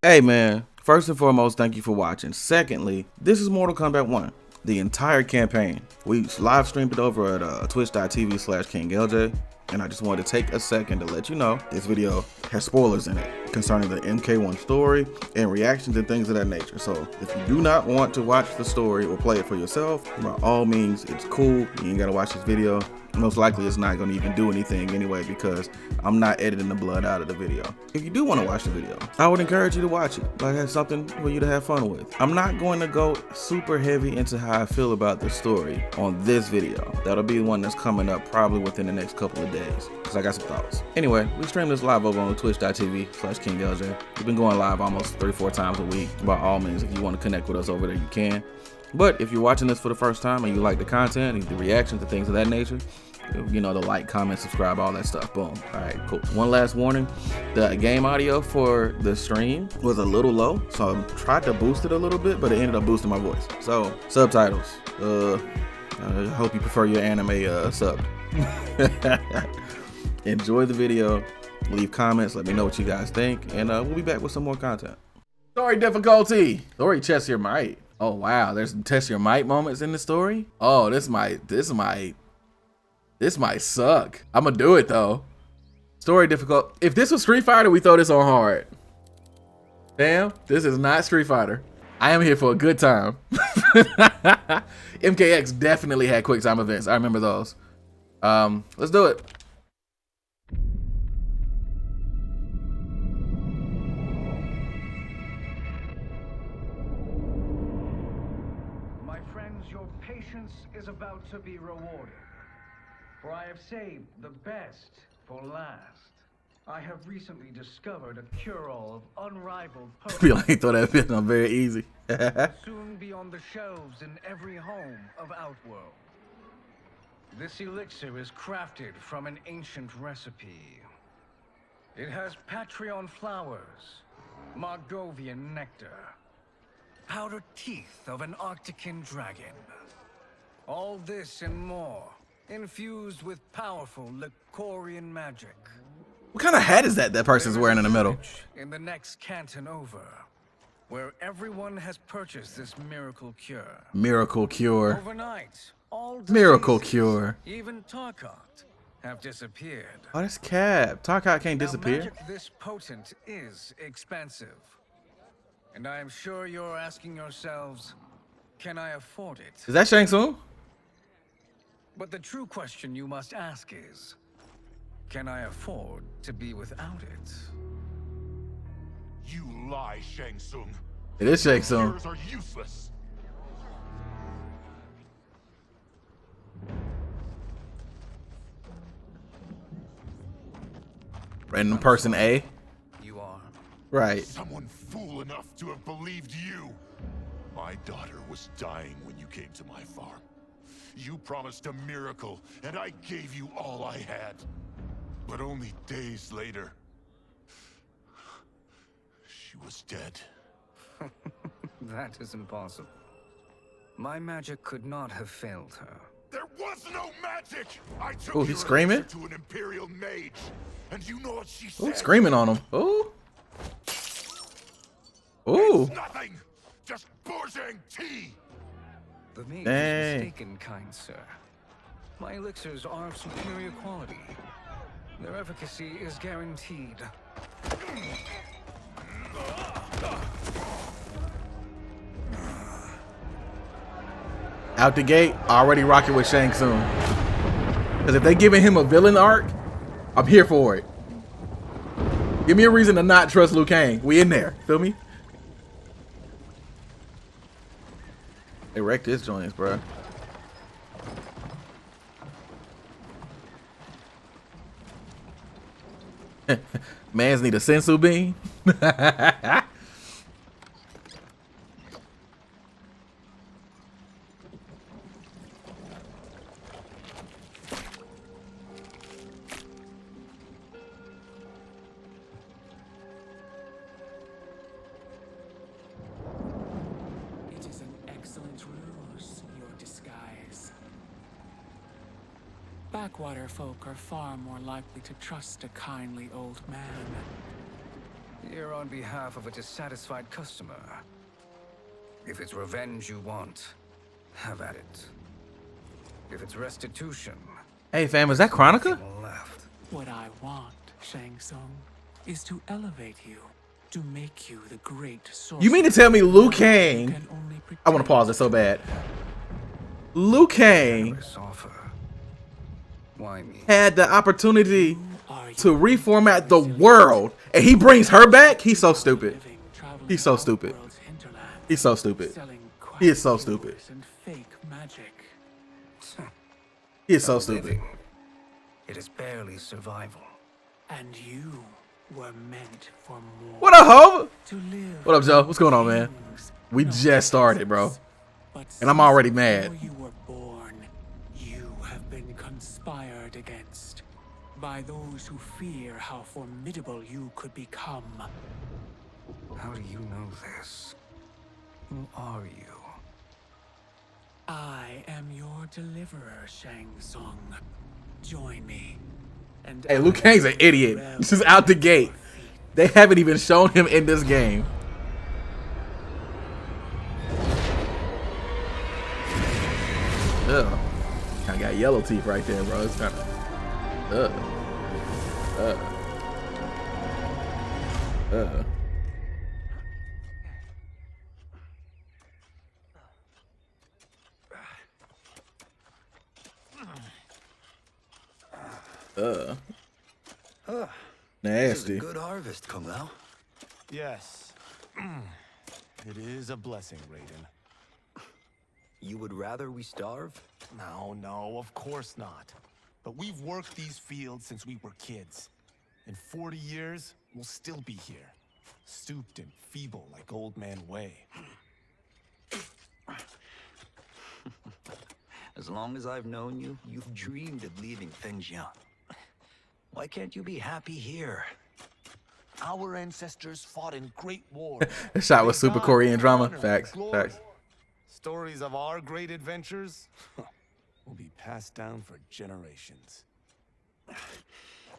Hey man, first and foremost, thank you for watching. Secondly, this is Mortal Kombat 1, the entire campaign. We live streamed it over at twitch.tv/KingLJ, and I just wanted to take a second to let you know this video has spoilers in it concerning the MK1 story and reactions and things of that nature. So if you do not want to watch the story or play it for yourself, by all means, it's cool. You ain't gotta watch this video. Most likely it's not going to even do anything anyway because I'm not editing the blood out of the video. If you do want to watch the video, I would encourage you to watch it. Like, it's something for you to have fun with. I'm not going to go super heavy into how I feel about the story on this video. That'll be the one that's coming up probably within the next couple of days because I got some thoughts. Anyway, we stream this live over on twitch.tv/KingLJ. We've been going live almost 3-4 times a week. By all means, if you want to connect with us over there, you can. But if you're watching this for the first time and you like the content and the reactions and things of that nature, you know, the like, comment, subscribe, all that stuff. Boom. All right, cool. One last warning. The game audio for the stream was a little low, so I tried to boost it a little bit, but it ended up boosting my voice. So, subtitles. I hope you prefer your anime subbed. Enjoy the video. Leave comments. Let me know what you guys think. And we'll be back with some more content. Story difficulty. Story test your might. Oh, wow. There's some test your might moments in the story. Oh, this might suck. I'm gonna do it though. Story difficult. If this was Street Fighter, we throw this on hard. Damn, this is not Street Fighter. I am here for a good time. MKX definitely had quick time events. I remember those. Let's do it. My friends, your patience is about to be rewarded. For I have saved the best for last. I have recently discovered a cure-all of unrivaled potency. Feel like throw that bit on very easy. Soon be on the shelves in every home of Outworld. This elixir is crafted from an ancient recipe. It has Patreon flowers, Margovian nectar, powdered teeth of an Arctican dragon. All this and more, infused with powerful Lycorian magic. What kind of hat is that person's wearing in the middle? In the next canton over, where everyone has purchased this miracle cure. Miracle cure. Overnight, all Miracle diseases, cure. even Tarkat, have disappeared. Oh, that's Cap. Tarkat can't Now, disappear. magic this potent is expensive. And I am sure you're asking yourselves, can I afford it? Is that Shang Tsung? But the true question you must ask is, can I afford to be without it? You lie, Shang Tsung. It is Shang Tsung. Cures are useless. Random person A. You are. Right. Someone fool enough to have believed you. My daughter was dying when you came to my farm. You promised a miracle, and I gave you all I had. But only days later, she was dead. That is impossible. My magic could not have failed her. There was no magic! I took Oh, your he's screaming? elixir to an Imperial mage, and you know what she said? Oh, screaming on him. Oh. Oh. It's nothing! Just bourgeois tea! The mage Dang. is mistaken, kind sir. My elixirs are of superior quality. Their efficacy is guaranteed. Out the gate, already rocking with Shang Tsung. Because if they giving him a villain arc, I'm here for it. Give me a reason to not trust Liu Kang. We in there. Feel me? They wrecked his joints, bro. Mans need a sensu bean. It is an excellent ruse, your disguise. Backwater folk are far more likely to trust a kindly old man. Here on behalf of a dissatisfied customer. If it's revenge you want, have at it. If it's restitution, Hey fam, is that Chronica? left. What I want, Shang Tsung, is to elevate you, to make you the great sorcerer. You mean to tell me Liu You Kang? can only I want to pause it so bad. Liu Kang This offer. Why me? had the opportunity Are you to reformat the world, and he brings her back? He's so stupid. living, traveling He's so around the stupid. world's hinterland, He's so stupid. selling He is so quack stupid. cures and fake magic? He is so stupid. Living. It is barely survival. And you were meant for more. What up, Hov? To live What up, Joe? What's going on, man? things, We not just started, bro. places. But And I'm since already mad. before you were born, you have been conspired against by those who fear how formidable you could become. How do you know this? Who are you? I am your deliverer, Shang Tsung. Join me. And Hey, Liu I Kang's an will idiot. revel This is out the at gate. your feet. They haven't even shown him in this game. Ugh. I got yellow teeth right there, bro. It's kind of. Ugh. Nasty. Good harvest, Kung Lao. Yes. It is a blessing, Raiden. You would rather we starve? No, of course not. But we've worked these fields since we were kids. In 40 years, we'll still be here. Stooped and feeble like Old Man Wei. As long as I've known you, you've dreamed of leaving things young. Why can't you be happy here? Our ancestors fought in great wars. This shot was They super died Korean in drama. honor and Facts. glory. Facts. Stories of our great adventures will be passed down for generations.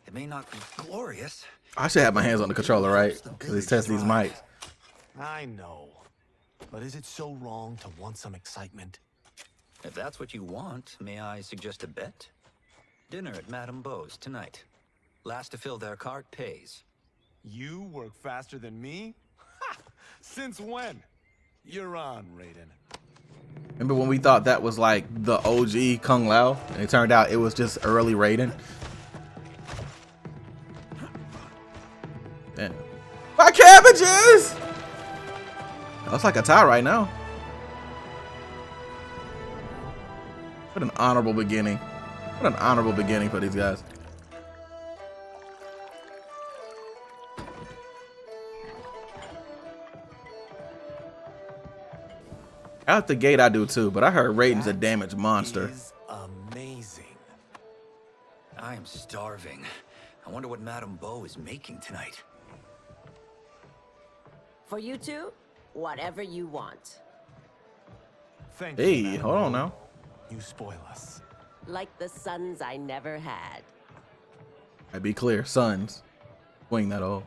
It may not be glorious. I should have my hands on the controller, right? Because he's testing these mics. I know. But is it so wrong to want some excitement? If that's what you want, may I suggest a bet? Dinner at Madame Beau's tonight. Last to fill their cart pays. You work faster than me? Ha! Since when? You're on, Raiden. Remember when we thought that was like the OG Kung Lao? And it turned out it was just early Raiden? Damn. My cabbages! Looks like a tie right now. What an honorable beginning. What an honorable beginning for these guys. Out the gate I do too, but I heard Raiden's a damaged monster. Is amazing. I am starving. I wonder what Madame Beau is making tonight. For you two, whatever you want. Thank you. Hey, Madame hold on Beau. now. You spoil us. Like the sons I never had. I'd be clear, sons. Swing that old.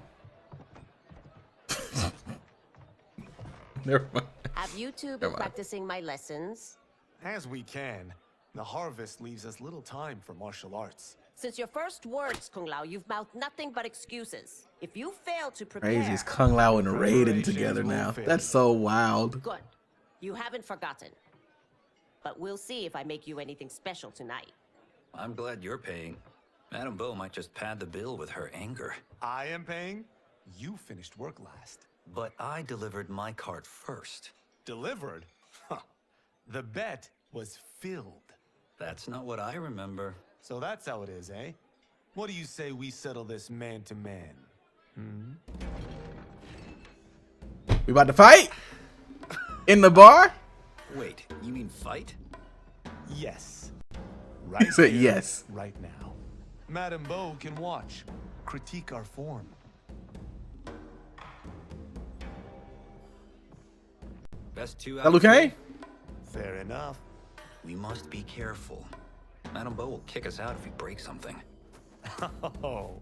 Never mind. Have you two Never been mind. practicing my lessons? As we can. The harvest leaves us little time for martial arts. Since your first words, Kung Lao, you've mouthed nothing but excuses. If you fail to prepare... Crazy, it's Kung Lao and Raiden Preparations together will now. fail. That's so wild. Good. You haven't forgotten. But we'll see if I make you anything special tonight. I'm glad you're paying. Madame Beau might just pad the bill with her anger. I am paying. You finished work last. But I delivered my cart first. Delivered? Huh. The bet was filled. That's not what I remember. So that's how it is, eh? What do you say we settle this man to man? We about to fight? In the bar? Wait, you mean fight? Yes. Right He said here, yes. right now. Madame Beau can watch, critique our form. Best two That Liu out. Kang? Fair enough. We must be careful. Madame Beau will kick us out if we break something. Oh,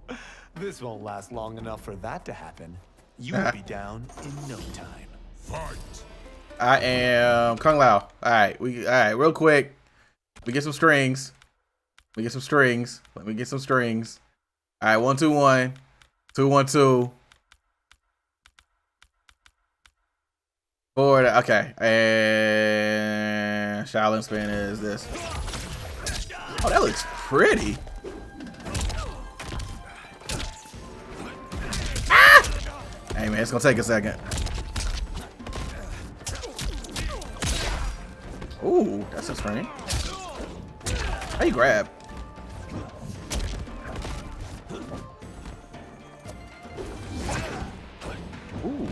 this won't last long enough for that to happen. You'll be down in no time. Fight! I am Kung Lao. Alright, real quick. We get some strings. Let me get some strings. Alright, 1, 2, 1. 2, 1, 2. Forward. Okay. And Shaolin spin is this. Oh, that looks pretty. Ah! Hey man, it's gonna take a second. Ooh, that's a spring. How you grab? Ooh.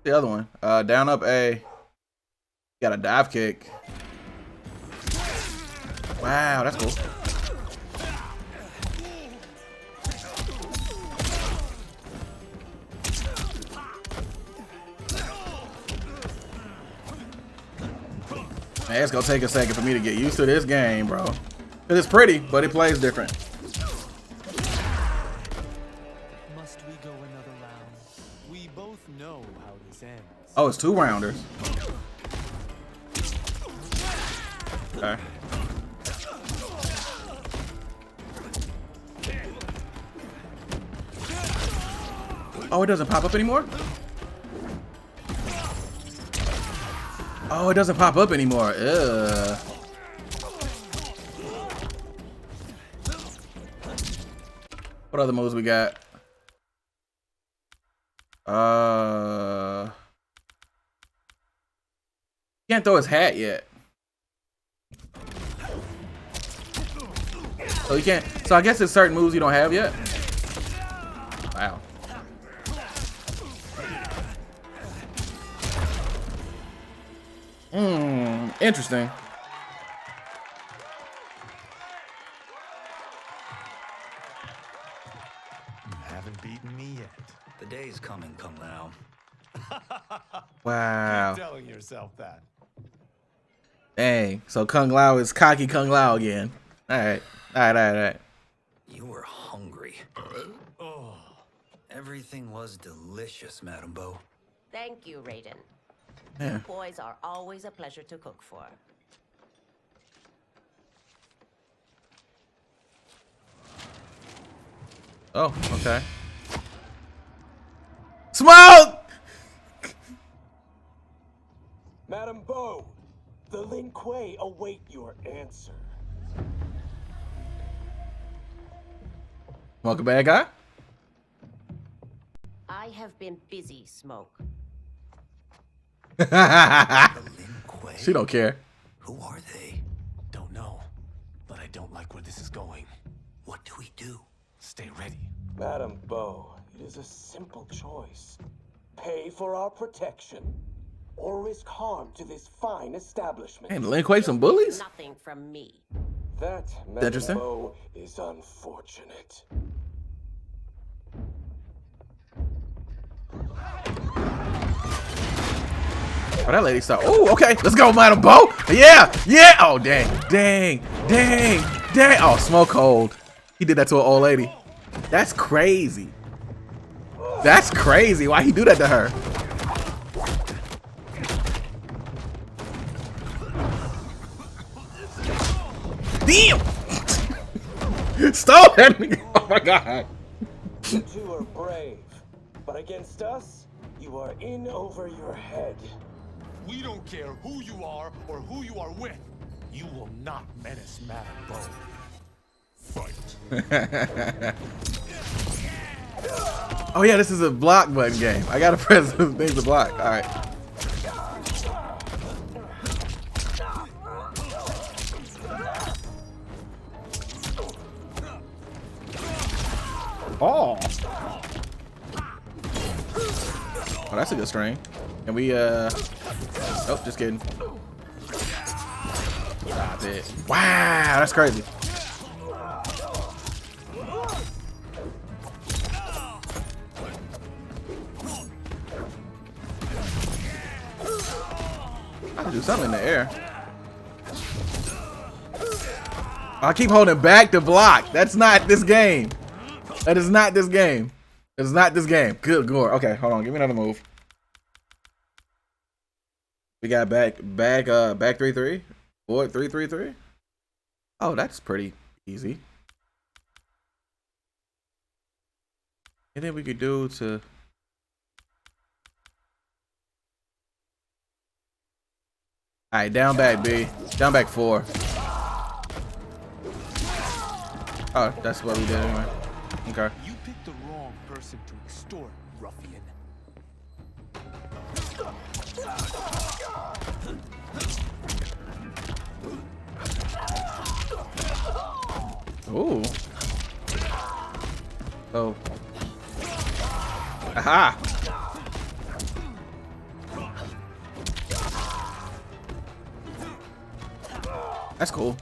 The other one. Down up A. Got a dive kick. Wow, that's cool. Man, it's gonna take a second for me to get used to this game, bro. It's pretty, but it plays different. Must we go another round? We both know how this ends. Oh, it's 2 rounders. Okay. Oh, it doesn't pop up anymore? Oh, it doesn't pop up anymore. Ugh. What other moves we got? Can't throw his hat yet. So you can't. So I guess there's certain moves you don't have yet. Wow. Interesting. You haven't beaten me yet. The day's coming, Kung Lao. Wow. Keep telling yourself that. Dang. So Kung Lao is cocky Kung Lao again. Alright. Alright. You were hungry. Oh. Everything was delicious, Madam Bo. Thank you, Raiden. Yeah. Boys are always a pleasure to cook for. Oh, okay. Smoke! Madam Bo, the Lin Kuei await your answer. Welcome, bad guy. I have been busy, Smoke. The Lin Kuei? She don't care. Who are they? Don't know, but I don't like where this is going. What do we do? Stay ready. Madam Bo, it is a simple choice. Pay for our protection, or risk harm to this fine establishment. And Lin Kuei some bullies? Nothing from me. That, Madam Interesting. Bo, is unfortunate. Oh, that lady saw. Oh, okay. Let's go, Madam Bo. Yeah. Oh, dang. Oh, smoke cold. He did that to an old lady. That's crazy. Why he do that to her? Damn. Stop that nigga. Oh my god. You two are brave, but against us, you are in over your head. We don't care who you are or who you are with. You will not menace Madam Bo. Fight. Oh yeah, this is a block button game. I gotta press things to block. All right. Oh. Oh, that's a good string. Can we oh, just kidding. Stop it. Wow, that's crazy. I can do something in the air. I keep holding back to block. That's not this game. That is not this game. It is not this game. Good gore. Okay, hold on. Give me another move. We got back 3-3. Forward 3-3-3. Oh, that's pretty easy. And then we could do to. All right, down back B. Down back 4. Oh, that's what we did anyway. Okay. You picked the wrong person to extort, ruffian. Ooh. Oh. Aha. That's cool.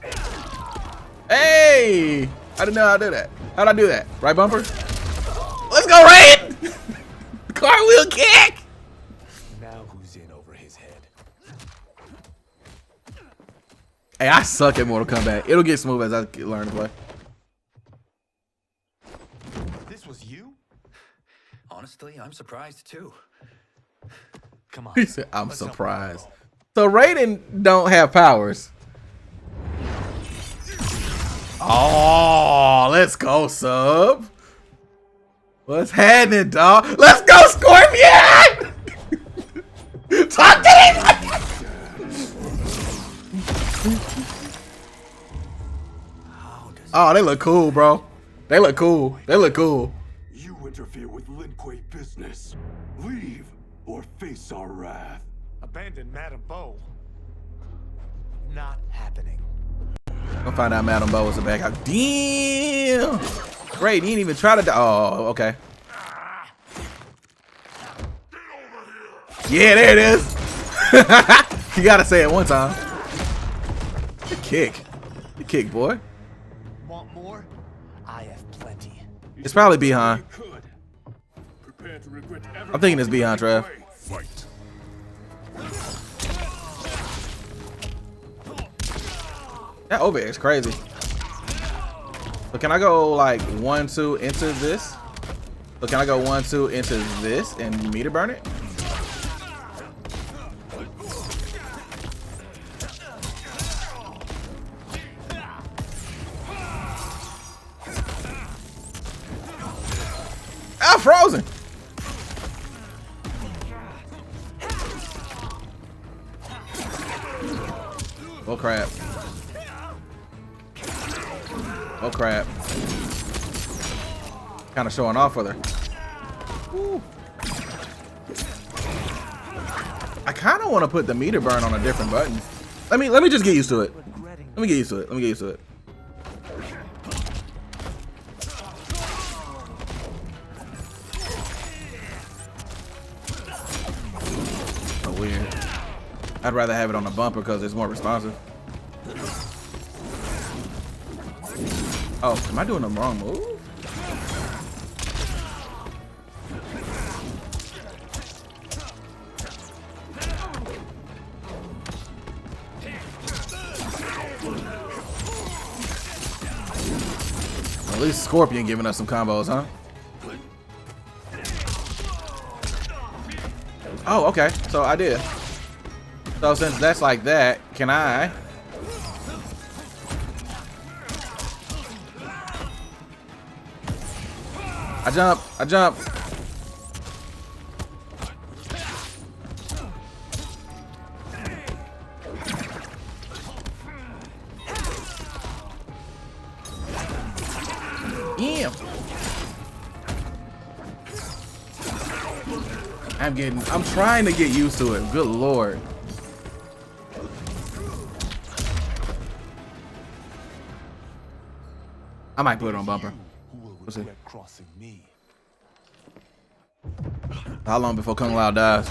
Hey! I didn't know how to do that. How'd I do that? Right bumper? Let's go, Raiden! Cartwheel kick! Now who's in over his head? Hey, I suck at Mortal Kombat. It'll get smooth as I learn to play. This was you? Honestly, I'm surprised too. Come on. He said, I'm Let's help surprised. So Raiden don't have powers. Oh, let's go, sub. What's happening, dog? Let's go, Scorpion! Talk to him! Oh, they look cool, bro. They look cool. They look cool. You interfere with Lin Kuei business. Leave or face our wrath. Abandon Madame Bo. Not happening. Gonna find out Madame Bo was a bad guy. Damn! Great, he didn't even try to die. Oh, okay. Yeah, there it is. You gotta say it one time. Good kick. Good kick, boy. Want more? I have plenty. It's probably behind. I'm thinking it's behind, Trev. That over is crazy. So can I go like 1-2 into this? So can I go 1-2 into this and meter burn it? Ah, frozen. Oh crap. Oh crap. Kind of showing off with her. Woo. I kind of want to put the meter burn on a different button. Let me just get used to it. Let me get used to it. Let me get used to it. So weird. I'd rather have it on the bumper because it's more responsive. Oh, am I doing the wrong move? At least Scorpion giving us some combos, huh? Oh, okay. So I did. So since that's like that, can I? I jump. I jump. Yeah. I'm trying to get used to it. Good Lord. I might put it on bumper. What's it? Crossing me. How long before Kung Lao dies?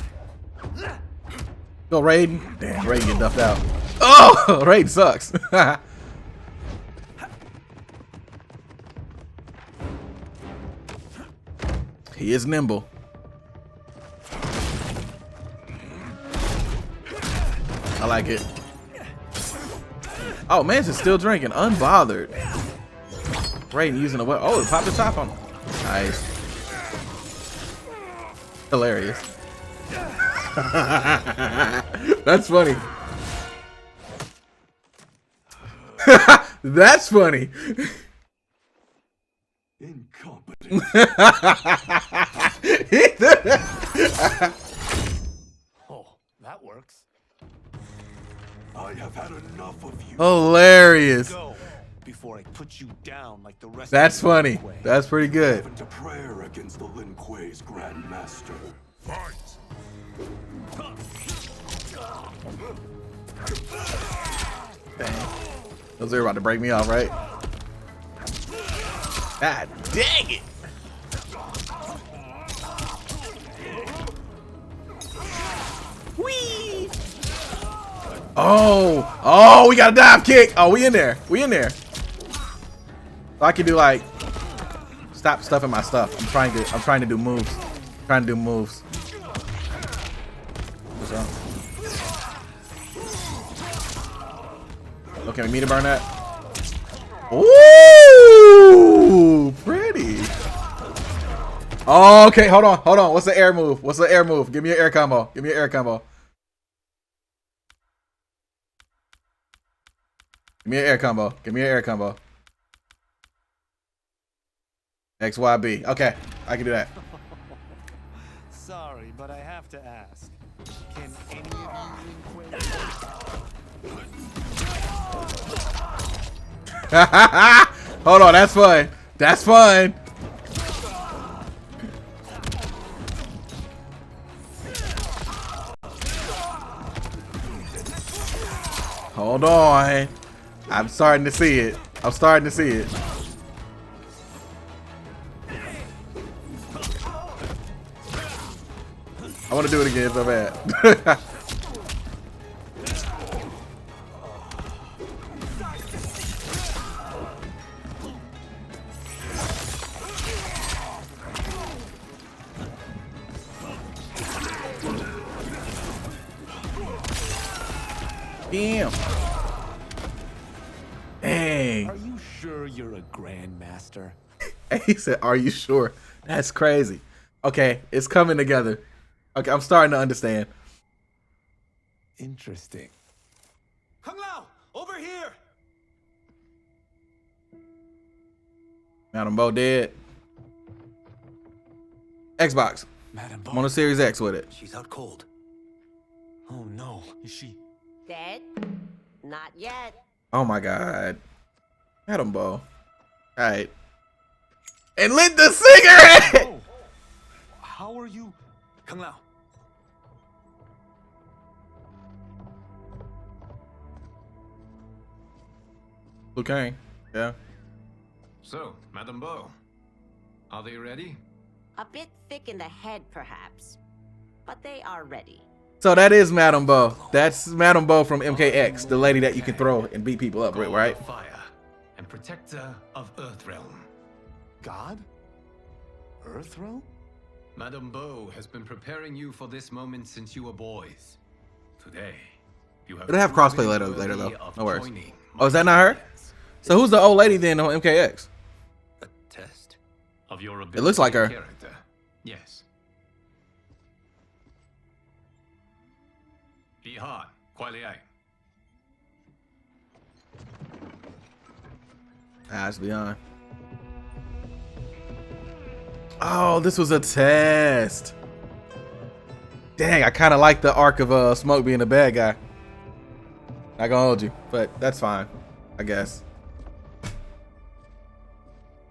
Go Raiden. Damn, Raiden get duffed out. Oh, Raiden sucks. He is nimble. I like it. Oh, man's is still drinking, unbothered. Raiden using the weapon. Oh, it popped the top on him. Nice. Hilarious. That's funny. That's funny. Incompetent. Oh, that works. I have had enough of you. Hilarious. Go before I put you down like the rest. That's of the funny. Lin Kuei. That's pretty good. Into prayer against the Lin Kuei's Grand Master. Fight! Dang. Those are about to break me off, right? God dang it! Whee! Oh, we got a dive kick. Oh, we in there. We in there. So I can do like stop stuffing my stuff. I'm trying to do moves. Trying to do moves. What's up? Okay, we need to burn that. Ooh, pretty. Oh, okay, hold on. What's the air move? Give me an air combo. XYB. Okay, I can do that. Sorry, but I have to ask. Can any of you Lin Kuei? Hold on, that's fun. That's fun. Hold on. I'm starting to see it. I want to do it again so bad. Damn. Dang. Are you sure you're a grandmaster? He said, "Are you sure?" That's crazy. Okay, it's coming together. Okay, I'm starting to understand. Interesting. Kung Lao, over here. Madam Bo dead. Xbox. Madam Bo. I'm on a Series X with it. She's out cold. Oh no, is she? Dead? Not yet. Oh my god. Madam Bo. Alright. And lit the cigarette! Oh, how are you? Kung Lao. Kang. Yeah. So, Madam Bo, are they ready? A bit thick in the head, perhaps. But they are ready. So that is Madam Bo. That's Madam Bo from MKX, the lady that you can throw and beat people up with, right? God of Fire and protector of Earthrealm. God? Earthrealm? Madam Bo has been preparing you for this moment since you were boys. Today, you have. It'll have crossplay proven later though. worthy of No worries. joining Oh, is that my not her? plans. So who's the old lady then on MKX? A test? Of your ability It looks like her. and character. Yes. Be hard, Quailiai. It's beyond. Oh, this was a test. Dang, I kind of like the arc of Smoke being a bad guy. Not gonna hold you, but that's fine, I guess.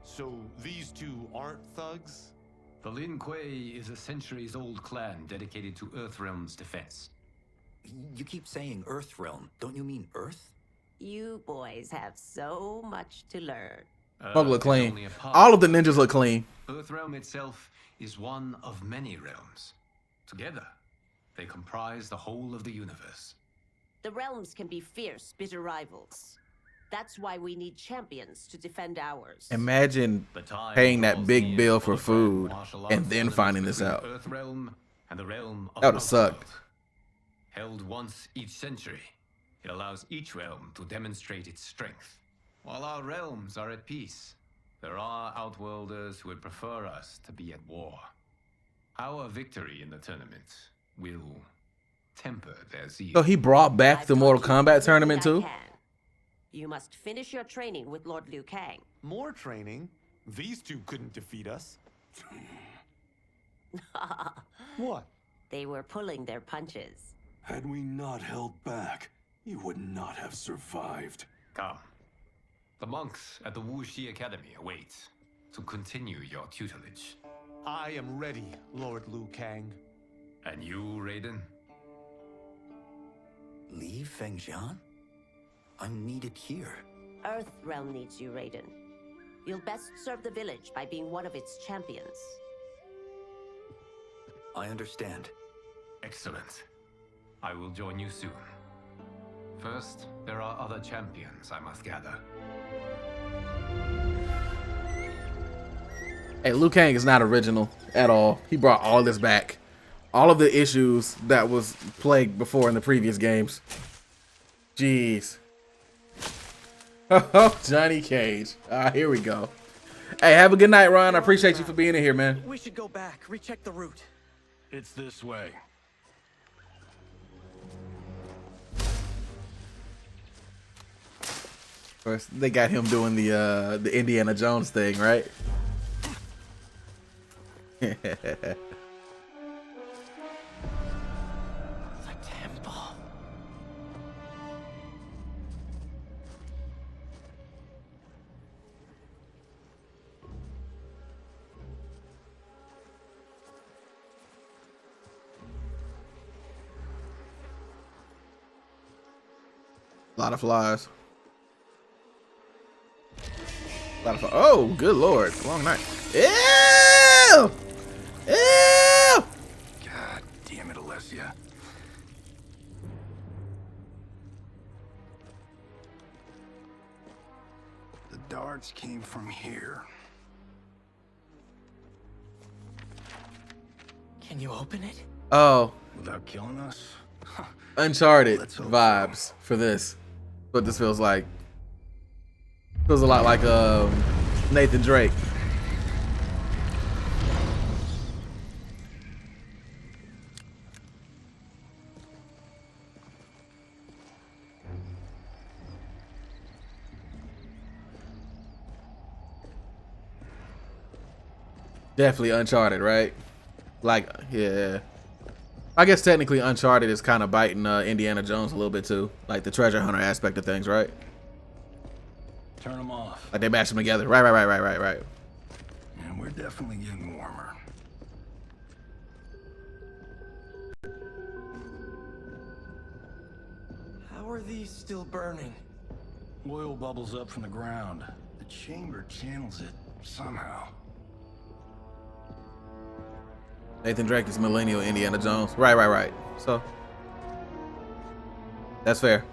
So these two aren't thugs? The Lin Kuei is a centuries-old clan dedicated to Earthrealm's defense. You keep saying Earthrealm. Don't you mean Earth? You boys have so much to learn. Smoke look Earth is clean. only a part All of the ninjas look clean. Earthrealm itself is one of many realms. Together, they comprise the whole of the universe. The realms can be fierce, bitter rivals. That's why we need champions to defend ours. Imagine The time paying that draws big near bill for for the grand food martial and arts then tournaments finding this between out. Earthrealm and the realm of That would've sucked. Outworld. Held once each century, it allows each realm to demonstrate its strength. While our realms are at peace, There are Outworlders who would prefer us to be at war. Our victory in the tournament will temper their zeal. So he brought back the Mortal Kombat tournament too? You must finish your training with Lord Liu Kang. More training? These two couldn't defeat us. What? They were pulling their punches. Had we not held back, you would not have survived. Come. The monks at the Wuxi Academy await to continue your tutelage. I am ready, Lord Liu Kang. And you, Raiden? Leave Fengjian? I'm needed here. Earth Realm needs you, Raiden. You'll best serve the village by being one of its champions. I understand. Excellent. I will join you soon. First, there are other champions I must gather. Hey, Liu Kang is not original at all. He brought all this back. All of the issues that was plagued before in the previous games. Jeez. Oh, Johnny Cage. Here we go. Hey, have a good night, Ron. I appreciate you for being in here, man. We should go back, recheck the route. It's this way. Of course, they got him doing the Indiana Jones thing, right? The temple. A lot of flies. A lot of flies. Oh, good lord. Long night. Ew! Ew! God damn it, Alessia. The darts came from here. Can you open it? Oh. Without killing us? Uncharted vibes for this. What this feels like. Feels a lot like Nathan Drake. Definitely Uncharted, right? Like, yeah. I guess technically Uncharted is kind of biting Indiana Jones a little bit too. Like the treasure hunter aspect of things, right? Turn them off. Like they mash them together. Right. And we're definitely getting warmer. How are these still burning? Oil bubbles up from the ground. The chamber channels it somehow. Nathan Drake is millennial Indiana Jones. Right. So that's fair.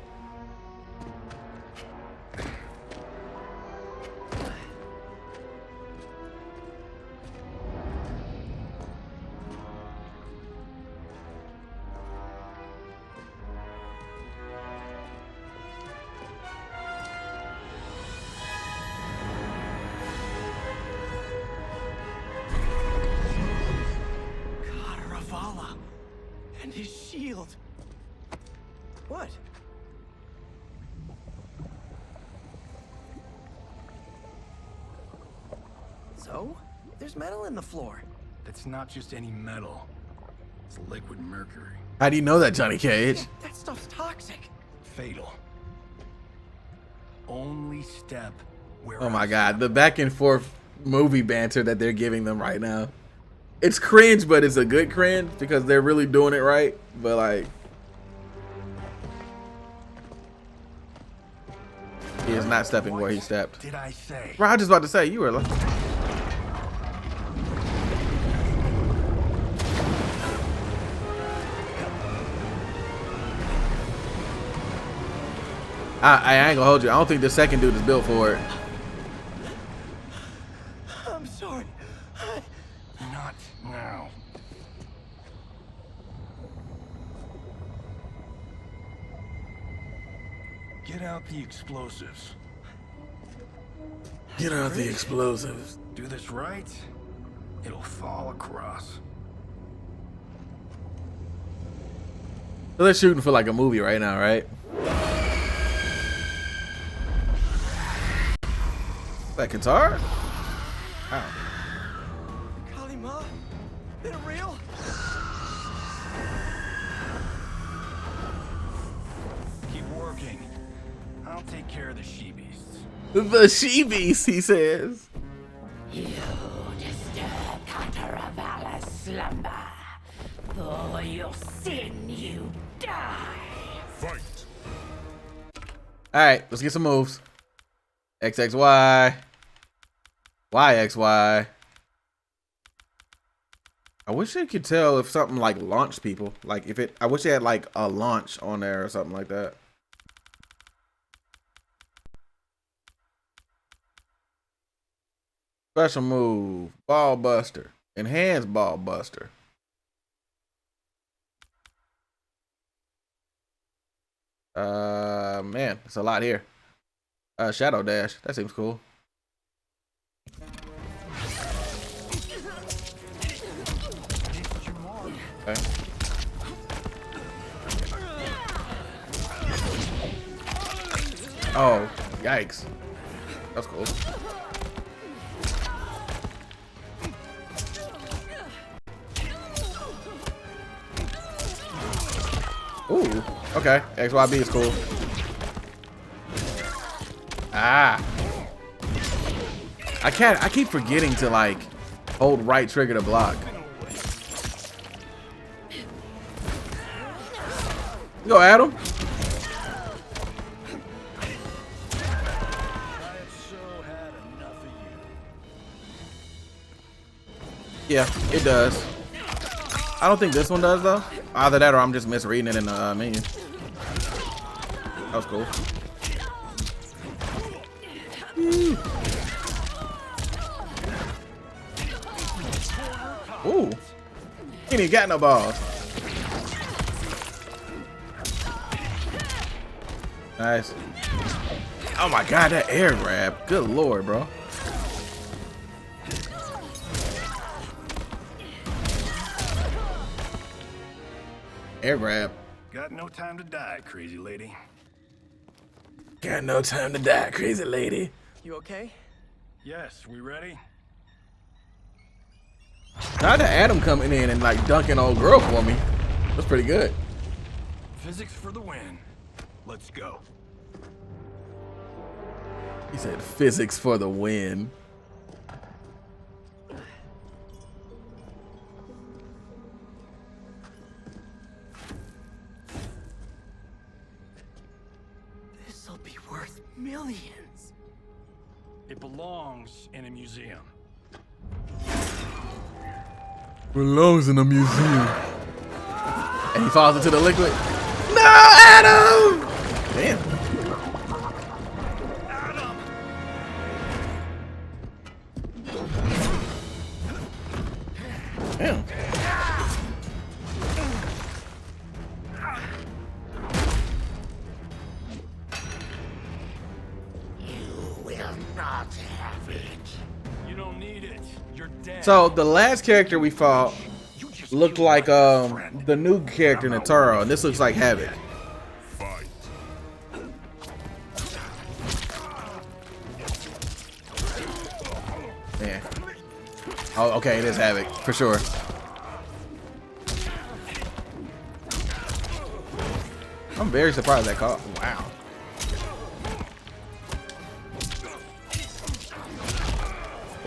And his shield. What? So? There's metal in the floor. It's not just any metal. It's liquid mercury. How do you know that, Johnny Cage? That stuff's toxic. Fatal. Only step where. Oh my god, the back and forth movie banter that they're giving them right now. It's cringe, but it's a good cringe because they're really doing it right. But like, he is not stepping where he stepped. Did I say? Bro, I was just about to say you were like. I ain't gonna hold you. I don't think the second dude is built for it. I'm sorry. Not now. Get out the explosives. Get out the explosives. Do this right, it'll fall across. So they're shooting for like a movie right now, right? That guitar? Wow. Kalima? Is it real? Keep working. I'll take care of the she-beasts. The she-beast, he says. You disturb Cantaravalla's slumber. For your sin, you die. Fight! Alright, let's get some moves. XXY. YXY. I wish I could tell if something like launched people. Like if it, I wish they had like a launch on there or something like that. Special move, ball buster, enhanced ball buster. Man, it's a lot here. Shadow dash, that seems cool. Okay. Oh, yikes. That's cool. Ooh, okay. XYB is cool. Ah. I keep forgetting to like hold right trigger to block. Go at him. Yeah, it does. I don't think this one does though. Either that or I'm just misreading it in the menu. That was cool. Ooh. He ain't got no balls. Nice. Oh my god, that air grab. Good lord, bro. Air grab. Got no time to die, crazy lady. Got no time to die, crazy lady. You okay? Yes, we ready? Not to Adam coming in and like dunking old girl for me. That's pretty good. Physics for the win. Let's go. He said physics for the win. This'll be worth millions. It belongs in a museum. Belongs in a museum. And he falls into the liquid. No, Adam! Damn. Damn. You will not have it. You don't need it. You're dead. So the last character we fought looked like the new character in Nataro, and this looks like Havoc. Fight. Yeah. Oh, okay, it is Havoc for sure. I'm very surprised that caught. Wow.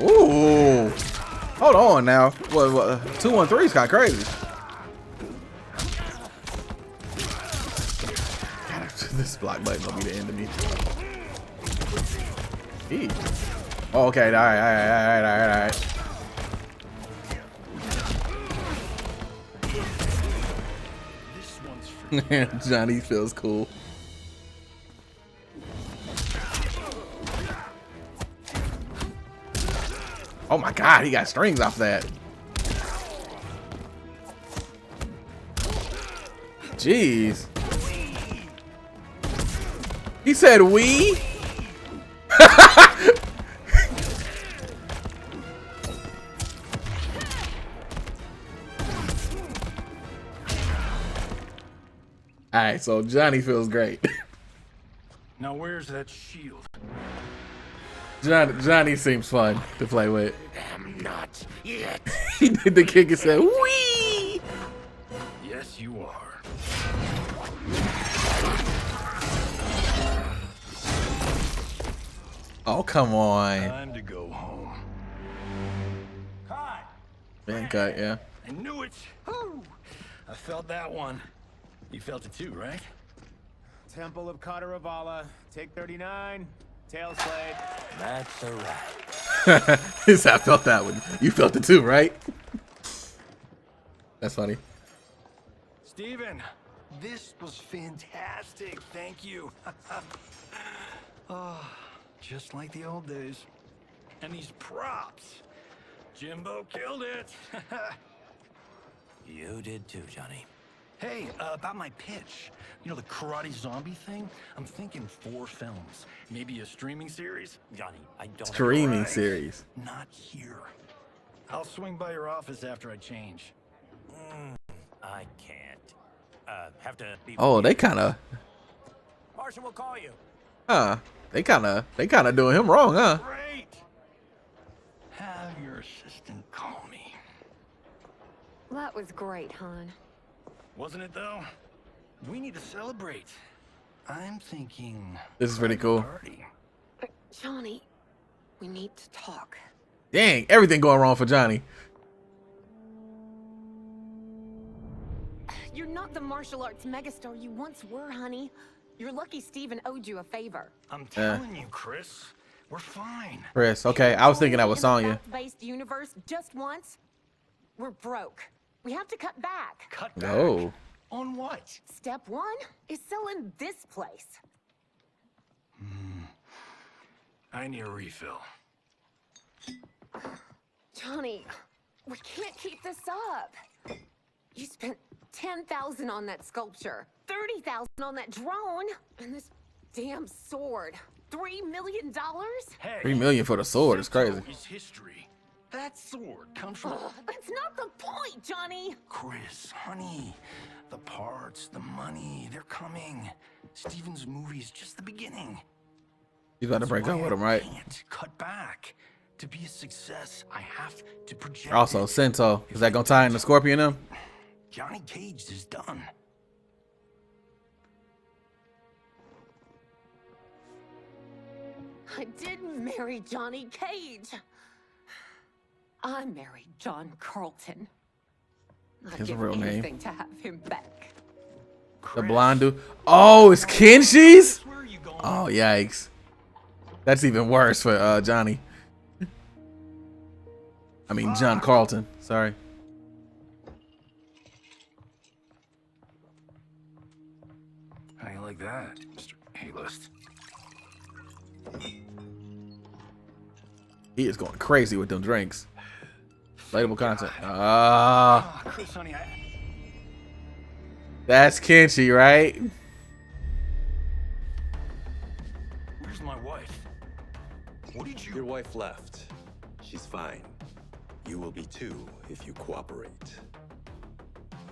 Ooh. Hold on now. What 213 is kind of crazy. God, this block button gonna be the end of me. Eee. Oh, okay. All right. Johnny feels cool. Oh my god, he got strings off that. Jeez. He said we? All right, so Johnny feels great. Now where's that shield? Johnny seems fun to play with. I'm not yet. He did the kick and said, "Wee!" Yes, you are. Oh, come on. Time to go home. Hi. Man cut, yeah. I knew it. Woo! I felt that one. You felt it too, right? Temple of Kataravala, take 39, tail slate. That's a wrap. Yes, I felt that one. You felt it too, right? That's funny. Steven, this was fantastic. Thank you. Oh, just like the old days. And these props. Jimbo killed it. You did too, Johnny. Hey, about my pitch. You know, the karate zombie thing? I'm thinking 4 films. Maybe a streaming series? Johnny, I don't... Streaming series. Not here. I'll swing by your office after I change. I can't. Have to be... Oh, they kind of... Marshall will call you. They kind of doing him wrong, huh? Great! Have your assistant call me. That was great, hon. Wasn't it, though? We need to celebrate. I'm thinking... This is pretty cool. Party. Johnny, we need to talk. Dang, everything going wrong for Johnny. You're not the martial arts megastar you once were, honey. You're lucky Steven owed you a favor. I'm telling you, Chris. We're fine. Chris, okay, I was thinking that was Sonya. Fact-based universe just once. We're broke. We have to cut back. Cut back? Oh. On what? Step 1 is selling this place. I need a refill. Johnny, we can't keep this up. You spent $10,000 on that sculpture, $30,000 on that drone, and this damn sword. $3 million? Hey, $3 million for the sword is crazy. It's history. That sword comes from... That's not the point, Johnny. Chris, honey, the parts, the money, they're coming. Steven's movie is just the beginning. He's about to break up with him, right? Can't cut back. To be a success, I have to project. Also, Sento. Is that gonna tie into Scorpion them? Johnny Cage is done. I didn't marry Johnny Cage. I married John Carlton. I'd His give real name. anything to have him back. The blonde dude. Oh, it's Kenshi's? Oh, yikes. That's even worse for Johnny. I mean, John Carlton. Sorry. How you like that, Mr. A-list? He is going crazy with them drinks. Relatable content. Chris, honey, That's Kenshi, right? where's my wife? What did you... Your wife left. She's fine. You will be too if you cooperate.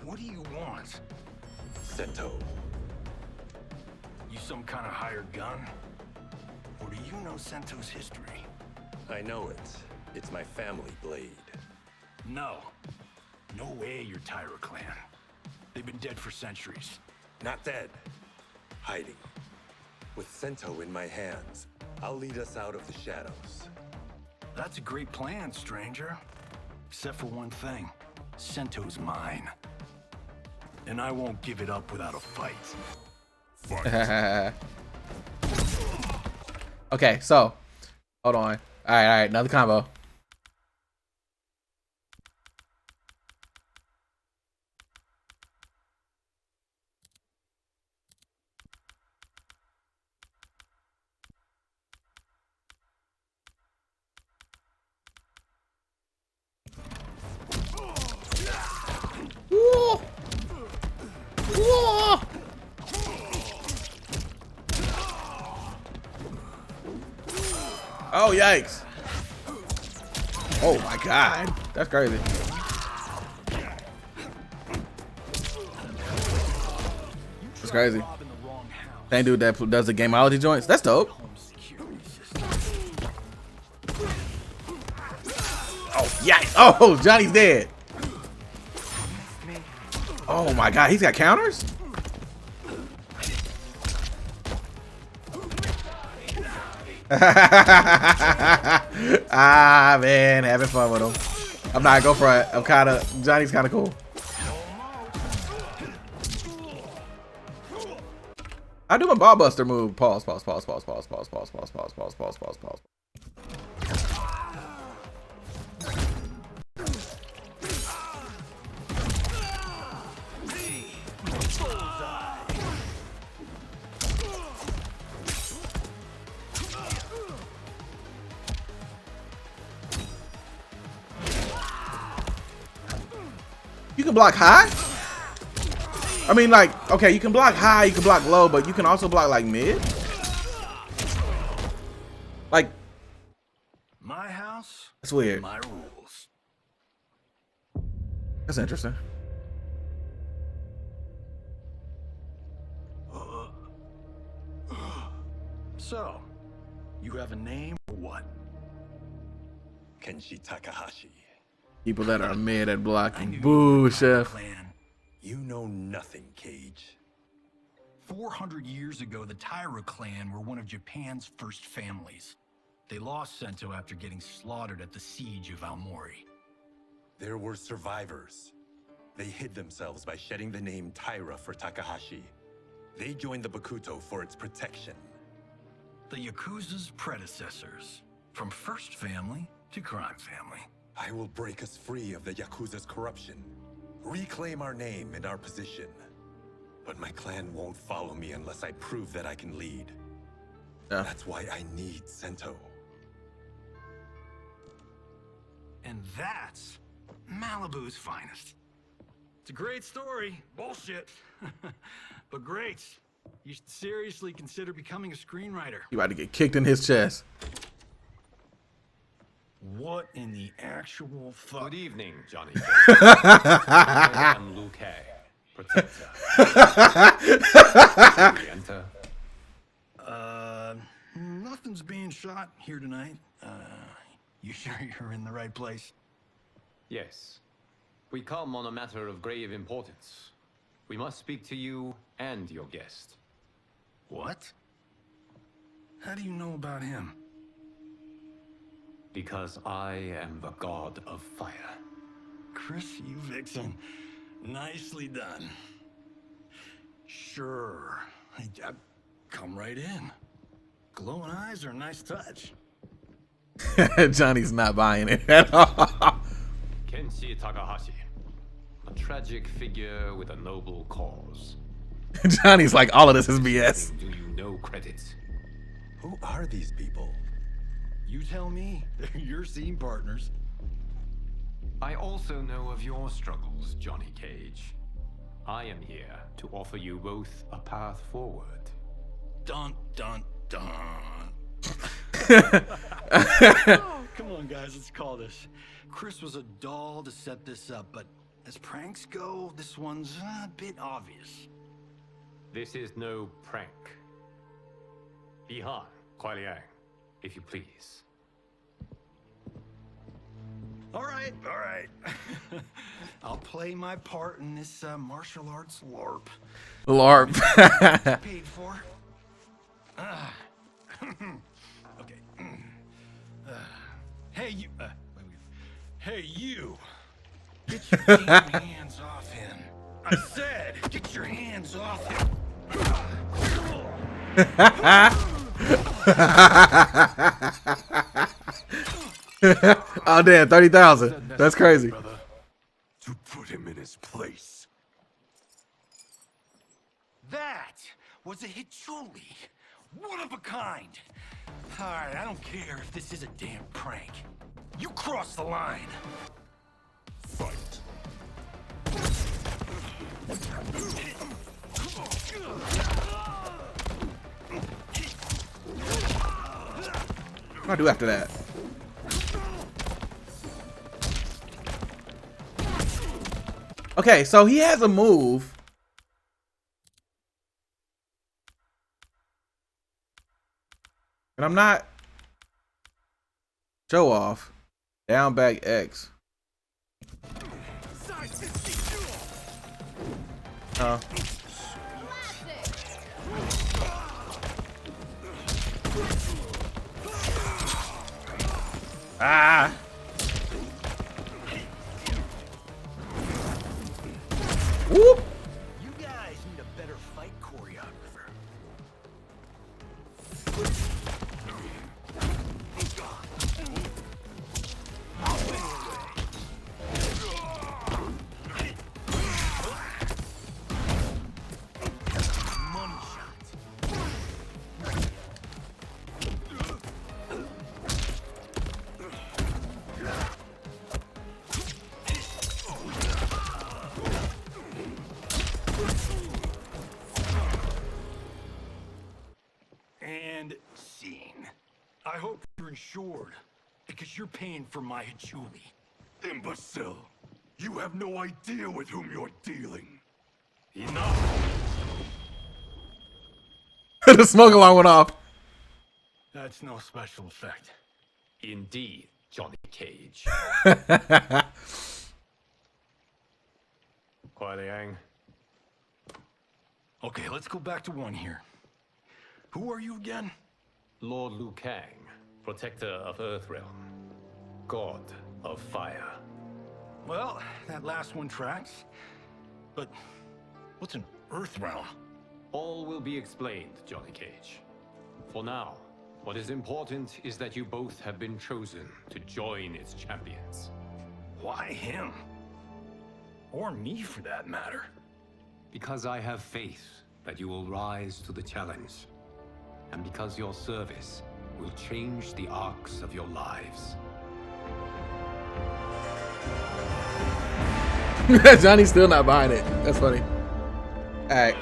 What do you want? Sento. You some kind of hired gun? Or do you know Sento's history? I know it. It's my family blade. No. No way you're Tyra clan. They've been dead for centuries. Not dead. Hiding. With Sento in my hands, I'll lead us out of the shadows. That's a great plan, stranger. Except for one thing. Sento's mine. And I won't give it up without a fight. Okay, so hold on. All right, another combo. Whoa! Whoa! Oh, yikes. Oh my god. That's crazy. That's crazy. Same dude that does the gameology joints. That's dope. Oh, yeah. Oh, Johnny's dead. Oh my God, he's got counters? Ah, man, having fun with him. I'm not gonna go for it. Johnny's kind of cool. I do my ball buster move. Pause. You can block high? I mean, like, okay, you can block high, you can block low, but you can also block like mid? Like, my house, that's weird. my rules. That's interesting. So, you have a name or what? Kenshi Takahashi. People that are mid at blocking. Boo, chef. You know nothing, Cage. 400 years ago, the Taira clan were one of Japan's first families. They lost Sento after getting slaughtered at the siege of Aomori. There were survivors. They hid themselves by shedding the name Taira for Takahashi. They joined the Bakuto for its protection. The Yakuza's predecessors, from first family to crime family. I will break us free of the Yakuza's corruption, reclaim our name and our position. But my clan won't follow me unless I prove that I can lead. Yeah. That's why I need Sento. And that's Malibu's finest. It's a great story. Bullshit. But great. You should seriously consider becoming a screenwriter. You about to get kicked in his chest. What in the actual fuck? Good evening, Johnny. I am Liu Kang, protector. Should we enter? Nothing's being shot here tonight. You sure you're in the right place? Yes. We come on a matter of grave importance. We must speak to you and your guest. What? How do you know about him? Because I am the god of fire. Chris, you vixen. Nicely done. Sure. Come right in. Glowing eyes are a nice touch. Johnny's not buying it at all. Kenshi Takahashi. A tragic figure with a noble cause. Johnny's like, all of this is BS. Do you know credit? Who are these people? You tell me. They're your scene partners. I also know of your struggles, Johnny Cage. I am here to offer you both a path forward. Dun, dun, dun. Come on, guys, let's call this. Chris was a doll to set this up, but as pranks go, this one's a bit obvious. This is no prank. Bihan, Kuai-Liang, if you please. All right. I'll play my part in this martial arts LARP. LARP. Paid for. Okay. Hey, you. Hey, you. Get your damn hands off him. I said, get your hands off him. Oh damn, 30,000. That's crazy. To put him in his place. That was a Hichuli. One of a kind. All right, I don't care if this is a damn prank. You crossed the line. Fight. What do I do after that? Okay, so he has a move And I'm not. Show off. Down back X. Ah. Whoop. You guys need a better fight choreographer. Money shot. And scene. I hope you're insured, because you're paying for my Hachuli. Imbecile! You have no idea with whom you're dealing. Enough! The smoke alarm went off. That's no special effect. Indeed, Johnny Cage. Kuai Liang. Okay, let's go back to one here. Who are you again? Lord Liu Kang, protector of Earthrealm, god of fire. Well, that last one tracks. But what's an Earthrealm? All will be explained, Johnny Cage. For now, what is important is that you both have been chosen to join its champions. Why him? Or me, for that matter. Because I have faith that you will rise to the challenge. And because your service will change the arcs of your lives. Johnny's still not buying it. That's funny. Alright.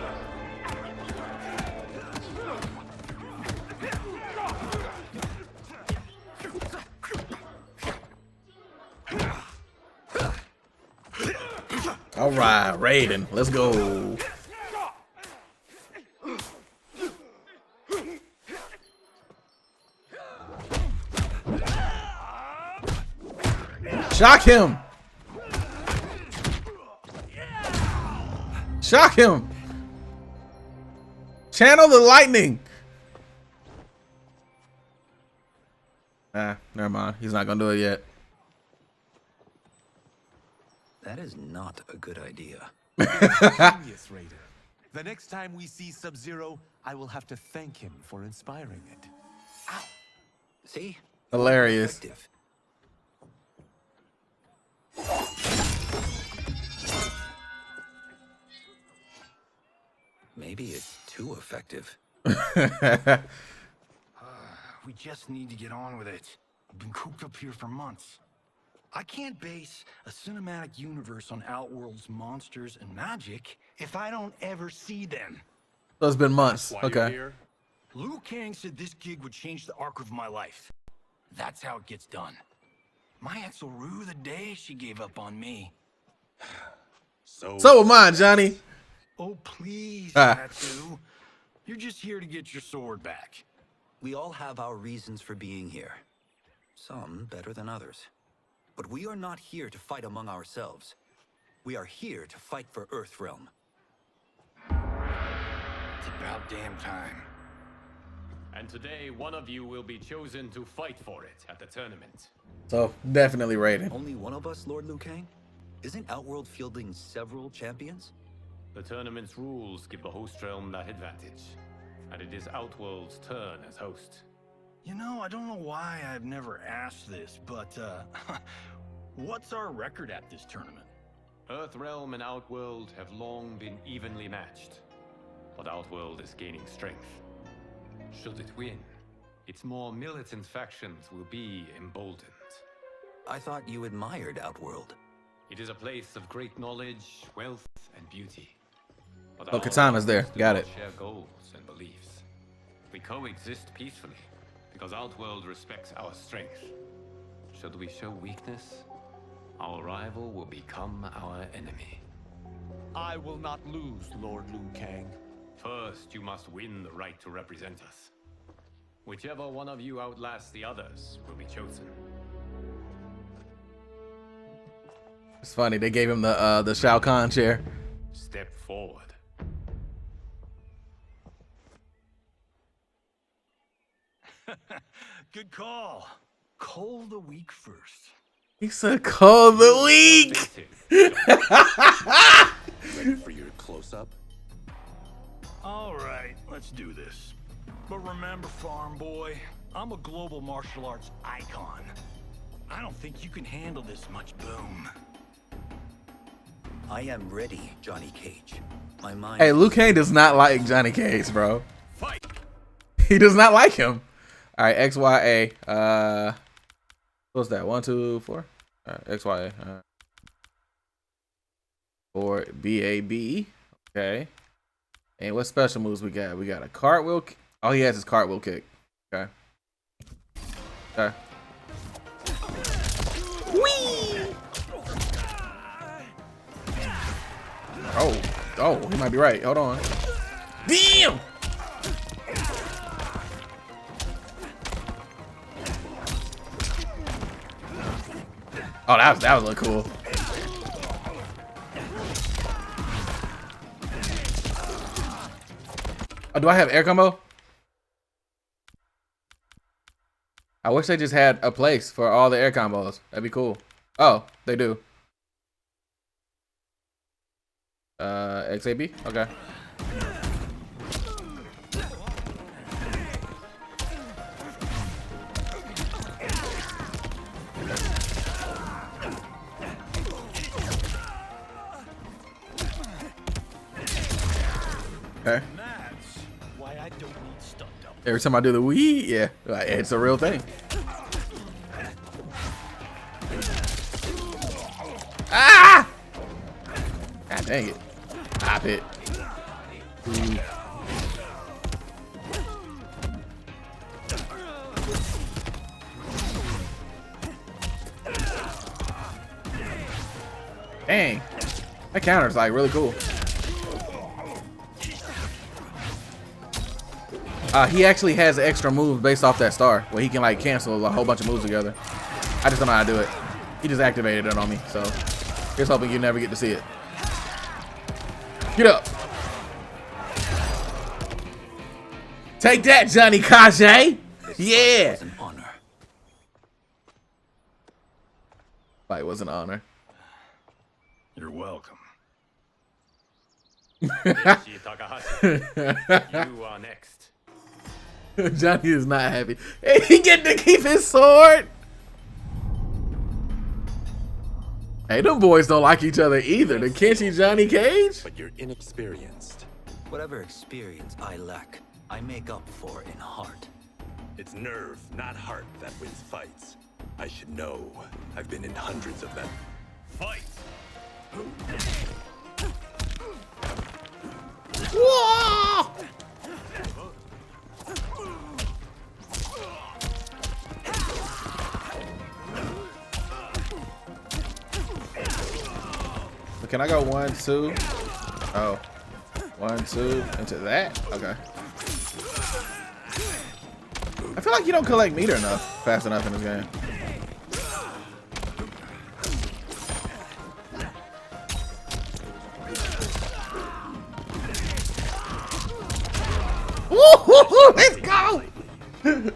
Alright, Raiden. Let's go. Shock him! Shock him! Channel the lightning! Ah, never mind. He's not gonna do it yet. That is not a good idea. Genius, Raiden. The next time we see Sub-Zero, I will have to thank him for inspiring it. Ow! See? Hilarious. Effective. Maybe it's too effective. We just need to get on with it. I've been cooped up here for months. I can't base a cinematic universe on Outworld's monsters and magic if I don't ever see them. So it's been months. Okay. Liu Kang said this gig would change the arc of my life. That's how it gets done. My ex will rue the day she gave up on me. So will mine, Johnny. Oh, please, Tattoo. You're just here to get your sword back. We all have our reasons for being here. Some better than others. But we are not here to fight among ourselves. We are here to fight for Earthrealm. It's about damn time. And today, one of you will be chosen to fight for it at the tournament. So, definitely Raiden. Only one of us, Lord Liu Kang? Isn't Outworld fielding several champions? The tournament's rules give the host realm that advantage. And it is Outworld's turn as host. You know, I don't know why I've never asked this, but, what's our record at this tournament? Earthrealm and Outworld have long been evenly matched. But Outworld is gaining strength. Should it win, its more militant factions will be emboldened. I thought you admired Outworld. It is a place of great knowledge, wealth, and beauty. But Oh, Katana's there. Got it. Share goals and beliefs. We coexist peacefully because Outworld respects our strength. Should we show weakness, our rival will become our enemy. I will not lose, Lord Liu Kang. First, you must win the right to represent us. Whichever one of you outlasts the others will be chosen. It's funny, they gave him the Shao Kahn chair. Step forward. Good call. Call the weak first. He said call the weak. Ready for your close-up? All right, let's do this. But remember, farm boy, I'm a global martial arts icon. I don't think you can handle this much boom. I am ready, Johnny Cage. My mind. Hey, Liu Kang does not like Johnny Cage, bro. Fight. He does not like him. All right, X, Y, A. What's that? 1, 2, 4. All right, X, Y, A. 4, B, A, B. Okay. And what special moves we got? We got a cartwheel. All he has is cartwheel kick. Okay. Okay. Whee! Oh, he might be right. Hold on. Damn! Oh, that was a little cool. Oh, do I have air combo? I wish they just had a place for all the air combos. That'd be cool. Oh, they do. XAB? Okay. Okay. Why I don't need stunt double. Every time I do the wee, yeah, like, it's a real thing. Ah! God dang it. Stop it. Ooh. Dang. That counter's like really cool. He actually has extra moves based off that star where he can like cancel a whole bunch of moves together. I just don't know how to do it. He just activated it on me, so here's hoping you never get to see it. Get up. Take that, Johnny Cage. Yeah. Was an honor. Fight was an honor. You're welcome. Kenshi Takahashi, you are next. Johnny is not happy. Hey, he get to keep his sword. Hey, them boys don't like each other either. The Kenshi Johnny Cage. But you're inexperienced. Whatever experience I lack, I make up for in heart. It's nerve, not heart, that wins fights. I should know. I've been in hundreds of them. Fight. Whoa! Can I go 1, 2? Oh, 1, 2 into that? Okay. I feel like you don't collect meter enough, fast enough in this game. Woo-hoo-hoo, let's go!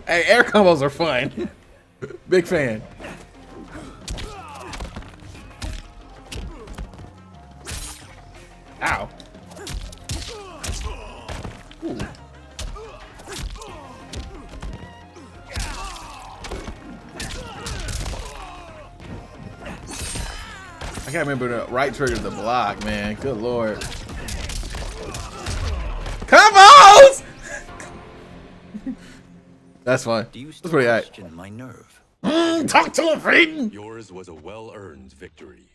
Hey, air combos are fun. Big fan. Ow. Ooh. I can't remember the right trigger to block, man. Good lord. Combos! That's fine. That's pretty alright. My nerve. Talk to him, Raiden! Yours was a well-earned victory.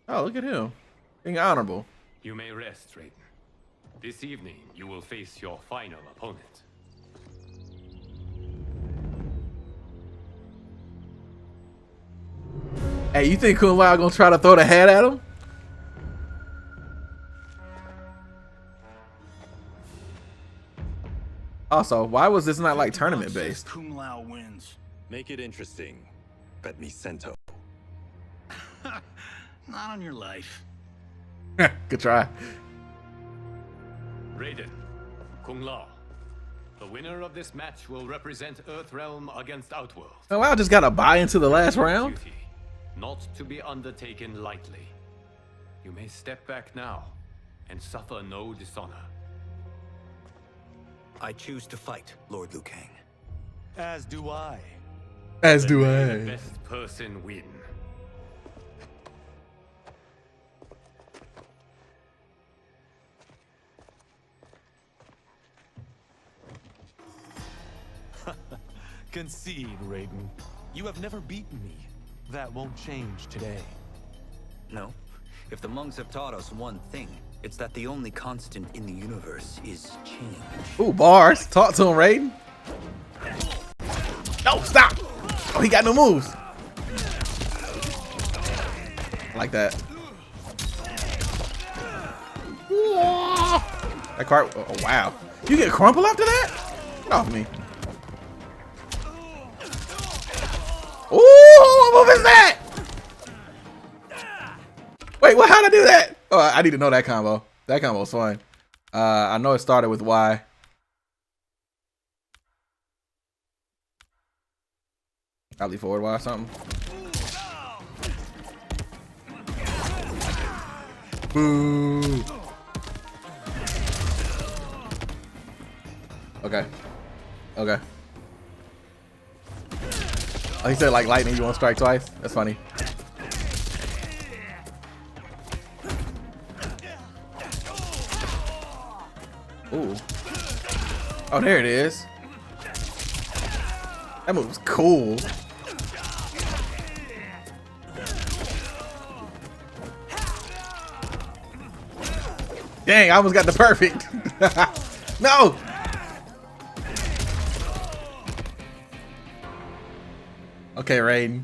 Oh, look at him. Being honorable. You may rest, Raiden. This evening, you will face your final opponent. Hey, you think Kun Lao gonna try to throw the hat at him? Also, why was this not like tournament based? Kung Lao wins. Make it interesting. Bet me Sento. Not on your life. Good try. Raiden, Kung Lao. The winner of this match will represent Earthrealm against Outworld. Oh wow, just got to buy into the last round. Duty, not to be undertaken lightly. You may step back now and suffer no dishonor. I choose to fight, Lord Liu Kang. As do I. As do Let I. the best person win. Concede, Raiden. You have never beaten me. That won't change today. No. If the monks have taught us one thing, it's that the only constant in the universe is change. Ooh, bars. Talk to him, Raiden. No, stop. Oh, he got no moves. Like that. That cart. Oh, wow. You get crumple after that? Get off me. Ooh, what move is that? Wait, what? How'd I do that? Oh, I need to know that combo. That combo's fun. I know it started with Y. I'll leave forward Y or something. Boo. Okay. Okay. Oh, he said like lightning, you want to strike twice? That's funny. Ooh. Oh, there it is. That move was cool. Dang, I almost got the perfect. No! Okay, Raiden.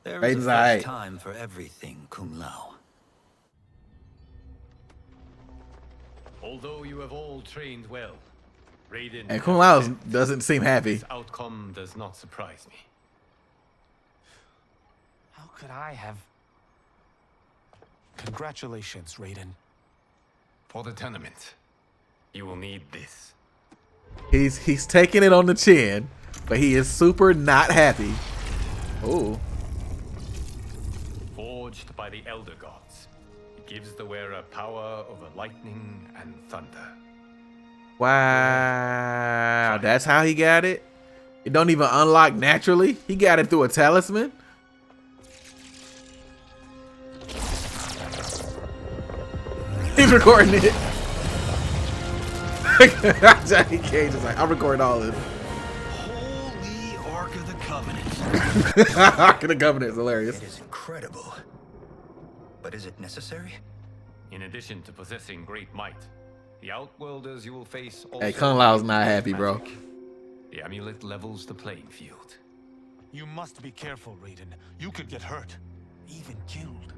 There Raiden's is a alright. first time for everything, Kung Lao. Although you have all trained well, Raiden. And Kung Lao doesn't seem happy. This outcome does not surprise me. How could I have? Congratulations, Raiden. For the tournament, you will need this. He's taking it on the chin, but he is super not happy. Ooh. Forged by the Elder Gods, it gives the wearer power over lightning and thunder. Wow, that's how he got it? It don't even unlock naturally? He got it through a talisman? He's recording it. Johnny Cage is like, I'm recording all this. Holy Ark of the Covenant. Ark of the Covenant is hilarious. It is incredible. But is it necessary? In addition to possessing great might, the Outworlders you will face also Hey, Kung Lao's not happy, bro. The amulet levels the playing field. You must be careful, Raiden. You could get hurt, even killed.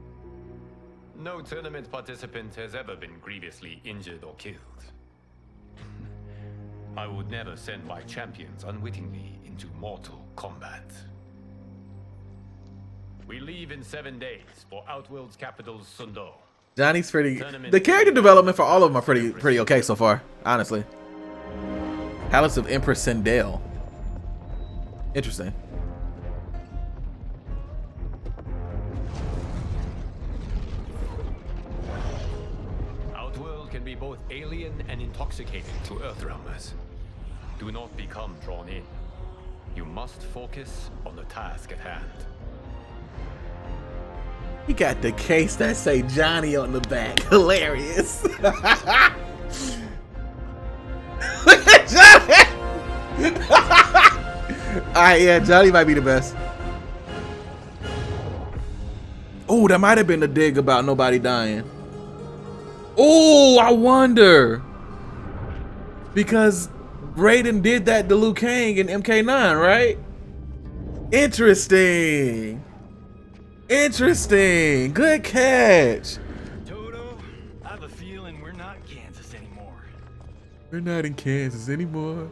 No tournament participant has ever been grievously injured or killed. I would never send my champions unwittingly into mortal combat. We leave in 7 days for Outworld's capital, Sindel. Johnny's pretty. The character development for all of them are pretty okay so far, honestly. Palace of Empress Sindel. Interesting. Outworld can be both alien and intoxicating to Earthrealmers. Do not become drawn in. You must focus on the task at hand. He got the case that say Johnny on the back. Hilarious. Look at Johnny. Alright, yeah, Johnny might be the best. Oh, that might have been the dig about nobody dying. Oh, I wonder. Because Raiden did that to Liu Kang in MK9, right? Interesting. Interesting. Good catch. Toto, I have a feeling we're not in Kansas anymore. We're not in Kansas anymore.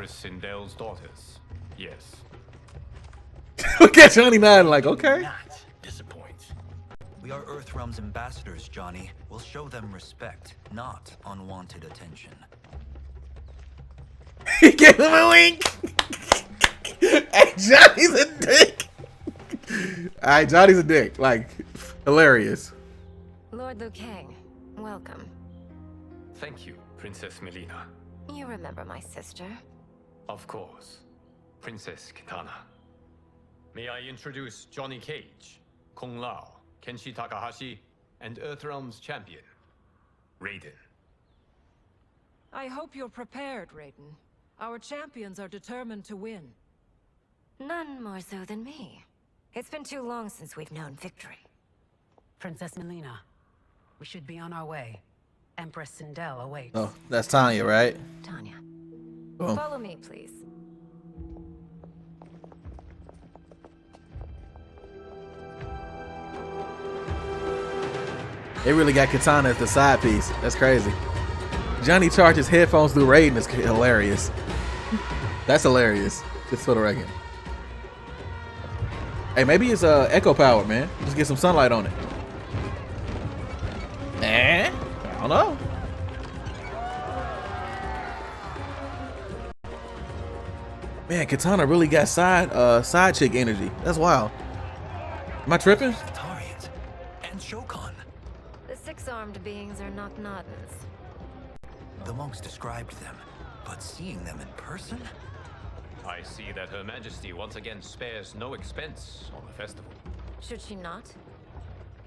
Empress Sindel's daughters, yes. Look at Johnny nodding like, okay. Not disappoint. We are Earthrealm's ambassadors, Johnny. We'll show them respect, not unwanted attention. He gave him a wink. Hey, Johnny's a dick. Alright, Johnny's a dick. Like, hilarious. Lord Liu Kang, welcome. Thank you, Princess Mileena. You remember my sister? Of course, Princess Kitana. May I introduce Johnny Cage, Kung Lao, Kenshi Takahashi, and Earthrealm's champion, Raiden. I hope you're prepared, Raiden. Our champions are determined to win. None more so than me. It's been too long since we've known victory. Princess Mileena, we should be on our way. Empress Sindel awaits. Oh, that's Tanya, right? Tanya. Boom. Follow me, please. They really got Kitana as the side piece. That's crazy. Johnny charges headphones through Raiden is hilarious. That's hilarious. Just for the record. Hey, maybe it's echo powered, man. Just get some sunlight on it. I don't know. Man, Kitana really got side chick energy. That's wild. Am I tripping? And Shokan. The six-armed beings are not Nodens. The monks described them, but seeing them in person? I see that Her Majesty once again spares no expense on the festival. Should she not?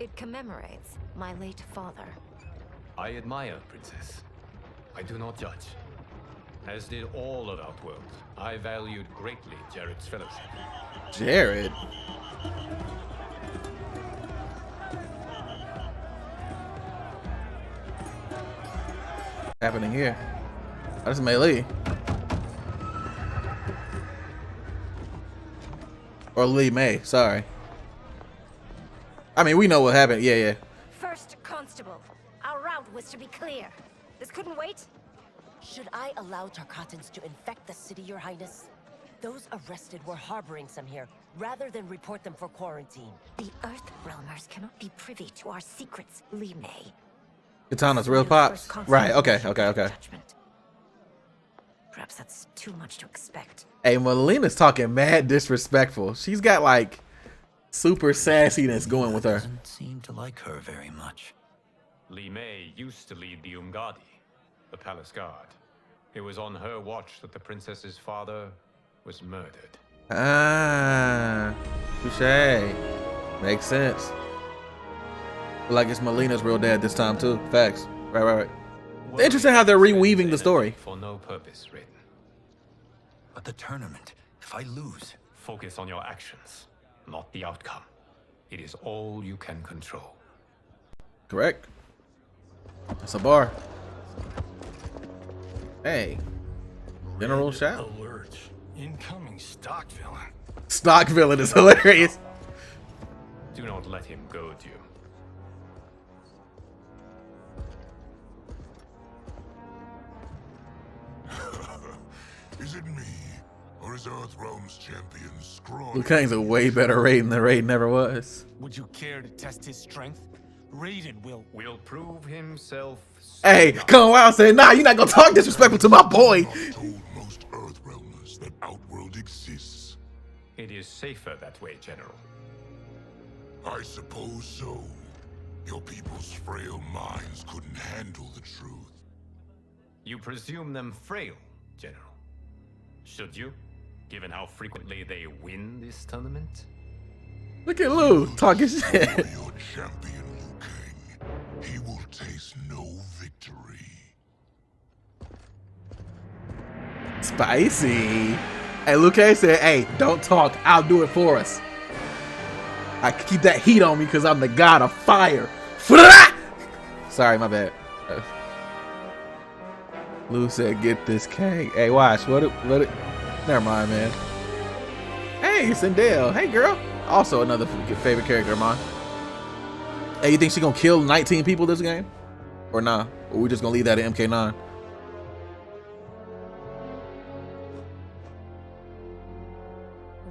It commemorates my late father. I admire, Princess. I do not judge. As did all of Outworld, I valued greatly Jared's fellowship. Jared? Happening here? That's Melee. Or Lee May, sorry. I mean, we know what happened. Yeah. First Constable, our route was to be clear. This couldn't wait? Should I allow Tarkatans to infect the city, Your Highness? Those arrested were harboring some here, rather than report them for quarantine. The Earthrealmers cannot be privy to our secrets, Li Mei. Kitana's real pops. Right, okay. Perhaps that's too much to expect. Hey, Mileena's talking mad disrespectful. She's got like super sassiness going with her. Doesn't seem to like her very much. Li Mei used to lead the Umgadi, the palace guard. It was on her watch that the princess's father was murdered. Ah, touche. Makes sense. Like it's Mileena's real dad this time too. Facts. Right. Interesting how they're reweaving the story. For no purpose, Raiden. But the tournament, if I lose... Focus on your actions, not the outcome. It is all you can control. Correct. That's a bar. Hey. General Shao. Alert. Incoming stock villain. Stock villain is hilarious. Do not let him goad you. Is it me, or is Earthrealm's champion scrawny? Liu Kang's a way better Raiden than Raiden ever was. Would you care to test his strength? Raiden will prove himself. Hey, Kung Lao said, nah, you're not gonna talk disrespectful to my boy. I've told most Earthrealmers that Outworld exists. It is safer that way, General. I suppose so. Your people's frail minds couldn't handle the truth. You presume them frail, General. Should you, given how frequently they win this tournament? Look at Liu talking shit. Your champion, Liu Kang. He will taste no victory. Spicy. Hey, Liu Kang said, hey, don't talk. I'll do it for us. I keep that heat on me because I'm the god of fire. Sorry, my bad. Liu said, get this Kang. Hey, watch. What it. Never mind, man. Hey, Sindel. Hey, girl. Also another favorite character of mine. Hey, you think she gonna kill 19 people this game? Or nah? Or we just gonna leave that at MK9?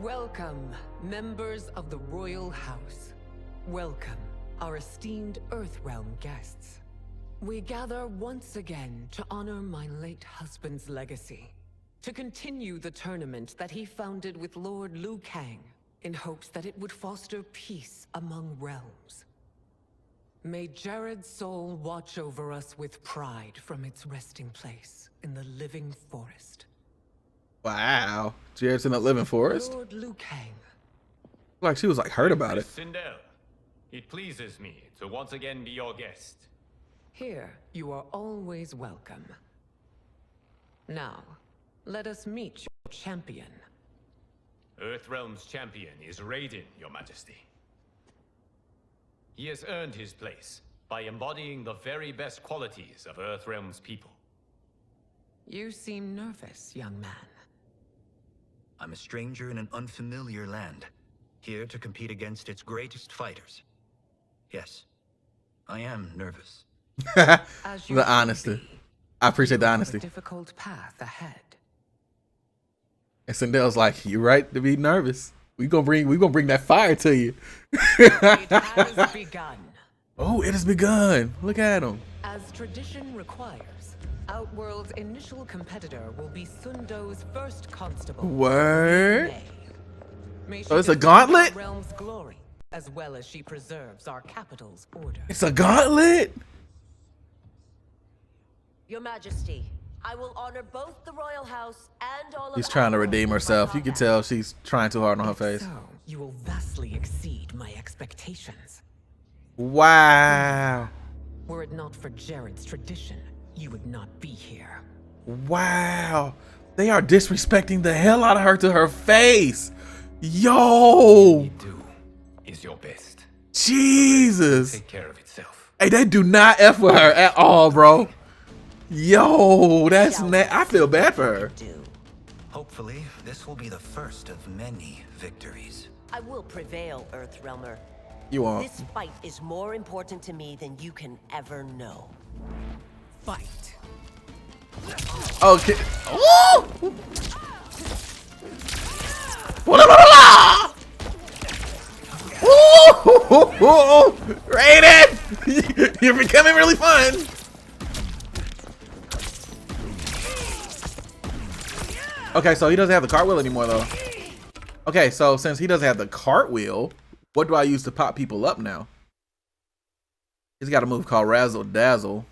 Welcome, members of the Royal House. Welcome, our esteemed Earthrealm guests. We gather once again to honor my late husband's legacy, to continue the tournament that he founded with Lord Liu Kang, in hopes that it would foster peace among realms. May Jared's soul watch over us with pride from its resting place in the living forest. Wow. Jared's in the living forest? Lord Liu Kang. Like she was like hurt about it. Sindel, it pleases me to once again be your guest. Here, you are always welcome. Now, let us meet your champion. Earthrealm's champion is Raiden, Your Majesty. He has earned his place by embodying the very best qualities of Earthrealm's people. You seem nervous, young man. I'm a stranger in an unfamiliar land, here to compete against its greatest fighters. Yes, I am nervous. The honesty. I appreciate the honesty. A difficult path ahead. And Sindel's like, "You're right to be nervous. We gonna bring that fire to you." It has begun. Oh, it has begun. Look at him. As tradition requires, Outworld's initial competitor will be Sundo's first constable. Word. May So it's she a gauntlet? defend our realm's glory, as well as she preserves our capital's order. It's a gauntlet. Your Majesty, I will honor both the Royal House and all of She's trying to redeem herself. You can tell she's trying too hard on her face. So, you will vastly exceed my expectations. Wow. Were it not for Jared's tradition, you would not be here. Wow. They are disrespecting the hell out of her to her face. Yo. Is your best. Jesus. Take care of itself. Hey, they do not F with her at all, bro. Yo, that's I feel bad for her. Hopefully, this will be the first of many victories. I will prevail, Earthrealmer. You won't. This fight is more important to me than you can ever know. Fight. Okay. Woo! Raiden! You're becoming really fun. Okay, so he doesn't have the cartwheel anymore, though. Okay, so since he doesn't have the cartwheel, what do I use to pop people up now? He's got a move called Razzle Dazzle.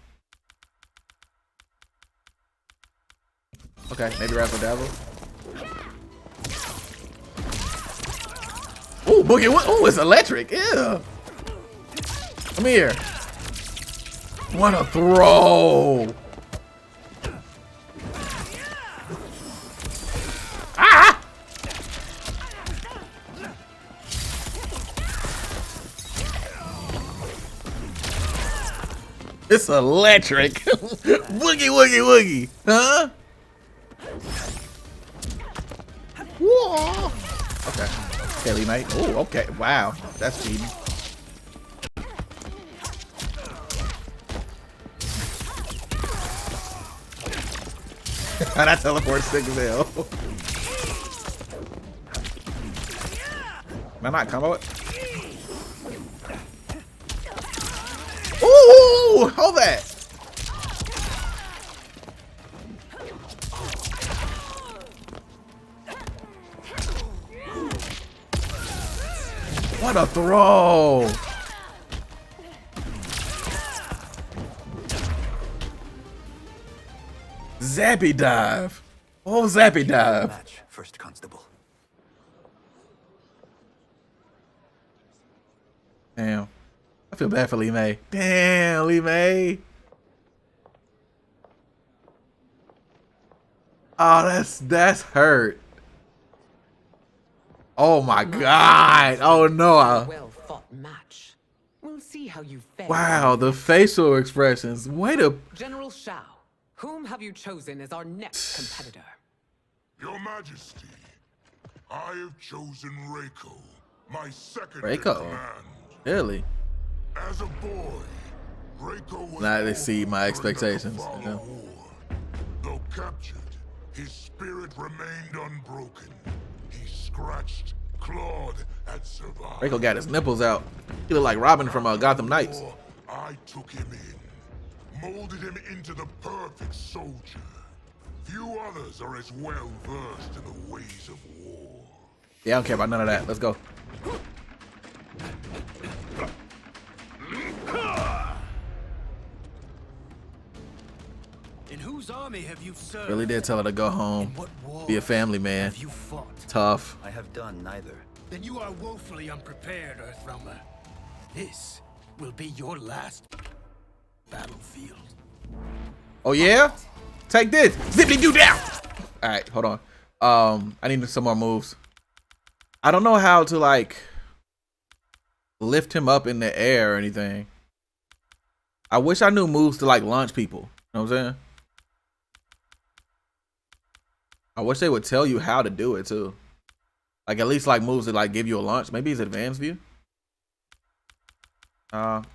Okay, maybe Razzle Dazzle. Ooh, Boogie, ooh, it's electric. Yeah. Come here. What a throw. Ah! It's electric. Woogie, woogie, woogie. Huh? Whoa. Okay. Kelly, mate. Oh, okay. Wow. That's cheating. That teleport's sick as hell. Can I not combo it? Ooh! Hold that! What a throw! Zappy dive. Oh, zappy dive. Match, first constable. Damn. I feel bad for Lee May. Damn, Lee May. Oh, that's hurt. Oh my God. Oh no. Well fought match. We'll see how you fare. Wow, the facial expressions. Way to General Shao, whom have you chosen as our next competitor? Your Majesty, I have chosen Reiko, my second in Reiko. command. Really? As a boy, Reiko was Now they see my born expectations. during the You know? Fall of War. Though captured, his spirit remained unbroken. He scratched, clawed, and survived. Rico got his nipples out. He look like Robin from Gotham Knights. I took him in, molded him into the perfect soldier. Few others are as well versed in the ways of war. Yeah, I don't care about none of that. Let's go. In whose army have you served? Really did tell her to go home. Be a family man. Have you fought? Tough. I have done neither. Then you are woefully unprepared, Earthrealmer. This will be your last battlefield. Oh yeah? Take this. Zippity doo down. Alright, hold on. I need some more moves. I don't know how to like lift him up in the air or anything. I wish I knew moves to like launch people. You know what I'm saying? I wish they would tell you how to do it too. Like at least like moves that like give you a launch. Maybe it's advanced view.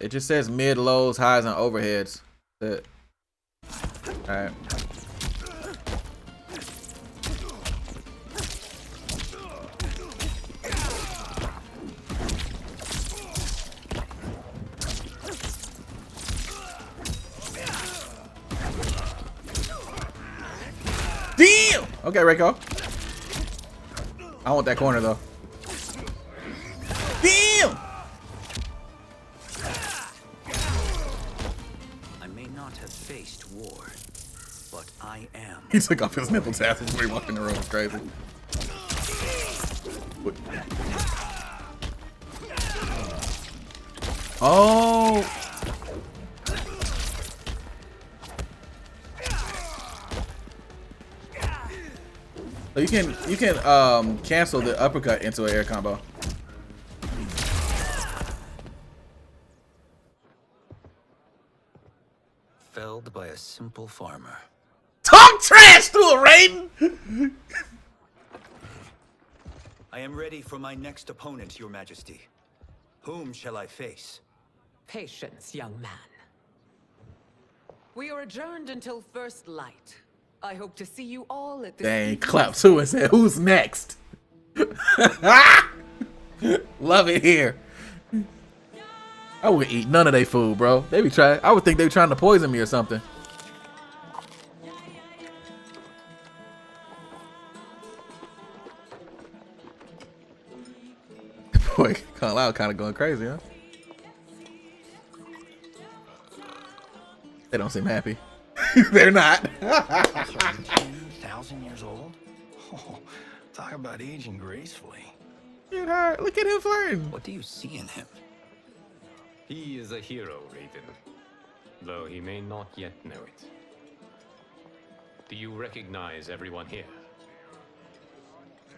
It just says mid, lows, highs, and overheads. That's it. Alright. Damn! Okay, Rico. I want that corner though. Damn! I may not have faced war, but I am. He took off his nipple tassels when he walked in the room. It's crazy. Oh! So you can cancel the uppercut into an air combo. Felled by a simple farmer. Talk trash to a Raiden! I am ready for my next opponent, Your Majesty. Whom shall I face? Patience, young man. We are adjourned until first light. I hope to see you all at the Dang, clap too and said, who's next? Love it here. I wouldn't eat none of their food, bro. They be trying. I would think they were trying to poison me or something. Boy, Kung Lao kind of going crazy, huh? They don't seem happy. They're not. 1,000 years old? Oh, talk about aging gracefully. Look at him flirting. What do you see in him? He is a hero, Raiden, though he may not yet know it. Do you recognize everyone here?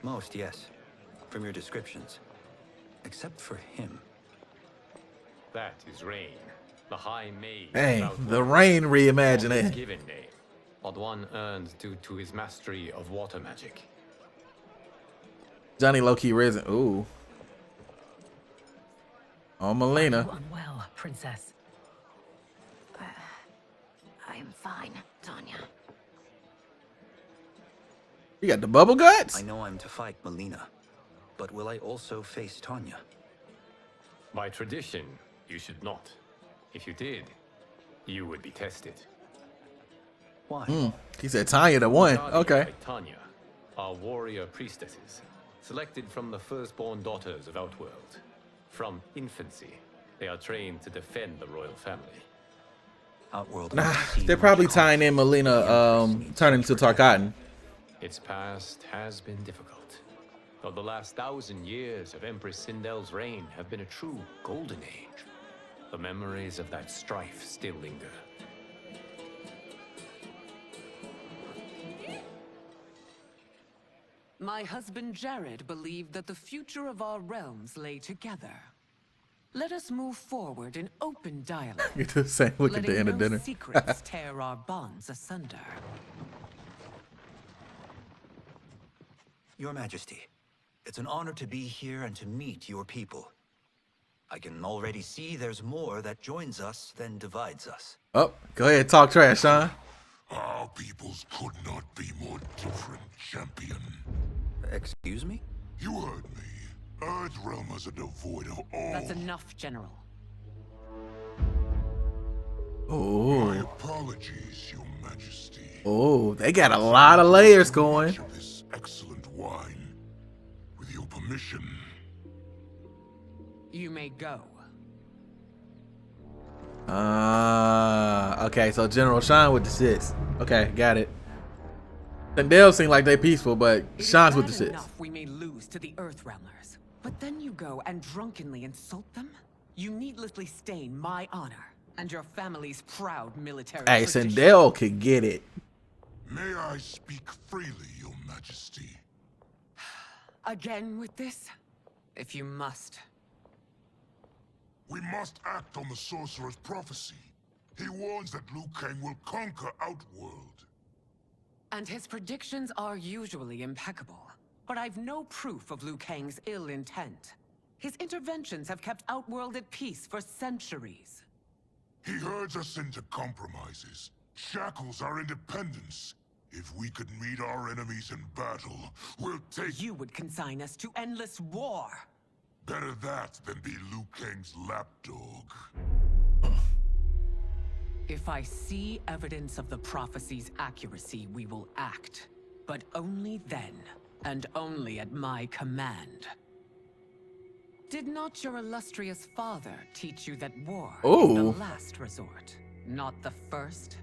Most, yes. From your descriptions. Except for him. That is Rain, the High Mage. Dang, the Rain reimagining. His given name, but one earned due to his mastery of water magic. Johnny low-key risen. Ooh. Oh, Mileena. Unwell, princess. I'm fine, Tanya. You got the bubble guts? I know I'm to fight Mileena, but will I also face Tanya? By tradition, you should not. If you did, you would be tested. Why? He said Tanya the one. Okay. Like Tanya are warrior priestesses, selected from the firstborn daughters of Outworld. From infancy, they are trained to defend the royal family. Outworld. Nah, they're probably tying in Mileena turning to Tarkatan. Its past has been difficult, though the last 1,000 years of Empress Sindel's reign have been a true golden age. The memories of that strife still linger. My husband Jared believed that the future of our realms lay together. Let us move forward in open dialogue. You're the same look at the end of dinner. Secrets tear our bonds asunder. Your Majesty, it's an honor to be here and to meet your people. I can already see there's more that joins us than divides us. Oh, go ahead, talk trash, huh? Our peoples could not be more different, champion. Excuse me? You heard me. Earthrealmers are devoid of all. That's enough, General. Oh. My apologies, Your Majesty. Oh, they got a lot of layers going. This excellent wine. With your permission. You may go. Okay, so General Shang with the six. Okay, got it. Sindel seem like they peaceful, but Shang's with the six. Enough we may lose to the Earthrealmers, but then you go and drunkenly insult them? You needlessly stain my honor and your family's proud military Hey, tradition. Sindel could get it. May I speak freely, Your Majesty? Again with this? If you must. We must act on the Sorcerer's prophecy. He warns that Liu Kang will conquer Outworld. And his predictions are usually impeccable. But I've no proof of Liu Kang's ill intent. His interventions have kept Outworld at peace for centuries. He herds us into compromises, shackles our independence. If we could meet our enemies in battle, we'll take— You would consign us to endless war. Better that than be Liu Kang's lapdog. If I see evidence of the prophecy's accuracy, we will act. But only then, and only at my command. Did not your illustrious father teach you that war is the last resort, not the first?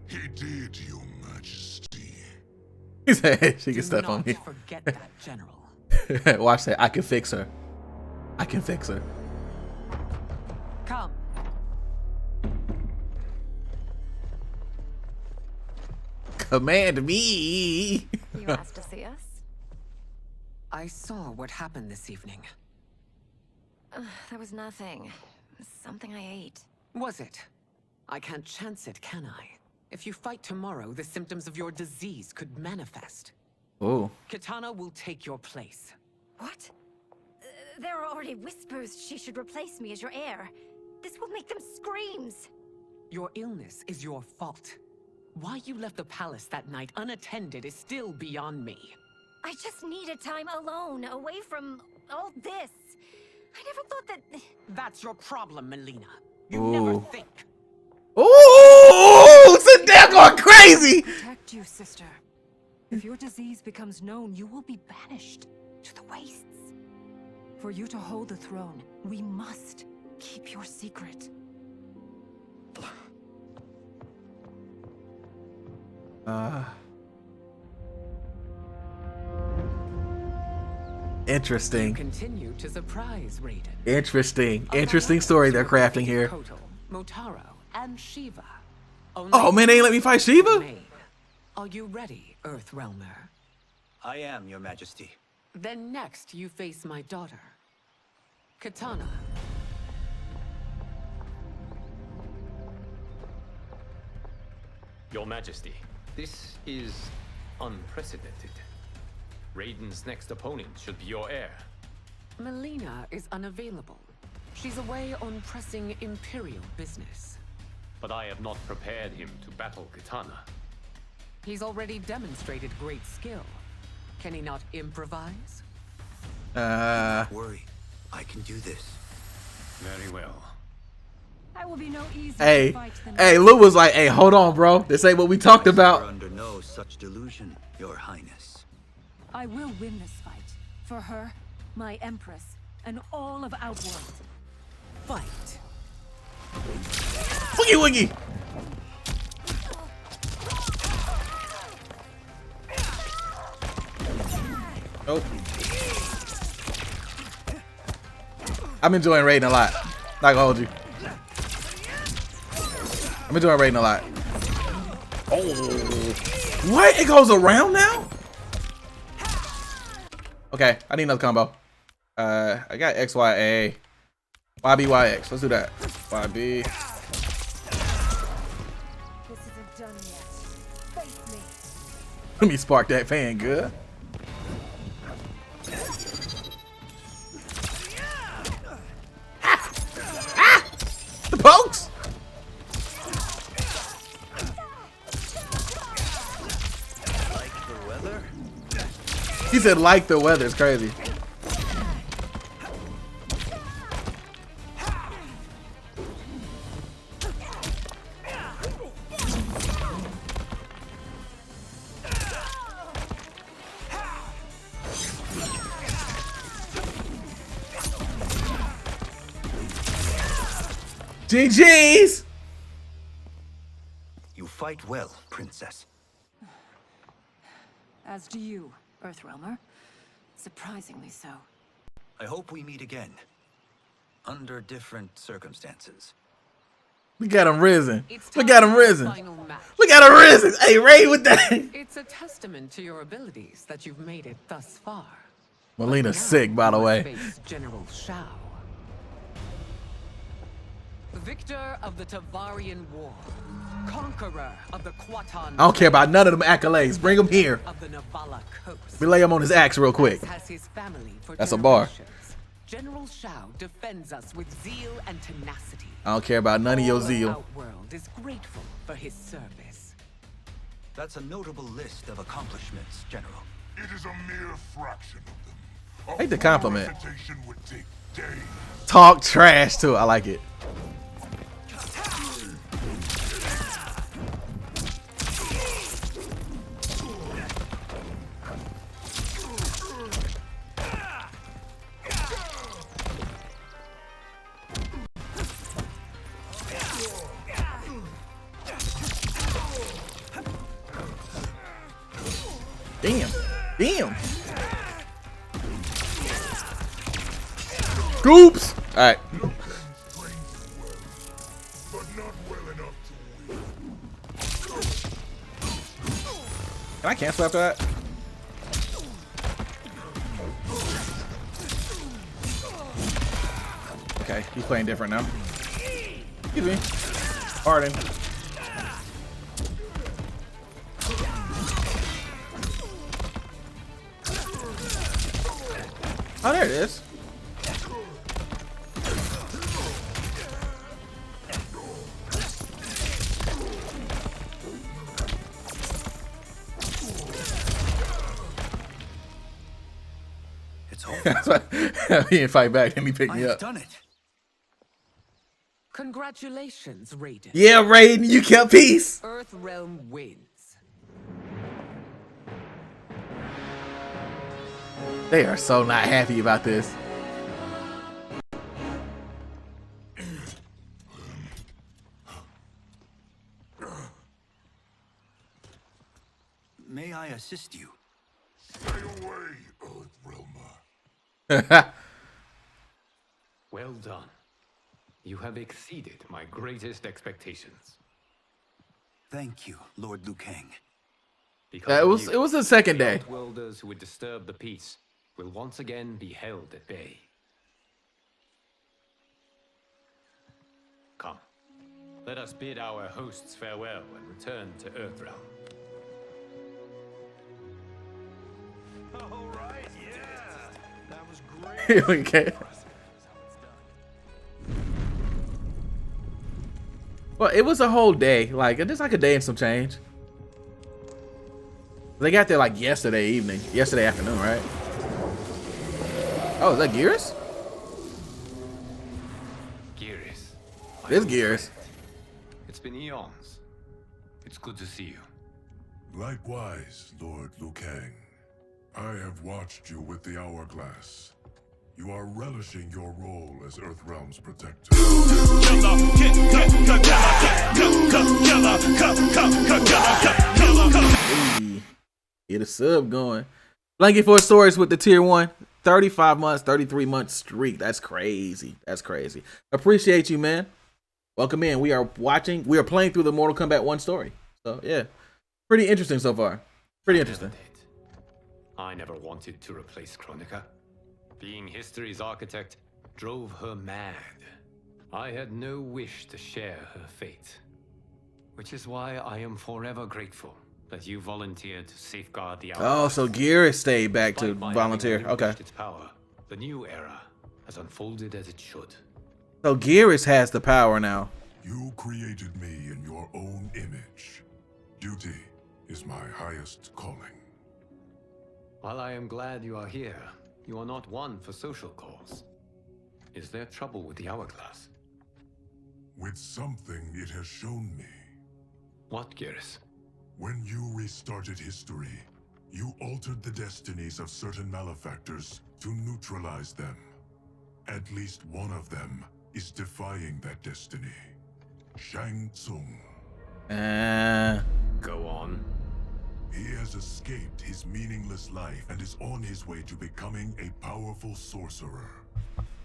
He did, Your Majesty. He said she can step on me. Do not forget that, General. Watch that. I can fix her. I can fix her. Come. Command me. You asked to see us? I saw what happened this evening. That was nothing. Something I ate. Was it? I can't chance it, can I? If you fight tomorrow, the symptoms of your disease could manifest. Oh. Kitana will take your place. What? There are already whispers she should replace me as your heir. This will make them screams. Your illness is your fault. Why you left the palace that night unattended is still beyond me. I just needed time alone, away from all this. I never thought that... That's your problem, Mileena. You never think. Ooh, Sindel going crazy. Protect you, sister. If your disease becomes known, you will be banished to the wastes. For you to hold the throne, we must keep your secret. Interesting. You continue to surprise Raiden. Interesting story they're crafting here. Kotal, Motaro, and Shiva. Oh man, they ain't let me fight Shiva? Are you ready, Earthrealmer? I am, Your Majesty. Then next you face my daughter, Kitana. Your Majesty, this is unprecedented. Raiden's next opponent should be your heir. Mileena is unavailable. She's away on pressing Imperial business. But I have not prepared him to battle Kitana. He's already demonstrated great skill. Can he not improvise? Don't worry, I can do this. Very well. That will be no easier Hey, fight than hey, Lou was like, hey, hold on, bro. This ain't what we talked You're about. under no such delusion, Your Highness. I will win this fight. For her, my Empress, and all of Outworld. Fight. Woogie woogie. Oh. I'm enjoying Raiden a lot. Not gonna hold you. I'm enjoying Raiden a lot. Oh. What? It goes around now? Okay, I need another combo. I got XYA. YBYX. Let's do that. YB. This isn't done yet. Face me. Let me spark that fan good. The pokes! Like the weather? He said like the weather. It's crazy. GG's! You fight well, Princess. As do you, Earthrealmer. Surprisingly so. I hope we meet again. Under different circumstances. Look at him risen. It's Look at him time for the risen. final match. Look at him risen. Hey, Ray with that. It's a testament to your abilities that you've made it thus far. Mileena's sick, by the You way. face General Shang, victor of the Tavarian War, conqueror of the Kwatan. I don't care about none of them accolades. Bring him here. Of the Navala coast. We lay him on his axe real quick. Has his family for That's a bar. generations. General Shang defends us with zeal and tenacity. I don't care about none of your All zeal. Outworld is grateful for his service. That's a notable list of accomplishments, General. It is a mere fraction of them. A Hate the full compliment. representation would take days. Talk trash too. I like it. Damn. Damn. Scoops. All right. Can I cancel after that? Okay, he's playing different now. Excuse me. Pardon. Oh, there it is. It's over. He didn't fight back, then he picked me I've up. done it. Congratulations, Raiden. Yeah, Raiden, you kept peace. Earthrealm wins. They are so not happy about this. May I assist you? Stay away, Earthrealmer. Well done. You have exceeded my greatest expectations. Thank you, Lord Liu Kang. It was the second day. Outworlders who would disturb the peace will once again be held at bay. Come, let us bid our hosts farewell and return to Earthrealm. All right, yeah. That was great. Okay. Well, it was a whole day. Like, it's like a day and some change. They got there like yesterday afternoon, right? Oh, is that Gears? Gears. It's Gears. It's been eons. It's good to see you. Likewise, Lord Liu Kang. I have watched you with the hourglass. You are relishing your role as Earthrealm's protector. Hey, get a sub going. Blanket for stories with the tier 1. 35 months, 33 month streak. That's crazy. That's crazy. Appreciate you, man. Welcome in. We are playing through the Mortal Kombat 1 story. So, yeah. Pretty interesting so far. Pretty interesting. I never wanted to replace Kronika. Being history's architect drove her mad. I had no wish to share her fate. Which is why I am forever grateful that you volunteered to safeguard the Oh, so Gear stayed back to volunteer. Okay. Its power, the new era has unfolded as it should. So Gearis has the power now. You created me in your own image. Duty is my highest calling. While I am glad you are here, you are not one for social calls. Is there trouble with the hourglass? With something it has shown me. What, Geras? When you restarted history, you altered the destinies of certain malefactors to neutralize them. At least one of them is defying that destiny. Shang Tsung. Go on. He has escaped his meaningless life and is on his way to becoming a powerful sorcerer.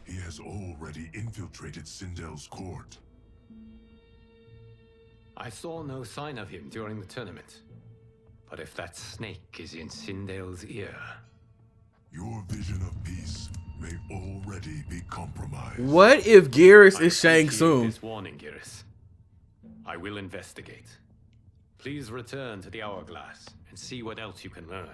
He has already infiltrated Sindel's court. I saw no sign of him during the tournament. But if that snake is in Sindel's ear... Your vision of peace may already be compromised. What if Geras is Shang Tsung? This warning, Geras. I will investigate. Please return to the hourglass and see what else you can learn.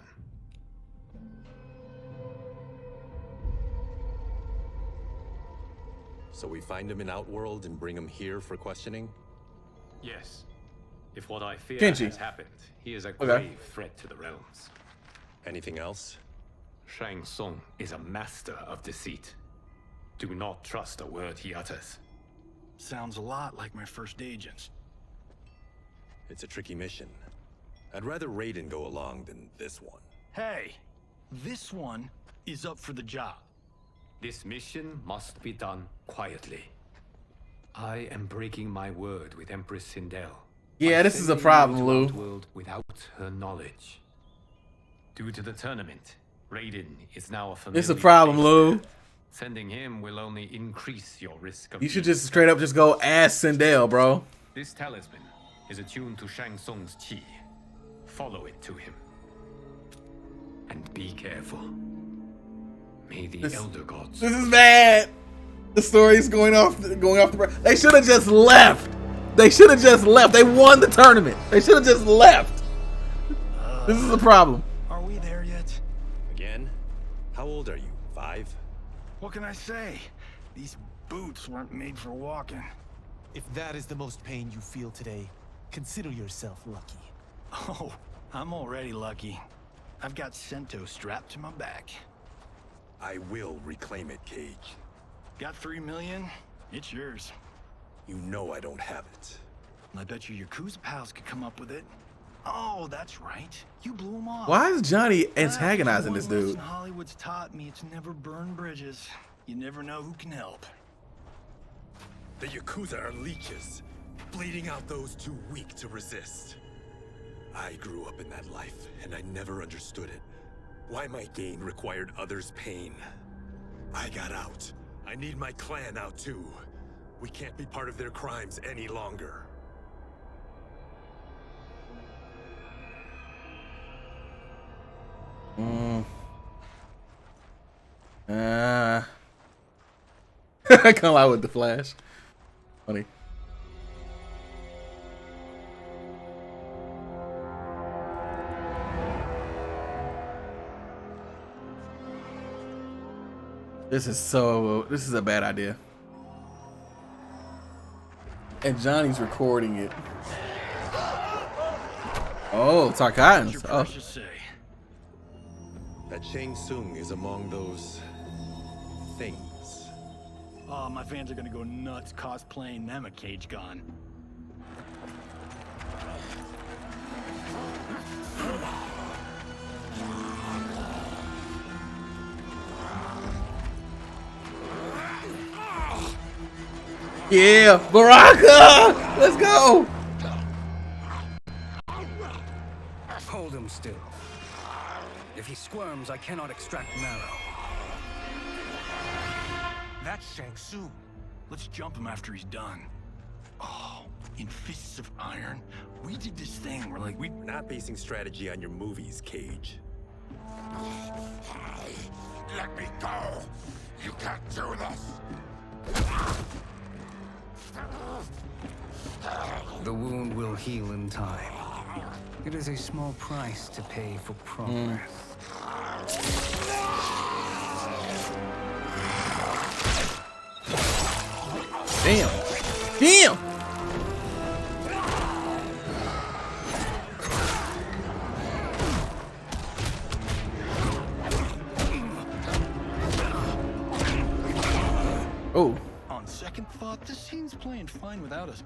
So we find him in Outworld and bring him here for questioning? Yes. If what I fear Kenshi. has happened, he is a grave threat to the realms. Anything else? Shang Tsung is a master of deceit. Do not trust a word he utters. Sounds a lot like my first agents. It's a tricky mission. I'd rather Raiden go along than this one. Hey, this one is up for the job. This mission must be done quietly. I am breaking my word with Empress Sindel. Yeah, this is a problem, Lou. World without her knowledge. Due to the tournament, Raiden is now a familiar. It's a problem, Lou. Sending him will only increase your risk of. You should just straight up just go ask Sindel, bro. This talisman is attuned to Shang Tsung's chi. Follow it to him. And be careful. May the Elder Gods... This is bad. The story's going off the... They should have just left. They should have just left. They won the tournament. They should have just left. This is a problem. Are we there yet? Again? How old are you? 5? What can I say? These boots weren't made for walking. If that is the most pain you feel today, consider yourself lucky. Oh, I'm already lucky. I've got Sento strapped to my back. I will reclaim it, Cage. Got 3 million? It's yours. You know I don't have it. I bet your Yakuza pals could come up with it. Oh, that's right. You blew them off. Why is Johnny antagonizing this dude? Hollywood's taught me it's never burn bridges. You never know who can help. The Yakuza are leeches, bleeding out those too weak to resist. I grew up in that life, and I never understood it. Why my gain required others' pain. I got out. I need my clan out too. We can't be part of their crimes any longer. Come out with the flash. Funny. This is a bad idea. And Johnny's recording it. Oh, Tarkatans. Oh. That Shang Tsung is among those things. Oh, my fans are gonna go nuts cosplaying them a Cage Gun. Yeah, Baraka! Let's go! Hold him still. If he squirms, I cannot extract marrow. That's Shang Tsung. Let's jump him after he's done. Oh, in Fists of Iron, we did this thing where we're not basing strategy on your movies, Cage. Let me go. You can't do this. The wound will heal in time. It is a small price to pay for progress. Damn. Damn. Oh. On second thought, this scene's playing fine without us.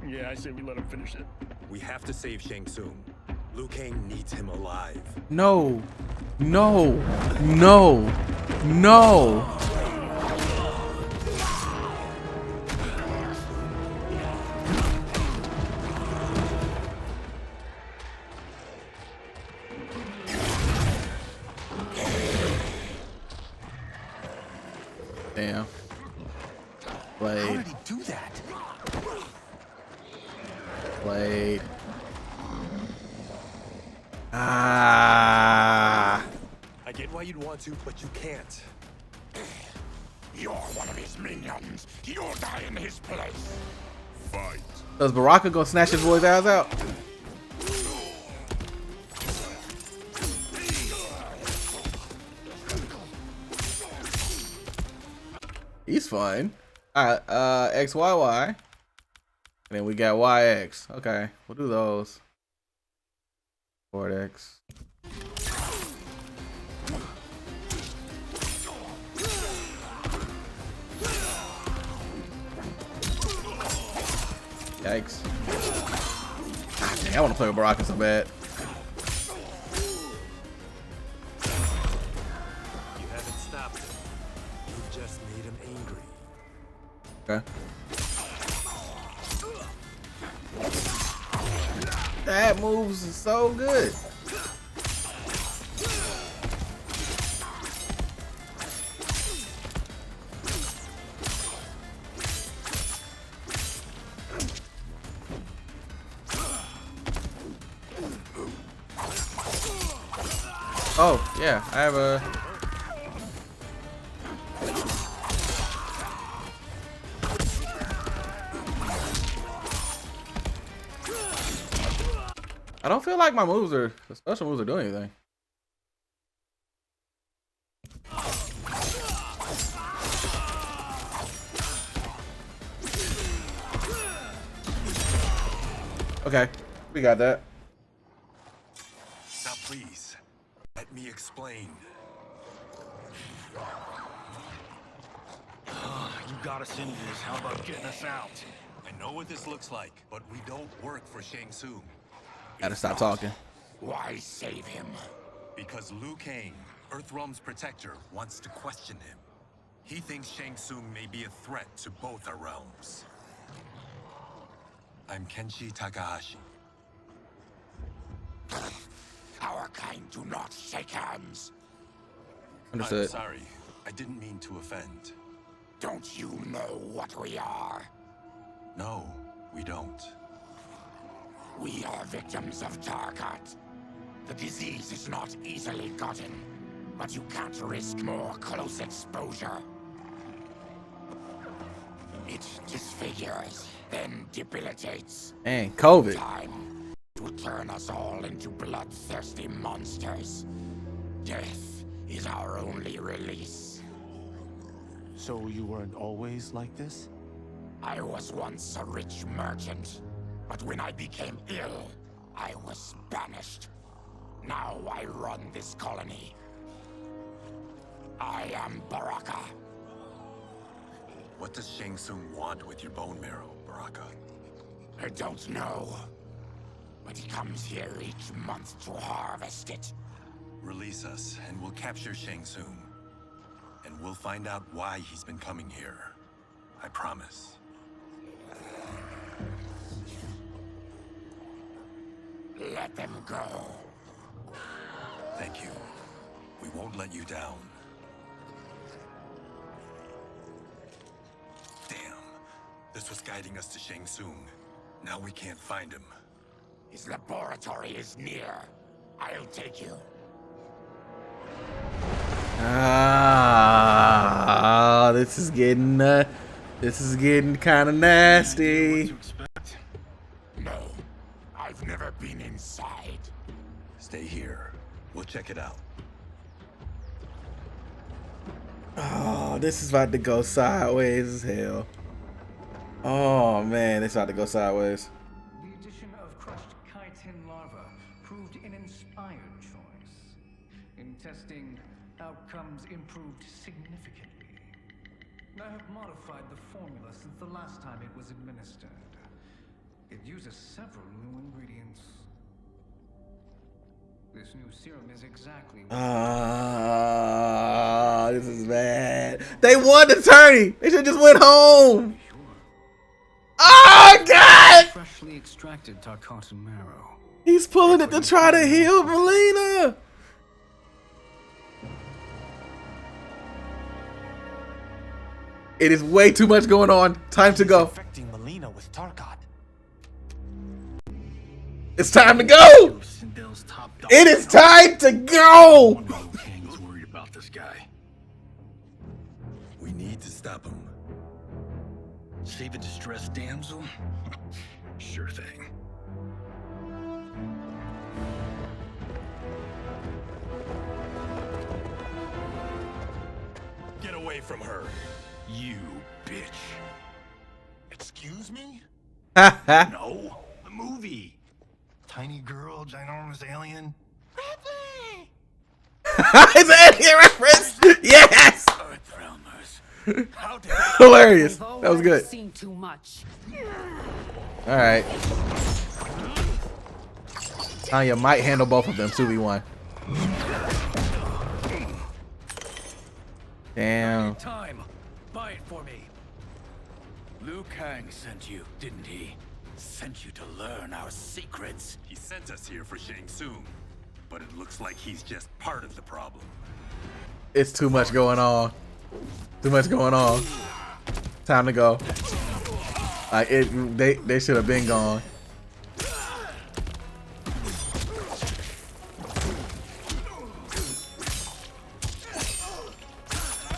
Yeah, I say we let him finish it. We have to save Shang Tsung. Liu Kang needs him alive. No. No. No. No. Damn. Blade. How did he do that? Blade. Ah. I get why you'd want to, but you can't. You're one of his minions. You'll die in his place. Fight. Does Baraka go snatch his boy's ass out? He's fine. Alright, XYY. And then we got YX. Okay, we'll do those. Vortex. Yikes. God dang, I want to play with Baraka so bad. You haven't stopped him. You just made him angry. Okay. That moves is so good. Oh, yeah, I have a... I don't feel like my moves are, the special moves are doing anything. Okay, we got that. Now please, let me explain. You got us into this. How about getting us out? I know what this looks like, but we don't work for Shang Tsung. Gotta stop talking. Why save him? Because Liu Kang, Earthrealm's protector, wants to question him. He thinks Shang Tsung may be a threat to both our realms. I'm Kenshi Takahashi. Our kind do not shake hands. Understood. I'm sorry. I didn't mean to offend. Don't you know what we are? No, we don't. We are victims of Tarkat. The disease is not easily gotten, but you can't risk more close exposure. It disfigures, then debilitates. And COVID. Time to turn us all into bloodthirsty monsters. Death is our only release. So you weren't always like this? I was once a rich merchant, but when I became ill, I was banished. Now I run this colony. I am Baraka. What does Shang Tsung want with your bone marrow, Baraka? I don't know, but he comes here each month to harvest it. Release us, and we'll capture Shang Tsung. And we'll find out why he's been coming here. I promise. Let them go. Thank you. We won't let you down. Damn. This was guiding us to Shang Tsung. Now we can't find him. His laboratory is near. I'll take you. Ah, this is getting kind of nasty. No, I've never been inside. Stay here. We'll check it out. Oh, this is about to go sideways as hell. Oh man, it's about to go sideways. The addition of crushed chitin larva proved an inspired choice. In testing, outcomes improved significantly. I have modified the formula since the last time it was administered. It uses several new ingredients. This new serum is exactly what This is bad. They won the tourney. They should just went home. Oh God! Freshly extracted Tarkatan marrow. He's pulling it to try to heal Mileena. It is way too much going on. Time to go. Infecting Mileena with Tarkat. It's time to go. It is time to go. Kang's worried about this guy. We need to stop him. Save a distressed damsel? Sure thing. Get away from her. You bitch. Excuse me? No, the movie. Tiny girl, ginormous alien. It's an alien reference. Yes. Hilarious. That was good. Seen too much. All right. Tanya might handle both of them 2v1. Damn. Time. Buy it for me. Liu Kang sent you, didn't he? Sent you to learn our secrets. He sent us here for Shang Tsung, but it looks like he's just part of the problem. It's too much going on. Too much going on. Time to go. They should have been gone.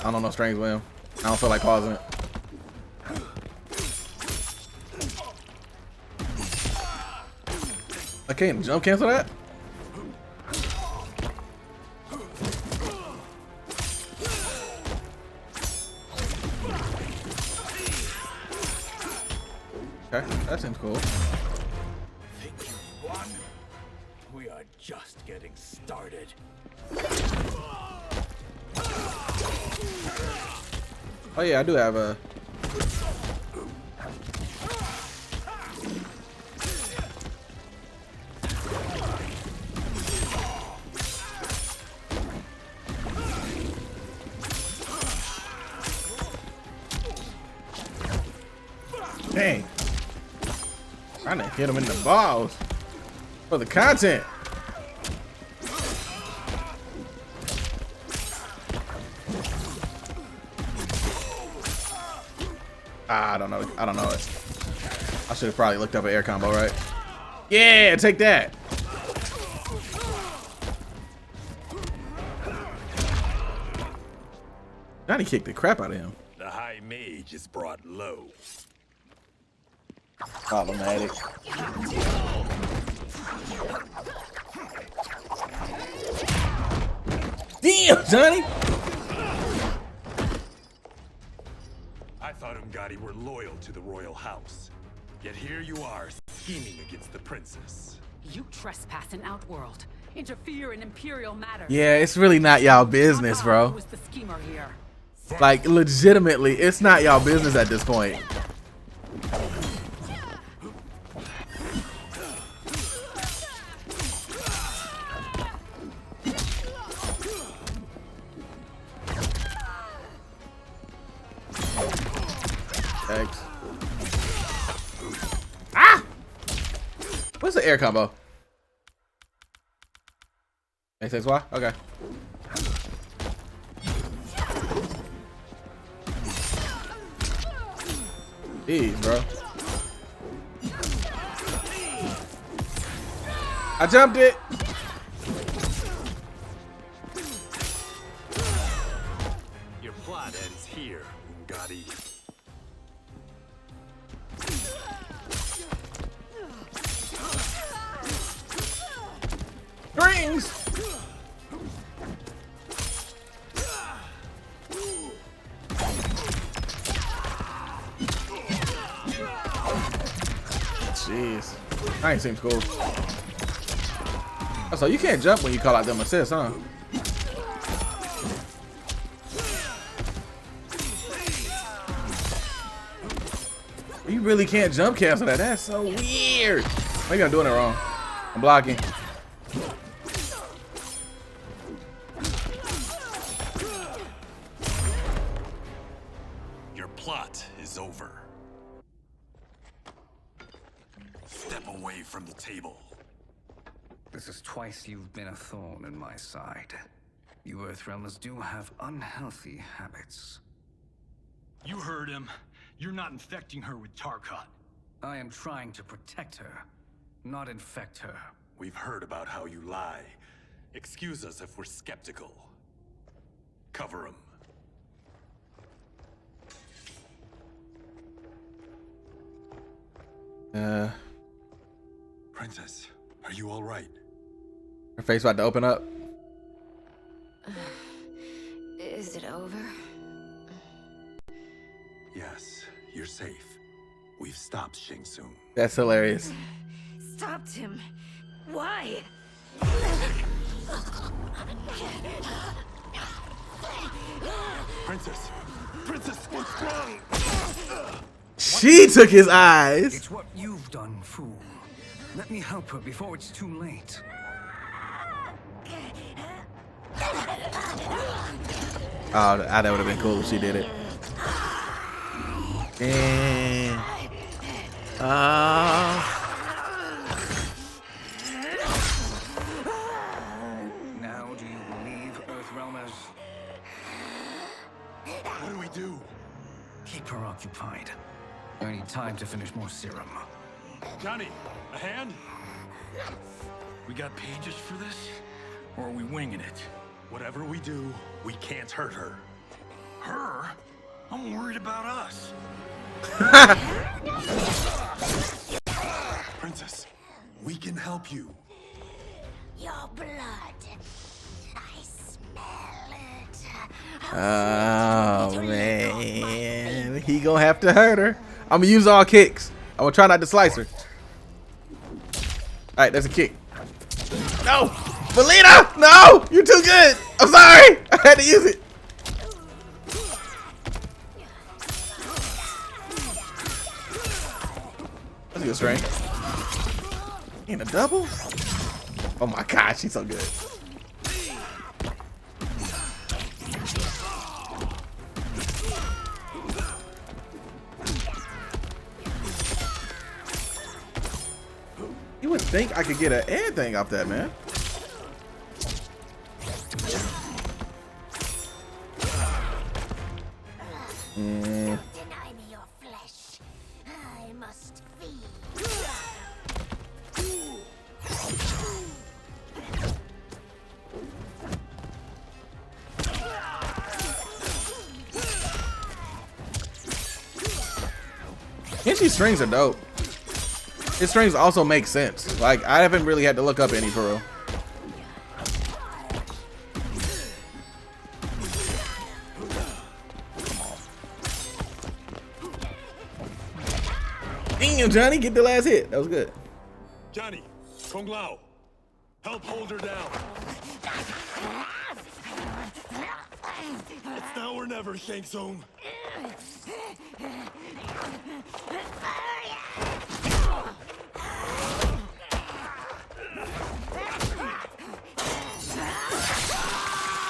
I don't know strings with him. I don't feel like pausing it. I can't jump cancel that? Okay, that seems cool. Think you won? We are just getting started. Oh yeah, I do have a... Dang. Trying to hit him in the balls for the content. I don't know it. I should have probably looked up an air combo, right? Yeah, take that. Johnny kicked the crap out of him. The High Mage is brought low. Problematic. Damn, Johnny. I thought Umgadi were loyal to the royal house. Yet here you are, scheming against the princess. You trespass in Outworld. Interfere in Imperial matters. Yeah, it's really not y'all business, bro. Who is the schemer here? Like, legitimately, it's not y'all business at this point. Thanks. Ah! What's the air combo? XXY? Okay. Jeez, bro. I jumped it. Your plot ends here, Umgadi. Rings. Jeez. That ain't seems cool. Oh, so you can't jump when you call out them assists, huh? really can't jump cancel that. That's so weird. Maybe I'm doing it wrong. I'm blocking. Your plot is over. Step away from the table. This is twice you've been a thorn in my side. You Earthrealmers do have unhealthy habits. You heard him. You're not infecting her with Tarkat. I am trying to protect her, not infect her. We've heard about how you lie. Excuse us if we're skeptical. Cover him. Princess, are you all right? Her face about to open up. Is it over? Yes, you're safe. We've stopped Shang Tsung. That's hilarious. Stopped him. Why? Princess! Princess, what's wrong? She took his eyes. It's what you've done, fool. Let me help her before it's too late. Oh, that would have been cool if she did it. And Now do you believe, Earthrealmers? What do we do? Keep her occupied. I need time to finish more serum. Johnny, a hand? We got pages for this? Or are we winging it? Whatever we do, we can't hurt her. Her? I'm worried about us. Princess, we can help you. Your blood. I smell it. oh man, he gonna have to hurt her. I'm gonna use all kicks. I'm gonna try not to slice her. All right, that's a kick. No, Mileena, no, you're too good. I'm sorry, I had to use it. That's a good strength. And a double. Oh my gosh, she's so good. You would think I could get an air thing off that, man. Deny me your flesh. I must feed. Kenshi's strings are dope. His strings also make sense. Like, I haven't really had to look up any for real. Damn, Johnny, get the last hit. That was good. Johnny, Kung Lao, help hold her down. It's now or never, Shang Tsung.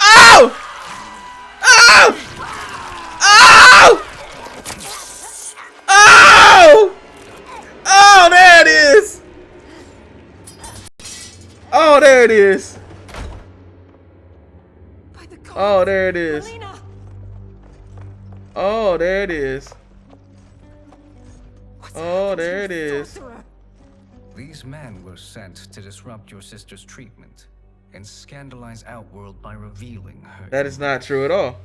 Oh! Oh! Oh! Oh! Oh, there it is. Oh, there it is. Oh, there it is. Oh, there it is. Oh, there it is. These men were sent to disrupt your sister's treatment and scandalize Outworld by revealing her. That is not true at all.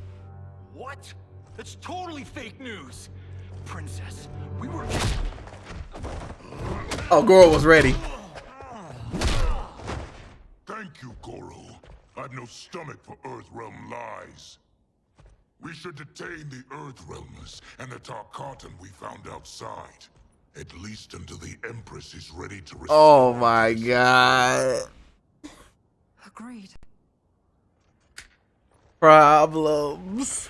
What? That's totally fake news. Princess, we were... Oh, Goro was ready. Thank you, Goro. I've no stomach for Earthrealm lies. We should detain the Earthrealmers and the Tarkatan we found outside. At least until the Empress is ready to restore. Oh my god. Agreed. Problems.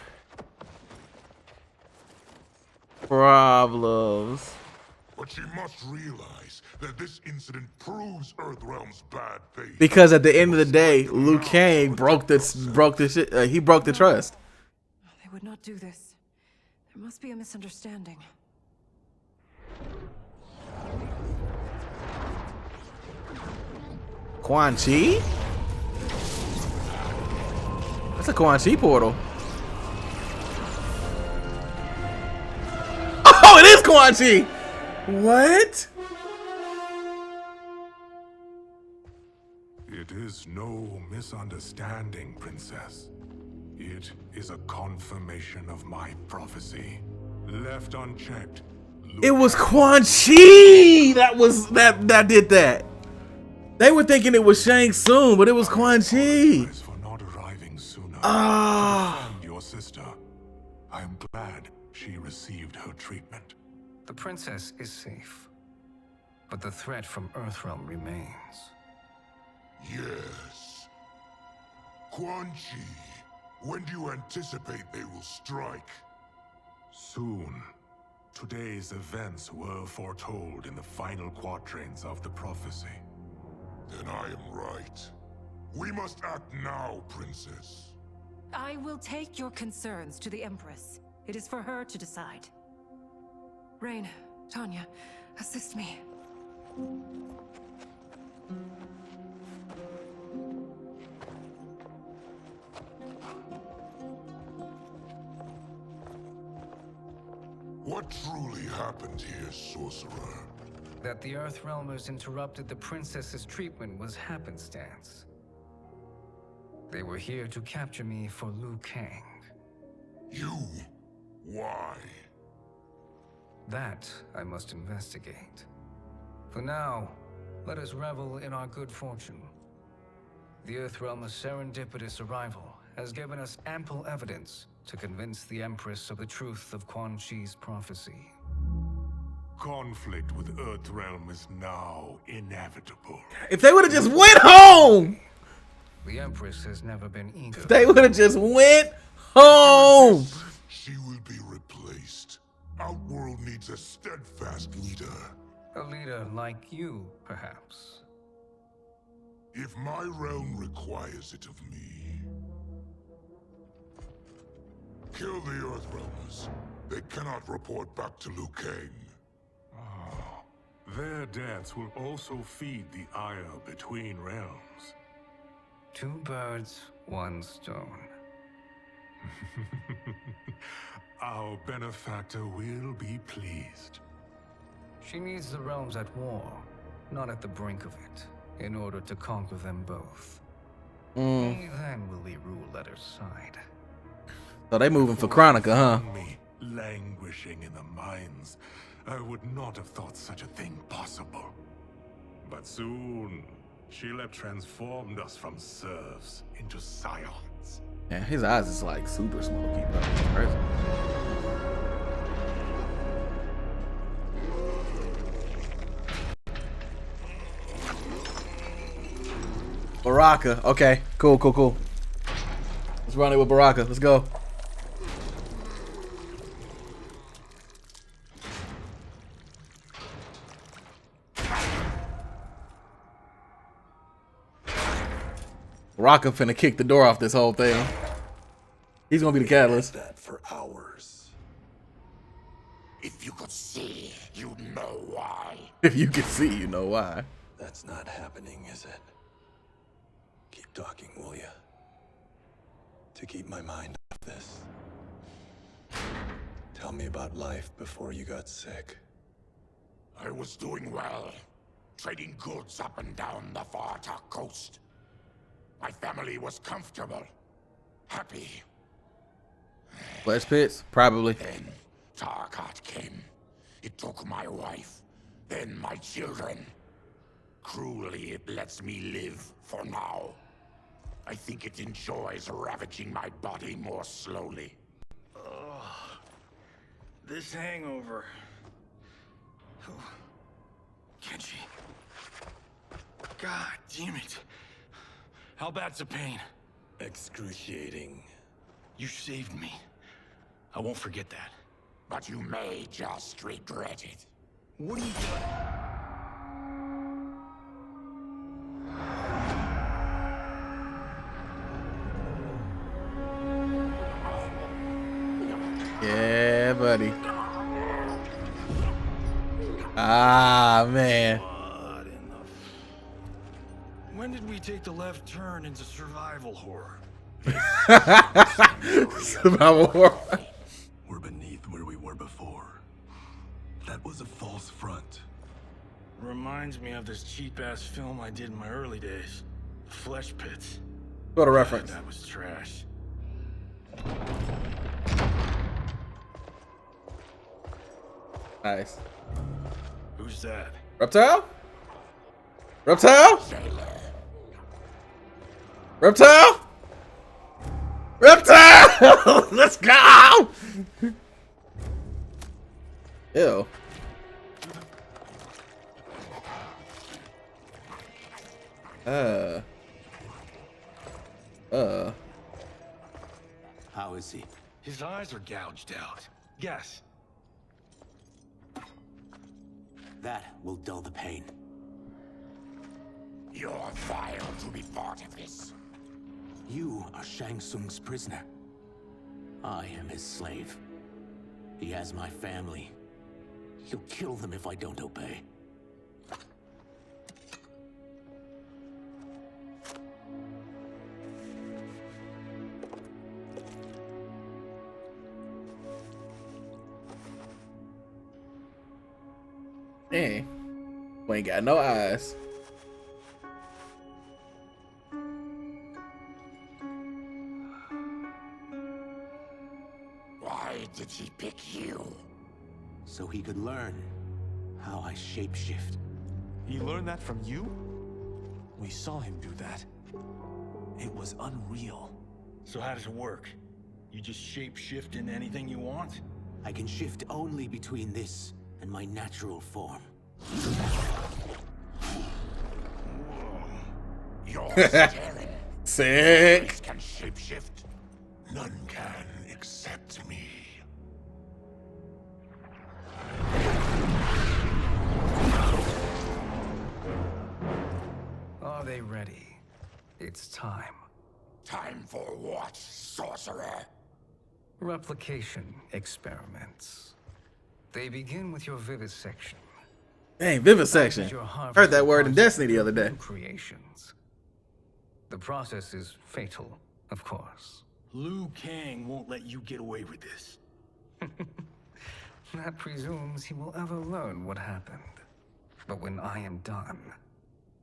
Problems. But she must realize that this incident proves Earthrealm's bad faith. Because at the end of the day, Liu Kang broke the shit. He broke the trust. They would not do this. There must be a misunderstanding. Quan Chi? That's a Quan Chi portal. Oh, it is Quan Chi! What? It is no misunderstanding, Princess. It is a confirmation of my prophecy. Left unchecked. It was Quan Chi that did that. They were thinking it was Shang Tsung, but it was Quan Chi. For not arriving sooner. Ah. Your sister. I am glad she received her treatment. The princess is safe, but the threat from Earthrealm remains. Yes. Quan Chi, when do you anticipate they will strike? Soon. Today's events were foretold in the final quatrains of the prophecy. Then I am right. We must act now, Princess. I will take your concerns to the Empress. It is for her to decide. Rain, Tanya, assist me. What truly happened here, Sorcerer? That the Earthrealmers interrupted the princess's treatment was happenstance. They were here to capture me for Liu Kang. You? Why? That I must investigate. For now, let us revel in our good fortune. The Earthrealm's serendipitous arrival has given us ample evidence to convince the Empress of the truth of Quan Chi's prophecy. Conflict with Earthrealm is now inevitable. If they would have just went home! The Empress has never been eager. If they would have just went home! She will be replaced. Outworld needs a steadfast leader. A leader like you, perhaps. If my realm requires it of me. Kill the Earthrealmers. They cannot report back to Liu Kang. Their deaths will also feed the ire between realms. Two birds, one stone. Our benefactor will be pleased. She needs the realms at war, not at the brink of it, in order to conquer them both. Only then will we rule at her side. So they moving for Chronica, huh? Me languishing in the mines, I would not have thought such a thing possible. But soon, she'll have transformed us from serfs into scions. Yeah, his eyes is like super smoky, bro. It's crazy. Baraka. Okay, cool. Let's run it with Baraka. Let's go. Baraka finna kick the door off this whole thing. He's gonna be the catalyst. That for hours. If you could see, you'd know why. If you could see, you know why. That's not happening, is it? Keep talking, will ya? To keep my mind off this. Tell me about life before you got sick. I was doing well, trading goods up and down the Varta coast. My family was comfortable, happy. Flesh pits? Probably. Then Tarkat came. It took my wife, then my children. Cruelly, it lets me live for now. I think it enjoys ravaging my body more slowly. This hangover. Kenshi. God damn it. How bad's the pain? Excruciating. You saved me. I won't forget that. But you may just regret it. What are you... Yeah, buddy. Ah, man. When did we take the left turn into survival horror? Survival horror. We're beneath where we were before. That was a false front. Reminds me of this cheap-ass film I did in my early days. Flesh Pits. What a reference. That was trash. Nice. Who's that? Reptile? Reptile? Reptile? Reptile! Let's go! Ew. How is he? His eyes are gouged out. Guess. That will dull the pain. You're vile to be part of this. You are Shang Tsung's prisoner. I am his slave. He has my family. He'll kill them if I don't obey. Hey, we ain't got no eyes. Why did he pick you? So he could learn how I shapeshift. He learned that from you? We saw him do that. It was unreal. So how does it work? You just shape-shift into anything you want? I can shift only between this and my natural form. You're staring. Sick. Can shapeshift. None can except me. Are they ready? It's time. Time for what, sorcerer? Replication experiments. They begin with your vivisection. Dang, vivisection. Heard that word in Destiny the other day. Creations. The process is fatal, of course. Liu Kang won't let you get away with this. That presumes he will ever learn what happened. But when I am done,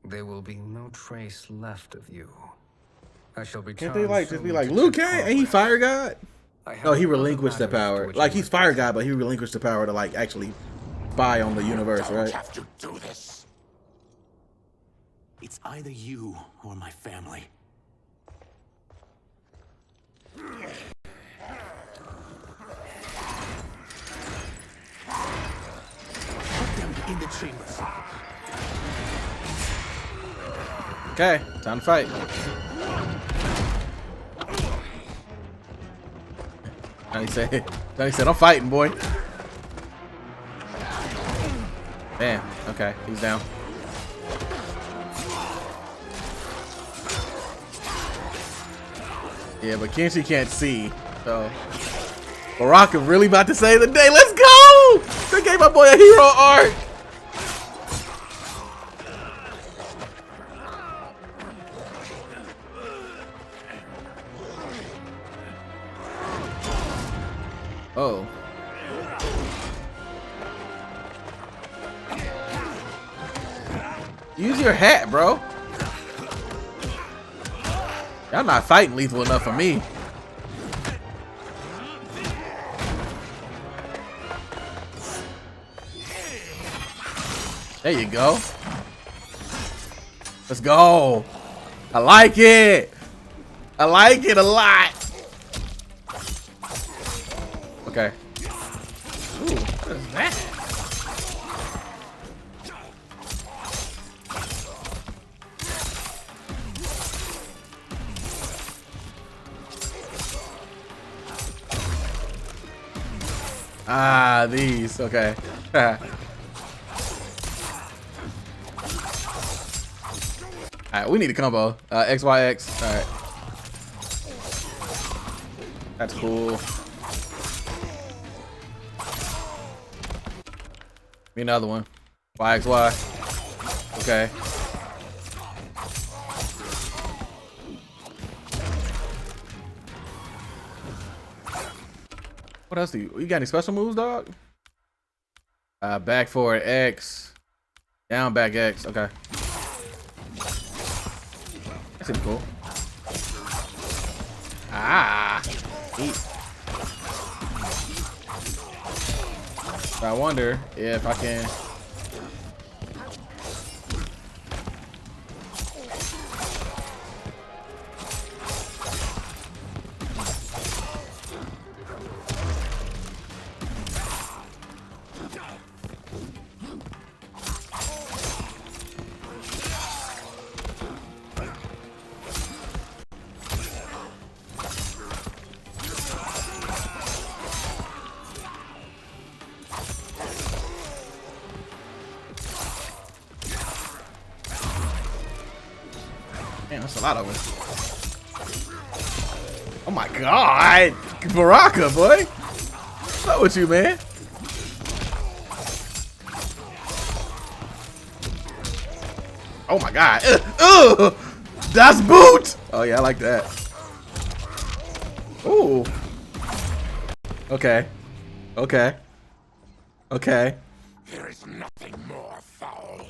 there will be no trace left of you. I shall return. Can't they like just be like, Liu Kang? Ain't he Fire God? No, he relinquished the power. Like he's Fire God, but he relinquished the power to like actually spy on the universe, right? Have to do this. It's either you or my family. Put them in the chambers. Okay, time to fight. Johnny said, I'm fighting, boy. Damn, okay, he's down. Yeah, but Kenshi can't see, so Baraka really about to save the day. Let's go! They gave my boy a hero arc. Oh. Use your hat, bro. Y'all not fighting lethal enough for me. There you go. Let's go. I like it. I like it a lot. Okay. Ooh, what is that? Ah, these. Okay. Alright, we need a combo. XYX. Alright. That's cool. Me another one. YXY. Okay. What else do you got any special moves, dog? Back forward X. Down back X. Okay. That's pretty cool. Ah. Eat. I wonder if I can. Man, that's a lot of them. Oh my god! Baraka, boy! What's up with you, man? Oh my god. Das Boot! Oh yeah, I like that. Ooh. Okay. Okay. Okay. There is nothing more foul.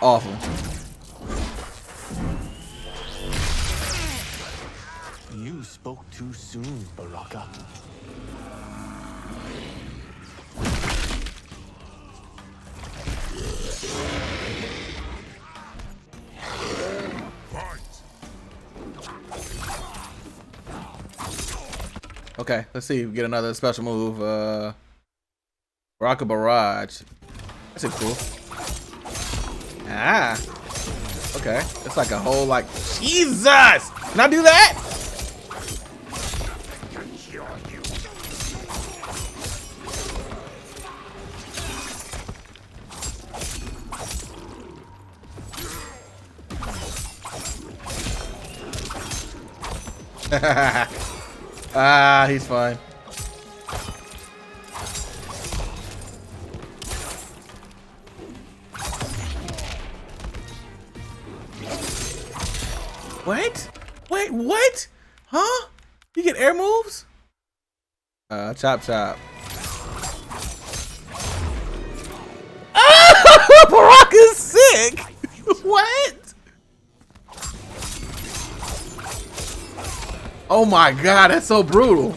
Awful. You spoke too soon, Baraka. Okay, let's see if we get another special move. Baraka Barrage. That's it, cool. Ah. Okay. It's like a whole like Jesus! Can I do that? Ah, he's fine. What? Wait, what? Huh? You get air moves? Chop chop. Ah! Baraka's sick! What? Oh my god, that's so brutal.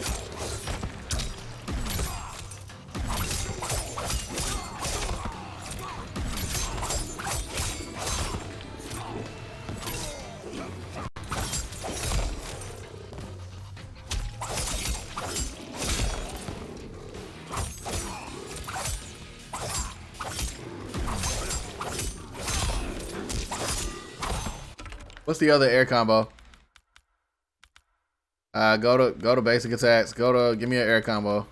What's the other air combo? Go to basic attacks. Give me an air combo.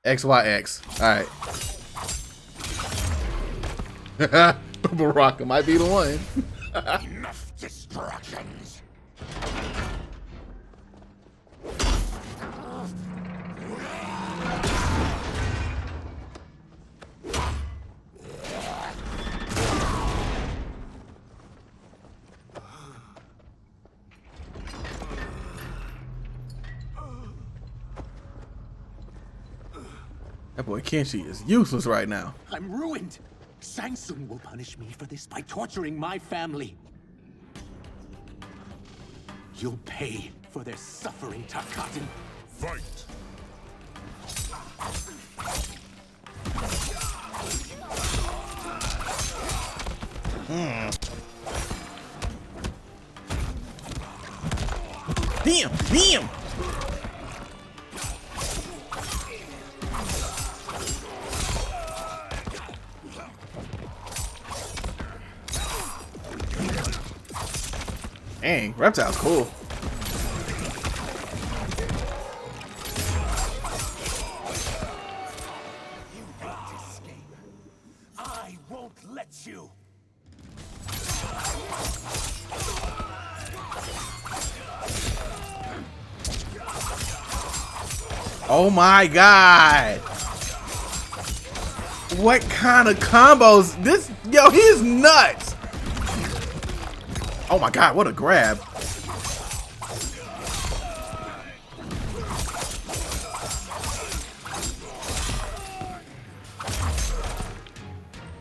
XYX. Alright. Baraka might be the one. Enough distractions. That boy Kenshi is useless right now. I'm ruined. Shang will punish me for this by torturing my family. You'll pay for their suffering, Tarkatan. Fight! Damn! Damn! Dang, Reptile's cool. You won't escape. I won't let you. Oh my god. What kind of combos? This, yo, he is nuts. Oh my god, what a grab.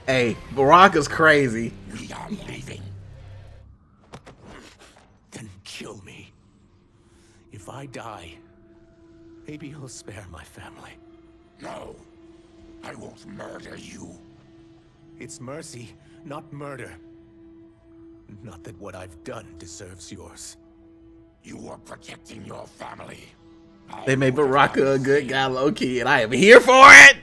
Hey, Baraka's crazy. We are leaving. Then kill me. If I die, maybe you'll spare my family. No, I won't murder you. It's mercy, not murder. Not that what I've done deserves yours. You are protecting your family. They made Baraka a good guy, low-key, and I am here for it!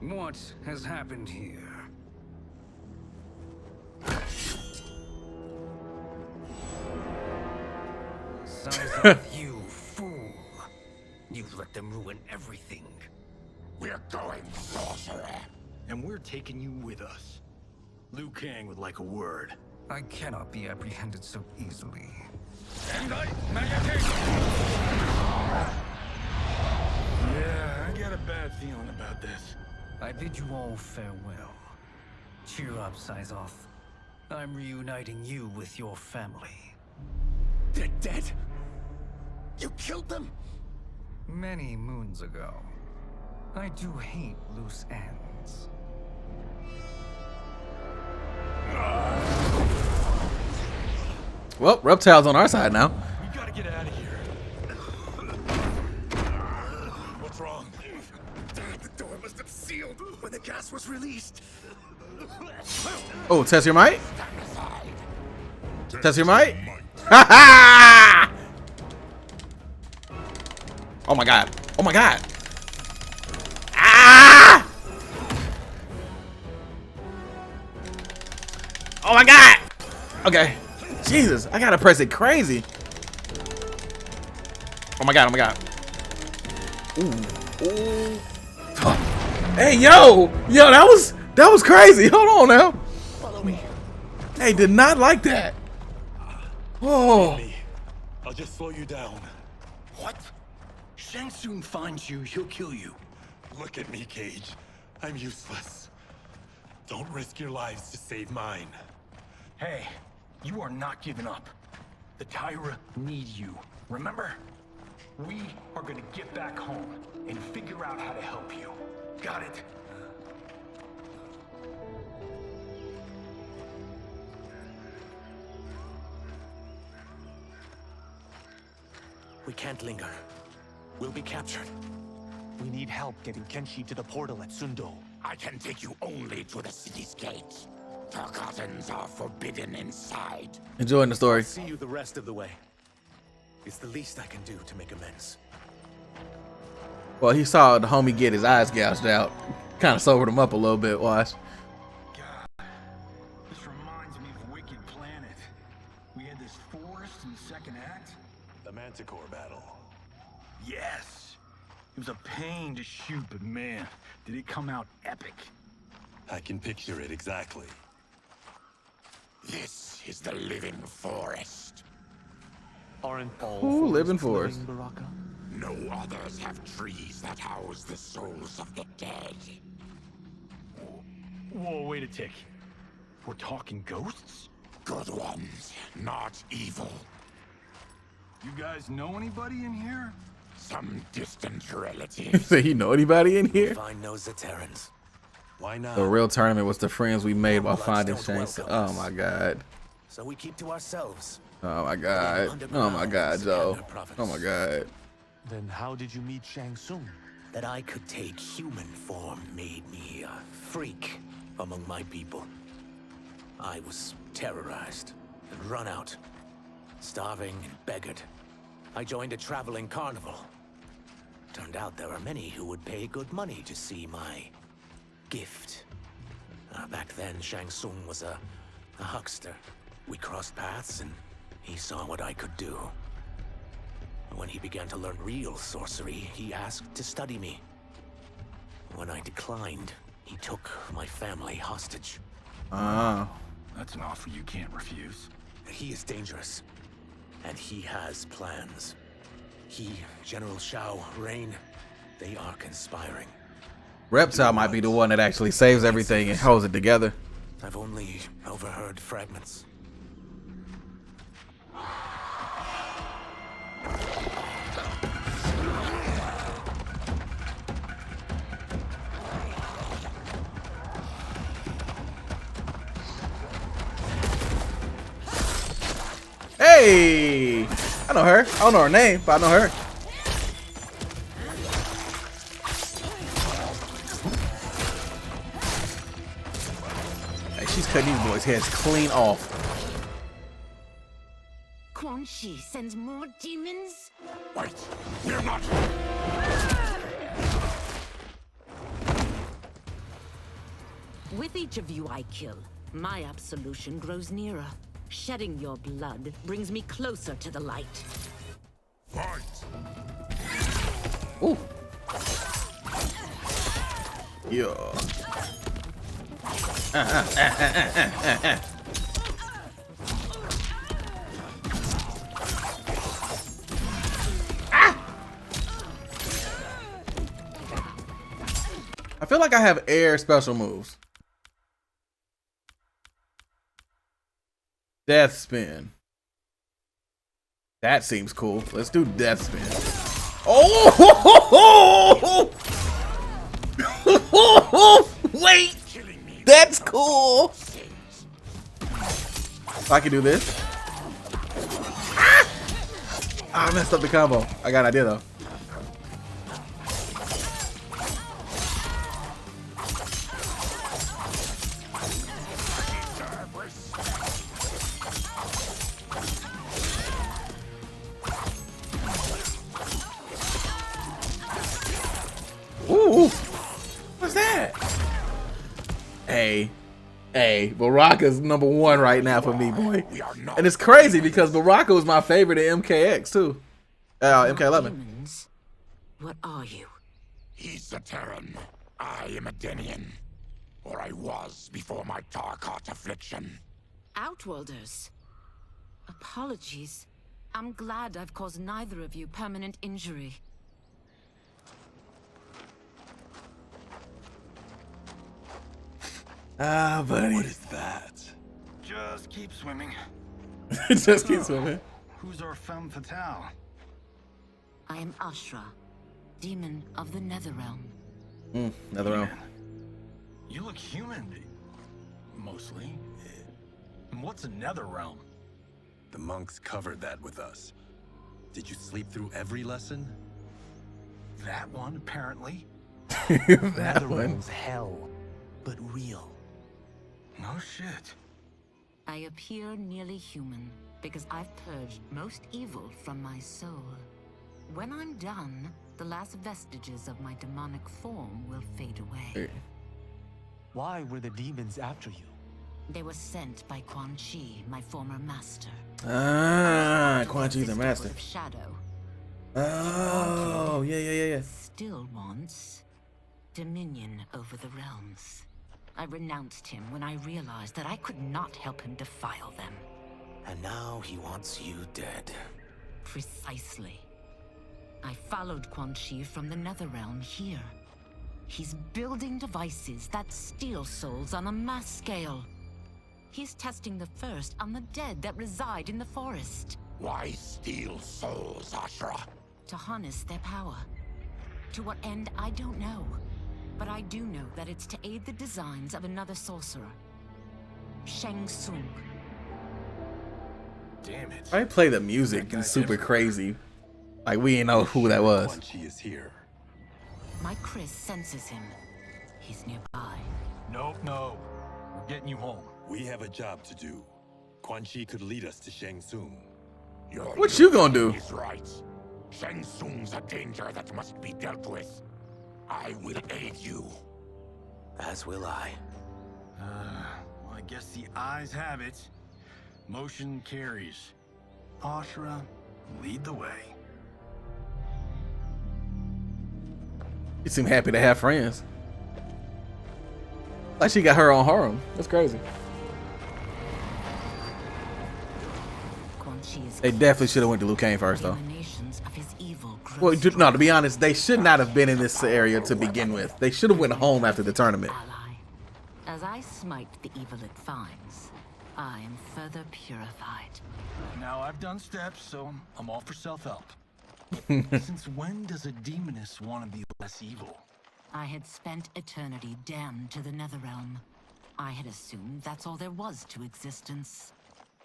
What has happened here? Size off, you fool. You let them ruin everything. We're going, sorcerer. And we're taking you with us. Liu Kang would like a word. I cannot be apprehended so easily. Yeah, I got a bad feeling about this. I bid you all farewell. Cheer up, Size off. I'm reuniting you with your family. They're dead? You killed them? Many moons ago. I do hate loose ends. Well, Reptile's on our side now. We gotta get out of here. What's wrong? The door must have sealed when the gas was released. Oh, test your might? Test your might? Ha ha! Oh my god. Oh my god. Ah! Oh my god. Okay. Jesus, I gotta press it crazy. Oh my god, oh my god. Ooh. Ooh. Hey, yo! Yo, that was crazy. Hold on now. Follow me. Hey, did not like that. Oh. I'll just slow you down. What? Shang soon finds you, he'll kill you. Look at me, Cage. I'm useless. Don't risk your lives to save mine. Hey, you are not giving up. The Tyra need you, remember? We are gonna get back home and figure out how to help you. Got it? We can't linger. We'll be captured. We need help getting Kenshi to the portal at Sindel. I can take you only to the city's gate. Tarkatans are forbidden inside. Enjoying the story. I'll see you the rest of the way. It's the least I can do to make amends. Well, he saw the homie get his eyes gouged out. Kind of sobered him up a little bit, watch. God, this reminds me of Wicked Planet. We had this forest in the second act. The Manticore battle. Yes. It was a pain to shoot, but man, did it come out epic. I can picture it exactly. This is the living forest. Aren't all Who live in forest? Baraka? No others have trees that house the souls of the dead. Whoa, wait a tick. We're talking ghosts? Good ones, not evil. You guys know anybody in here? Some distant relatives. So you know anybody in here? Find no Zaterrans. Why not? The real tournament was the friends we made while Lives finding don't Shang. welcome Oh us. my god. So we keep to ourselves. Oh my god. Oh my god, Joe. Oh my god. Then how did you meet Shang Tsung? That I could take human form made me a freak among my people. I was terrorized and run out, starving and beggared. I joined a traveling carnival. Turned out there are many who would pay good money to see my gift. Back then, Shang Tsung was a huckster. We crossed paths and he saw what I could do. When he began to learn real sorcery, he asked to study me. When I declined, he took my family hostage. Ah. That's an offer you can't refuse. He is dangerous. And he has plans. He, General Shao, Rain, they are conspiring. Reptile might be the one that actually saves everything and holds it together. I've only overheard fragments. Hey! I know her. I don't know her name, but I know her. Hey, she's cutting these boys' heads clean off. Quan Chi sends more demons? Wait, we're not. With each of you I kill, my absolution grows nearer. Shedding your blood brings me closer to the light. Fight! Ooh. Yeah. I feel like I have air special moves. Death spin. That seems cool. Let's do death spin. Oh! Wait! That's cool! I can do this. Ah! I messed up the combo. I got an idea though. Ooh, what's that? Hey, Baraka's #1 right now for me, boy. And it's crazy because Baraka was my favorite in MKX too. MK11. Demons? What are you? He's a Terran. I am a Denian. Or I was before my Tarkat affliction. Outworlders. Apologies. I'm glad I've caused neither of you permanent injury. Ah, buddy. What is that? Just keep swimming. Just keep swimming. Who's our femme fatale? I am Ashrah, demon of the Netherrealm. Netherrealm. You look human. Mostly. And what's a Netherrealm? The monks covered that with us. Did you sleep through every lesson? That one, apparently. That one. Hell, but real. No shit. I appear nearly human because I've purged most evil from my soul. When I'm done, the last vestiges of my demonic form will fade away. Why were the demons after you? They were sent by Quan Chi, my former master. Ah, Quan Chi's the master. Of shadow. Oh, yeah. Still wants dominion over the realms. I renounced him when I realized that I could not help him defile them. And now he wants you dead. Precisely. I followed Quan Chi from the Netherrealm here. He's building devices that steal souls on a mass scale. He's testing the first on the dead that reside in the forest. Why steal souls, Ashrah? To harness their power. To what end, I don't know. But I do know that it's to aid the designs of another sorcerer. Shang Tsung. Damn it. I play the music and super crazy. Like we didn't know who that was. Quan Chi is here. My Chris senses him. He's nearby. Nope, no. We're getting you home. We have a job to do. Quan Chi could lead us to Shang Tsung. What you gonna do? He's right. Shang Tsung's a danger that must be dealt with. I will aid you. As will I. Well, I guess the eyes have it. Motion carries. Ashrah, lead the way. You seem happy to have friends. Like she got her own harem. That's crazy. They definitely should have went to Liu Kang first, though. Emanations of his evil Well, no, to be honest, they should not have been in this area to begin with. They should have went home after the tournament. As I smite the evil it finds, I am further purified. Now I've done steps, so I'm all for self-help. Since when does a demoness want to be less evil? I had spent eternity damned to the Netherrealm. I had assumed that's all there was to existence.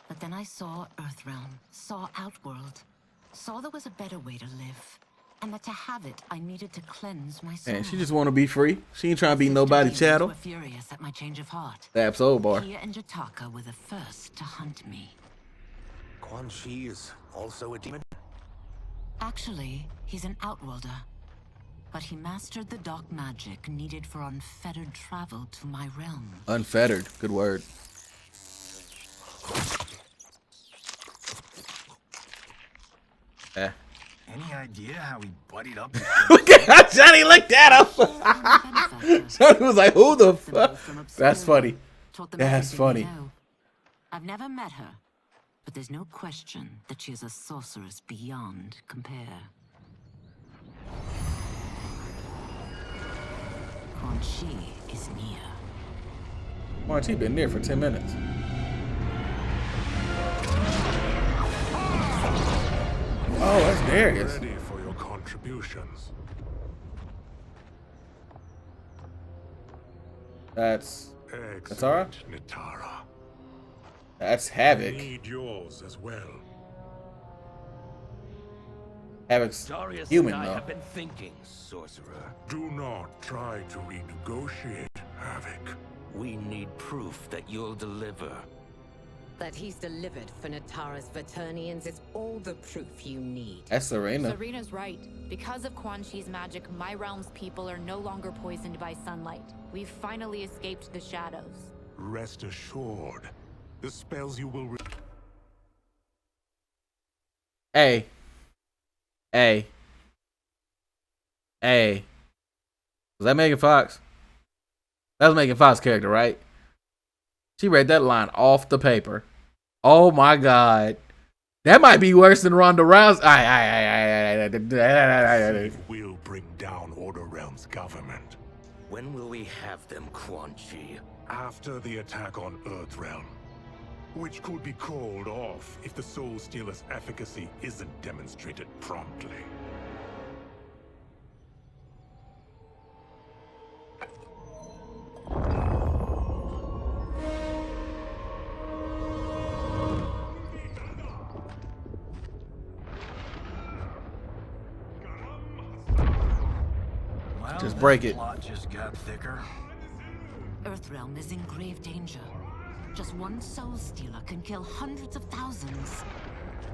But then I saw Earthrealm, saw Outworld, saw there was a better way to live, and that to have it, I needed to cleanse my soul. And she just want to be free. She ain't trying to be nobody chattel. Were furious at my change of heart. The absolute bar. Kia and Jataka were the first to hunt me. Quan Chi is also a demon? Actually, he's an Outworlder. But he mastered the dark magic needed for unfettered travel to my realm. Unfettered. Good word. Any idea how he buddied up? Look at how Johnny looked at him. Johnny was like, who the fuck? That's funny. That's funny. I've never met her, but there's no question that she is a sorceress beyond compare. Quan Chi is near. Quan Chi been near for 10 minutes. Oh, that's Darius. Ready for your contributions. That's Excellent, Nitara. That's Havoc. I need yours as well. Havoc's Darius human, and I though. have been thinking, sorcerer. Do not try to renegotiate, Havoc. We need proof that you'll deliver. That he's delivered for Nitara's Vaternians is all the proof you need. That's Serena. Serena's right. Because of Quan Chi's magic, my realm's people are no longer poisoned by sunlight. We've finally escaped the shadows. Rest assured, the spells you will Hey. Was that Megan Fox? That was Megan Fox's character, right? She read that line off the paper. Oh my God. That might be worse than Ronda Rousey. will bring down Order Realm's government. When will we have them, Quan Chi? After the attack on Earthrealm, which could be called off if the Soul Stealer's efficacy isn't demonstrated promptly. Just break it. Plot just got thicker. Earthrealm is in grave danger. Just one soul stealer can kill hundreds of thousands.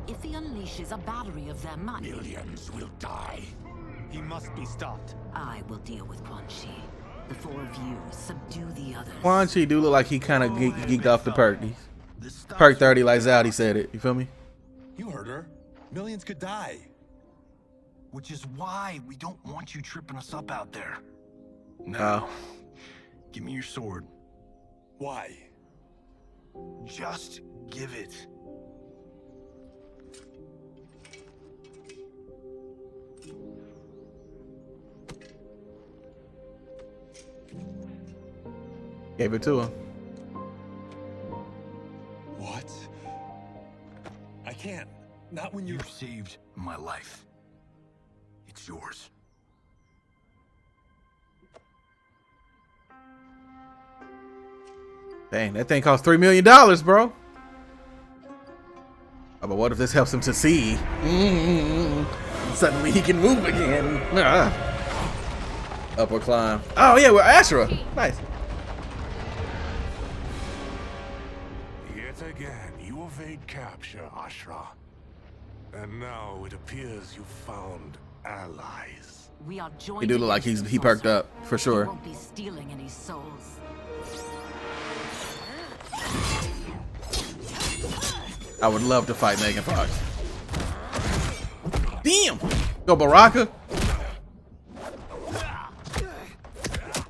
If he unleashes a battery of them, millions will die. He must be stopped. I will deal with Quan Chi. The four of you subdue the others. Quan Chi do look like he kind of geeked off the perk. Perk 30 like Zaldy said it. You feel me? You heard her. Millions could die. Which is why we don't want you tripping us up out there. Now, give me your sword. Why? Just give it. Gave it to him. What? I can't. Not when you've saved my life. It's yours. Dang, that thing cost $3 million, bro. Oh, but what if this helps him to see? Suddenly he can move again. Upward climb. Oh yeah, we're Ashrah. Nice. Yet again, you evade capture, Ashrah. And now it appears you found allies. We are joined. He do look like he perked up for sure. He won't be stealing any souls. I would love to fight Megan Fox. Damn! Go Baraka.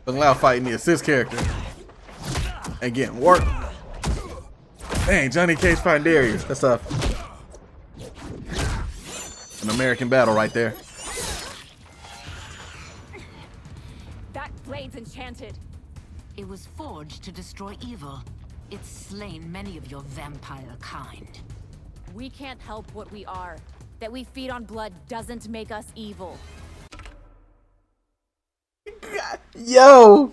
Looking loud fighting the assist character. And getting work. Dang, Johnny Cage fighting Darius. That's tough. An American battle right there. That blade's enchanted. It was forged to destroy evil. It's slain many of your vampire kind. We can't help what we are. That we feed on blood doesn't make us evil. Yo.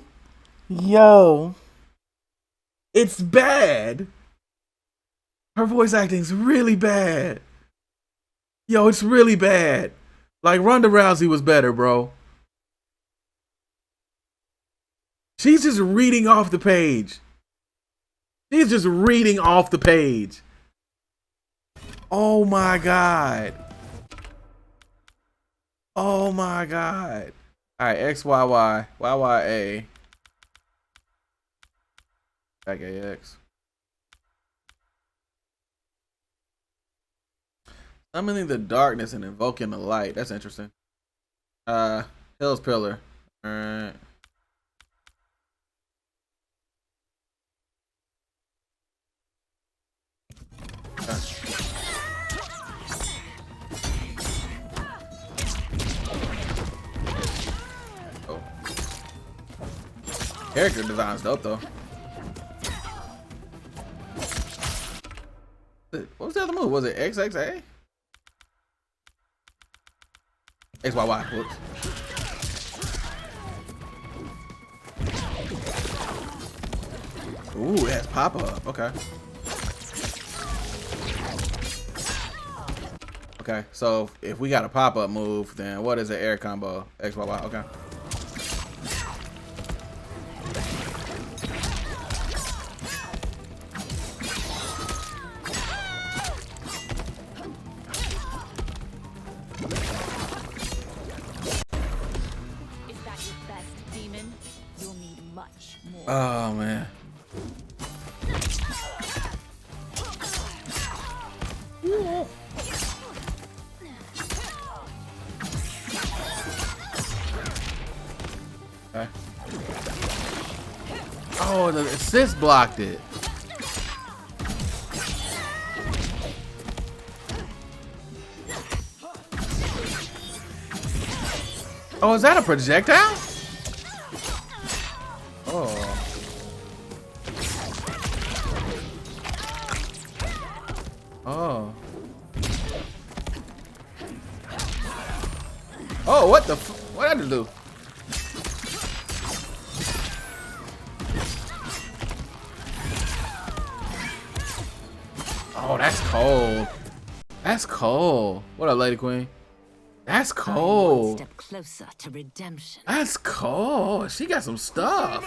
It's bad. Her voice acting's really bad. Yo, it's really bad. Like Ronda Rousey was better, bro. She's just reading off the page. She's just reading off the page. Oh my God. Oh my God. All right, XYY, YYA. Back AX. Summoning the darkness and invoking the light. That's interesting. Hell's Pillar. All right. Oh. Character design's dope though. What was the other move? Was it XXA? XYY. Whoops. Ooh, that's pop up. Okay. Okay, so if we got a pop up move, then what is an air combo? XYY. Okay. Oh man. Okay. Oh, the assist blocked it. Oh, is that a projectile? Oh. Oh. Oh, what the what did I do? Oh, that's cold. That's cold. What up, Lady Queen? That's cold. One step closer to redemption. That's cold. She got some stuff.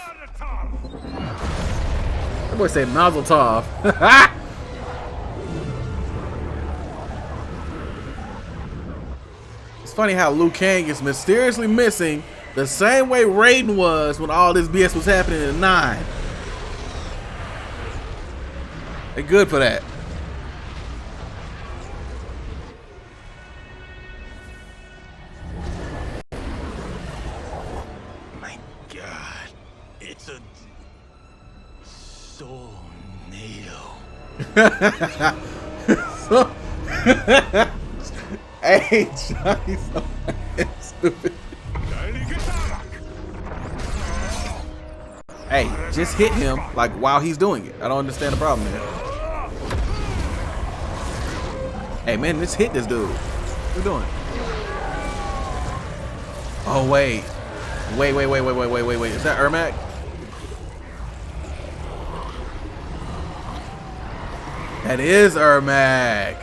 That boy said Mazel Tov. It's funny how Liu Kang is mysteriously missing the same way Raiden was when all this BS was happening in 9. They're good for that. My God, it's a tornado. Hey, Johnny's so stupid. Hey, just hit him like while he's doing it. I don't understand the problem there. Hey man, let's hit this dude. What are you doing? Oh wait. Wait. Is that Ermac? That is Ermac.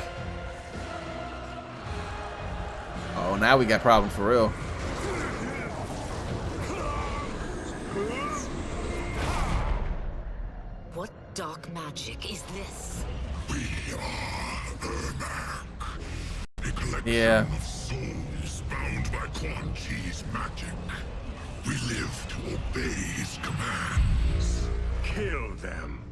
Oh, now we got problems for real. What dark magic is this? We are Ermac, a collection of souls bound by Quan Chi's magic. We live to obey his commands. Kill them.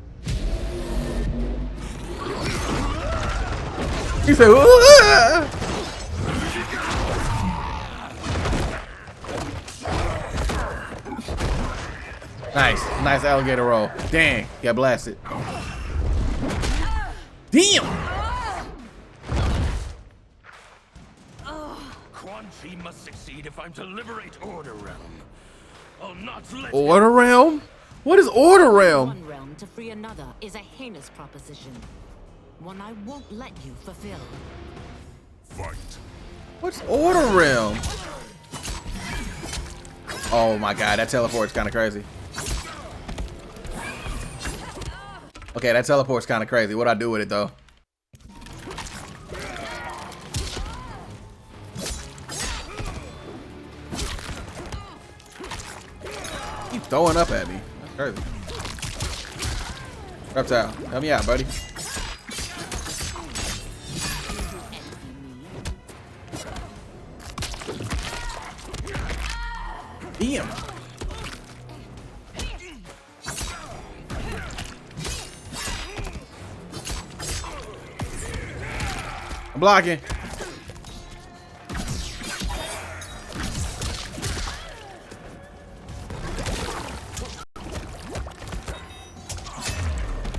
He said, "Ooh!" Nice alligator roll. Dang, got blasted. Damn! She must succeed if I'm to liberate Order Realm. I'll not let Order Realm? What is Order Realm? One realm to free another is a heinous proposition. One I won't let you fulfill. Fight. What's Order Realm? Oh my god, that teleport's kind of crazy. Okay, that teleport's kind of crazy. What'd I do with it though? Keep throwing up at me. That's crazy. Reptile, help me out, buddy. Damn. I'm blocking.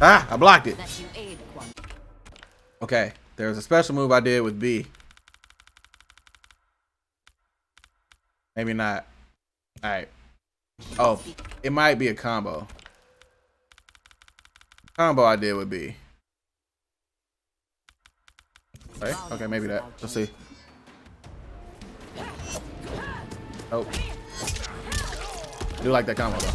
Ah, I blocked it. Okay, there's a special move I did with B. Maybe not. Alright. Oh, it might be a combo. Combo I did with B. Okay, okay, maybe that. Let's see. Oh. I do like that combo though.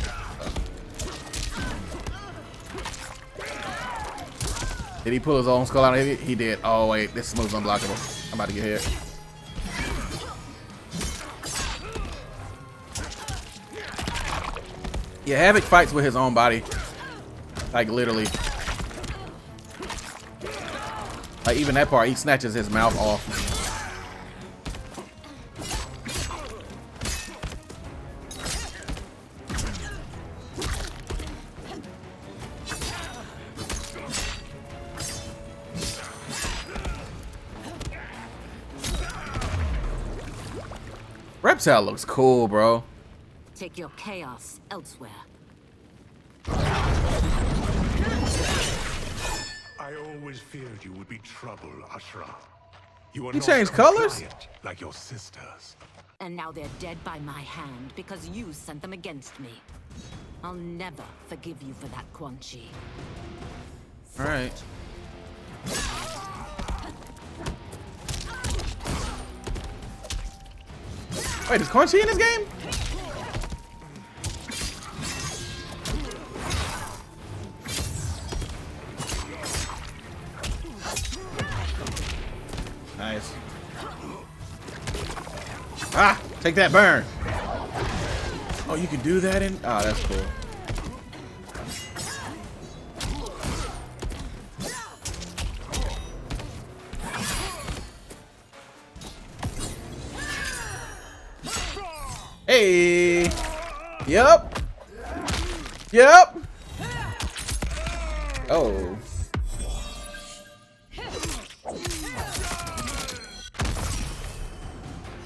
Did he pull his own skull out of it? He did. Oh wait, this move's unblockable. I'm about to get hit. Yeah, Havoc fights with his own body. Like literally. Like even that part, he snatches his mouth off. Reptile looks cool, bro. Take your chaos elsewhere. I always feared you would be trouble, Ashrah. You are He not changed colors? compliant like your sisters. And now they're dead by my hand because you sent them against me. I'll never forgive you for that, Quan Chi. All right. Wait, is Quan Chi in this game? Nice. Ah, take that burn. Oh, you can do that in? Oh, that's cool. Hey. Yep. Yep. Oh.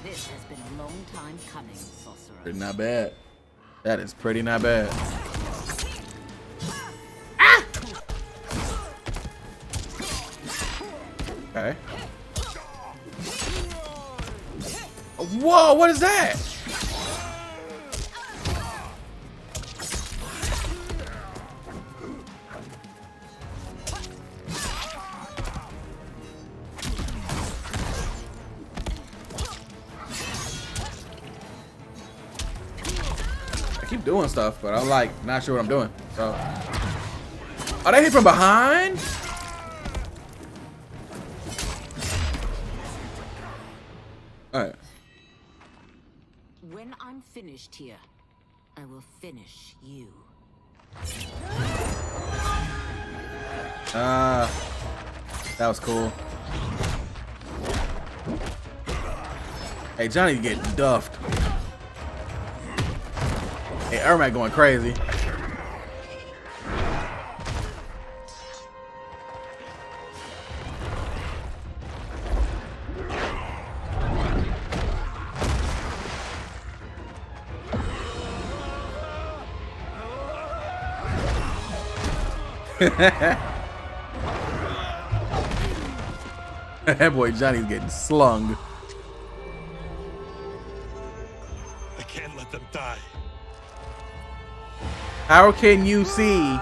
This has been a long time coming, sorcerer. Pretty not bad. That is pretty not bad. Ah! Okay. Whoa, what is that? I keep doing stuff, but I'm like not sure what I'm doing. So, oh, they hit from behind? All right. When I'm finished here, I will finish you. That was cool. Hey, Johnny getting duffed. Hey, Ermac going crazy. That boy Johnny's getting slung. How can you see?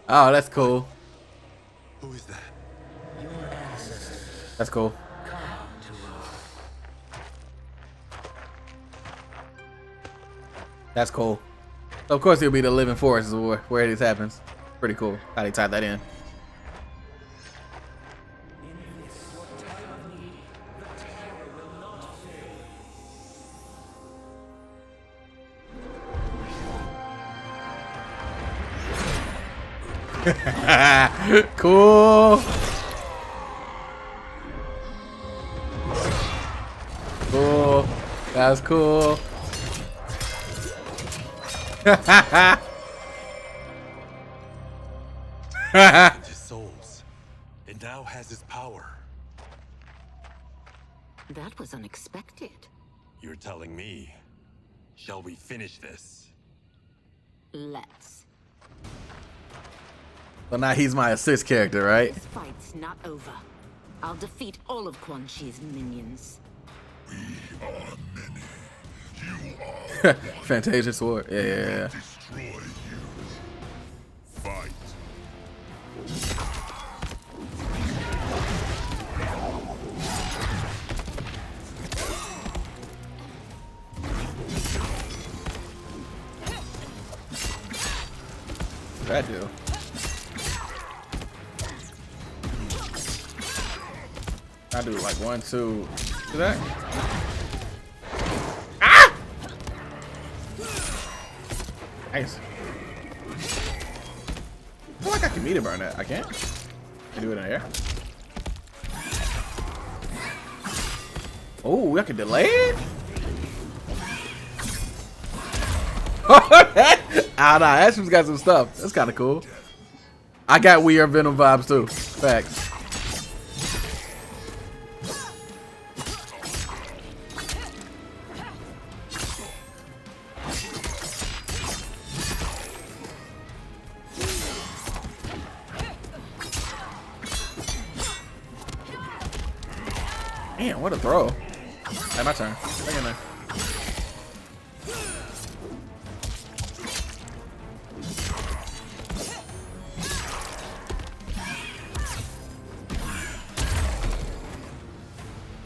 Oh, that's cool. Who is that? That's cool. That's cool. Of course, he'll be the living forest where this happens. Pretty cool how they tied that in. Cool. Cool. That was cool. His souls. It now has his power. That was unexpected. You're telling me. Shall we finish this? Let's. Well, now he's my assist character, right? This fight's not over. I'll defeat all of Quan Chi's minions. We are many. You are Fantasia sword. Yeah. destroy you. Fight. That do. I do like 1, 2. Do that. Ah! Nice. I feel like I can meet him burn that. I can't. I do it in the air. Oh, I can delay it. Ah, nah, Ashrah's got some stuff. That's kind of cool. I got weird Venom vibes too. Facts. Man, what a throw. Hey, my turn. Hang in there.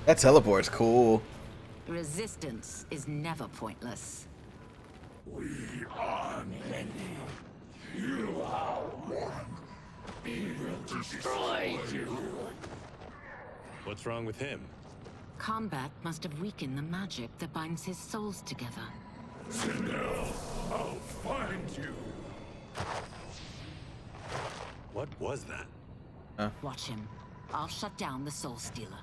That teleport's cool. Resistance is never pointless. We are many. You are one. We will destroy you. What's wrong with him? Combat must have weakened the magic that binds his souls together. Sindel, I'll find you. What was that? Watch him. I'll shut down the Soul Stealer.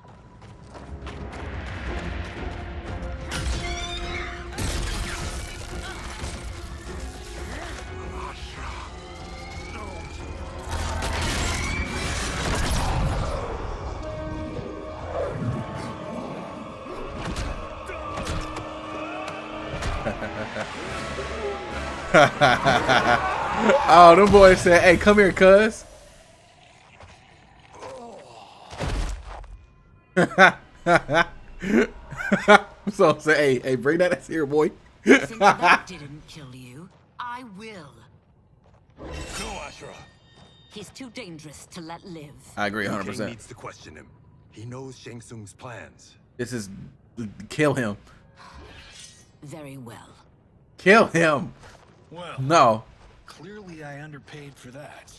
Oh, them boys said, "Hey, come here, cuz." So say, hey, bring that ass here, boy. Since that didn't kill you, I will. No, Ashrah. He's too dangerous to let live. I agree 100%. King needs to question him. He knows Shang Tsung's plans. This is kill him. Very well. Kill him. Well, no. Clearly I underpaid for that.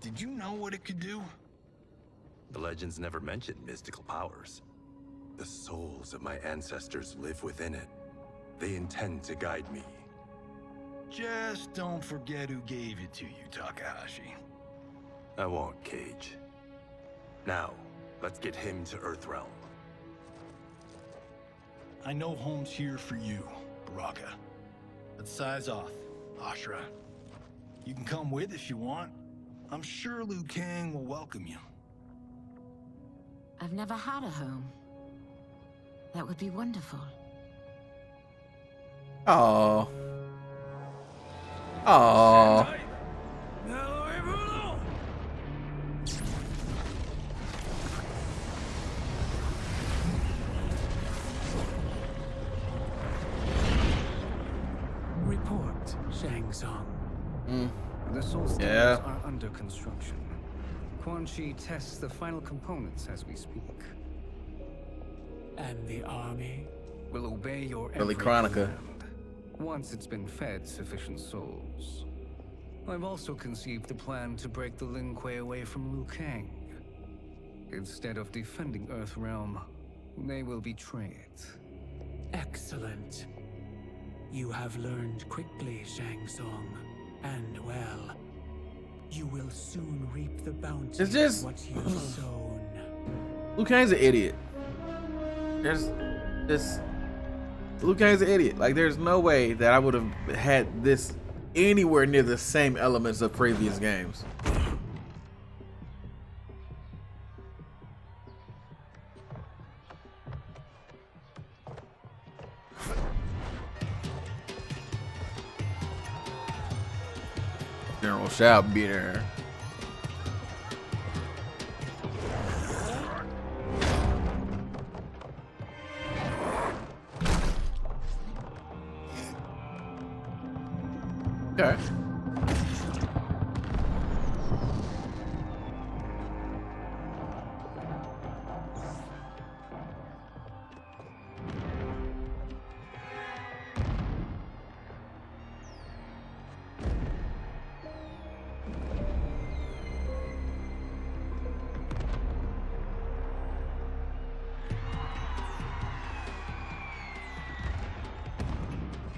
Did you know what it could do? The legends never mentioned mystical powers. The souls of my ancestors live within it. They intend to guide me. Just don't forget who gave it to you, Takahashi. I won't, Cage. Now, let's get him to Earthrealm. I know home's here for you, Baraka. Let's size off, Ashrah. You can come with if you want. I'm sure Liu Kang will welcome you. I've never had a home. That would be wonderful. Oh. Oh. Report, Shang Tsung. The soul stones Yeah. are under construction. Quan Chi tests the final components as we speak. And the army? Will obey your Really every Chronica. command, once it's been fed sufficient souls. I've also conceived a plan to break the Lin Kuei away from Kang. Instead of defending Earthrealm, they will betray it. Excellent. You have learned quickly, Shang Tsung. And well, you will soon reap the bounty It's just- of what you've sown. Liu Kang's an idiot. There's this. Liu Kang's an idiot. Like, there's no way that I would have had this anywhere near the same elements of previous games. General shall be there. Okay.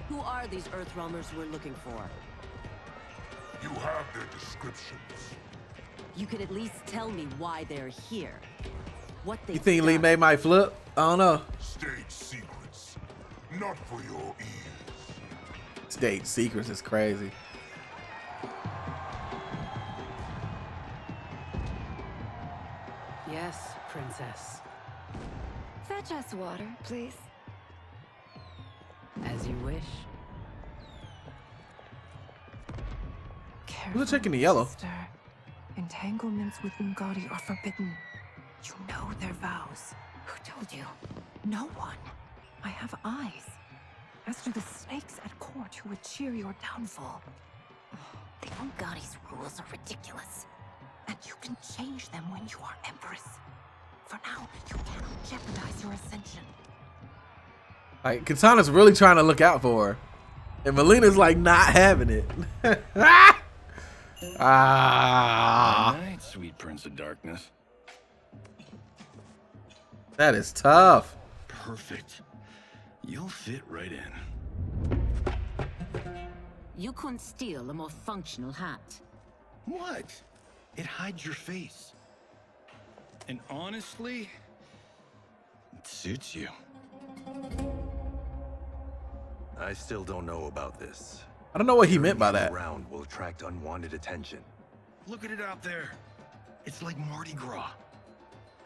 Who are these Earthrealmers we're looking for? You have their descriptions. You could at least tell me why they're here. What they You think Lee May might flip? I don't know. State secrets, not for your ears. State secrets is crazy. Yes, princess. Fetch us water, please. As you wish. Who's checking the yellow? Sister. Entanglements with Ngadi are forbidden. You know their vows. Who told you? No one. I have eyes. As do the snakes at court who would cheer your downfall. The Ngadi's rules are ridiculous. And you can change them when you are Empress. For now, you cannot jeopardize your ascension. Like, Katana's really trying to look out for her. And Mileena's like not having it. Ah. Good night, sweet Prince of Darkness. That is tough. Perfect. You'll fit right in. You couldn't steal a more functional hat. What? It hides your face. And honestly, it suits you. I still don't know about this. I don't know what he meant by that. Round will attract unwanted attention. Look at it out there. It's like Mardi Gras.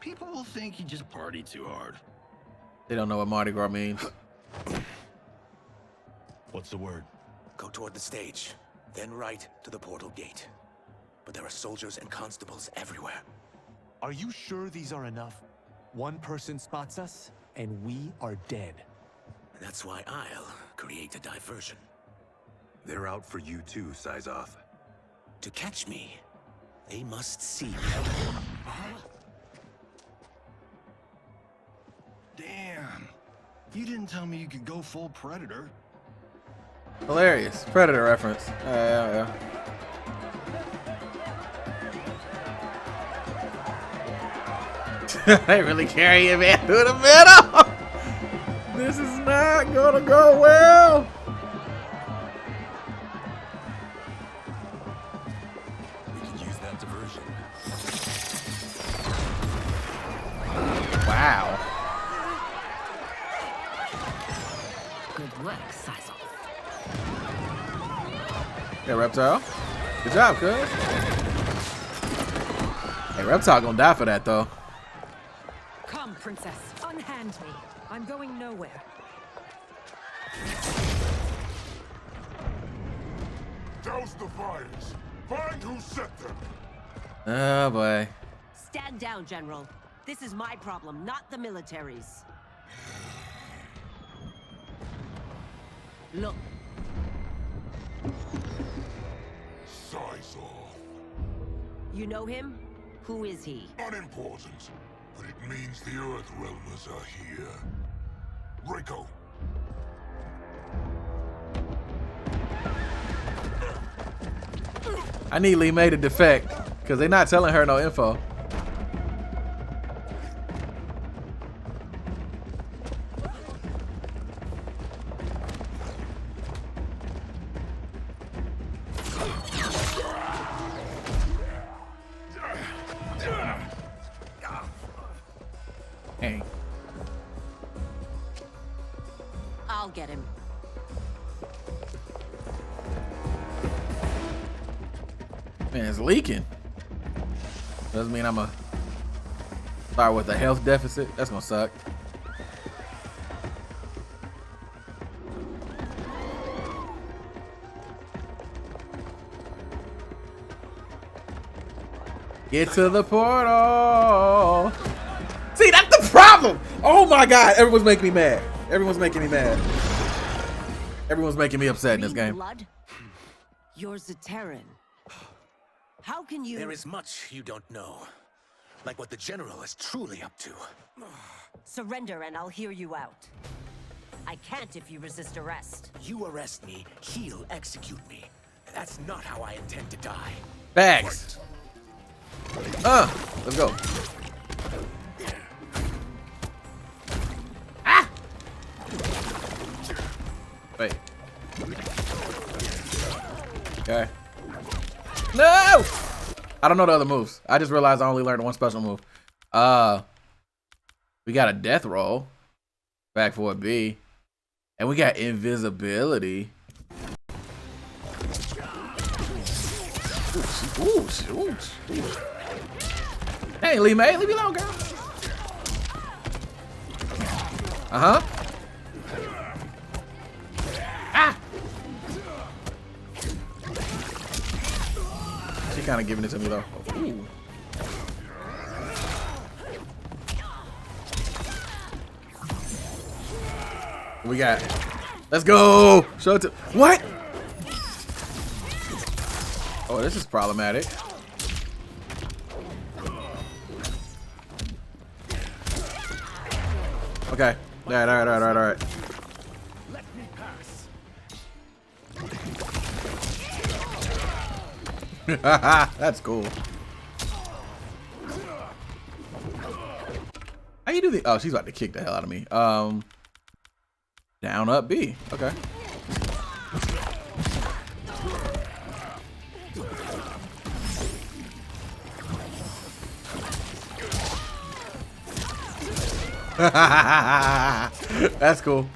People will think you just party too hard. They don't know what Mardi Gras means. What's the word? Go toward the stage, then right to the portal gate. But there are soldiers and constables everywhere. Are you sure these are enough? One person spots us, and we are dead. That's why I'll create a diversion. They're out for you too, Syzoth. To catch me, they must see me. Damn. You didn't tell me you could go full Predator. Hilarious. Predator reference. Yeah. They really carry him in through the middle. This is not gonna go well. We can use that diversion. Wow. Good work, Sizzle. Yeah, Reptile. Good job, cuz. Hey, Reptile gonna die for that, though. Come, princess. Unhand me. I'm going nowhere. Douse the fires. Find who set them. Oh boy. Stand down, General. This is my problem, not the military's. Look. Size off. You know him? Who is he? Unimportant, but it means the Earth Realmers are here. Rico. I need Lee May to defect, because they're not telling her no info. Hey. I'll get him. Man, it's leaking. Doesn't mean I'm a start with a health deficit. That's gonna suck. Get to the portal. See, that's the problem. Oh my God, everyone's making me mad. Everyone's making me mad. Everyone's making me upset in this game. Blood? You're Zaterran. How can you... There is much you don't know. Like what the General is truly up to. Surrender and I'll hear you out. I can't if you resist arrest. You arrest me, he'll execute me. That's not how I intend to die. Bags. Let's go. Ah! Wait. Okay. No! I don't know the other moves. I just realized I only learned one special move. We got a death roll. Back for a B. And we got invisibility. Ooh. Hey, Lee May, leave me alone, girl. Uh-huh. Ah! She kind of giving it to me, though. Ooh. We got. Let's go. Show it to. What? Oh, this is problematic. Okay. All right. Let me pass. That's cool. How you do the? Oh, she's about to kick the hell out of me. Down, up, B. Okay. That's cool.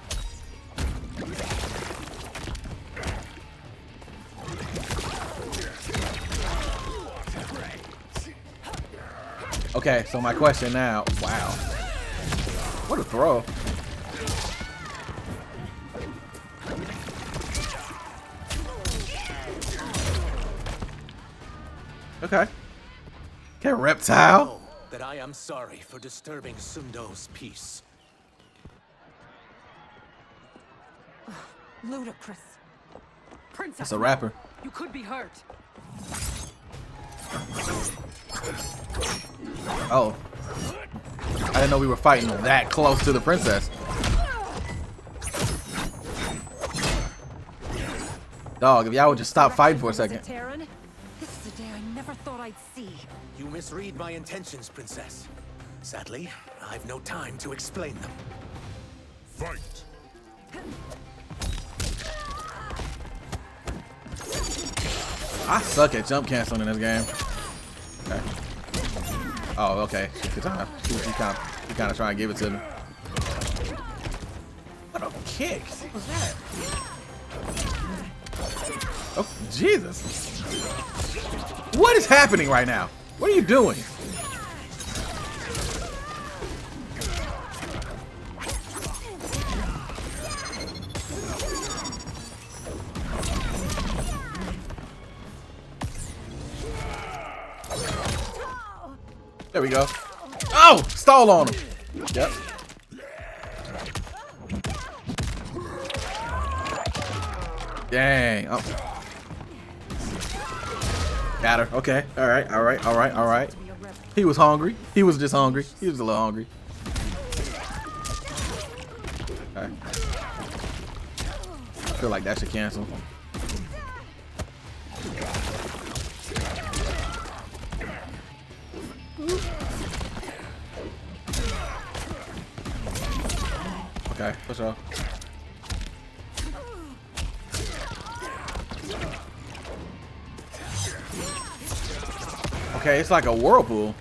Okay, so my question now. Wow. What a throw. Okay. Okay, Reptile. Know that I am sorry for disturbing Sundo's peace. Ludicrous. Princess, That's a rapper. You could be hurt. Oh. I didn't know we were fighting that close to the princess. Dog, if y'all would just stop fighting for a second. This is a day I never thought I'd see. You misread my intentions, Princess. Sadly, I've no time to explain them. Fight! I suck at jump canceling in this game. Okay. Oh, okay. She kind of trying to give it to me. What a kick! What was that? Oh, Jesus! What is happening right now? What are you doing? There we go. Oh, stall on him. Yep. Dang. Oh. Got her. Okay. All right. All right. All right. All right. He was hungry. He was just hungry. He was a little hungry. Okay. I feel like that should cancel. Okay, for sure. Okay, it's like a whirlpool.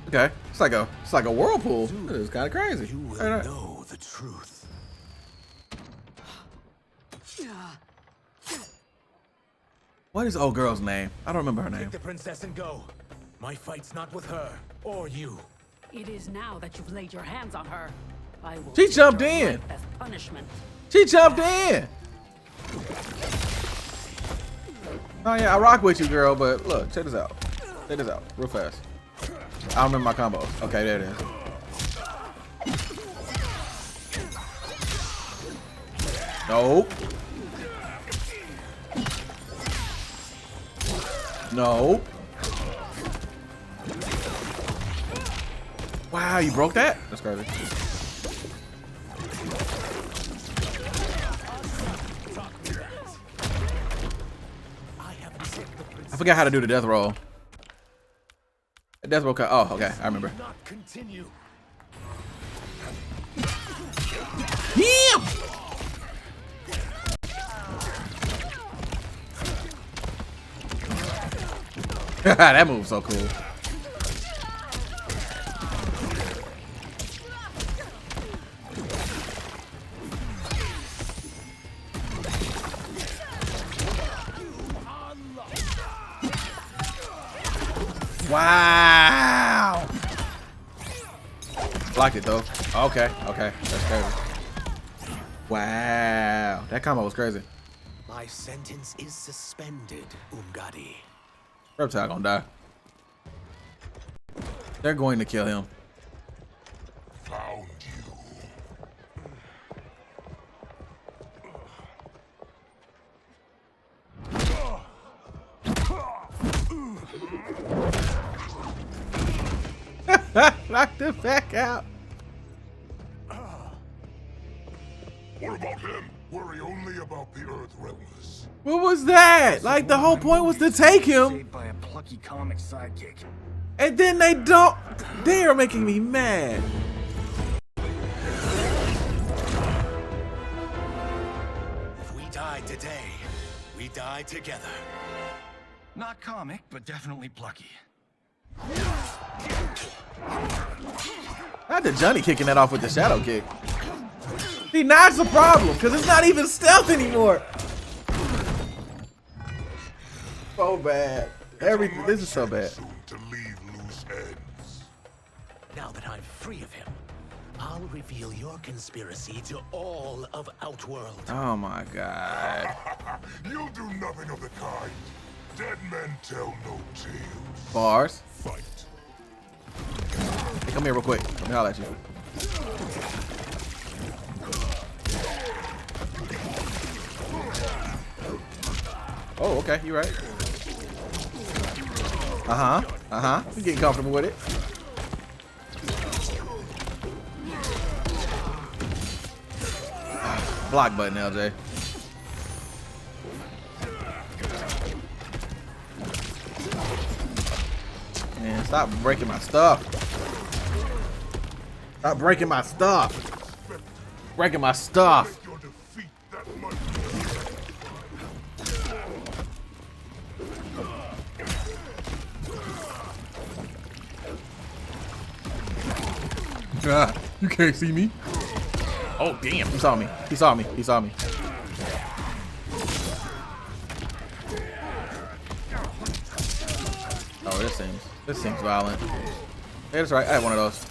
Okay, it's like a whirlpool. It's kind of crazy. You will know the truth. What is old girl's name? I don't remember her name. Take the princess and go. My fight's not with her or you. It is now that you've laid your hands on her. I will She take jumped your in. life as punishment. She jumped in. Oh yeah, I rock with you, girl. But look, check this out. Check this out, real fast. I don't remember my combos. Okay, there it is. Nope. Nope. Wow, you broke that? That's crazy. I forgot how to do the death roll. The death roll cut. Oh, okay, I remember. Yeah! That move's so cool. Wow! Blocked it though. Okay, okay, that's crazy. Wow, that combo was crazy. My sentence is suspended, Umgadi. Reptile gonna die. They're going to kill him. Found Knocked it back out. What about him? Worry only about the Earth Realmers. What was that? Like the whole point was to take him. Saved by a plucky comic sidekick. And then they don't. They are making me mad. If we die today, we die together. Not comic, but definitely plucky. Not the Johnny kicking that off with the shadow kick. See, now it's a problem because it's not even stealth anymore. So bad. Everything. This is so bad. To leave loose ends. Now that I'm free of him, I'll reveal your conspiracy to all of Outworld. Oh my God. You'll do nothing of the kind. Dead men tell no tales. Bars. Fight. Hey, come here real quick. Let me holler at you. Oh, okay. You right. Uh-huh. Uh-huh. You getting comfortable with it. Block button, LJ. Man, stop breaking my stuff. Stop breaking my stuff. Breaking my stuff. You can't see me. Oh, damn. He saw me. He saw me. He saw me. Oh, this seems violent. Yeah, that's right. I had one of those.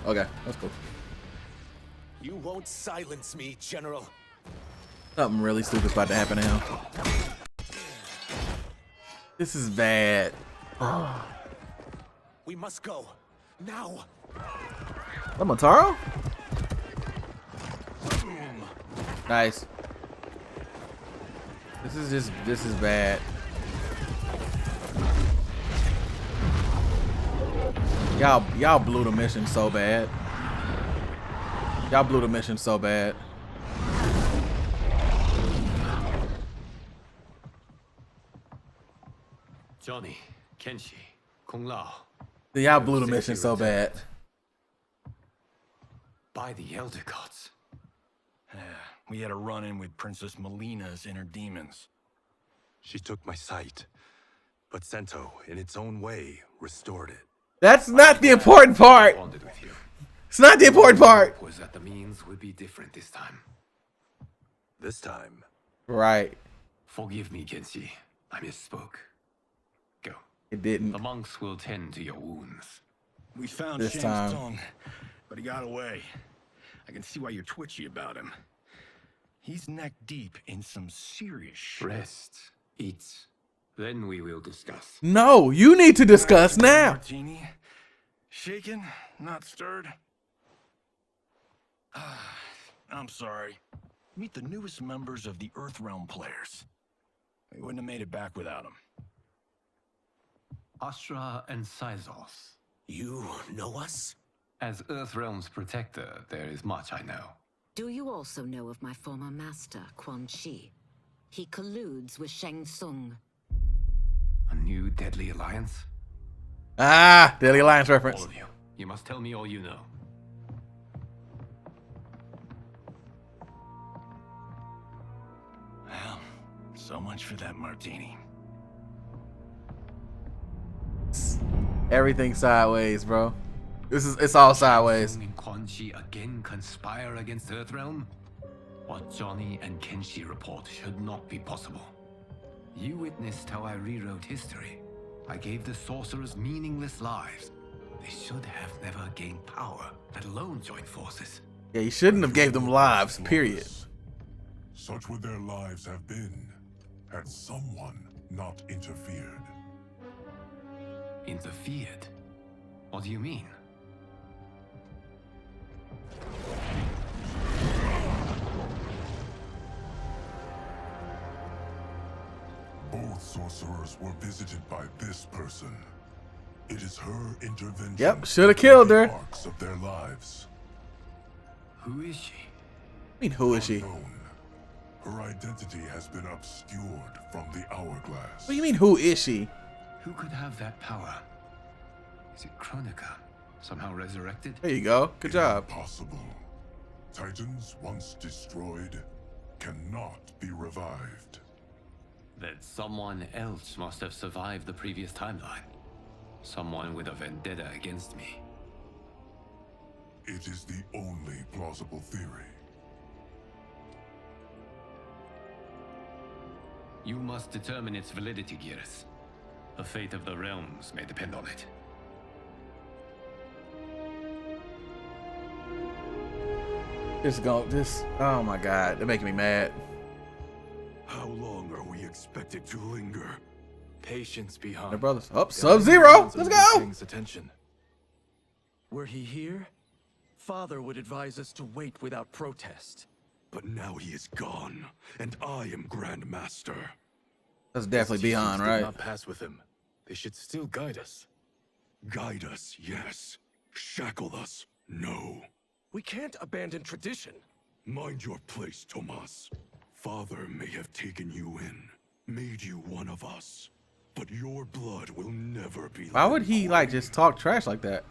Okay, that's cool. You won't silence me, General. Something really stupid's about to happen to him. This is bad. We must go. Now. That Motaro? Nice. This is bad. Y'all blew the mission so bad. Y'all blew the mission so bad. Johnny, Kenshi, Kung Lao. Y'all blew the mission so bad. By the Elder Gods. We had a run-in with Princess Mileena's inner demons. She took my sight, but Sento, in its own way, restored it. That's not the important part. It's not the important part. Was that the means would be different this time? This time? Right. Forgive me, Kenshi. I misspoke. Go. It didn't. The monks will tend to your wounds. We found This Shang's time. Tsung, but he got away. I can see why you're twitchy about him. He's neck deep in some serious shit. Rest. Eat. Then we will discuss. No, you need to discuss now. Martini. Shaken, not stirred. I'm sorry. Meet the newest members of the Earthrealm players. We wouldn't have made it back without them. Ashrah and Sizos. You know us? As Earthrealm's protector, there is much I know. Do you also know of my former master, Quan Chi? He colludes with Shang Tsung. A new deadly alliance? Ah, Deadly Alliance reference. All of you. You must tell me all you know. Well, so much for that martini. Everything sideways, bro. It's all sideways. Tsung and Quan Chi again conspire against Earthrealm? What Johnny and Kenshi report should not be possible. You witnessed how I rewrote history. I gave the sorcerers meaningless lives. They should have never gained power, let alone join forces. Yeah, you shouldn't have gave them lives, period. Such would their lives have been, had someone not interfered. Interfered? What do you mean? Both sorcerers were visited by this person. It is her intervention. Yep, should have killed her. Marks of their lives. Who is she? I mean, who is she? Unknown. Her identity has been obscured from the hourglass. What do you mean, who is she? Who could have that power? Is it Kronika? Somehow resurrected? There you go. Good job. Impossible. Titans once destroyed cannot be revived. Then someone else must have survived the previous timeline. Someone with a vendetta against me. It is the only plausible theory. You must determine its validity, Geras. The fate of the realms may depend on it. Oh my god, they're making me mad. How long are we expected to linger? Patience behind. Their brothers. Oh, Sub-Zero. Let's go. Kang's attention. Were he here, Father would advise us to wait without protest. But now he is gone, and I am Grand Master. That's definitely beyond, Teachings did right? not pass with him. They should still guide us. Guide us, yes. Shackle us, no. We can't abandon tradition. Mind your place, Tomas. Father may have taken you in, made you one of us, but your blood will never be. Why would he like just talk trash like that?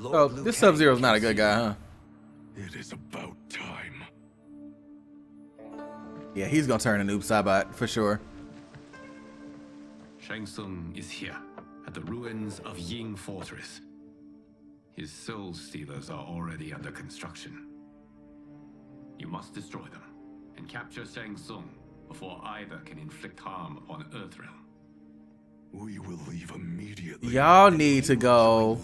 Oh, this Sub-Zero's not a good guy, huh? It is about time. Yeah, he's gonna turn a noob Sabat for sure. Shang Tsung is here, at the ruins of Ying Fortress. His soul stealers are already under construction. You must destroy them, and capture Shang Tsung before either can inflict harm upon Earthrealm. We will leave immediately. Y'all need to go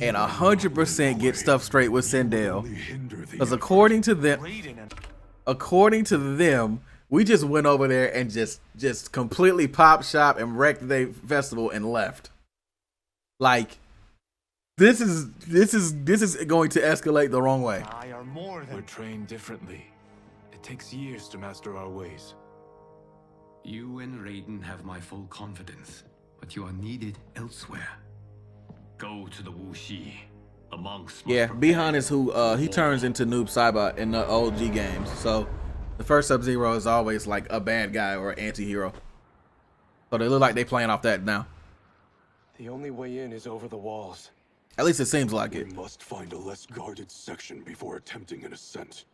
and 100% get stuff straight with Sindel, because according to them, we just went over there and just completely popped shop and wrecked the festival and left. Like, this is going to escalate the wrong way. We're trained differently. It takes years to master our ways. You and Raiden have my full confidence, but you are needed elsewhere. Go to the Wuxi. The monks. Yeah, Bihan is who he turns into Noob Saibot in the OG games. So the first Sub-Zero is always like a bad guy or an anti-hero. So they look like they playing off that now. The only way in is over the walls. At least it seems like it. We must find a less guarded section before attempting an ascent.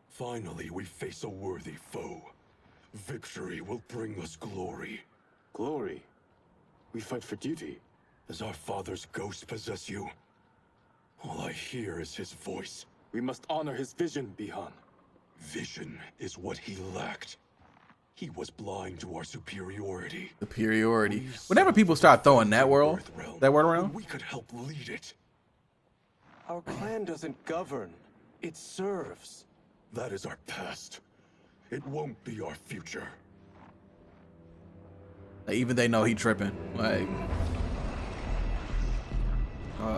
Finally, we face a worthy foe. Victory will bring us glory. Glory? We fight for duty. Does our father's ghost possess you? All I hear is his voice. We must honor his vision, Bihan. Vision is what he lacked. He was blind to our superiority. Superiority. Whenever people start throwing that word around, we could help lead it. Our clan doesn't govern. It serves. That is our past. It won't be our future. Even they know he tripping. Like,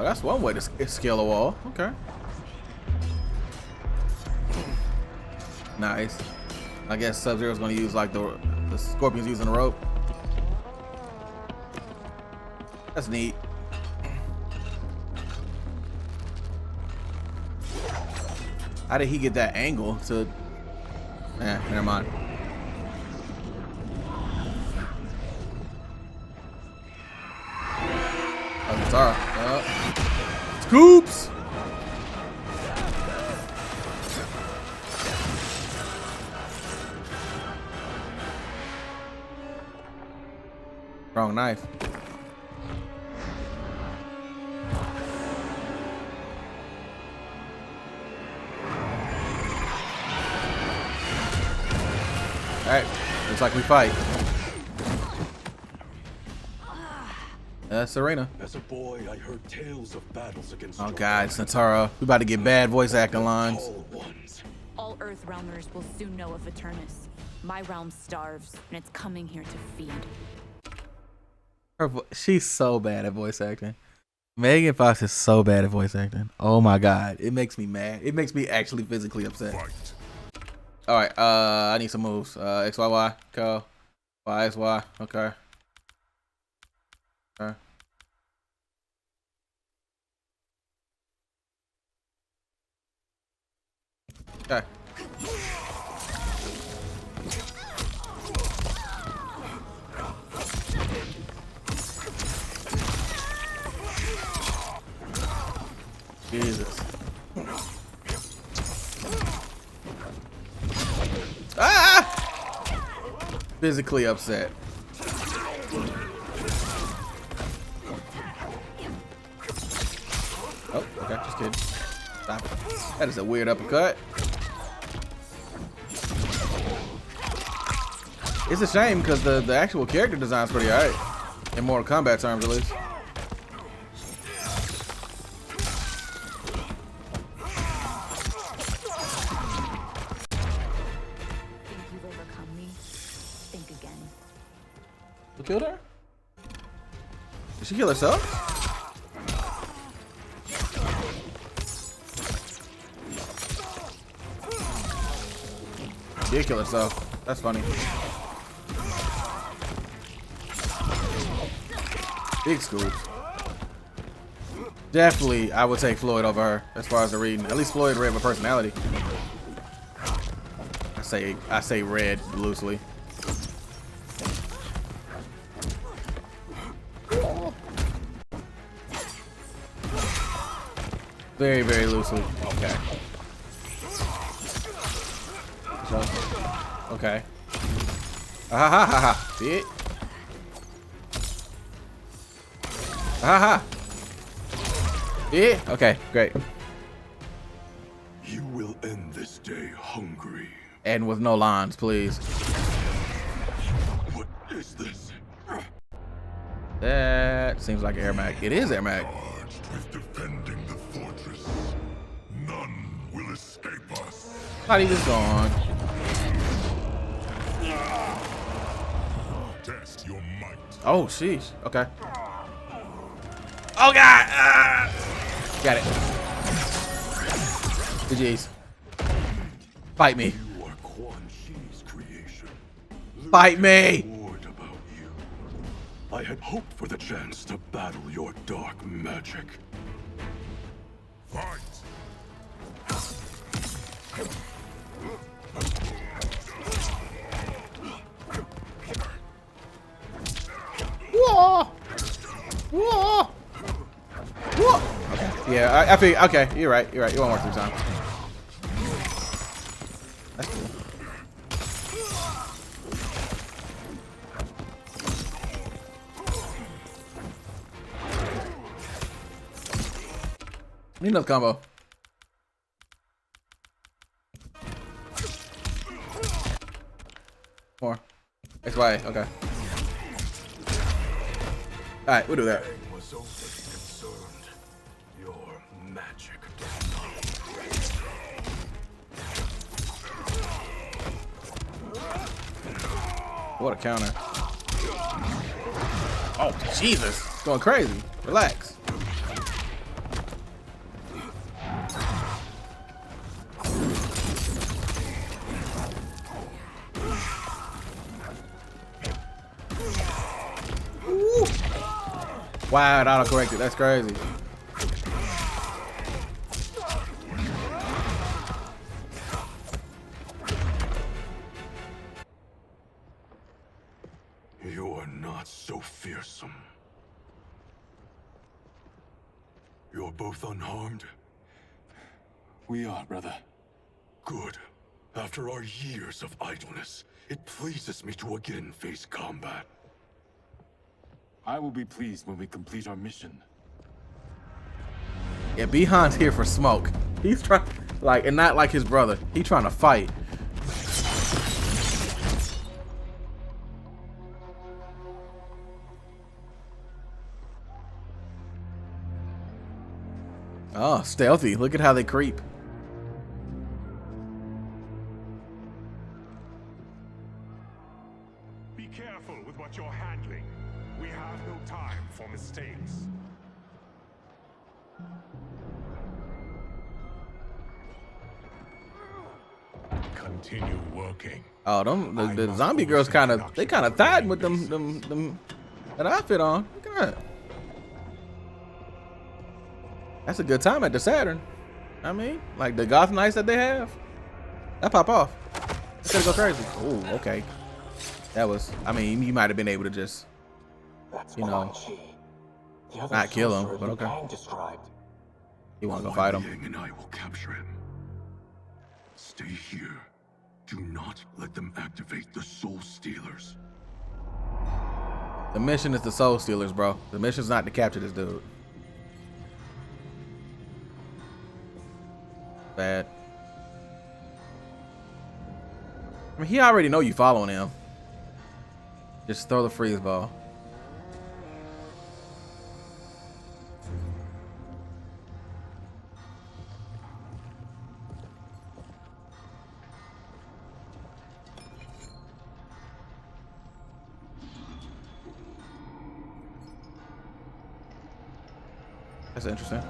that's one way to scale a wall. Okay. Nice. I guess Sub-Zero's gonna use like the Scorpion's using the rope. That's neat. How did he get that angle to? Never mind. Oh, Tara. Scoops. Wrong knife. Alright, looks like we fight. That's Serena. As a boy, I heard tales of battles against. Oh god, Santara. We about to get bad voice acting lines. All Earth Realmers will soon know of Eternus. My realm starves, and it's coming here to feed. She's so bad at voice acting. Megan Fox is so bad at voice acting. Oh my god, it makes me mad. It makes me actually physically upset. All right, I need some moves. X, Y, Y, go. Y, X, Y. Okay. Okay. Okay. Jesus. Ah! Physically upset. Oh, okay, just kidding. Stop it. That is a weird uppercut. It's a shame because the actual character design's pretty alright. In Mortal Kombat terms, at least. Who killed her? Did she kill herself? She did kill herself. That's funny. Big scoops. Definitely, I would take Floyd over her as far as the reading. At least Floyd read with personality. I say red loosely. Very, very loosely. Okay. So, okay. Ha ha ha ha. See it? Ha ha. Yeah. Okay. Great. You will end this day hungry. And with no lines, please. What is this? Seems like Air Mag. It is Air Mag. Charged with defending the fortress. None will escape us. Thought he was gone. Test your might. Oh, sheesh. Okay. Oh, God. Got it. GG's. Fight me. You are Quan Chi's creation. Fight me. Word about you. I had hoped for the chance to battle your dark magic. Fight. Whoa! Whoa! Whoa! Okay. Yeah, I think. Okay, you're right. You're right. You won't work 3 times. That's cool. Need another combo. More. XY. Okay. All right, we'll do that. Was overly concerned. Your magic. What a counter. Oh, Jesus. It's going crazy. Relax. Ooh. Wow, it auto-corrected. That's crazy. You are not so fearsome. You're both unharmed? We are, brother. Good. After our years of idleness, it pleases me to again face combat. I will be pleased when we complete our mission. Yeah, Bihan's here for smoke. He's trying, like, and not like his brother. He's trying to fight. Oh, stealthy. Look at how they creep. Be careful with what you're handling. We have no time for mistakes. Continue working. Oh, the zombie girls kind of tied with them that outfit on. Look at that. That's a good time at the Saturn. I mean, like the goth nights that they have. That pop off. It's gonna go crazy. Oh, okay. That was. I mean, you might have been able to just, you know, not kill him, but okay. You want to go fight him? And I will capture him. Stay here. Do not let them activate the Soul Stealers. The mission is the Soul Stealers, bro. The mission's not to capture this dude. Bad. I mean, he already know you following him. Just throw the freeze ball. That's interesting.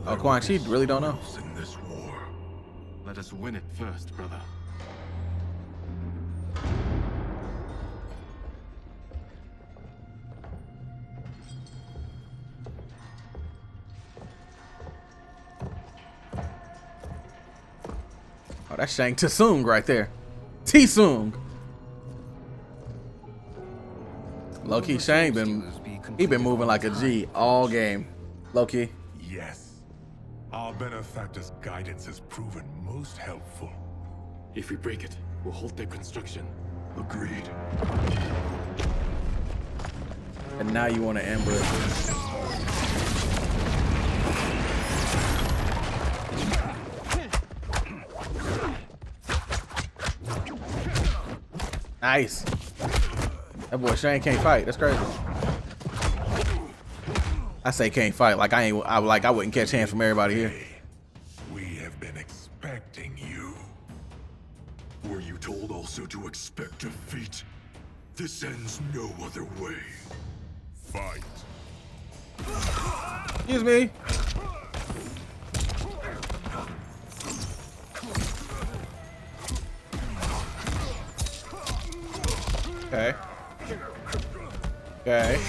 Oh, Quan Chi really don't know. In this war. Let us win it first, brother. Oh, that's Shang Tsung right there. Tsung. Low-key Shang been moving like a G all game. Low-key. Yes. Our benefactor's guidance has proven most helpful. If we break it, we'll halt their construction. Agreed. And now you want to ambush. Nice. That boy Shang can't fight. That's crazy. I say can't fight like I wouldn't catch hands from everybody here. We have been expecting you. Were you told also to expect defeat? This ends no other way. Fight. Excuse me. Okay. Okay.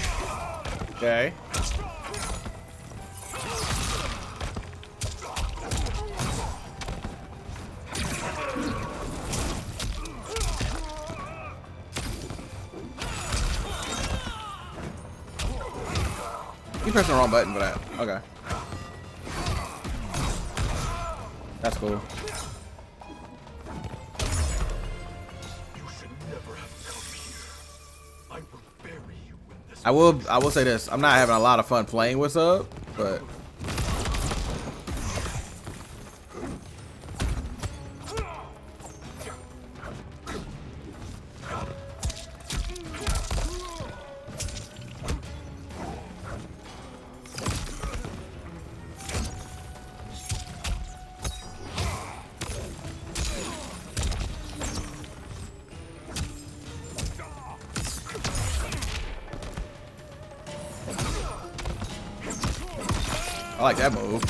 Okay. You pressed the wrong button for that. Okay. That's cool. I will say this. I'm not having a lot of fun playing with Sub, but I like that move.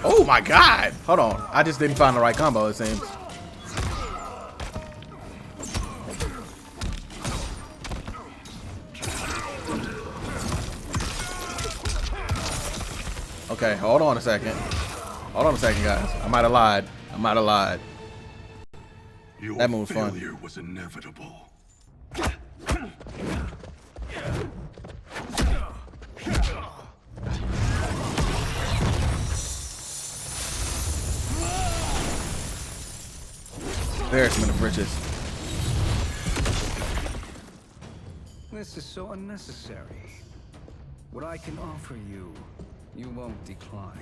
Oh my god! Hold on. I just didn't find the right combo, it seems. Okay, hold on a second. Hold on a second, guys. I might have lied. I might have lied. That move was fun. Failure was inevitable. Embarrassment of riches. This is so unnecessary. What I can offer you, you won't decline.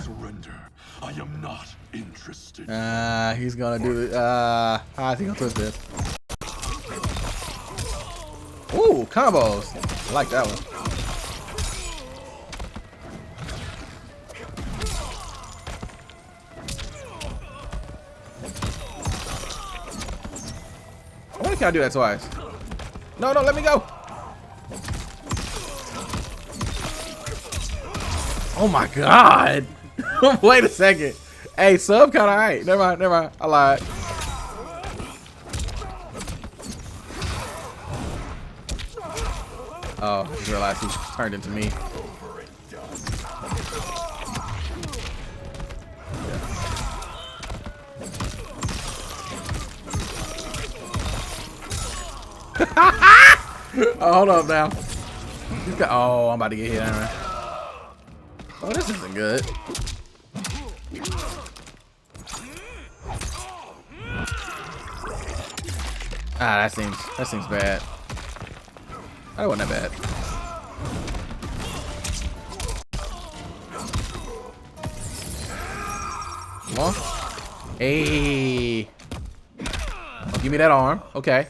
Surrender. I am not interested. He's gonna do it. I think I'll twist this. Ooh, combos. I like that one. Why can't I do that twice? No, let me go. Oh my god. Wait a second. Hey, Sub kinda alright. Never mind. I lied. Oh, I just realized he turned into me. Oh, hold up now. Oh, I'm about to get hit. Oh, this isn't good. That seems bad. That wasn't that bad. Come on. Hey. Oh, give me that arm. Okay.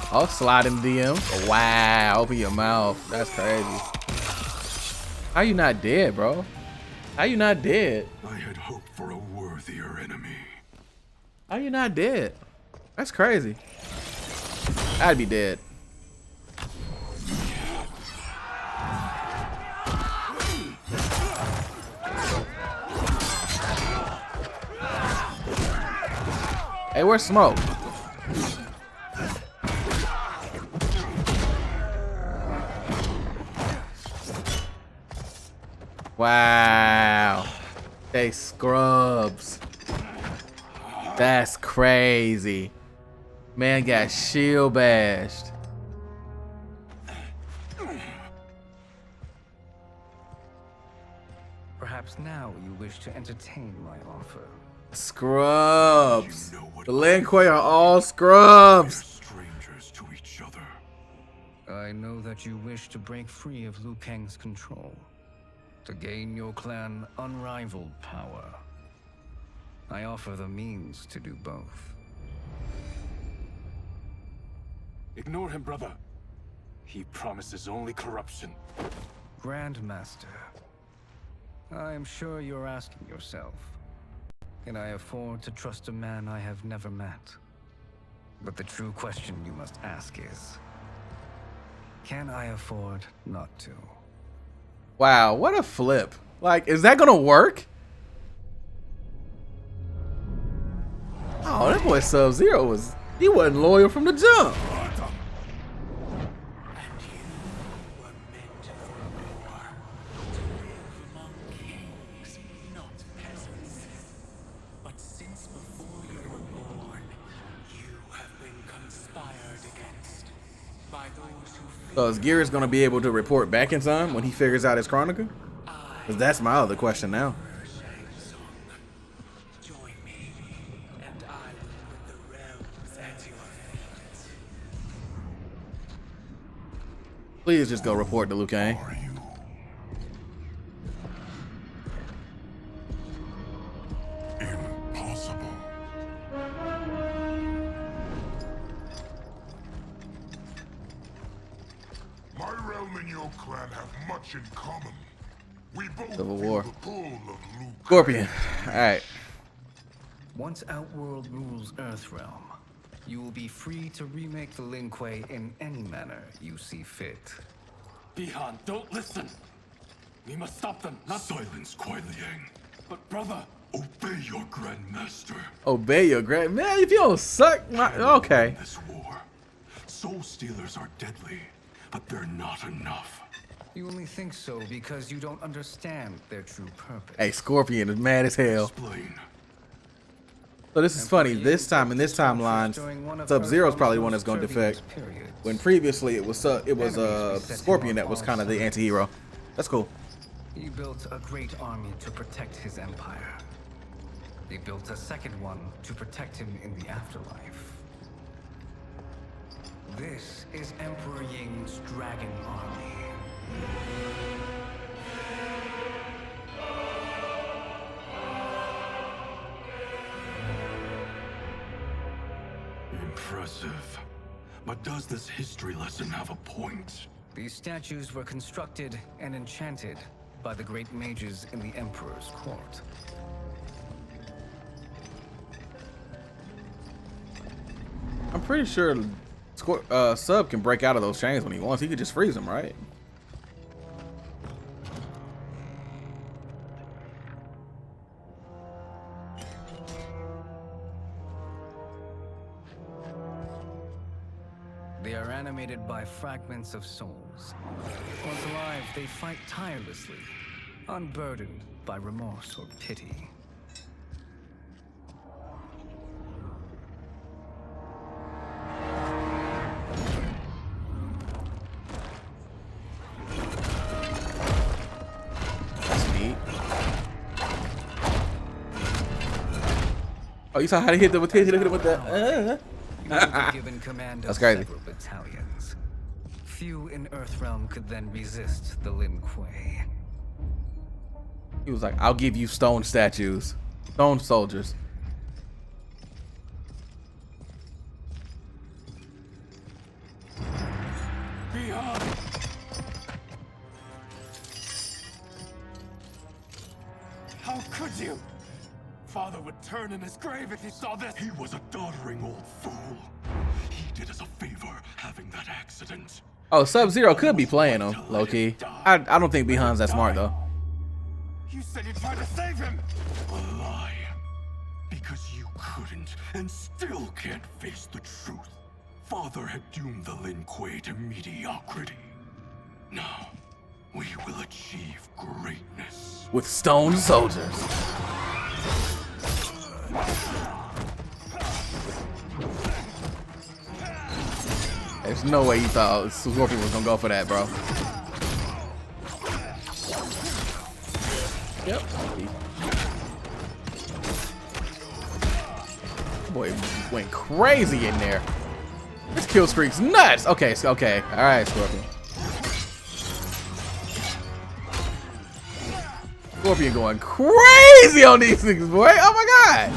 I'll slide in the DM. Oh, wow. Open your mouth. That's crazy. How you not dead, bro? How you not dead? I had hoped for a worthier enemy. How you not dead? That's crazy. I'd be dead. Hey, where's Smoke? Wow. They scrubs. That's crazy. Man got shield bashed. Perhaps now you wish to entertain my offer. Scrubs. The Lin Kuei are all scrubs. Strangers to each other. I know that you wish to break free of Liu Kang's control, to gain your clan unrivaled power. I offer the means to do both. Ignore him, brother. He promises only corruption. Grandmaster, I am sure you're asking yourself, can I afford to trust a man I have never met? But the true question you must ask is, can I afford not to? Wow, what a flip. Like, is that gonna work? Oh, that boy Sub-Zero he wasn't loyal from the jump. So is Gears gonna be able to report back in time when he figures out his Chronicle? Because that's my other question now. Please just go report to Liu Kang. Impossible. My realm and your clan have much in common. We both Civil feel War. the pull of Liu Scorpion. Alright. Once Outworld rules Earthrealm, you will be free to remake the Lin Kuei in any manner you see fit. Bihan, don't listen. We must stop them. Not silence, Kuai Liang. But brother, obey your grandmaster. Obey your grand man. If you don't suck, okay. This war, soul stealers are deadly, but they're not enough. You only think so because you don't understand their true purpose. Hey, Scorpion is mad as hell. So this is funny. This time in this timeline, Sub-Zero's probably one that's going to defect. When previously it was Scorpion that was kind of the anti-hero. That's cool. He built a great army to protect his empire. He built a second one to protect him in the afterlife. This is Emperor Ying's Dragon Army. Impressive. But does this history lesson have a point? These statues were constructed and enchanted by the great mages in the Emperor's court. I'm pretty sure Sub can break out of those chains when he wants. He could just freeze them, right? They are animated by fragments of souls. Once alive, they fight tirelessly, unburdened by remorse or pity. That's neat. Oh, you saw how they hit them with that? Given command That's of crazy. several battalions. Few in Earthrealm could then resist the Lin Kuei. He was like, I'll give you stone statues. Stone soldiers. How could you? Father would turn in his grave if he saw this. He was a doddering old fool. He did us a favor having that accident. Oh, Sub-Zero could be playing him, low-key. I don't think Bihan's that smart, though. You said you tried to save him! A lie. Because you couldn't and still can't face the truth. Father had doomed the Lin Kuei to mediocrity. Now, we will achieve greatness. With stone soldiers. There's no way you thought Scorpion was gonna go for that, bro. Yep. Boy went crazy in there. This kill streak's nuts. Okay, okay. All right, Scorpion. Scorpion going crazy on these things, boy. Oh my god.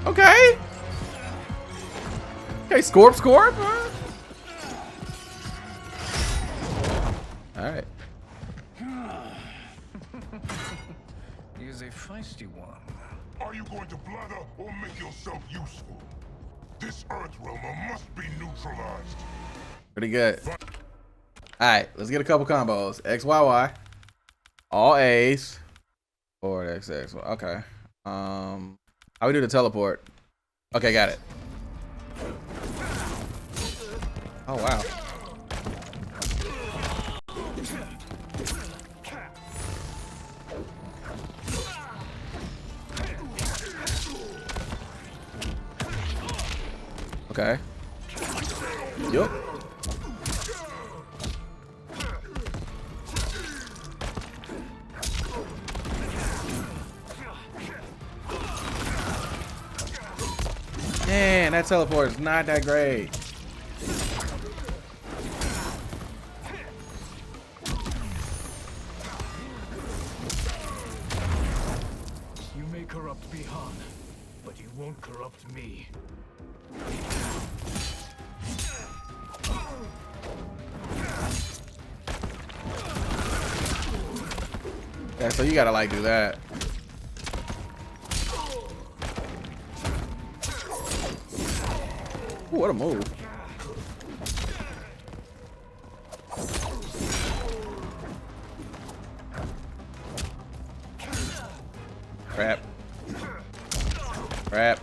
Okay. Okay, Scorp. Alright. He is a feisty one. Are you going to blather or make yourself useful? This Earth realmer must be neutralized. Pretty good. Alright, let's get a couple combos. XYY. All A's. Forward XX. Okay. How we do the teleport? Okay, got it. Oh wow. Okay. Yup. Man, that teleport is not that great. You may corrupt Bihan, but you won't corrupt me. Yeah, so you gotta like do that. Ooh, what a move. Crap. Crap.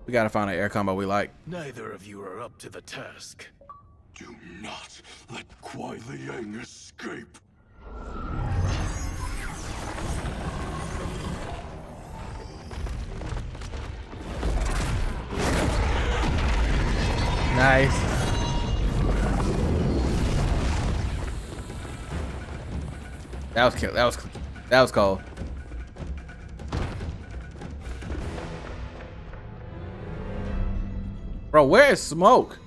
We gotta find an air combo we like. Neither of you are up to the task. Do not let Kuai Liang escape. Nice. That was cold. Bro, where is Smoke?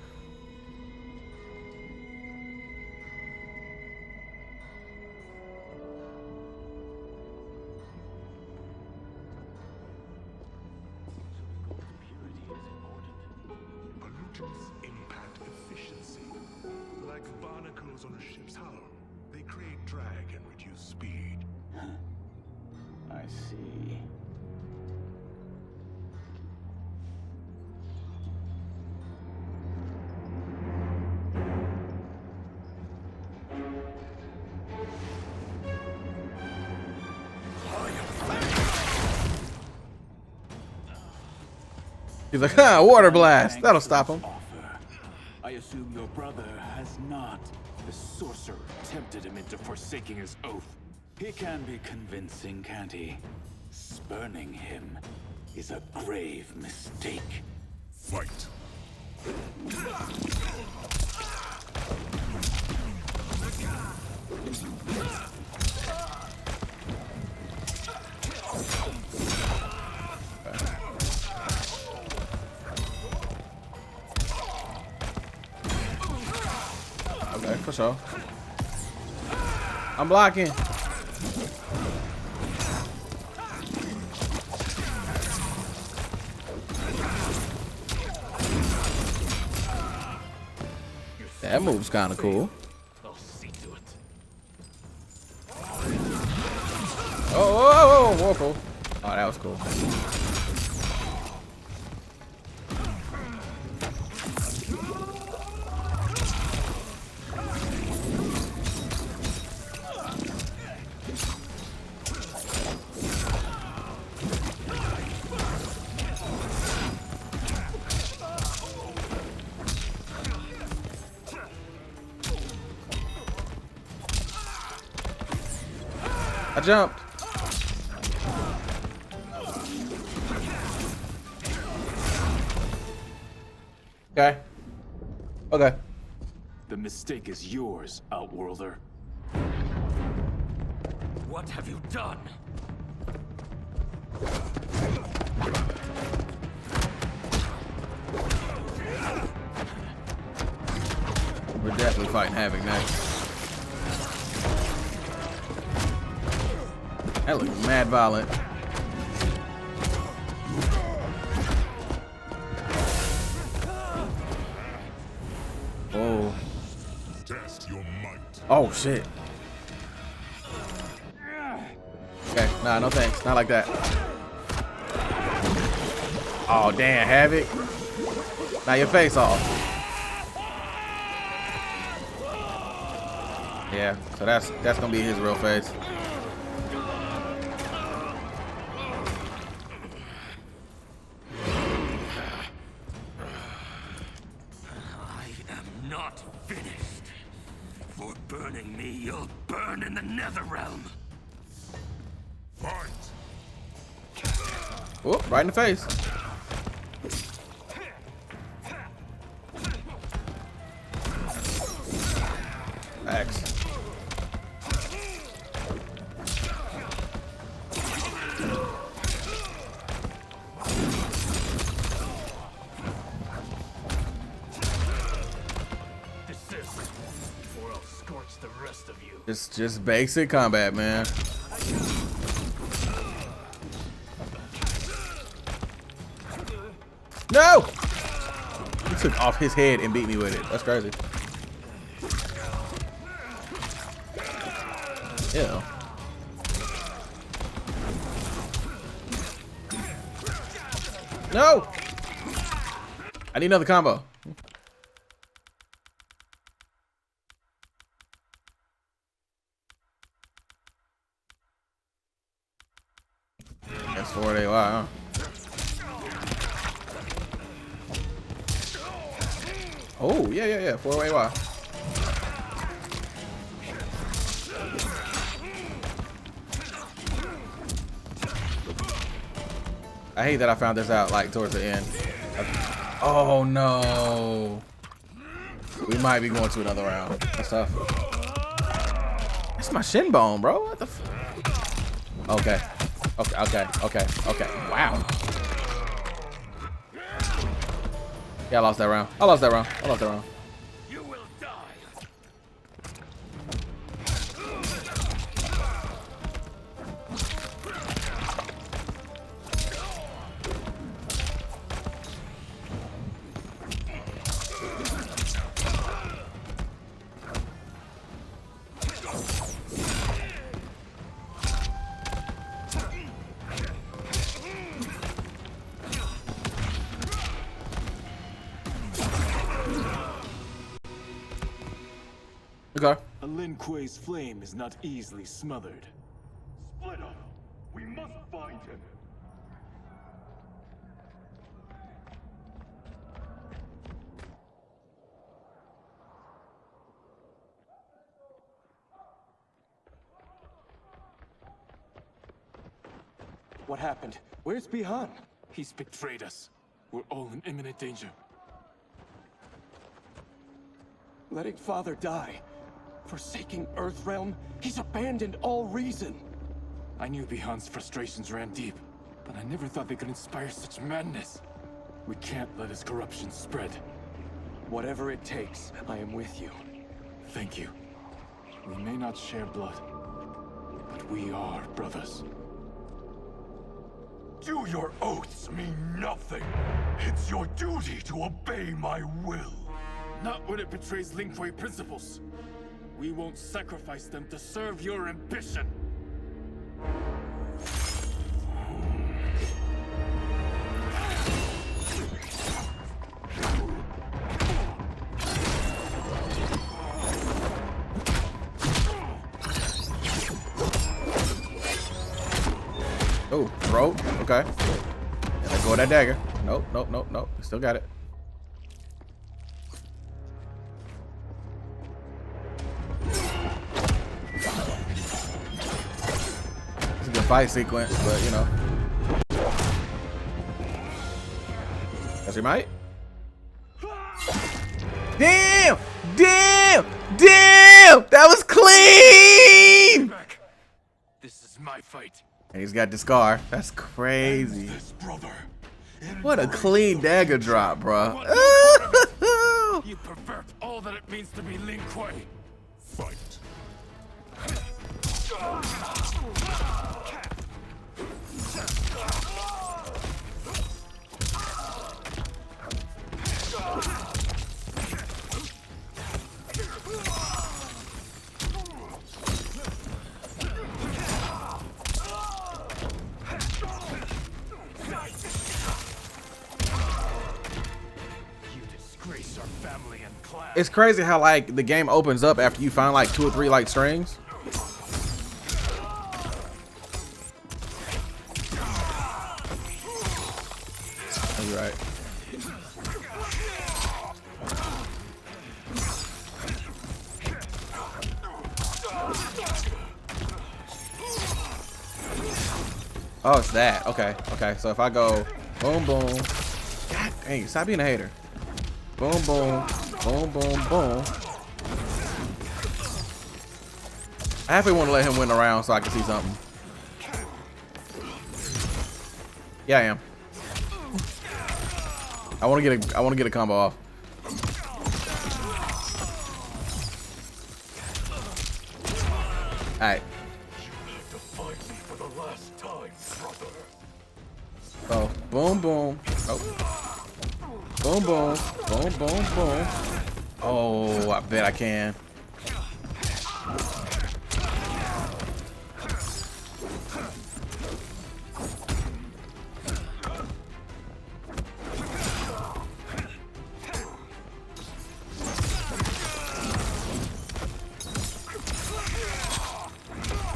Pollutants impact efficiency. Like barnacles on a ship's hull, they create drag and reduce speed. I see. He's like, ah, water blast. That'll stop him. I assume your brother has not. The sorcerer tempted him into forsaking his oath. He can be convincing, can't he? Spurning him is a grave mistake. Fight. Okay, for sure. I'm blocking. That move's kind of cool. I'll see to it. Oh, cool. Oh, that was cool. I jumped. Okay. Okay. The mistake is yours, Outworlder. What have you done? We're definitely fighting Havoc next. That looks mad violent. Oh. Test your might. Oh shit. Okay, nah, no thanks. Not like that. Oh damn, Havoc. Now your face off. Yeah, so that's gonna be his real face. I am not finished. For burning me, you'll burn in the Netherrealm. Fight. Whoop, right in the face. X. Desist, or I'll scorch the rest of you. It's just basic combat, man. No! He took off his head and beat me with it. That's crazy. Ew. No! I need another combo. That's 4 AY, huh? Oh, yeah. 4 AY. I hate that I found this out like towards the end. Oh no. We might be going to another round. That's tough. It's my shin bone, bro. What the f— Okay. Wow. Yeah, I lost that round. I lost that round. You will die. Okay. A Lin Kuei's flame is not easily smothered. Split up. We must find him. What happened? Where's Bihan? He's betrayed us. We're all in imminent danger. Letting Father die. Forsaking Earthrealm. He's abandoned all reason. I knew Bihan's frustrations ran deep, but I never thought they could inspire such madness. We can't let his corruption spread. Whatever it takes, I am with you. Thank you. We may not share blood, but we are brothers. Do your oaths mean nothing? It's your duty to obey my will. Not when it betrays Lin Kuei principles. We won't sacrifice them to serve your ambition. Oh, throat. Okay. And let go of that dagger. Nope. Still got it. It's a good fight sequence, but you know. Does he might? Damn! Damn! Damn! That was clean! This is my fight. And he's got the scar. That's crazy. What a clean dagger drop, bro. You pervert all that it means to be Lin Kuei. Fight. It's crazy how like the game opens up after you find like 2 or 3 like strings. You're right. Oh, it's that. Okay. Okay. So if I go boom, boom. God dang, stop being a hater. Boom, boom. Boom, boom, boom. I halfway want to let him win the round so I can see something. Yeah, I am. I want to get a combo off. All right. Oh, boom, boom. Oh. Boom, boom. Boom, boom, boom. Oh, I bet I can.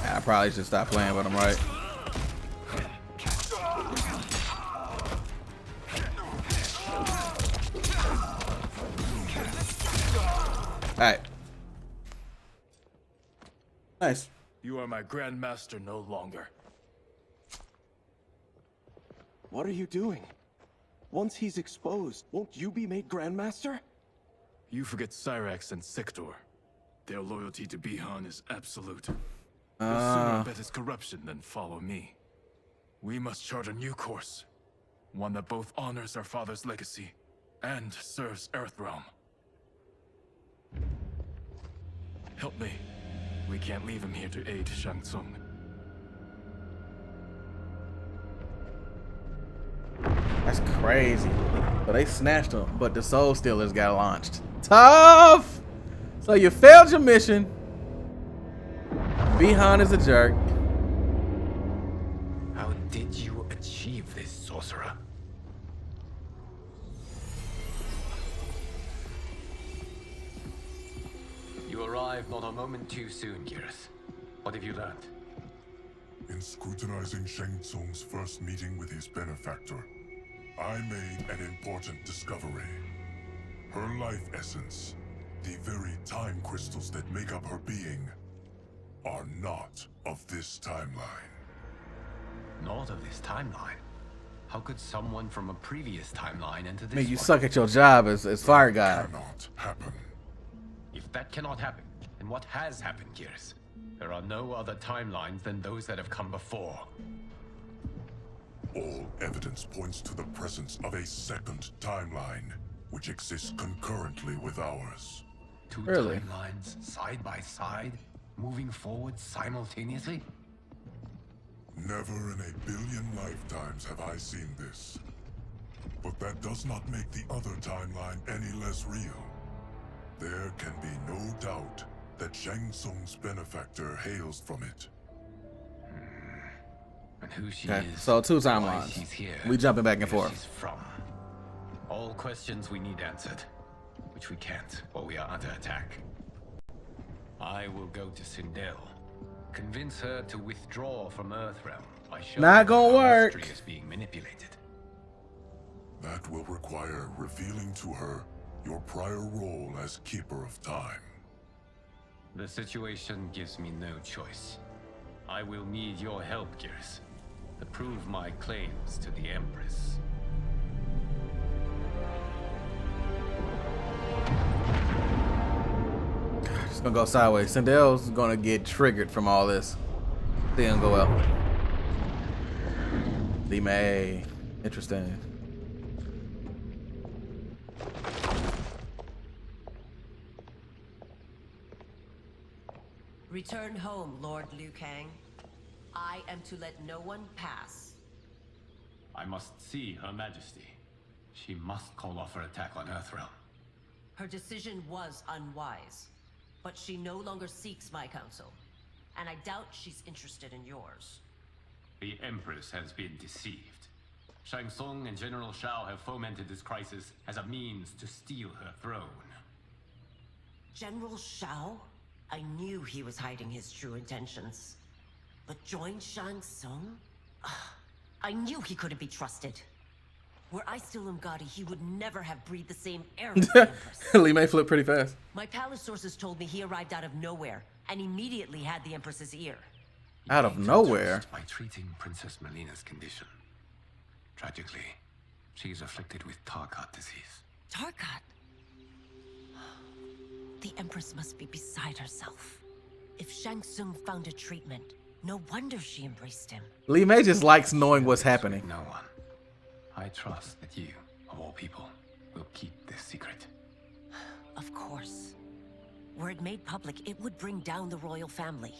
I probably should stop playing with him, right? Alright. Nice. You are my grandmaster no longer. What are you doing? Once he's exposed, won't you be made grandmaster? You forget Cyrax and Sector. Their loyalty to Bi-Han is absolute. They'll sooner bet his corruption than follow me. We must chart a new course. One that both honors our father's legacy and serves Earthrealm. Help me. We can't leave him here to aid Shang Tsung. That's crazy. So they snatched him, but the Soul Stealers got launched. Tough! So you failed your mission. Bi-Han is a jerk. How did you achieve this, sorcerer? You arrived not a moment too soon, Geras. What have you learned? In scrutinizing Shang Tsung's first meeting with his benefactor, I made an important discovery. Her life essence, the very time crystals that make up her being, are not of this timeline. Not of this timeline? How could someone from a previous timeline enter this I mean, you one? suck at your job as fire guy. Cannot happen. If that cannot happen, then what has happened, Geras? There are no other timelines than those that have come before. All evidence points to the presence of a second timeline, which exists concurrently with ours. Two timelines, side by side, moving forward simultaneously? Never in a billion lifetimes have I seen this. But that does not make the other timeline any less real. There can be no doubt that Shang Tsung's benefactor hails from it. And who she Okay, is, so 2 why timelines. she's here, We jumping back and where forth. she's from. All questions we need answered, which we can't, or we are under attack. I will go to Sindel, convince her to withdraw from Earthrealm by showing Not gonna her work. mystery is being manipulated. That will require revealing to her your prior role as Keeper of Time. The situation gives me no choice. I will need your help, Geras, to prove my claims to the Empress. gonna go sideways. Sindel's gonna get triggered from all this. Then go out. Lee May. Interesting. Return home, Lord Liu Kang. I am to let no one pass. I must see Her Majesty. She must call off her attack on Earthrealm. Her decision was unwise, but she no longer seeks my counsel, and I doubt she's interested in yours. The Empress has been deceived. Shang Tsung and General Shao have fomented this crisis as a means to steal her throne. General Shao? I knew he was hiding his true intentions. But join Shang Tsung? I knew he couldn't be trusted. Were I still Umgadi, he would never have breathed the same air as the Empress. Lee May flipped pretty fast. My palace sources told me he arrived out of nowhere and immediately had the Empress's ear. Out of nowhere? By treating Princess Mileena's condition. Tragically, she is afflicted with Tarkat disease. Tarkat? The Empress must be beside herself. If Shang Tsung found a treatment, no wonder she embraced him. Lee May just likes knowing what's happening. No one. I trust that you, of all people, will keep this secret. Of course. Were it made public, it would bring down the royal family.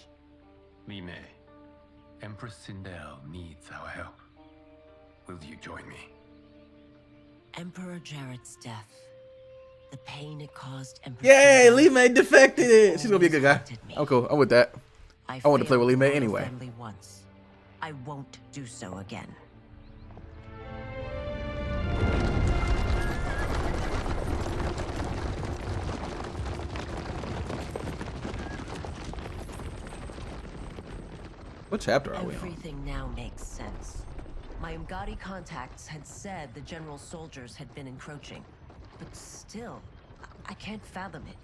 Li Mei, Empress Sindel needs our help. Will you join me? Emperor Jarrett's death. The pain it caused Empress Yay! Sindel Lee May defected! She's gonna be a good guy. I'm cool. I'm with that. I want to play with Lee May anyway. Once. I won't do so again. What chapter are we on? Everything now makes sense. My Umgadi contacts had said the general soldiers had been encroaching. But still, I can't fathom it.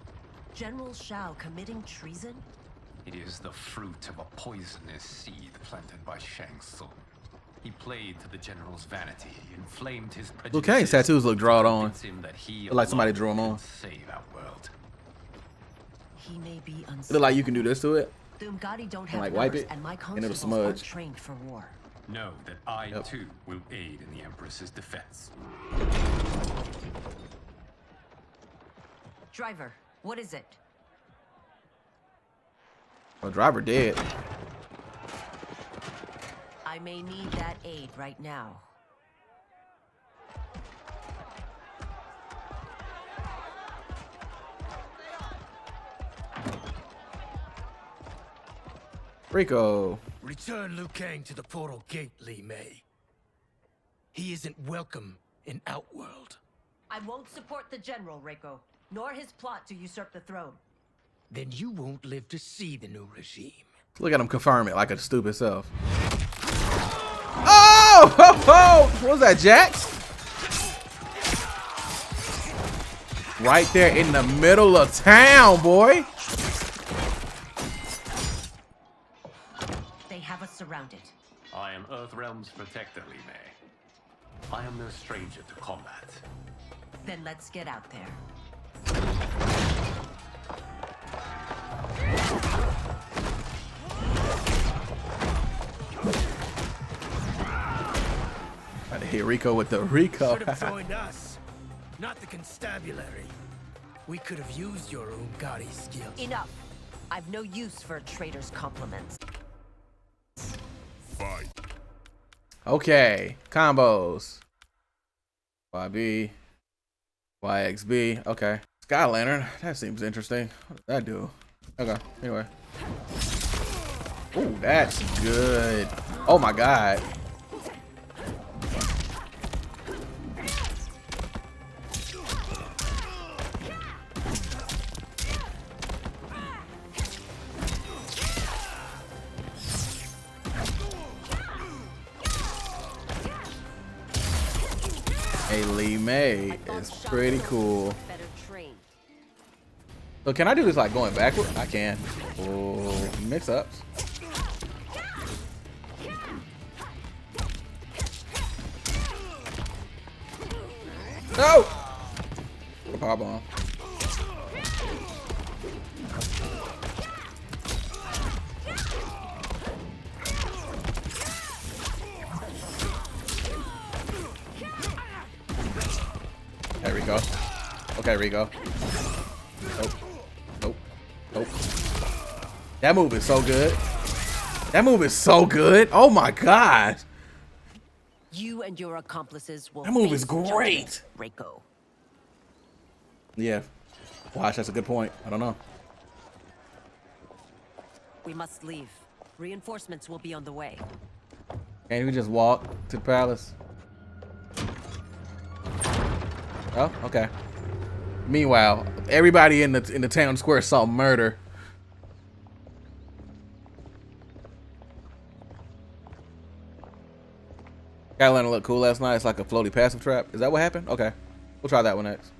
General Shao committing treason? It is the fruit of a poisonous seed planted by Shang Tsung. He played to the general's vanity, inflamed his prejudices. Liu Kang's tattoos look drawn on. He Look like somebody drew them on. Save our world. He may be It look like you can do this to it. The Umgadi don't And have like wipe nerves, it, and my and it'll constables aren't smudge. trained for war. Know that I too will aid in the Empress's defense. Driver, what is it? Oh, driver dead. I may need that aid right now. Rico. Return Liu Kang to the portal gate, Li Mei. He isn't welcome in Outworld. I won't support the general, Reiko, nor his plot to usurp the throne. Then you won't live to see the new regime. Look at him confirm it like a stupid self. Oh! Ho, ho! What was that, Jax? Right there in the middle of town, boy. They have us surrounded. I am Earthrealm's protector, Li Mei. I am no stranger to combat. Then let's get out there. Got to hit Rico with the Rico. Should have joined us, not the constabulary. We could have used your Umgadi skills. Enough. I've no use for a traitor's compliments. Fight. Okay, combos. YB, YXB. Okay, Sky Lantern. That seems interesting. What does that do? Okay, anyway. Ooh, that's good. Oh my god. Hey, Li Mei is pretty cool. So can I do this like going backward? I can. Oh, mix ups. No! Power bomb. Rico. Okay, Rico. Nope. Nope. Nope. That move is so good. That move is so good. Oh my god. You and your accomplices will. That move is face great. judgment, Rico. Yeah. Watch, that's a good point. I don't know. We must leave. Reinforcements will be on the way. Can't we just walk to the palace? Oh, okay. Meanwhile, everybody in the town square saw murder. Carolina looked cool last night. It's like a floaty passive trap. Is that what happened? Okay. We'll try that one next.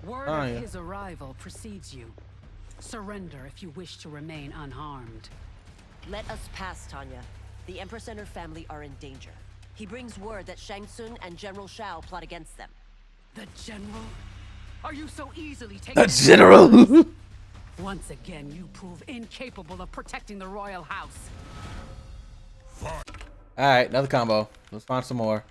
Word of his arrival precedes you. Surrender if you wish to remain unharmed. Let us pass, Tanya. The Empress and her family are in danger. He brings word that Shang Tsung and General Shao plot against them. The General? Are you so easily taken? The General! Once again, you prove incapable of protecting the royal house. Alright, another combo. Let's find some more.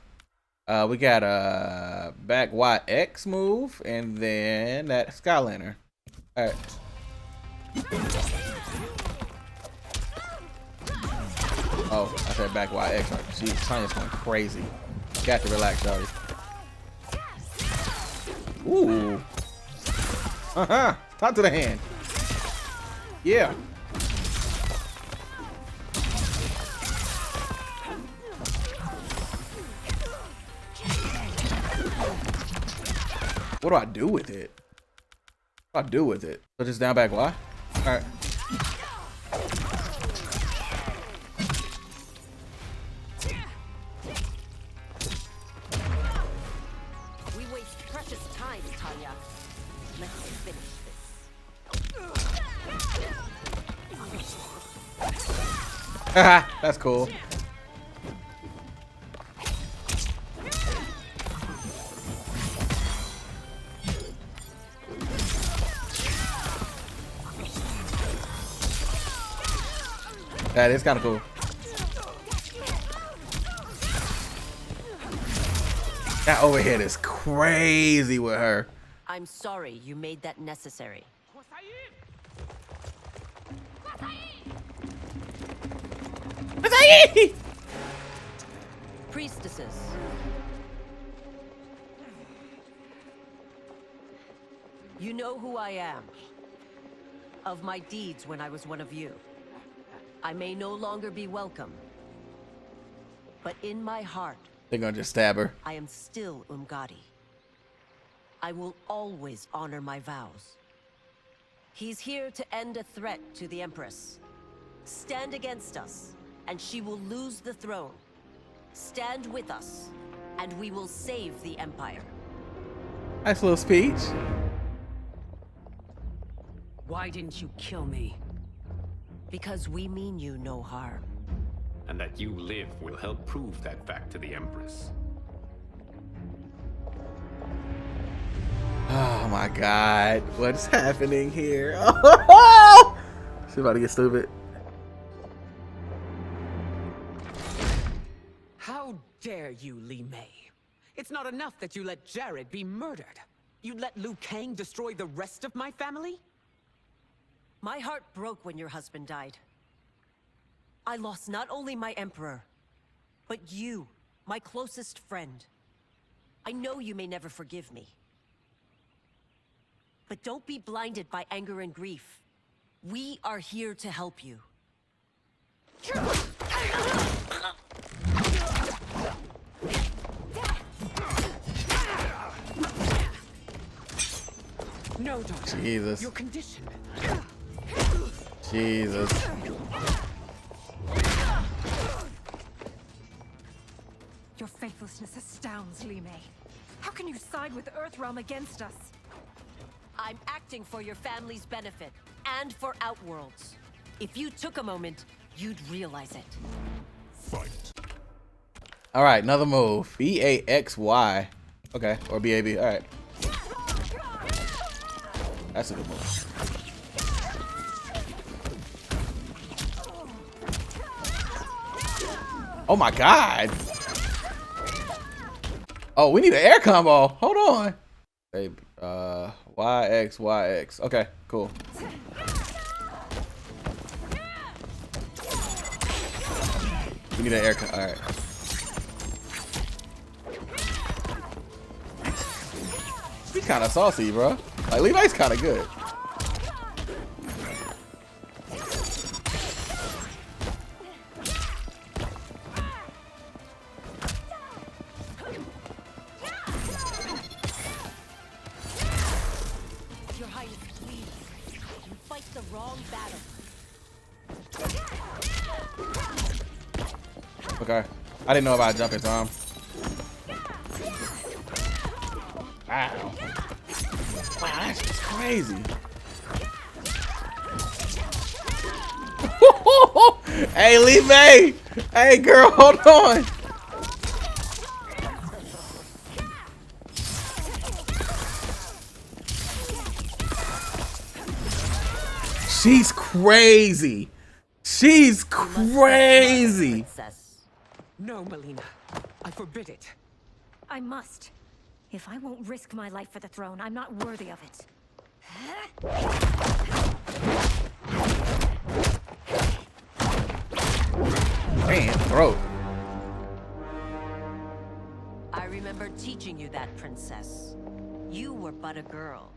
We got a back YX move and then that Sky Lantern. Alright. Oh, I said back YX. Jeez, Tanya's going crazy. Got to relax, Charlie. Ooh. Top to the hand. Yeah. What do I do with it? What do I do with it? So just down back Y? Alright. We waste precious time, Tanya. Let's finish this. Haha, that's cool. That is kind of cool. That overhead is crazy with her. I'm sorry you made that necessary. Priestesses. You know who I am. Of my deeds when I was one of you. I may no longer be welcome. But in my heart, They're gonna just stab her. I am still Umgadi. I will always honor my vows. He's here to end a threat to the Empress. Stand against us, and she will lose the throne. Stand with us, and we will save the Empire. Nice little speech. Why didn't you kill me? Because we mean you no harm. And that you live will help prove that fact to the Empress. Oh my god. What's happening here? She's about to get stupid. How dare you, Li Mei? It's not enough that you let Jared be murdered. You let Liu Kang destroy the rest of my family? My heart broke when your husband died. I lost not only my emperor, but you, my closest friend. I know you may never forgive me. But don't be blinded by anger and grief. We are here to help you. No, daughter. Jesus. Your condition. Jesus. Your faithlessness astounds, Li Mei. How can you side with Earthrealm against us? I'm acting for your family's benefit, and for Outworld's. If you took a moment, you'd realize it. Fight. Alright, another move. B-A-X-Y. Okay, or B-A-B. Alright. That's a good move. Oh my god! Oh, we need an air combo. Hold on. Hey, YX, YX. Okay, cool. We need an air combo. All right. He's kind of saucy, bro. Like, Levi's kind of good. Your Highness, please. You fight the wrong battle. Okay. I didn't know about jumping, Tom. Wow. Wow, that's just crazy. Hey, Lee May. Hey, girl, hold on. She's crazy. She's crazy. No, Mileena. I forbid it. I must. If I won't risk my life for the throne, I'm not worthy of it. Man, throat. I remember teaching you that, princess. You were but a girl.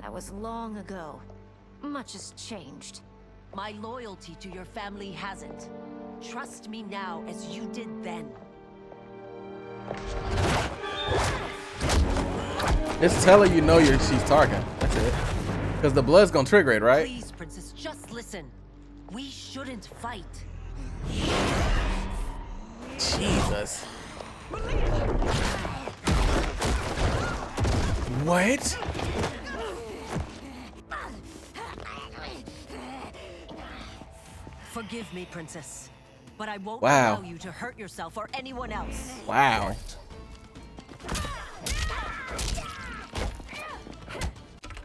That was long ago. Much has changed. My loyalty to your family hasn't. Trust me now as you did then. Just tell her you know she's Tarkin. That's it. Because the blood's gonna trigger it, right? Please, princess, just listen. We shouldn't fight. Jesus. What? Forgive me, princess, but I won't Wow. allow you to hurt yourself or anyone else. Wow.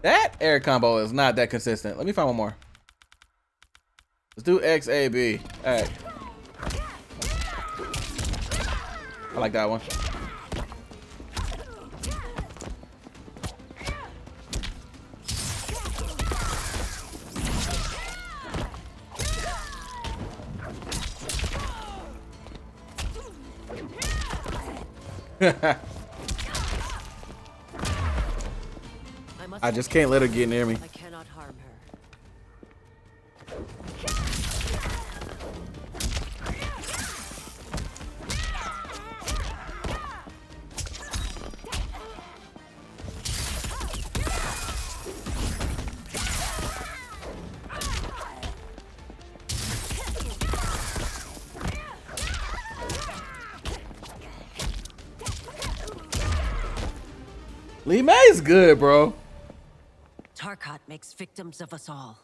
That air combo is not that consistent. Let me find one more. Let's do XAB. All right. I like that one. I just can't let her get near me. I cannot harm her. Lee May's good, bro. Tarkat makes victims of us all.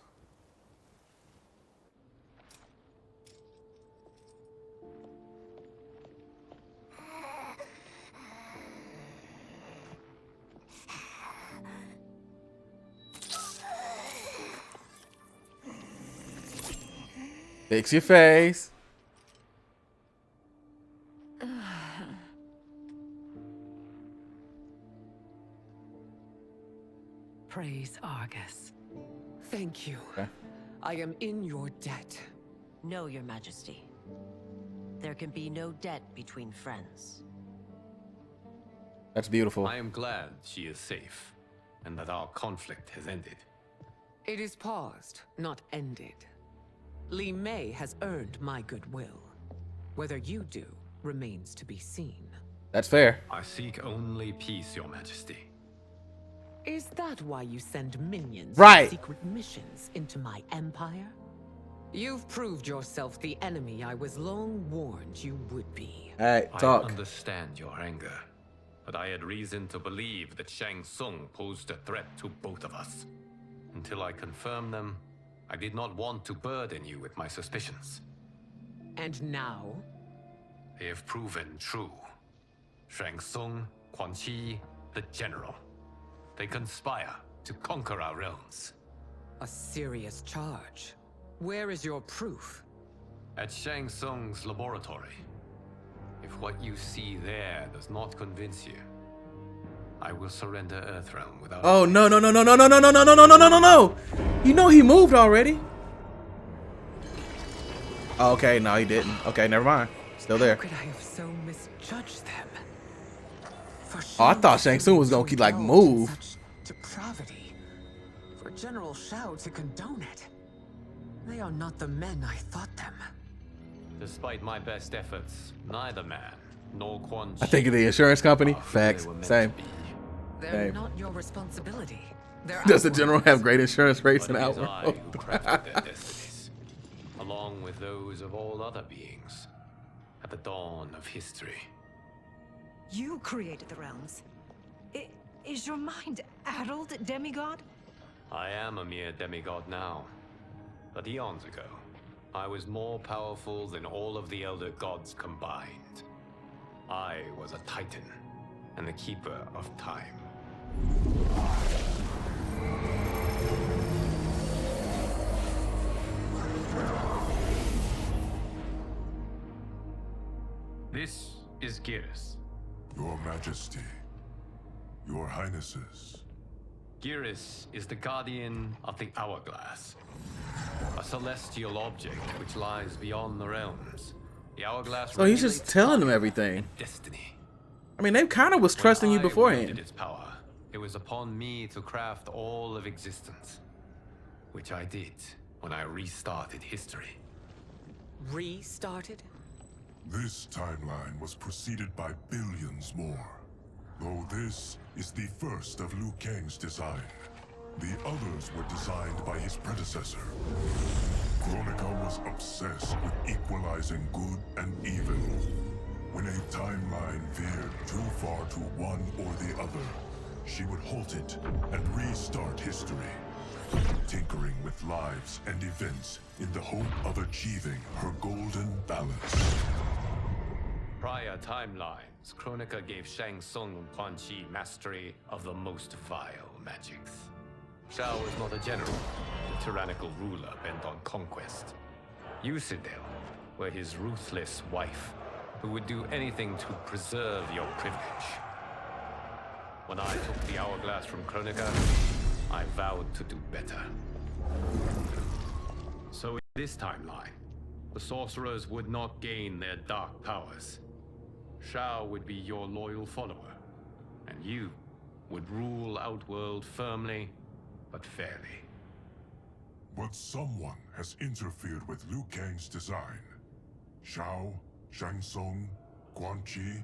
Fix your face. Praise Argus. Thank you. Okay. I am in your debt. No, Your Majesty. There can be no debt between friends. That's beautiful. I am glad she is safe, and that our conflict has ended. It is paused, not ended. Li Mei has earned my goodwill. Whether you do remains to be seen. That's fair. I seek only peace, Your Majesty. Is that why you send minions Right. on secret missions into my empire? You've proved yourself the enemy I was long warned you would be. Alright, I talk. understand your anger, but I had reason to believe that Tsung posed a threat to both of us. Until I confirmed them, I did not want to burden you with my suspicions. And now? They have proven true. Tsung, Quan Chi, the General. They conspire to conquer our realms. A serious charge. Where is your proof? At Shang Tsung's laboratory. If what you see there does not convince you, I will surrender Earthrealm without. Oh no no no no no no no no no no no no no no! You know he moved already. Oh, okay, no he didn't. Okay, never mind. Still there. How could I have so misjudged them? Oh, I thought Shang Tsung was gonna keep like move. Such depravity. For General Shao to condone it. They are not the men I thought them. Despite my best efforts, neither man nor Quan Chi I think of the insurance company. Facts. Same. They're Same. not your responsibility. They're Does the general have great insurance rates in But it is I Outworld? who crafted their destinies, along with those of all other beings, at the dawn of history. You created the realms. Is your mind addled, demigod? I am a mere demigod now, but eons ago, I was more powerful than all of the elder gods combined. I was a titan, and the keeper of time. This is Geras. Your Majesty, Your Highnesses. Geras is the guardian of the Hourglass, a celestial object which lies beyond the realms. The Hourglass. So he's just telling them everything. Destiny. I mean, they kind of was trusting you When I beforehand. wielded its power, it was upon me to craft all of existence, which I did when I restarted history. Restarted? This timeline was preceded by billions more. Though this is the first of Liu Kang's design. The others were designed by his predecessor. Kronika was obsessed with equalizing good and evil. When a timeline veered too far to one or the other, she would halt it and restart history, tinkering with lives and events in the hope of achieving her golden balance. Prior timelines, Kronika gave Shang Tsung and Quan Chi mastery of the most vile magics. Shao was not a general, a tyrannical ruler bent on conquest. You, Sindel, were his ruthless wife, who would do anything to preserve your privilege. When I took the Hourglass from Kronika, I vowed to do better. So in this timeline, the sorcerers would not gain their dark powers. Shao would be your loyal follower, and you would rule Outworld firmly, but fairly. But someone has interfered with Liu Kang's design. Shao, Shang Tsung, Quan Chi,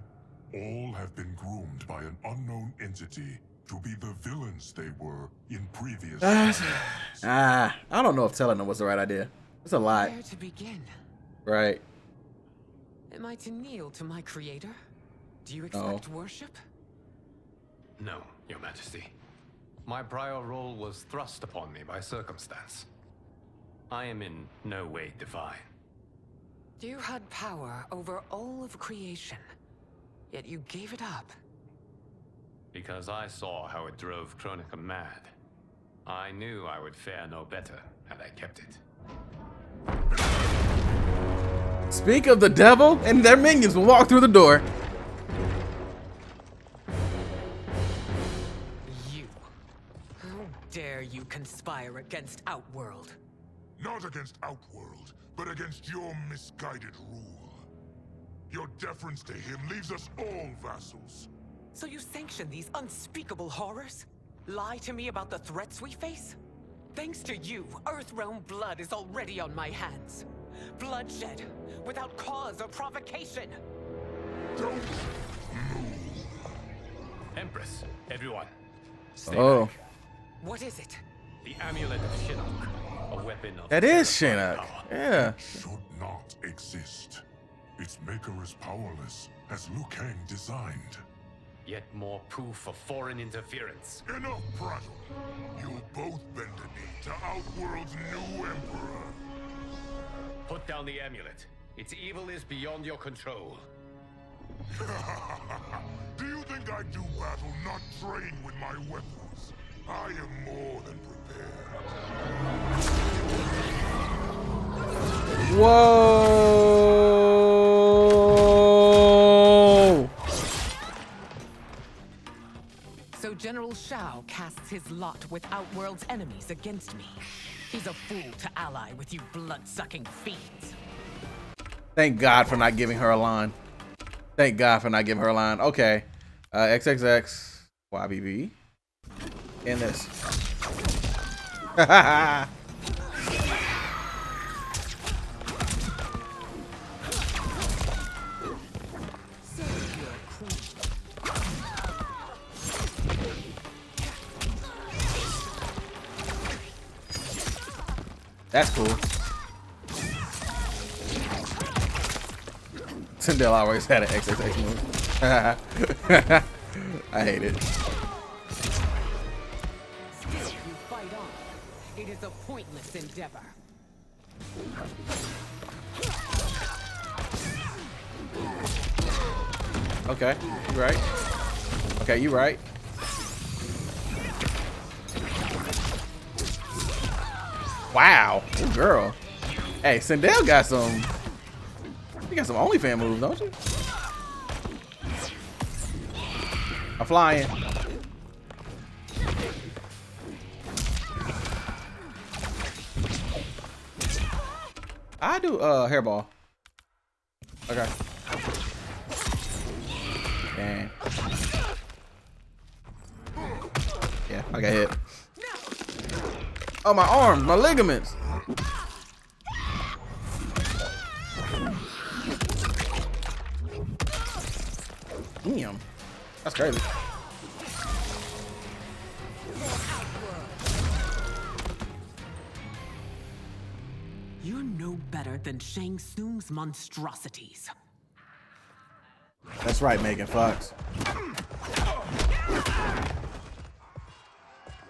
all have been groomed by an unknown entity to be the villains they were in previous I don't know if telling them was the right idea. It's a lot. Where to begin? Right. Am I to kneel to my creator? Do you expect worship? No, Your Majesty. My prior role was thrust upon me by circumstance. I am in no way divine. You had power over all of creation, yet you gave it up. Because I saw how it drove Kronika mad. I knew I would fare no better had I kept it. Speak of the devil, and their minions will walk through the door. You. How dare you conspire against Outworld? Not against Outworld, but against your misguided rule. Your deference to him leaves us all vassals. So you sanction these unspeakable horrors? Lie to me about the threats we face? Thanks to you, Earthrealm blood is already on my hands. Bloodshed, without cause or provocation. Don't move. Empress, everyone. Stay Oh. back. What is it? The amulet of Shinnok, a weapon of That is terrifying Shinnok. power. Yeah. Should not exist. Its maker is powerless, as Liu Kang designed. Yet more proof of foreign interference. Enough prattle. You both bend a knee to Outworld's new emperor. Put down the amulet. Its evil is beyond your control. Do you think I do battle not trained with my weapons? I am more than prepared. Whoa. General Shao casts his lot with Outworld's enemies against me. He's a fool to ally with you blood-sucking fiends. Thank God for not giving her a line. Thank God for not giving her a line. Okay. XXX YBB. In this. That's cool. Sindel always had an XXX move. I hate it. Still you fight on. It is a pointless endeavor. Okay, you right. Okay, you right. Wow, ooh, girl. Hey, Sindel got some. You got some OnlyFans moves, don't you? I'm flying. I do hairball. Okay. Dang. Yeah, I got hit. Oh, my arms, my ligaments. Damn. That's crazy. You're no better than Shang Tsung's monstrosities. That's right, Megan Fox.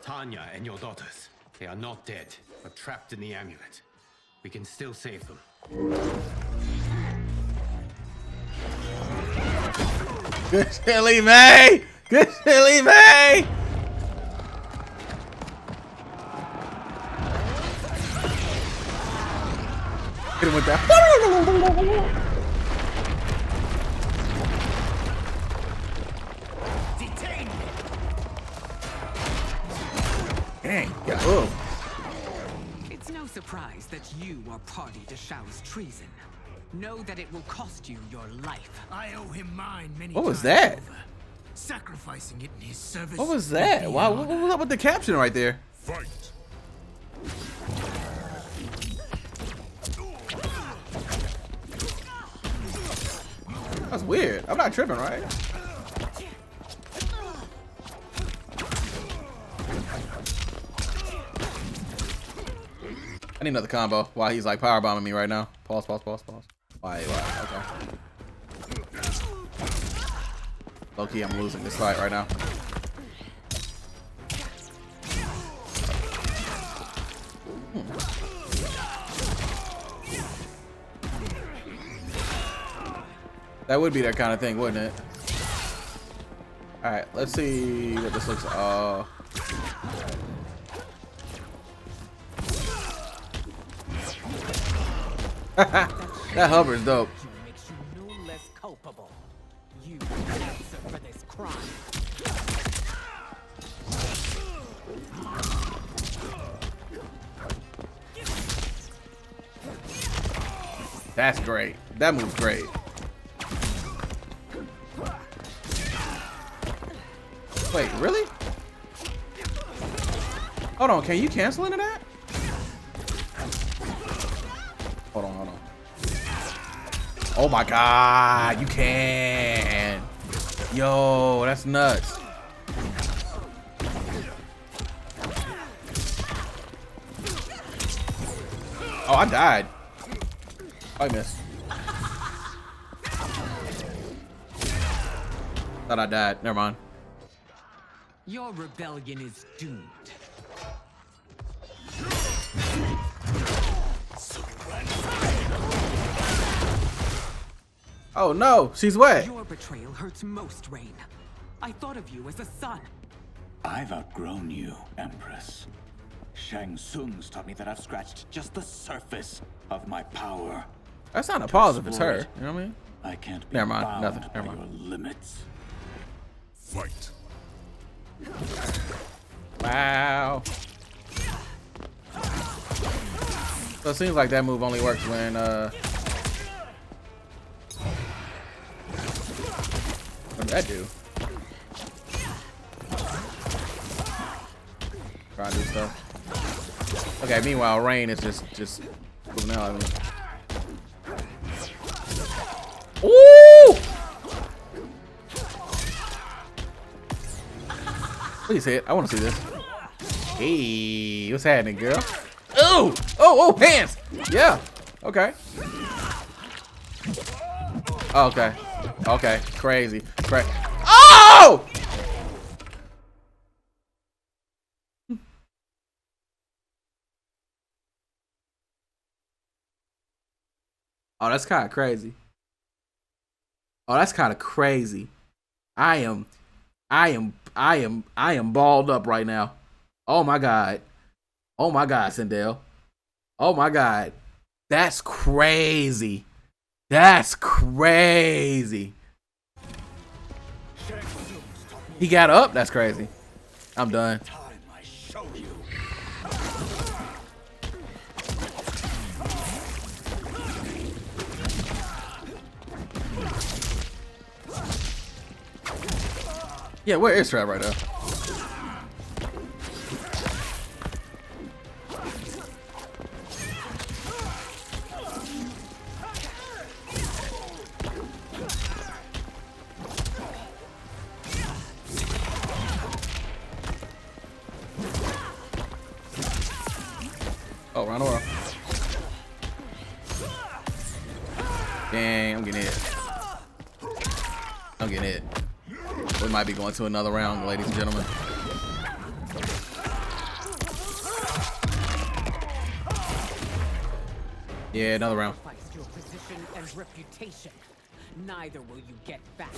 Tanya and your daughters. They are not dead, but trapped in the amulet. We can still save them. Good shit, Lee May! Good shit, Lee May! Hit him with that. Detain me. Dang, got up. It's no surprise that you are party to Shao's treason. Know that it will cost you your life. I owe him mine many What was times that? over. Sacrificing it in his service. What was that? Wow, what was up with the caption right there? Fight. That's weird. I'm not tripping, right? I need another combo while he's like power bombing me right now. Pause, pause, pause, pause. Why? Okay. Low key, I'm losing this fight right now. That would be that kind of thing, wouldn't it? All right, let's see what this looks. That hover's dope. Makes you no less culpable. You answer for this crime. That's great. That move's great. Wait, really? Hold on, can you cancel into that? Hold on, hold on. Oh my God, you can. Yo, that's nuts. Oh, I died. I missed. Thought I died. Never mind. Your rebellion is doomed. Oh no, she's wet. Your betrayal hurts most, Rain. I thought of you as a son. I've outgrown you, Empress. Shang Tsung's taught me that I've scratched just the surface of my power. That's not a pause if it's her. You know what I mean? I can't be Never mind. bound Nothing. by Never mind. your limits. Fight. Wow. So it seems like that move only works when what did that do? Try to do stuff. Okay, meanwhile Rain is just moving out. Ooh! Please hit. I want to see this. Hey, what's happening, girl? Oh! Oh, hands! Yeah. Okay. Okay. Okay. Crazy. Oh! Oh, that's kind of crazy. Oh, that's kind of crazy. I am balled up right now. Oh my god. Oh my god, Sindel. Oh my god. That's crazy. That's crazy. He got up? That's crazy. I'm done. Yeah, where is Ashrah right now? Oh, round over. Dang, I'm getting hit. I'm getting hit. We might be going to another round, ladies and gentlemen. Yeah, another round. Your position and reputation. Neither will you get back.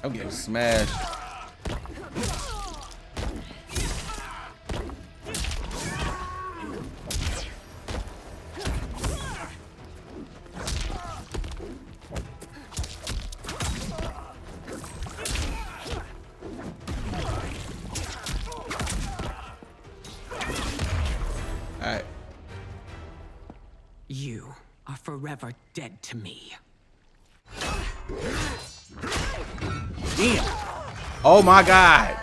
I'm getting smashed. Alright. You are forever dead to me. Damn. Oh my god.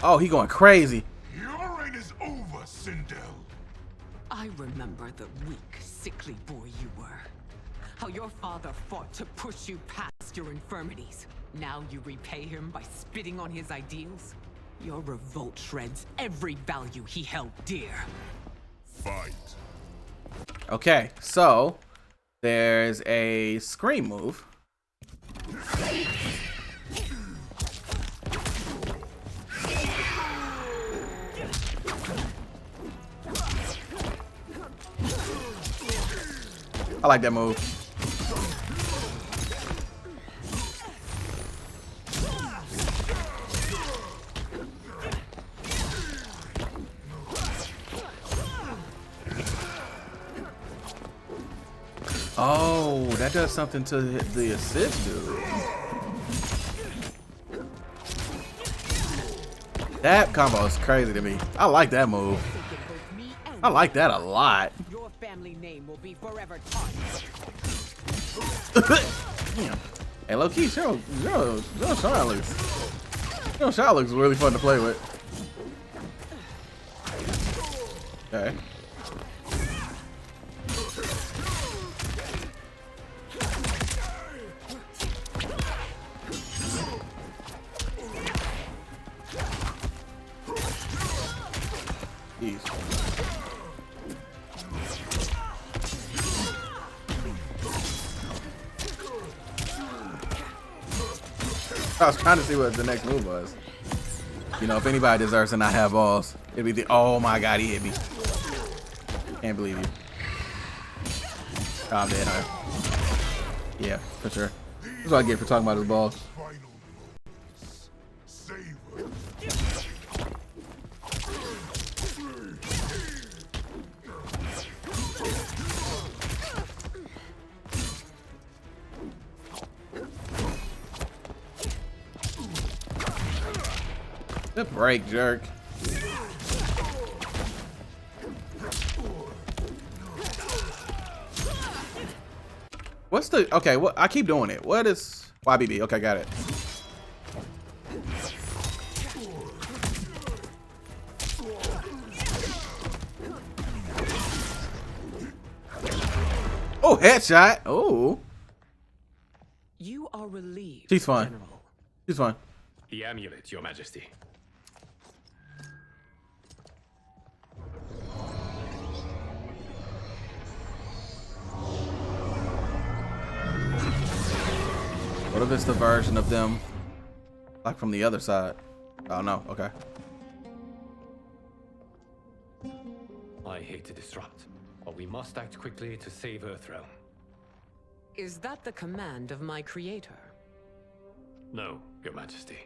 Oh, he going crazy. Your reign is over, Sindel. I remember the weak, sickly boy you were. How your father fought to push you past your infirmities. Now you repay him by spitting on his ideals? Your revolt shreds every value he held dear. Fight. Okay, so there's a scream move. I like that move. Oh, that does something to the assist dude. That combo is crazy to me. I like that move. I like that a lot. Your family name will be forever tarnished. Damn. Hey, low key, Shang looks really fun to play with. Okay. Jeez. I was trying to see what the next move was. You know, if anybody deserves to not have balls, it'd be the. Oh my god, he hit me. Can't believe you. Oh, I'm dead, huh? Yeah, for sure. That's what I get for talking about his balls. The break, jerk. What's the okay? What I keep doing it. What is YBB? Okay, got it. Oh, headshot. Oh. You are relieved. She's fine. General. She's fine. The amulet, Your Majesty. What if it's the version of them, like from the other side? Oh no. Okay. I hate to disrupt, but we must act quickly to save Earthrealm. Is that the command of my creator? No, Your Majesty.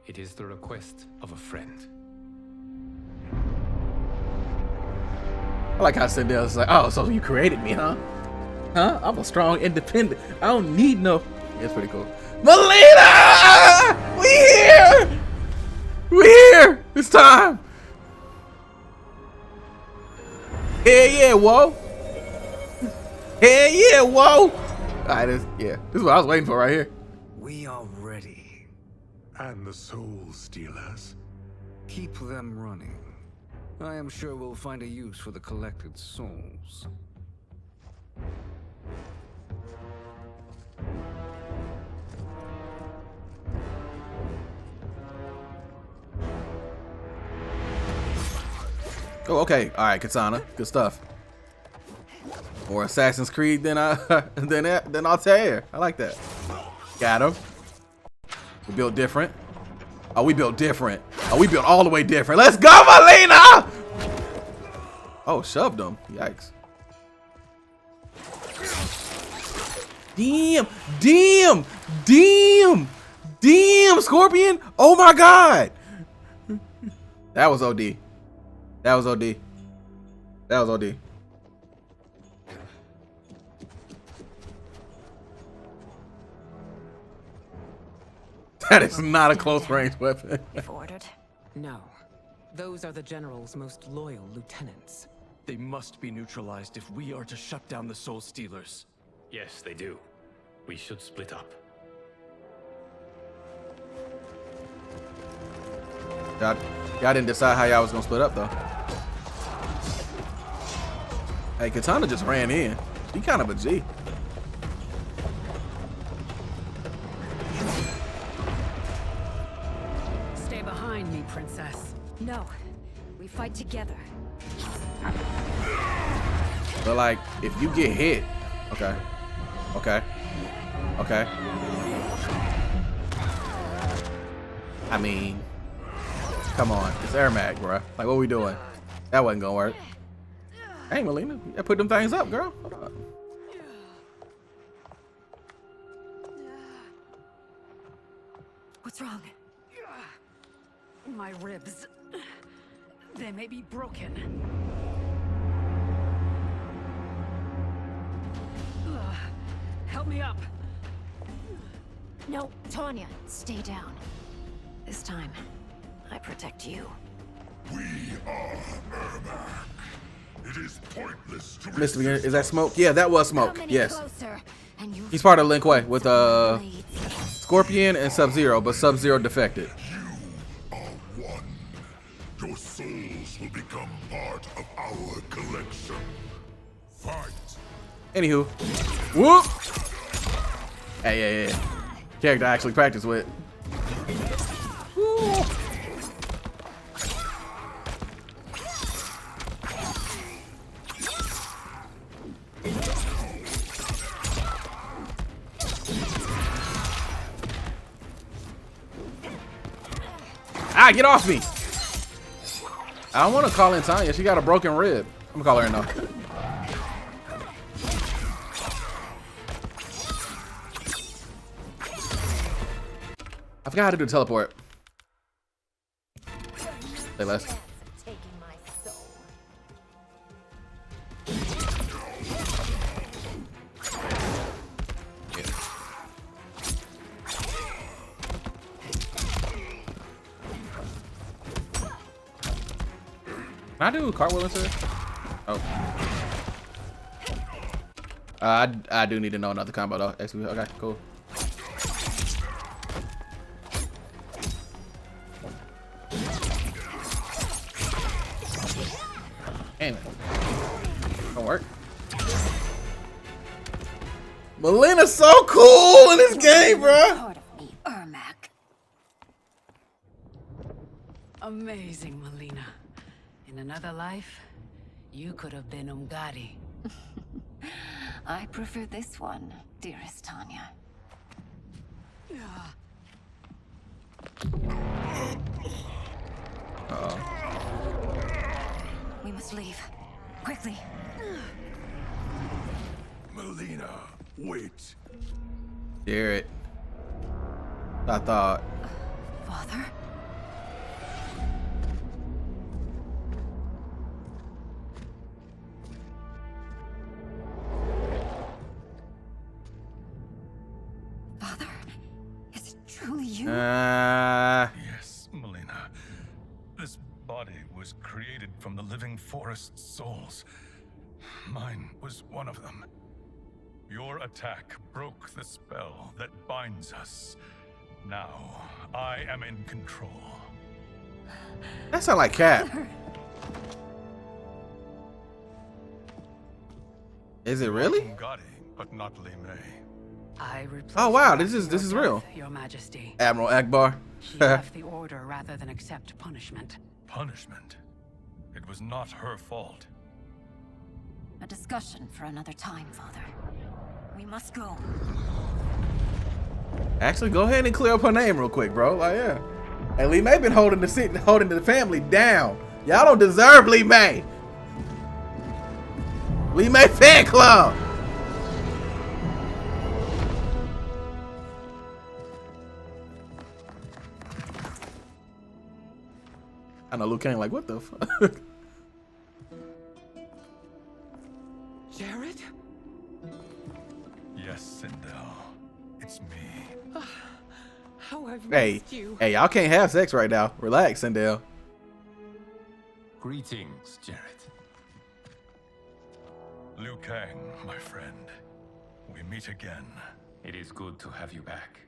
It is the request of a friend. I like how Sindel's like, oh, so you created me, huh? Huh? I'm a strong, independent. I don't need no. It's pretty cool. Mileena! We here! We here! It's time! Hell yeah, whoa! Hell yeah, whoa! Alright, this is what I was waiting for right here. We are ready. And the Soul Stealers? Keep them running. I am sure we'll find a use for the collected souls. Oh, okay. All right, Katana. Good stuff. More Assassin's Creed than Altair. I like that. Got him. We built different. Oh, we built different. Oh, we built all the way different. Let's go, Mileena! Oh, shoved him. Yikes. Damn. Damn. Damn. Damn, Scorpion. Oh, my God. That was OD. That was OD. That was OD. That is not a close range weapon. If ordered. No. Those are the General's most loyal lieutenants. They must be neutralized if we are to shut down the Soul Stealers. Yes, they do. We should split up. Y'all didn't decide how y'all was gonna split up though. Hey, Katana just ran in. She kind of a G. Stay behind me, Princess. No, we fight together. But like, if you get hit, okay. I mean, come on, it's Air Mag, bruh. Like, what we doing? That wasn't gonna work. Hey, Mileena, you gotta put them things up, girl. Hold on. What's wrong? My ribs. They may be broken. Help me up. No, Tanya, stay down. This time, I protect you. We are Ermac. It is pointless to Mr. Beginner, is that Smoke? Yeah, that was Smoke. Yes. Closer, and you He's part of Link Way with Scorpion and Sub-Zero, but Sub-Zero defected. Your souls will become part of our collection. Fight. Anywho, whoop! Hey. Character I actually practice with. Woo. Ah, get off me! I don't want to call in Tanya. She got a broken rib. I'm gonna call her in though. I forgot how to do teleport. Say less. I do cartwheel inside? Oh. I do need to know another combo though. Okay, cool. Damn it. Don't work. Mileena's so cool in this game, bro. Amazing, Mileena. In another life, you could have been Umgadi. I prefer this one, dearest Tanya. We must leave. Quickly. Mileena, wait. Garrett. I thought. Father? Father? Is it truly you? Yes, Mileena. This body was created from the living forest's souls. Mine was one of them. Your attack broke the spell that binds us. Now, I am in control. That sound like Cat. Is it really? Umgadi, but not Li Mei. I replaced Oh wow, you this after is your real. death, Your Majesty. Admiral Akbar. She left the order rather than accept punishment. Punishment? It was not her fault. A discussion for another time, Father. We must go. Actually, go ahead and clear up her name real quick, bro. Like, yeah. Hey, Li Mei been holding the family down. Y'all don't deserve Li Mei. Li Mei fan club. I know Liu Kang like, what the fuck? Jared? Yes, Sindel. It's me. How I've Hey, missed you. hey, y'all can't have sex right now. Relax, Sindel. Greetings, Jared. Liu Kang, my friend. We meet again. It is good to have you back.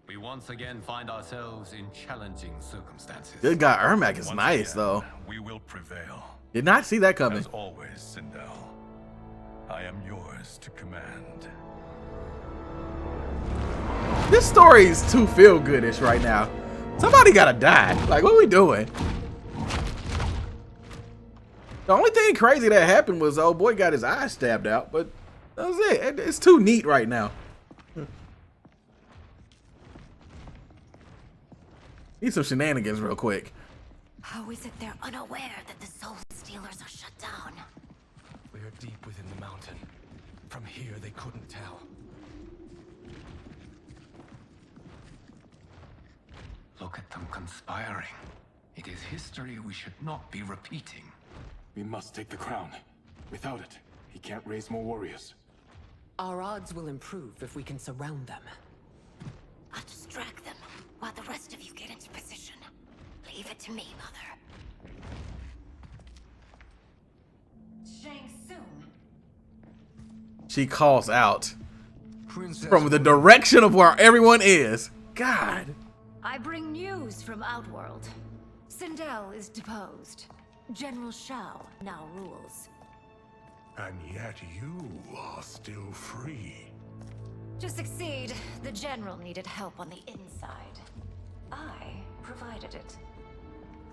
We once again find ourselves in challenging circumstances. Good guy, Ermac is Once nice, again, though. We will prevail. Did not see that coming. As always, Sindel. I am yours to command. This story is too feel-goodish right now. Somebody gotta die. Like, what are we doing? The only thing crazy that happened was old boy got his eye stabbed out, but that was it. It's too neat right now. Need some shenanigans real quick. How is it they're unaware that the Soul Stealers are shut down? We are deep within the mountain. From here, they couldn't tell. Look at them conspiring. It is history we should not be repeating. We must take the crown. Without it, he can't raise more warriors. Our odds will improve if we can surround them. I'll distract them while the rest of you get into position. Leave it to me, Mother. Shang Tsung. She calls out from the direction of where everyone is. God. I bring news from Outworld. Sindel is deposed. General Shao now rules. And yet you are still free. To succeed, the General needed help on the inside. I provided it.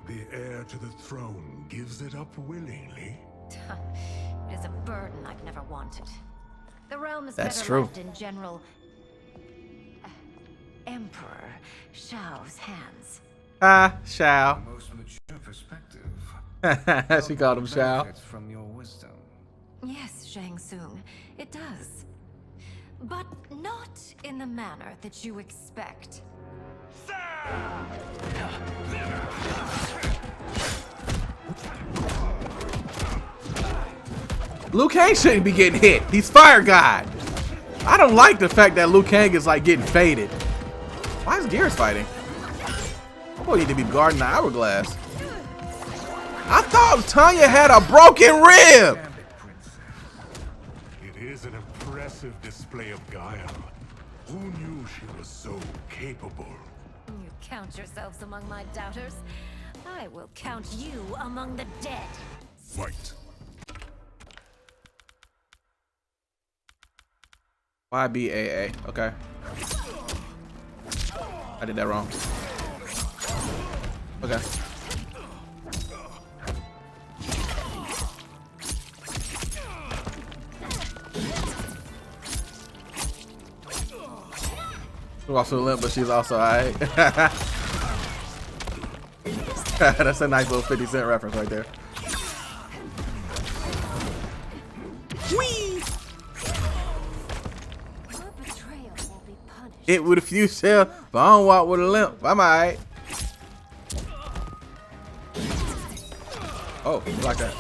The heir to the throne gives it up willingly. It is a burden I've never wanted. The realm is That's better true. left in General... Emperor Shao's hands. Ah, Shao. Most mature perspective. She called him Shao. Benefits from your wisdom. Yes, Shang Tsung, it does. But not in the manner that you expect. Liu Kang shouldn't be getting hit. He's Fire God. I don't like the fact that Liu Kang is like getting faded. Why is Gears fighting? My boy need to be guarding the hourglass. I thought Tanya had a broken rib. It is an impressive display of guile. Who knew she was so capable? You count yourselves among my doubters. I will count you among the dead. Fight. YBAA. Okay. I did that wrong. Okay. She's also limp, but she's also alright. That's a nice little 50 Cent reference right there. Whee! Hit with a few shells, but I don't walk with a limp. I'm alright. Oh, like that.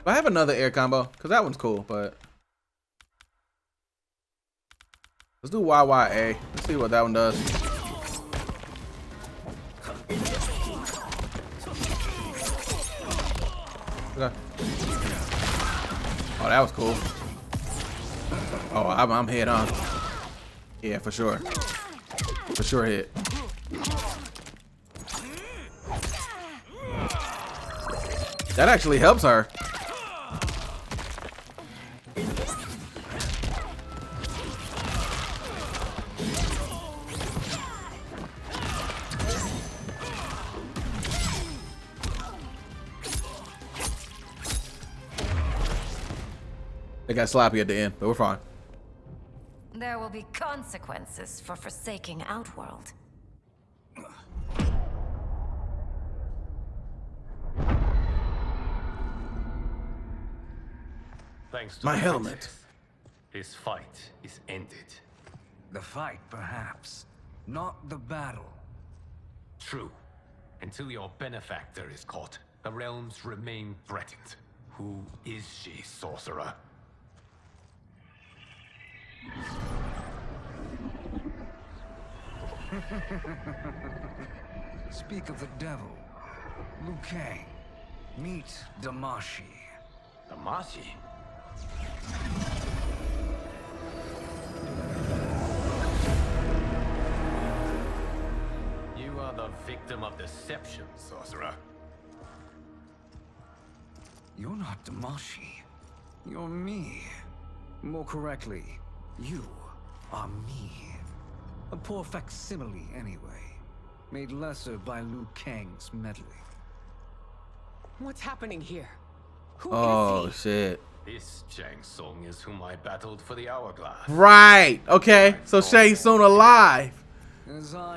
I have another air combo, because that one's cool, but let's do YYA. Let's see what that one does. Okay. Oh, that was cool. Oh, I'm head on. Yeah, for sure. For sure hit. That actually helps her. They got sloppy at the end, but we're fine. There will be consequences for forsaking Outworld. Thanks to My the helmet. Princess, this fight is ended. The fight, perhaps. Not the battle. True. Until your benefactor is caught, the realms remain threatened. Who is she, sorcerer? Speak of the devil. Liu Kang. Meet Damashi. Damashi? You are the victim of deception, sorcerer. You're not Damashi. You're me. More correctly, you are me. A poor facsimile, anyway. Made lesser by Liu Kang's meddling. What's happening here? Who Oh is he? shit. This Tsung is whom I battled for the hourglass. Right. Okay. So Shang Tsung alive.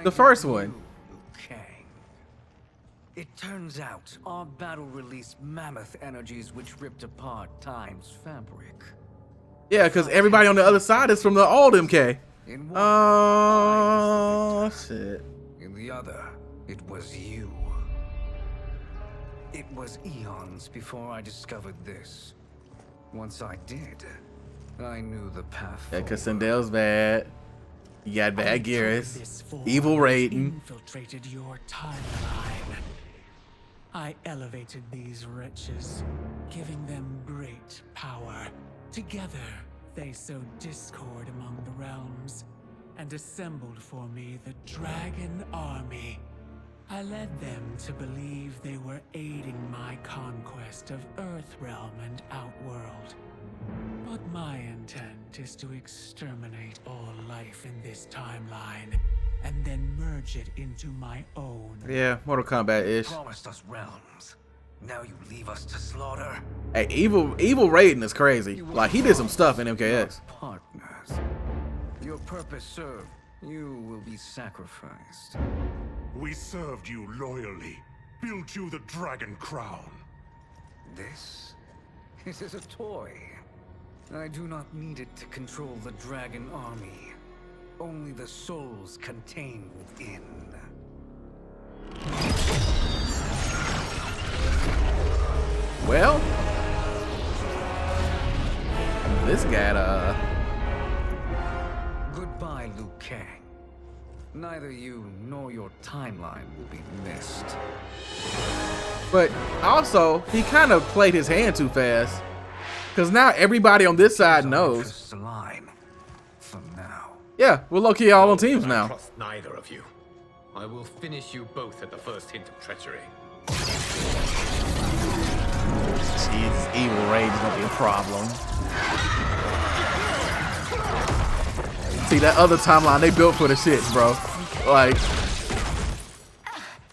The first one. Liu Kang. It turns out our battle released mammoth energies which ripped apart time's fabric. Yeah, because everybody on the other side is from the old MK. Oh shit. In the other, it was you. It was eons before I discovered this. Once I did, I knew the path. Yeah, because Sindel's bad. You got bad Gears. Evil Raiden. Infiltrated your timeline. I elevated these wretches, giving them great power. Together, they sowed discord among the realms and assembled for me the Dragon Army. I led them to believe they were aiding my conquest of Earthrealm and Outworld. But my intent is to exterminate all life in this timeline and then merge it into my own. Yeah, Mortal Kombat-ish. Promised us realms. Now you leave us to slaughter. Hey, Evil Raiden is crazy. Like, he did some stuff in MKS. Partners. Your purpose served. You will be sacrificed. We served you loyally, built you the Dragon Crown. This? It is a toy. I do not need it to control the Dragon Army. Only the souls contained within. Well, this got Goodbye, Liu Kang. neither you nor your timeline will be missed. But also, he kind of played his hand too fast. Because now everybody on this side knows. Align for now. Yeah, we're low-key all on teams now. I trust neither of you. I will finish you both at the first hint of treachery. Jesus, evil rage is gonna be a problem. See, that other timeline, they built for the shits, bro.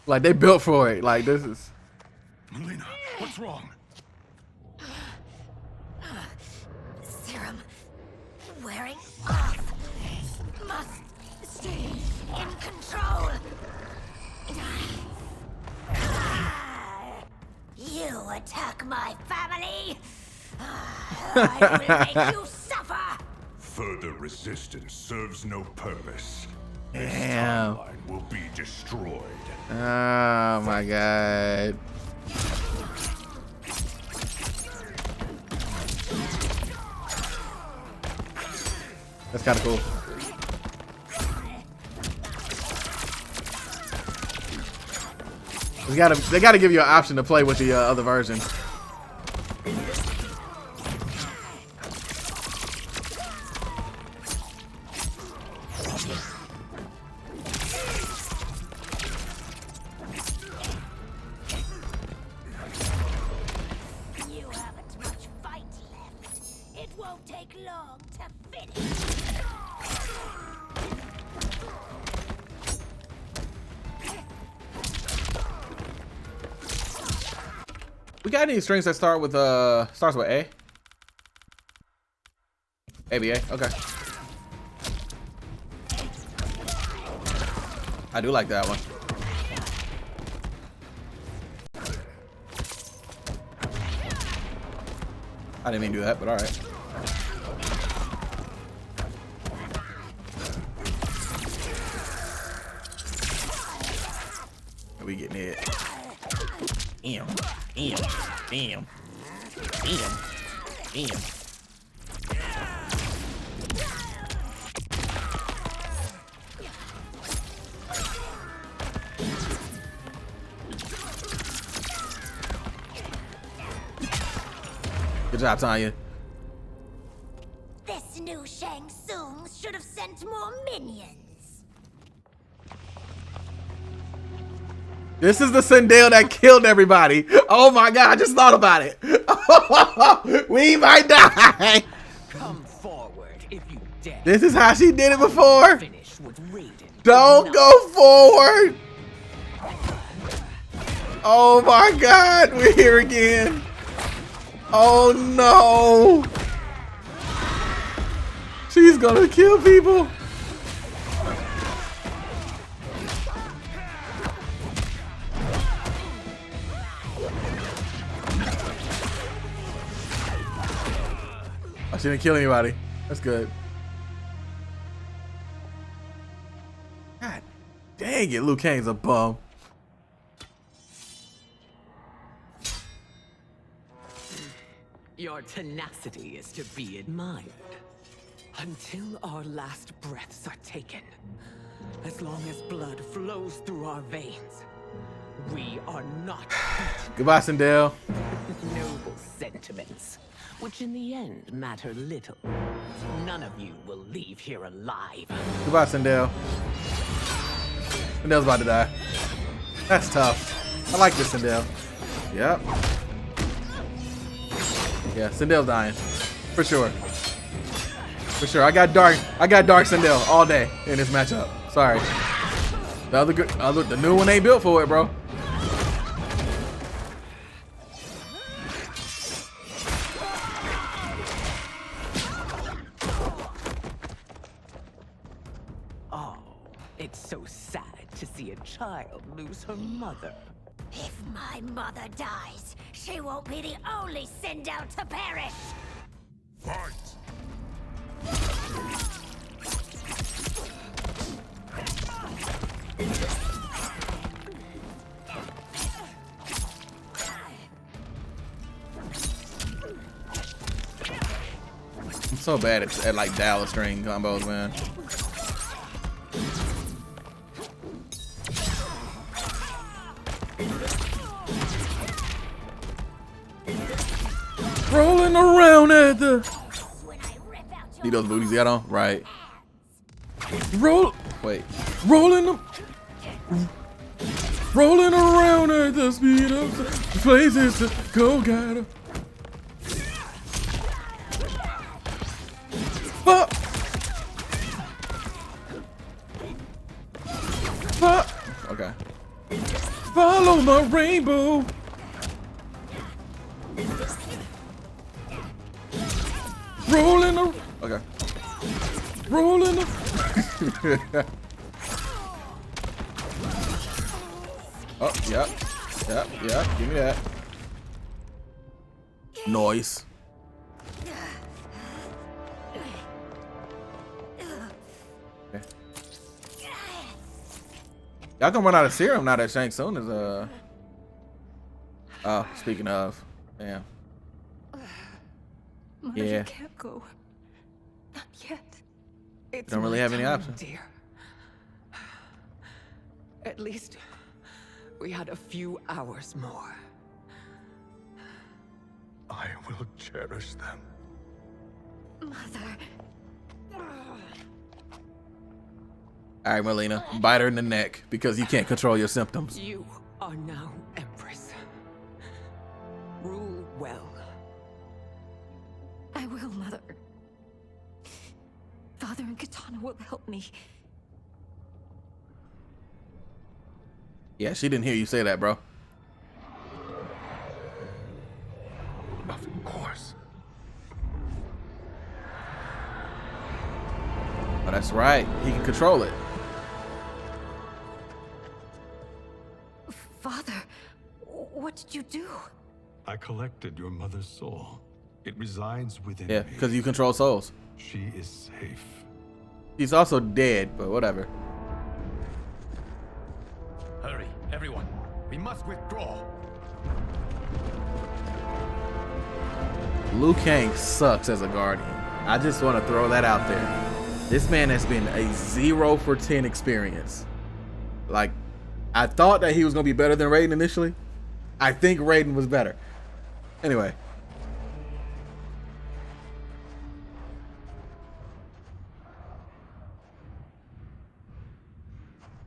Like they built for it. Like, this is... Mileena, what's wrong? Serum wearing off. Must stay in control. You attack my family. I will make you suffer. Further resistance serves no purpose. This Damn. timeline will be destroyed. Oh my god. That's kind of cool. They gotta give you an option to play with the other version. You haven't much fight left. It won't take long to finish. We got any strings that start with starts with A? ABA, okay. I do like that one. I didn't mean to do that, but all right. We getting it. Damn. Damn. Damn. Damn. Damn. Good job, Tanya. This new Shang Tsung should have sent more minions. This is the Sindel that killed everybody. Oh my god, I just thought about it. We might die. Come forward if you dare. This is how she did it before. Finish with Raiden. Don't go forward. Oh my god, we're here again. Oh no. She's gonna kill people. Oh, she didn't kill anybody. That's good. God dang it, Liu Kang's a bum. Your tenacity is to be admired. Until our last breaths are taken, as long as blood flows through our veins, we are not beaten. Goodbye, Sindel. Noble sentiments, which in the end matter little. None of you will leave here alive. Goodbye, Sindel. Sindel's about to die. That's tough. I like this Sindel. Yep. Yeah, Sindel's dying. For sure. For sure. I got dark Sindel all day in this matchup. Sorry. The new one ain't built for it, bro. Oh, it's so sad to see a child lose her mother. If my mother dies, she won't be the only Sindel to perish. Fight! I'm so bad at like Dallas string combos, man. Rolling around at the. See those booties he got on? Right. Wait. Rolling around at the speed of the places to go get her. Fuck. Okay. Follow my rainbow. Rolling around. Okay. Rolling around. Oh, yeah. Give me that. Noise. Okay. Y'all gonna run out of serum now that Shang Tsung is Oh, speaking of, damn. Mother, Yeah. you can't go. Not yet. It's Don't really my have any time, options. Dear. At least we had a few hours more. I will cherish them. Mother. All right, Mileena, bite her in the neck because you can't control your symptoms. You are now Empress. Rule well. I will, Mother. Father and Katana will help me. Yeah, she didn't hear you say that, bro. Of course. Oh, that's right. He can control it. Father, what did you do? I collected your mother's soul. It resides within Yeah, me. because you control souls. She is safe. He's also dead, but whatever. Hurry, everyone. We must withdraw. Liu Kang sucks as a guardian. I just want to throw that out there. This man has been a 0 for 10 experience. Like, I thought that he was going to be better than Raiden initially. I think Raiden was better. Anyway.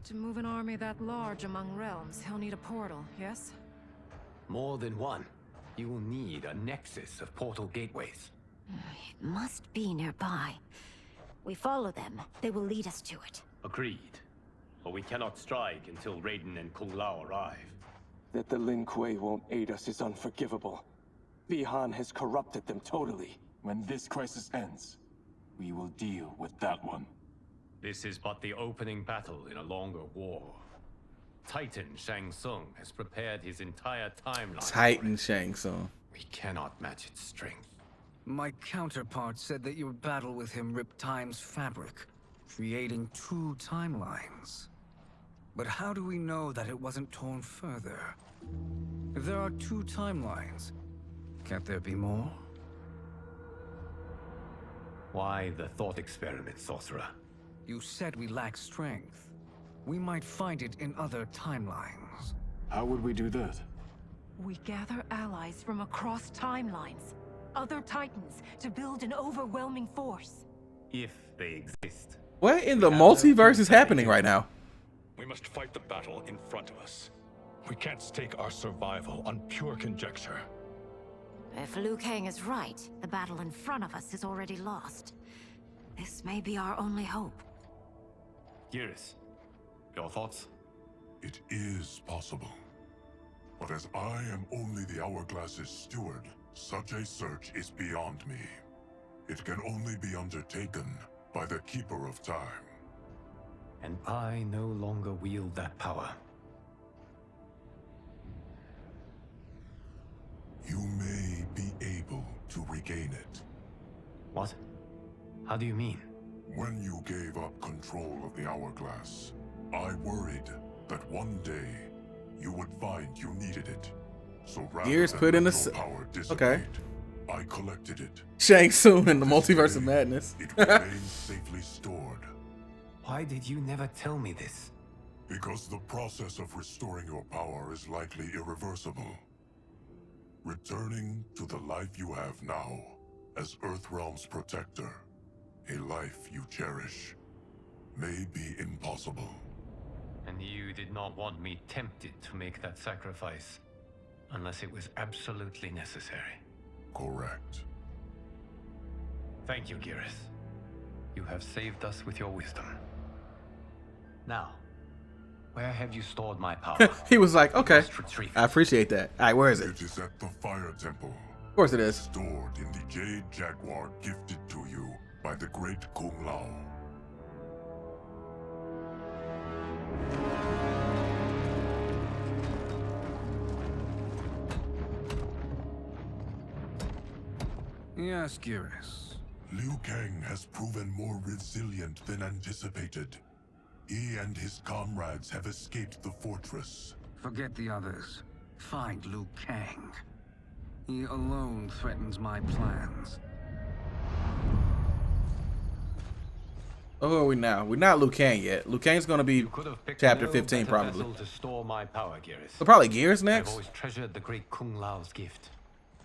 To move an army that large among realms, he'll need a portal, yes? More than one. You will need a nexus of portal gateways. It must be nearby. We follow them. They will lead us to it. Agreed. But we cannot strike until Raiden and Kung Lao arrive. That the Lin Kuei won't aid us is unforgivable. Bihan has corrupted them totally. When this crisis ends, we will deal with that one. This is but the opening battle in a longer war. Titan Shang Tsung has prepared his entire timeline. Titan Shang Tsung. We cannot match its strength. My counterpart said that your battle with him ripped time's fabric, creating 2 timelines. But how do we know that it wasn't torn further? If there are 2 timelines, can't there be more? Why the thought experiment, sorcerer? You said we lack strength. We might find it in other timelines. How would we do that? We gather allies from across timelines, other titans, to build an overwhelming force. If they exist. What in the multiverse is happening right now? We must fight the battle in front of us. We can't stake our survival on pure conjecture. If Liu Kang is right, the battle in front of us is already lost. This may be our only hope. Geras, your thoughts? It is possible. But as I am only the Hourglass's steward, such a search is beyond me. It can only be undertaken by the Keeper of Time. And I no longer wield that power. You may be able to regain it. What? How do you mean? When you gave up control of the Hourglass, I worried that one day you would find you needed it. So rather Gears than put in let a your power dissipate, okay. I collected it. Shang Tsung in the multiverse of madness. It remains safely stored. Why did you never tell me this? Because the process of restoring your power is likely irreversible. Returning to the life you have now, as Earthrealm's protector, a life you cherish, may be impossible. And you did not want me tempted to make that sacrifice, unless it was absolutely necessary. Correct. Thank you, Geras. You have saved us with your wisdom. Now, where have you stored my power? He was like, okay, I appreciate that. All right, where is it? It is at the Fire Temple. Of course it is. Stored in the Jade Jaguar gifted to you by the great Kung Lao. Yes, Geras. Liu Kang has proven more resilient than anticipated. He and his comrades have escaped the fortress. Forget the others. Find Liu Kang. He alone threatens my plans. Oh, who are we now? We're not Liu Kang yet. Liu Kang's gonna be chapter 15 probably. To store my power, Geras. So probably Gears next. I've always treasured the great Kung Lao's gift.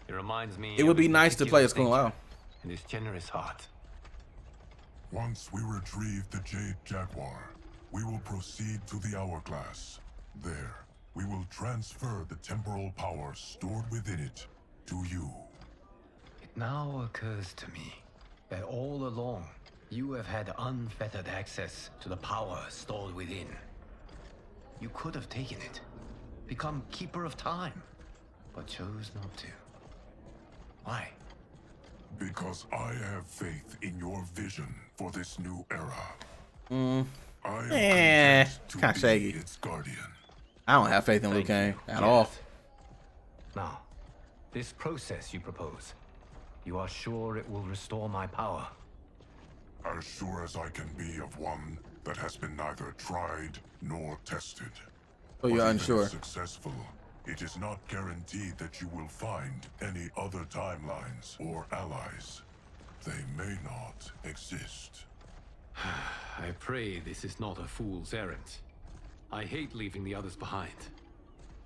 It reminds me. It would be nice to play as Kung Lao. And his generous heart. Once we retrieve the Jade Jaguar, we will proceed to the Hourglass. There, we will transfer the temporal power stored within it to you. It now occurs to me that all along, you have had unfettered access to the power stored within. You could have taken it, become Keeper of Time, but chose not to. Why? Because I have faith in your vision for this new era. I am kind of shaggy. its guardian. I don't have faith in Liu Kang at all. Now, this process you propose, you are sure it will restore my power? As sure as I can be of one that has been neither tried nor tested. So you're unsure. If successful, it is not guaranteed that you will find any other timelines or allies. They may not exist. I pray this is not a fool's errand. I hate leaving the others behind.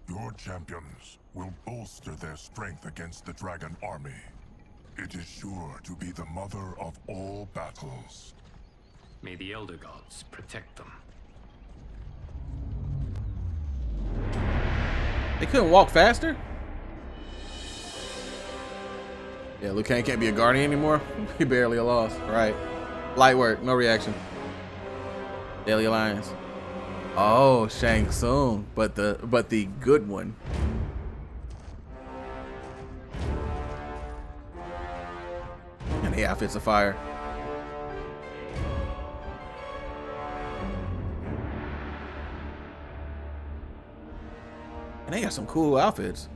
Your champions will bolster their strength against the Dragon Army. It is sure to be the mother of all battles. May the Elder Gods protect them. They couldn't walk faster? Yeah, Liu Kang can't be a guardian anymore. He barely a loss. Right. Light work, no reaction. Daily Alliance. Oh, Shang Tsung, but the good one. And the outfits of fire. And they got some cool outfits.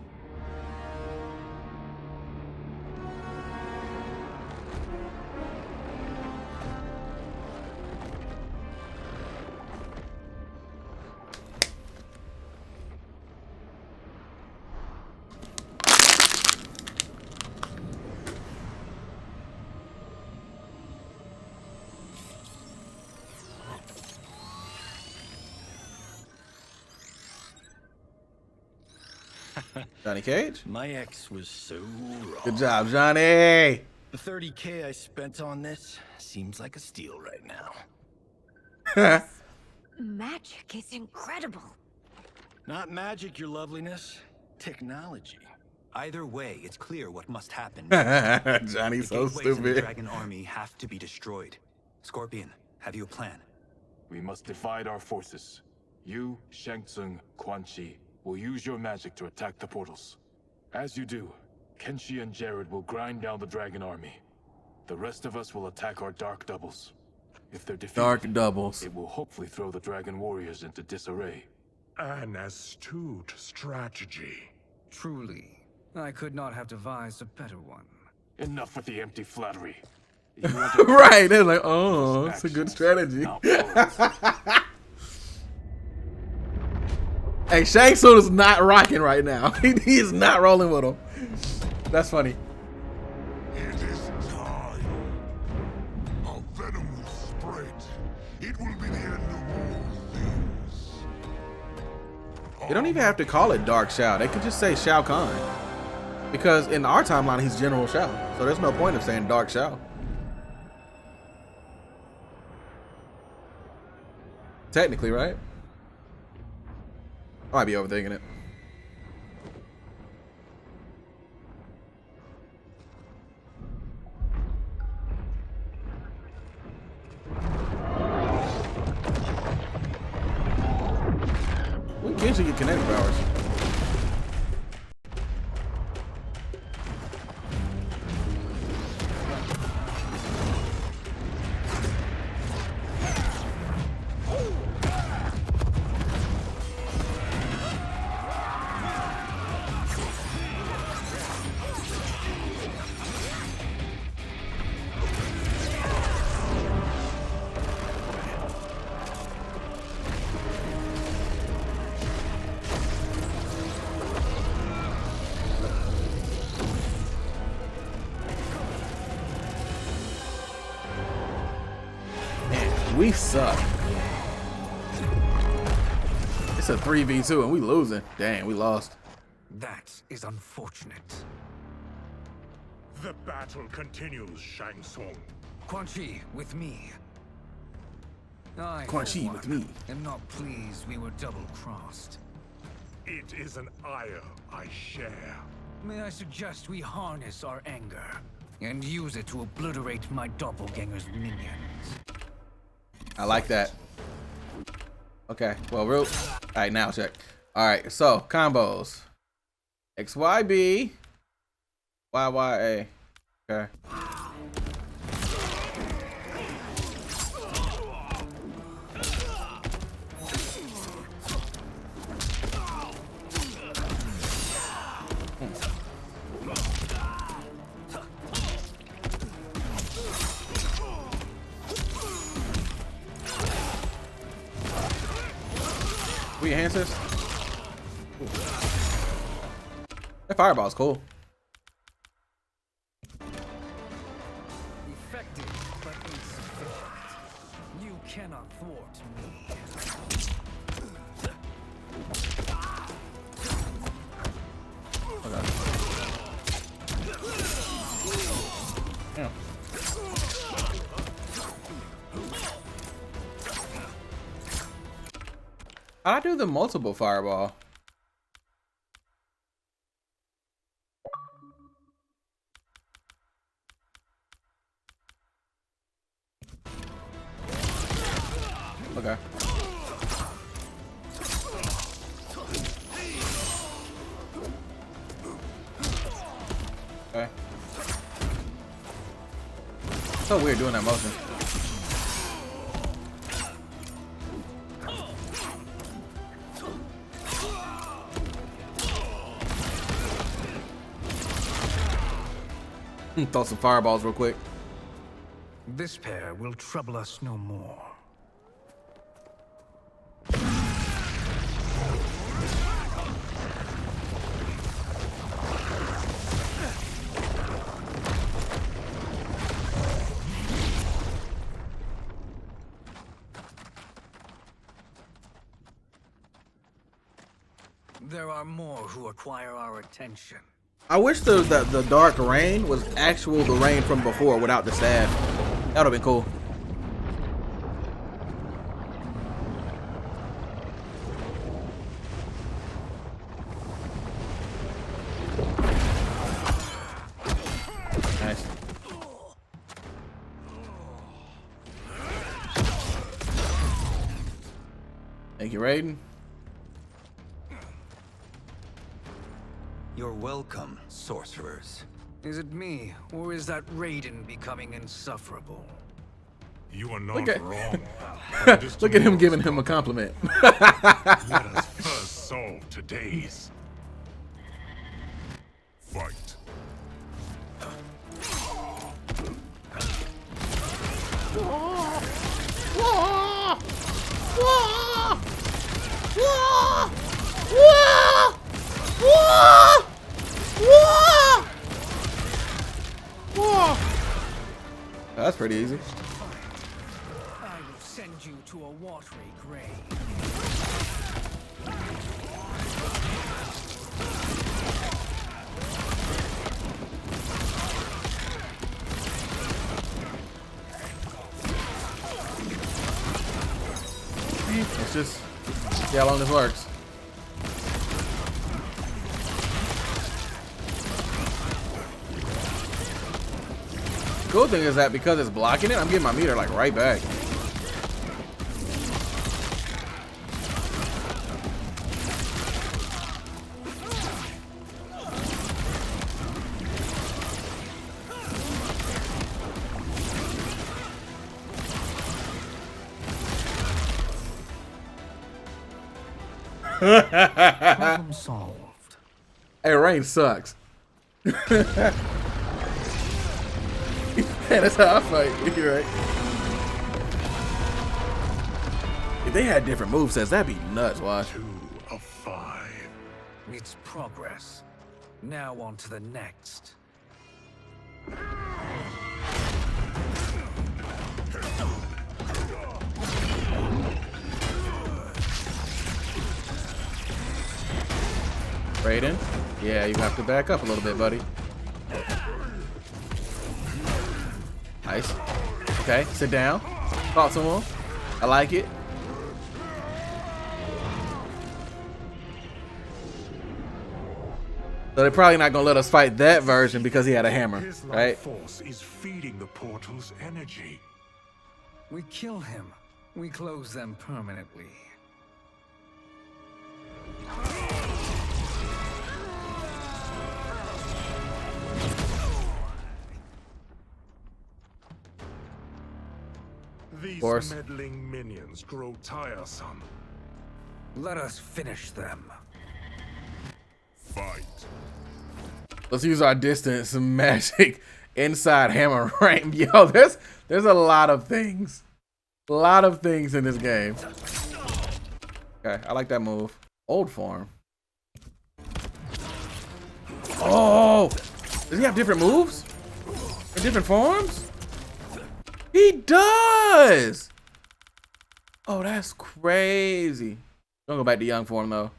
Johnny Cage? My ex was so wrong. Good job, Johnny. The 30K I spent on this seems like a steal right now. Magic is incredible. Not magic, your loveliness. Technology. Either way, it's clear what must happen. Johnny's so The gateways in the stupid. Dragon Army have to be destroyed. Scorpion, have you a plan? We must divide our forces. You, Shang Tsung, Quan Chi, will use your magic to attack the portals. As you do, Kenshi and Jared will grind down the Dragon Army. The rest of us will attack our Dark Doubles. If they're defeated, Dark Doubles. it will hopefully throw the Dragon Warriors into disarray. An astute strategy. Truly, I could not have devised a better one. Enough with the empty flattery. Right, they're like, oh, it's a good strategy. Hey, Shang Tsung is not rocking right now. He is not rolling with him. That's funny. It is time. A venom will spread. It will be the end of all things. They don't even have to call it Dark Shao. They could just say Shao Kahn. Because in our timeline, he's General Shao. So there's no point of saying Dark Shao. Technically, right? I might be overthinking it. We can get kinetic powers. We suck. It's a 3v2 and we losing. Dang, we lost. That is unfortunate. The battle continues, Shang Tsung. Quan Chi, with me. I, Quan Chi with me. am not pleased we were double-crossed. It is an ire I share. May I suggest we harness our anger and use it to obliterate my doppelganger's minions? I like that. Okay, well, real. Alright, now check. Alright, so combos XYB, YYA. Okay. We enhance this. That fireball's cool. Effective, but insufficient. You cannot thwart me. Okay. Yeah. How'd I do the multiple fireball? Okay. Okay. So weird doing that motion. Throw some fireballs real quick. This pair will trouble us no more. There are more who acquire our attention. I wish the dark rain was actual the rain from before without the staff. That would have been cool. Nice. Thank you, Raiden. You're welcome, sorcerers. Is it me, or is that Raiden becoming insufferable? You are not Look at, wrong. look at him giving him a compliment. Let us first solve today's fight. That's pretty easy. I will send you to a watery grave. just see how long this works. Cool thing is that because it's blocking it, I'm getting my meter like right back. Problem solved. Hey, Rain sucks. Yeah, that's how I fight. You're right. If they had different movesets, that'd be nuts, watch. 2 of 5. It's progress. Now on to the next. Raiden? Yeah, you have to back up a little bit, buddy. Nice. Okay, sit down. Talk to him. I like it. So they're probably not gonna let us fight that version because he had a hammer, His life right? force is feeding the portal's energy. We kill him. We close them permanently. These course. meddling minions grow tiresome. Let us finish them. Fight. Let's use our distance magic inside hammer rank. Yo, there's a lot of things. A lot of things in this game. Okay, I like that move. Old form. Oh! Does he have different moves? In different forms? He does! Oh, that's crazy. Don't go back to young form though.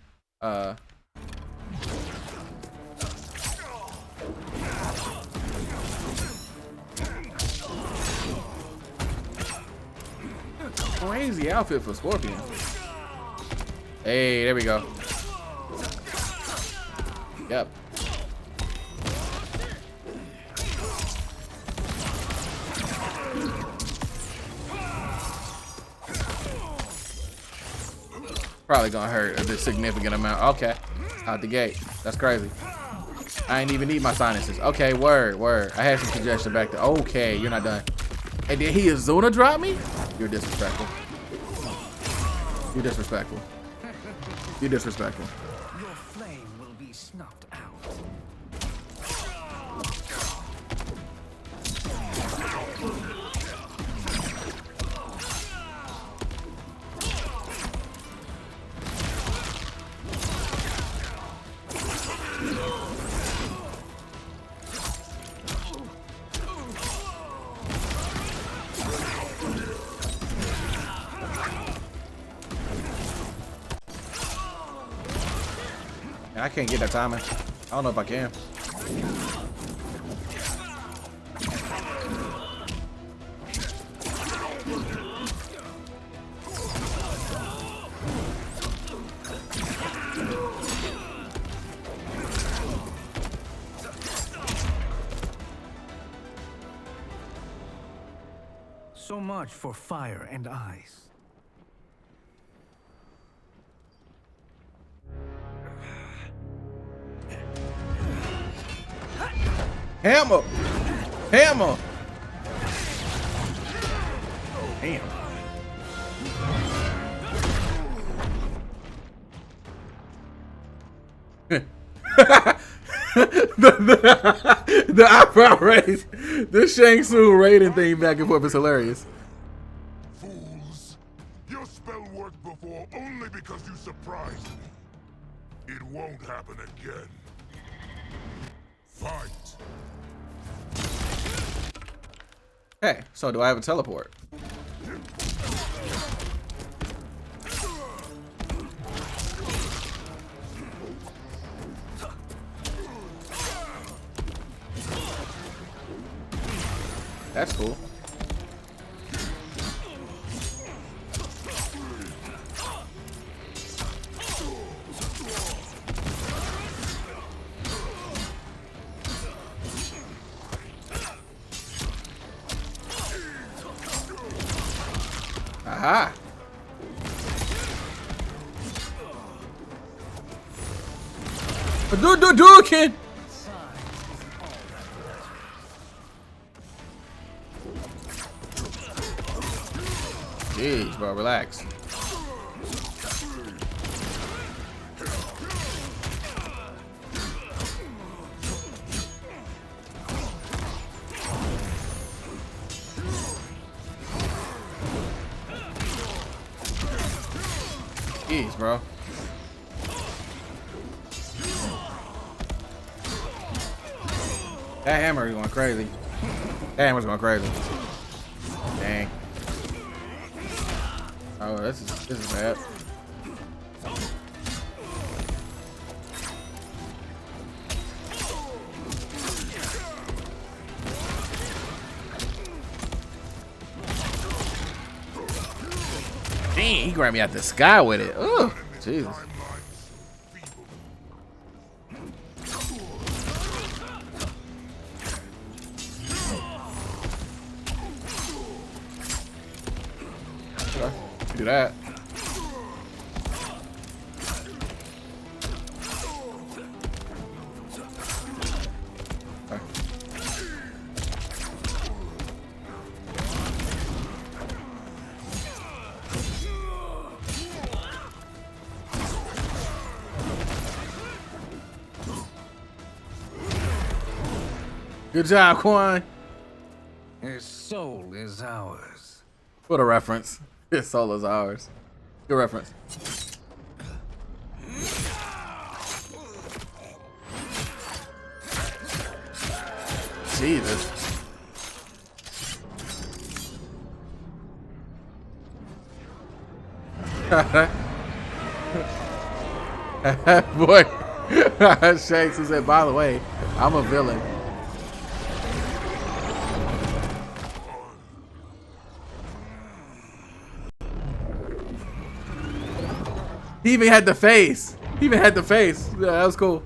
Crazy outfit for Scorpion. Hey, there we go. Yep. Probably gonna hurt a significant amount. Okay, out the gate. That's crazy. I ain't even need my sinuses. Okay, word. I had some suggestion back there. Okay, you're not done. And did he Azuna drop me? You're disrespectful. You're disrespectful. You're disrespectful. Your flame will be snuffed out. I can't get that timing. I don't know if I can. So much for fire and ice. Hammer! Hammer! Damn. the eyebrow raise. This Shang Tsung Raiden thing back and forth is hilarious. Fools! Your spell worked before only because you surprised me. It won't happen again. Fight! Hey, so do I have a teleport? That's cool. Aha. Do kid. Jeez, bro, relax. Jeez, bro. That hammer is going crazy. That hammer's going crazy. Dang. Oh, this is bad. Dang, he grabbed me out the sky with it. Oh, Jesus. Do that. Okay. Good job, Quan. His soul is ours. What a reference. His soul is ours. Good reference. Jesus. Boy. Shanks said, by the way, I'm a villain. He even had the face. He even had the face. Yeah, that was cool.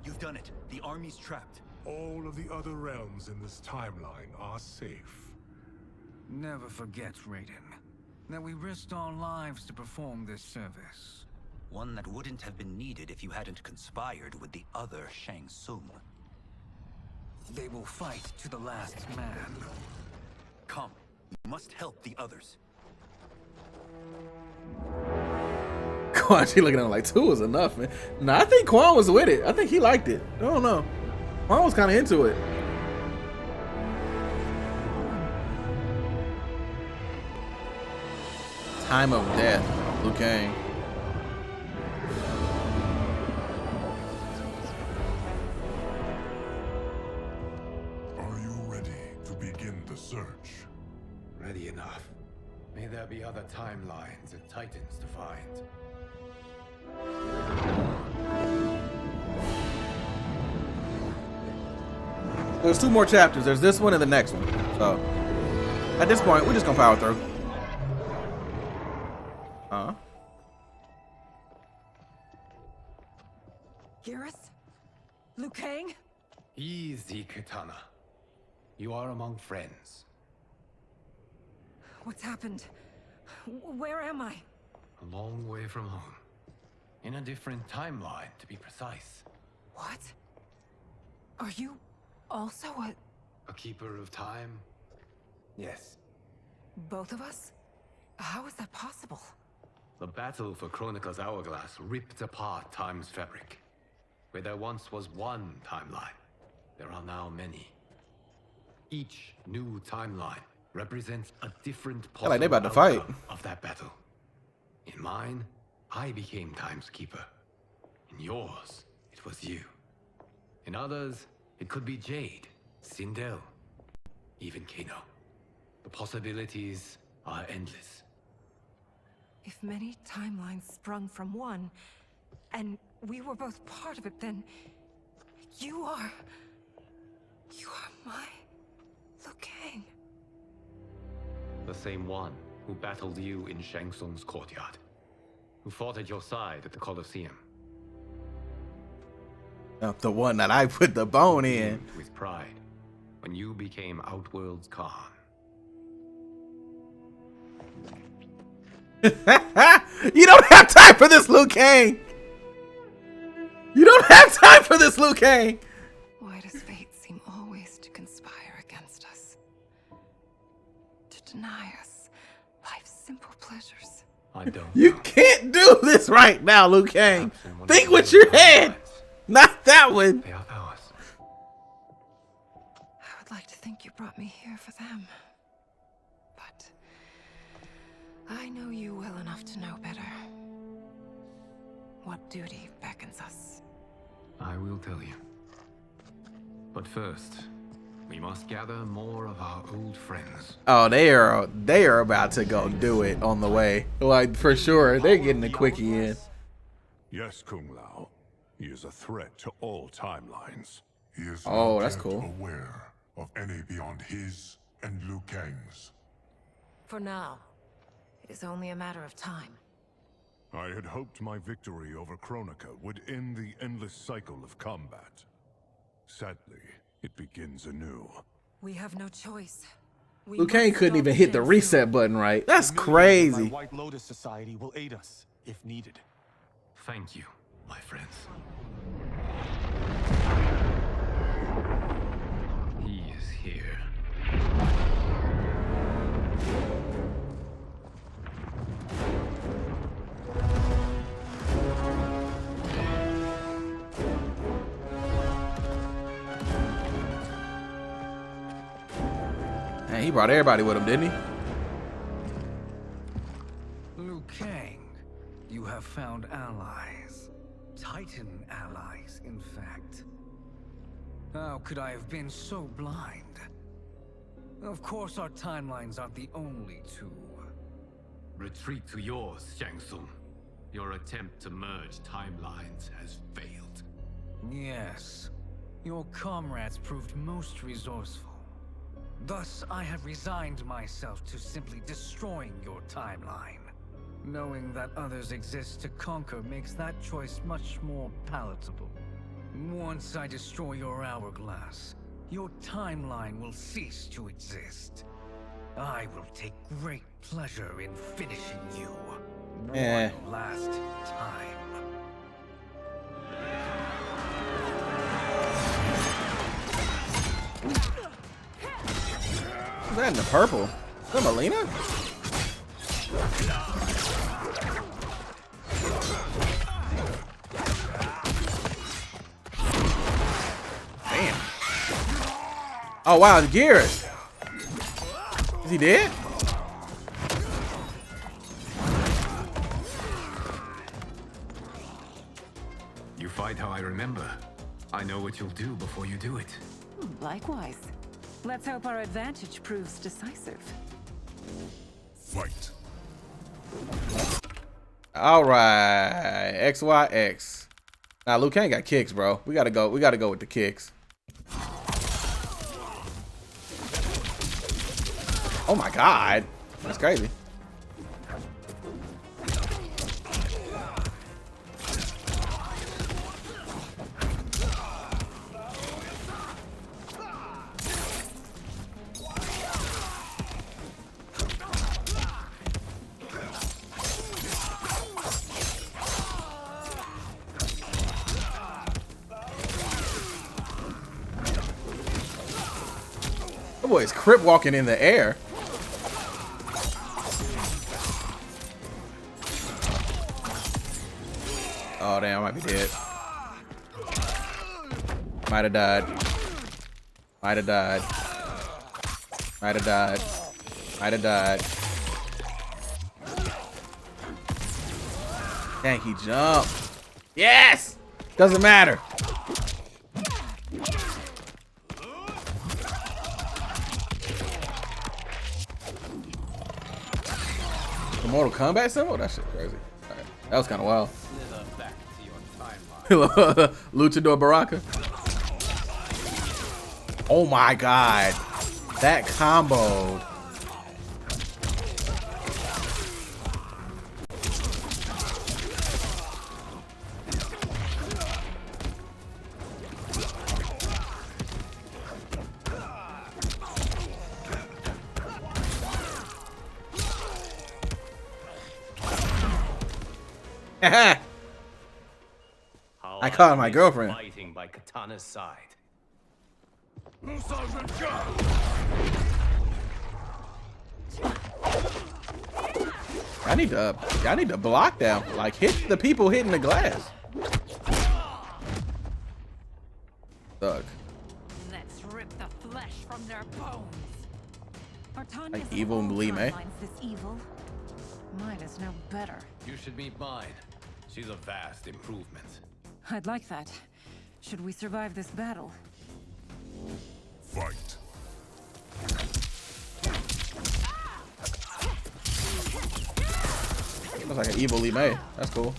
You've done it. The army's trapped. All of the other realms in this timeline are safe. Never forget, Raiden, that we risked our lives to perform this service. One that wouldn't have been needed if you hadn't conspired with the other Shang Tsung. They will fight to the last man. Come, you must help the others. Quan, she looking at him like 2 is enough, man. No, I think Quan was with it. I think he liked it. I don't know. Quan was kind of into it. Time of death, Liu Kang. Are you ready to begin the search? Ready enough. May there be other timelines and titans to find. There's 2 more chapters. There's this one and the next one. So, at this point, we're just gonna power through. Geras? Liu Kang? Easy, Katana. You are among friends. What's happened? Where am I? A long way from home. In a different timeline, to be precise. What? Are you also a keeper of time? Yes. both of us? How is that possible? The battle for Chronica's Hourglass ripped apart time's fabric. Where there once was one timeline, there are now many. Each new timeline represents a different possible like they about to fight of that battle. In mine, I became Time's Keeper. In yours, it was you. In others, it could be Jade, Sindel, even Kano. The possibilities are endless. If many timelines sprung from one, and we were both part of it, then you are my Liu Kang. The same one who battled you in Shang Tsung's courtyard. Who fought at your side at the Colosseum. The one that I put the bone in. With pride, when you became Outworld's Khan. You don't have time for this, Liu Kang. You don't have time for this, Liu Kang. Why does fate seem always to conspire against us? To deny us life's simple pleasures. I don't. You can't do this right now, Liu Kang. Think with your head, not that one. They are ours. I would like to think you brought me here for them. But I know you well enough to know better. What duty beckons us? I will tell you. But first, we must gather more of our old friends. Oh, they are about to go do it on the way. Like, for sure, they're getting a quickie in. Yes, Kung Lao. He is a threat to all timelines. He is Oh, not that's yet cool. aware of any beyond his and Liu Kang's. For now, it is only a matter of time. I had hoped my victory over Kronika would end the endless cycle of combat. Sadly, it begins anew. We have no choice. Liu Kang couldn't even hit the reset button right. That's The crazy. White Lotus Society will aid us, if needed. Thank you, my friends. He is here. Man, he brought everybody with him, didn't he? Liu Kang, you have found allies. Titan allies, in fact. How could I have been so blind? Of course our timelines aren't the only two. Retreat to yours, Shang Tsung. Your attempt to merge timelines has failed. Yes. Your comrades proved most resourceful. Thus, I have resigned myself to simply destroying your timeline. Knowing that others exist to conquer makes that choice much more palatable. Once I destroy your hourglass, your timeline will cease to exist. I will take great pleasure in finishing you. Eh. One last time. What's that in the purple? Is that Mileena? Damn. Oh wow, the gears. Is he dead? You fight how I remember. I know what you'll do before you do it. Likewise. Let's hope our advantage proves decisive. Fight. All right, XYX. Now Liu Kang got kicks, bro. We gotta go with the kicks. Oh my God, that's crazy. That boy is crip walking in the air. Oh damn, I might be dead. Might have died. Might have died. Might have died. Might have died. Dang, he jumped. Yes! Doesn't matter. The Mortal Kombat symbol? That shit crazy. All right. That was kind of wild. Luchador Baraka. Oh my God. That combo. I called her my girlfriend. Fighting by Katana's side. I need to block them. Like hit the people hitting the glass. Thug. Let's rip the flesh from their bones. Like evil Mileena. This evil. Mine is no better. You should meet mine. She's a vast improvement. I'd like that. Should we survive this battle? Fight. Looks like an evil Mileena. That's cool.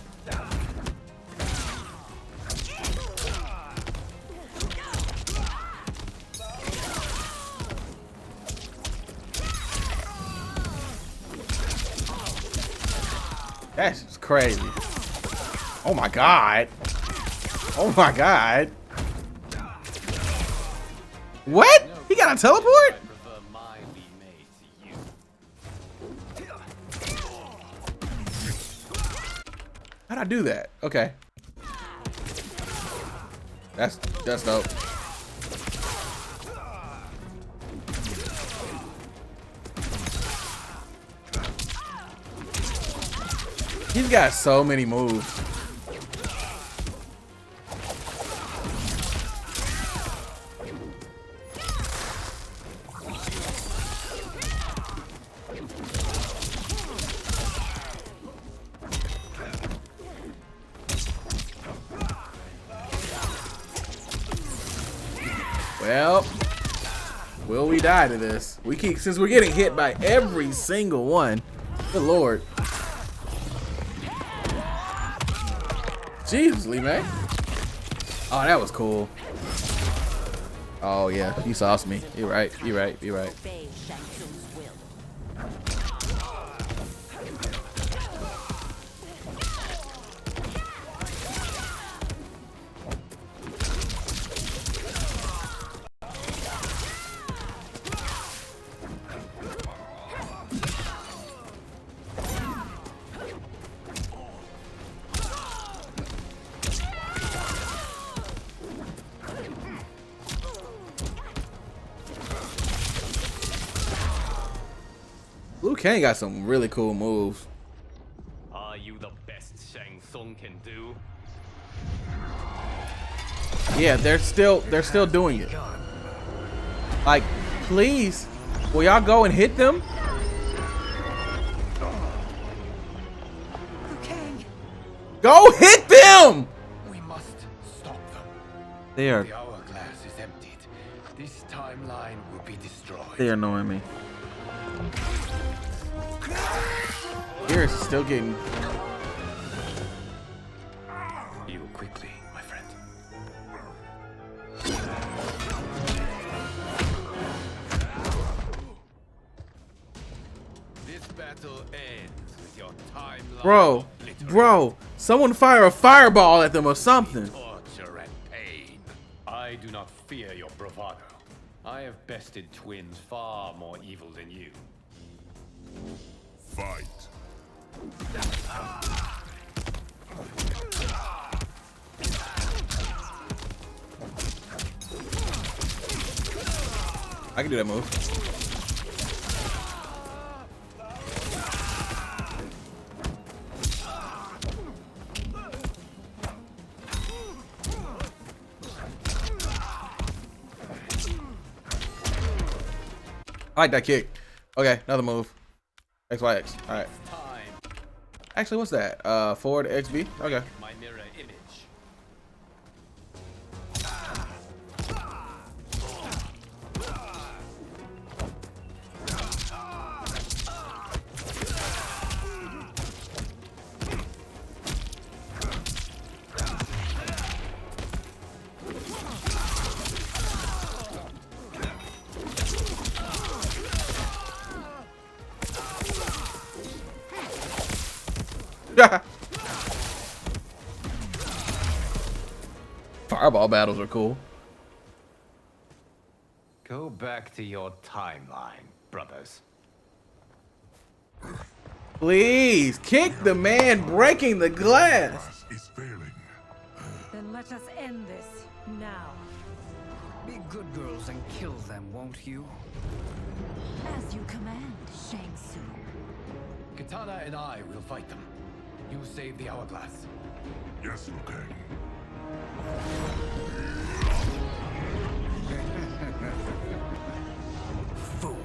That's just crazy. Oh my god. Oh my god. What? He got a teleport? How'd I do that? Okay. That's dope. He's got so many moves. Well, will we die to this? Since we're getting hit by every single one. Good lord. Jesus, man. Oh, that was cool. Oh yeah, you sauced me. You're right. You're right. You're right. Kang got some really cool moves. Are you the best Shang Tsung can do? Yeah, they're still doing it. Like, please, will y'all go and hit them? Kang. Go hit them! We must stop them. They are. The hourglass is emptied. This timeline will be destroyed. They are annoying me. Here still getting. Heal quickly, my friend. This battle ends with your timeline. Bro, someone fire a fireball at them or something. Torture and pain. I do not fear your bravado. I have bested twins far more evil than you. Fight. I can do that move. I like that kick. Okay, another move. XYX. All right. Actually, what's that? Forward XB. Okay. My mirror image. Fireball battles are cool. Go back to your timeline, brothers. Please kick the man breaking the glass. Is failing. Then let us end this now. Be good girls and kill them, won't you? As you command, Shang Tsung. Katana and I will fight them. You save the hourglass. Yes, Liu Kang. Fool.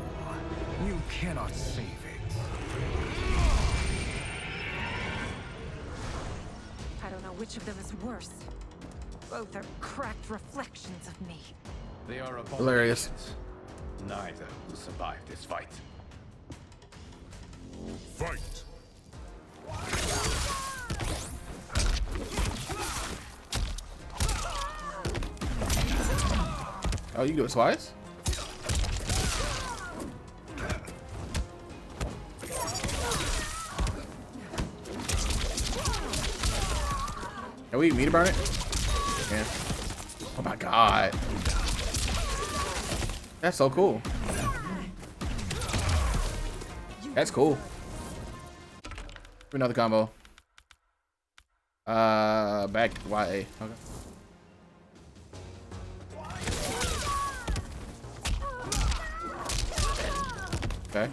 You cannot save it. I don't know which of them is worse. Both are cracked reflections of me. They are Hilarious. abominations. Neither will survive this fight. Fight! Oh, you can do it twice? Can we meat burn it? Yeah. Oh my god. That's so cool. That's cool. Another combo. Back YA. Okay. Okay.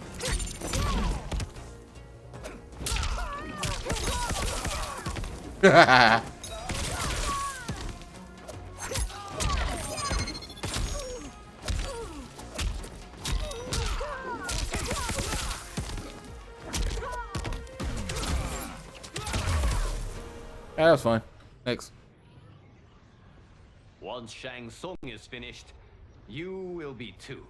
Yeah, that was fun. Thanks. Once Shang Tsung is finished, you will be too.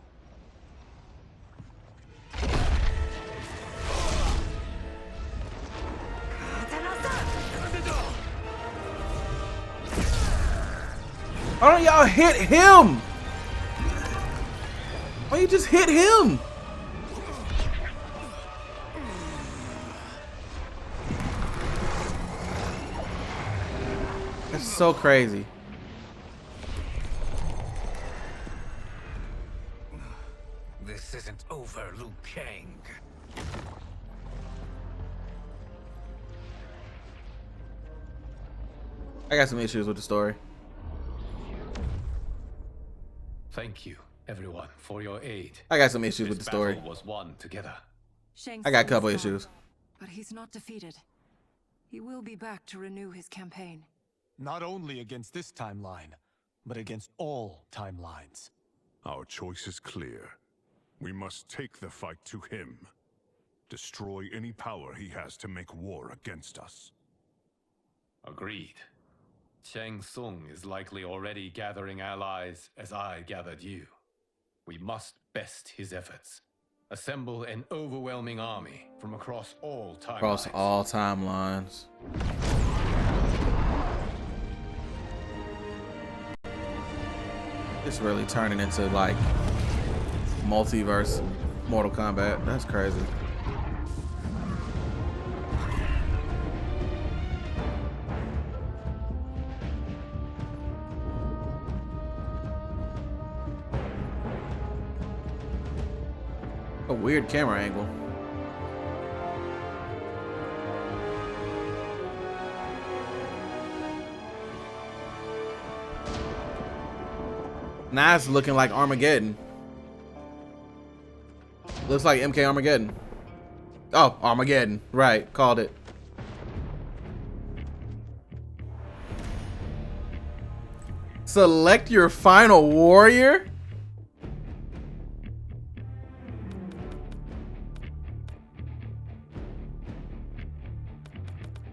Why don't y'all hit him? Why you just hit him? That's so crazy. This isn't over, Liu Kang. I got some issues with the story. Thank you, everyone, for your aid. I got some issues with the story. Battle was won together. Shang I got a Tsung couple is gone, issues. but he's not defeated. He will be back to renew his campaign. Not only against this timeline, but against all timelines. Our choice is clear. We must take the fight to him. Destroy any power he has to make war against us. Agreed. Shang Tsung is likely already gathering allies as I gathered you. We must best his efforts. Assemble an overwhelming army from across all timelines. Across all timelines. It's really turning into like multiverse Mortal Kombat. That's crazy. A weird camera angle. Now it's looking like Armageddon. Looks like MK Armageddon. Oh, Armageddon. Right, called it. Select your final warrior?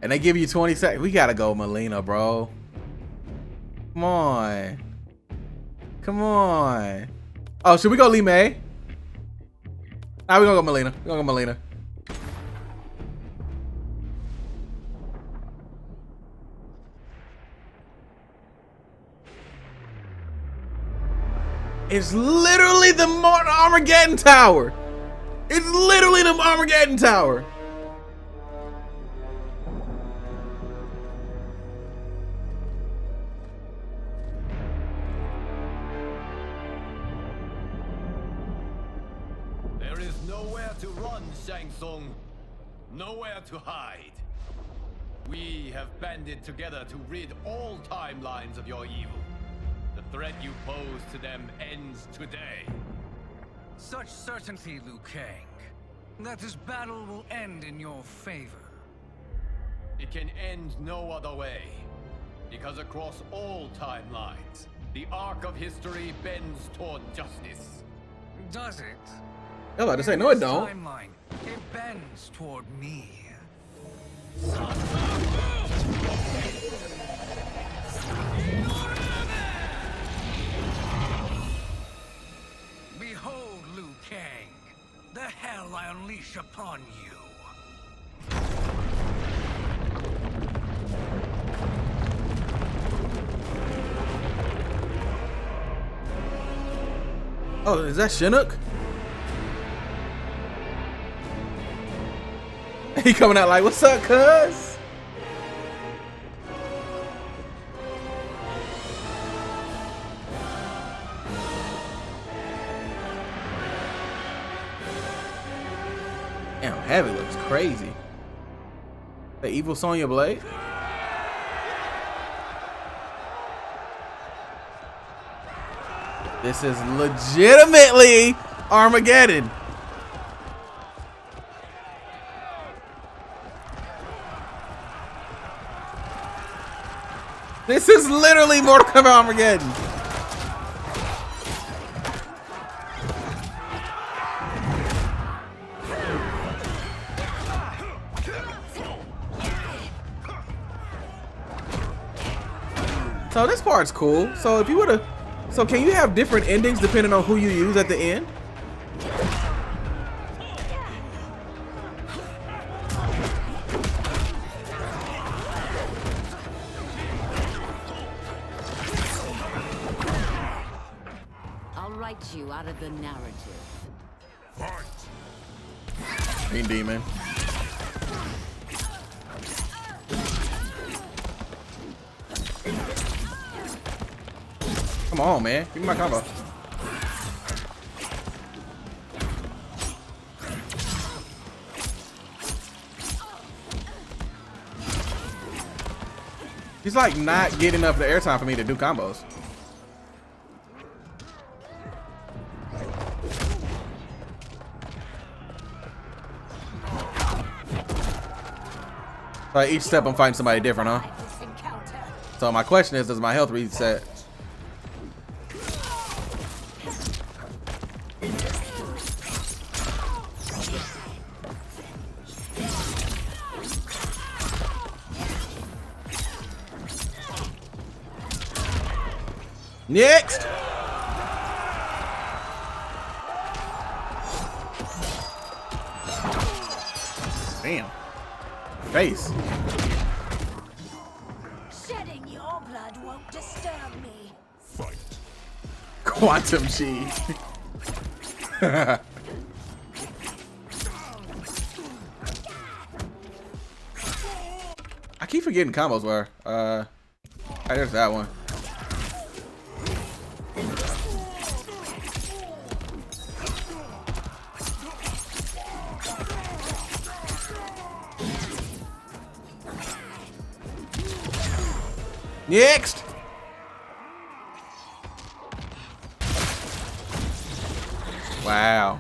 And they give you 20 seconds. We gotta go Mileena, bro. Come on. Come on. Oh, should we go Lee May? Nah, we're gonna go Mileena. We're gonna go Mileena. It's literally the Armageddon Tower. It's literally the Armageddon Tower. There is nowhere to run, Shang Tsung. Nowhere to hide. We have banded together to rid all timelines of your evil. The threat you pose to them ends today. Such certainty, Liu Kang, that this battle will end in your favor. It can end no other way. Because across all timelines, the arc of history bends toward justice. Does it? I was about to say, no it This don't. Timeline, it bends toward me. Behold, Liu Kang, the hell I unleash upon you. Oh, is that Chinook? He coming out like, what's up, cuz? Damn, Heavy looks crazy. The evil Sonya Blade? This is legitimately Armageddon. This is literally Mortal Kombat Armageddon. So this part's cool. So if you would've, so can you have different endings depending on who you use at the end? I'll write you out of the narrative. Green Demon. Come on, man. Give me my combo. He's like not getting enough of the airtime for me to do combos. Like each step I'm fighting somebody different, huh? So my question is, does my health reset? Next! Damn. Face. Shedding your blood won't disturb me. Fight. Quantum G. I keep forgetting combos were. There's that one. Next. Wow.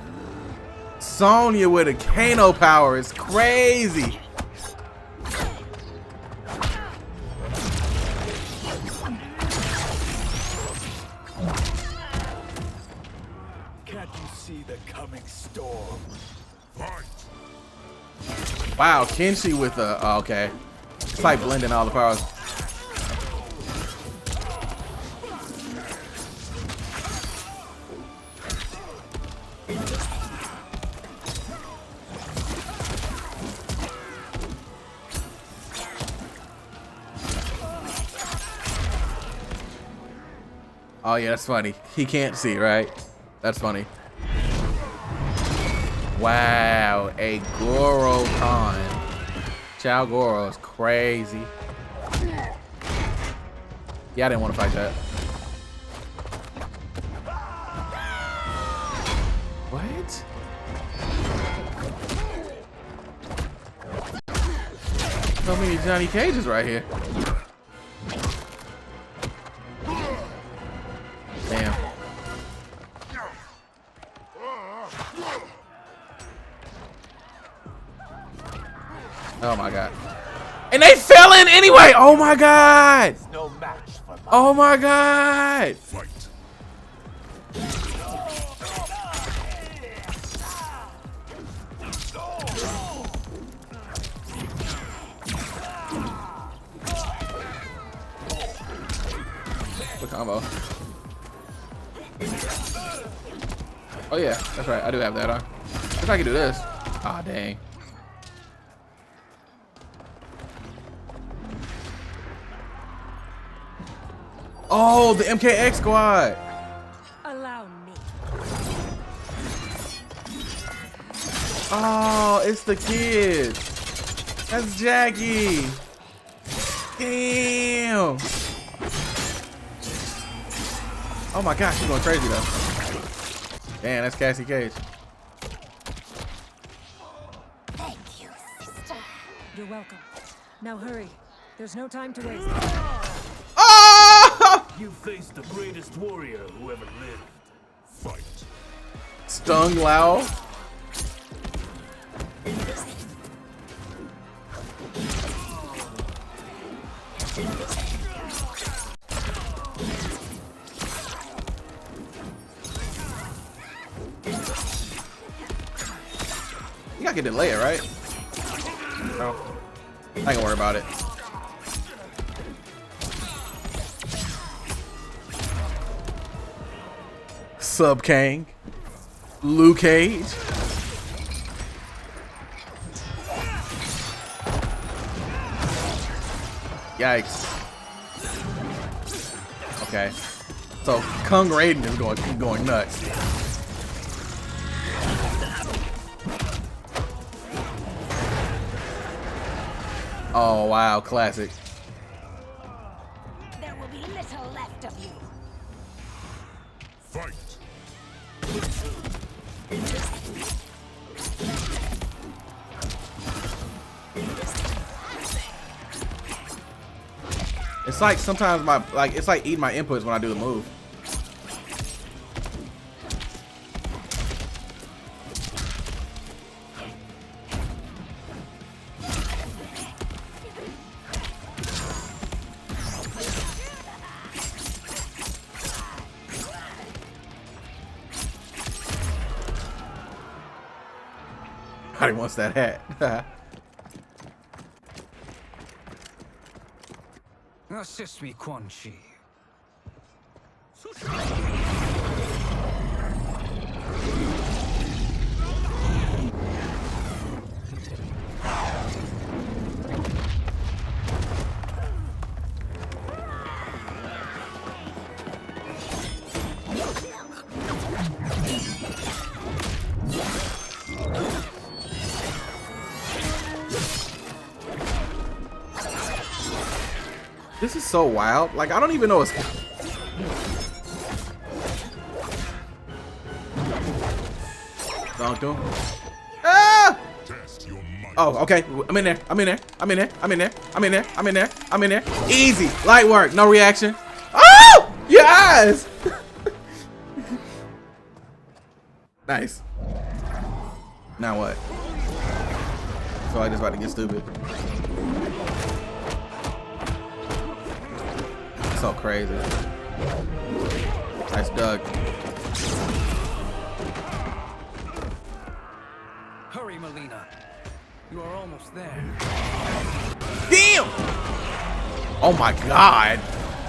Sonya with a Kano power is crazy. Can't you see the coming storm? Wow, Kenshi with a okay. It's like blending all the powers. Oh yeah, that's funny. He can't see, right? That's funny. Wow, a Goro Khan. Chao Goro is crazy. Yeah, I didn't want to fight that. What? So many Johnny Cages right here. Damn. Oh my god. And they fell in anyway! Oh my god! No match for Oh my god! Good combo. Oh yeah, that's right. I do have that on. If I can do this. Ah, dang. Oh, the MKX squad. Allow me. Oh, it's the kid. That's Jackie. Damn. Oh my gosh, she's going crazy though. Damn, that's Cassie Cage. Thank you, sister. You're welcome. Now hurry. There's no time to waste. Oh! You faced the greatest warrior who ever lived. Fight. Stung Lao. You gotta get the layer, right? No. I ain't gonna worry about it. Sub Kang. Liu Cage. Yikes. Okay. So Kang Raiden is going nuts. Oh wow, classic. There will be little left of you. Fight. It's like sometimes it's like eating my inputs when I do the move. Nobody wants that hat. Assist me, Quan Chi. This is so wild. Like, I don't even know what's... Don't do. Ah! Oh, okay. I'm in there. I'm in there. I'm in there. I'm in there. I'm in there. I'm in there. I'm in there. Easy. Light work. No reaction. Oh! Yes! Nice. Now what? I feel like this about to get stupid. So crazy. Nice Doug. Hurry, Mileena. You are almost there. Damn! Oh my god.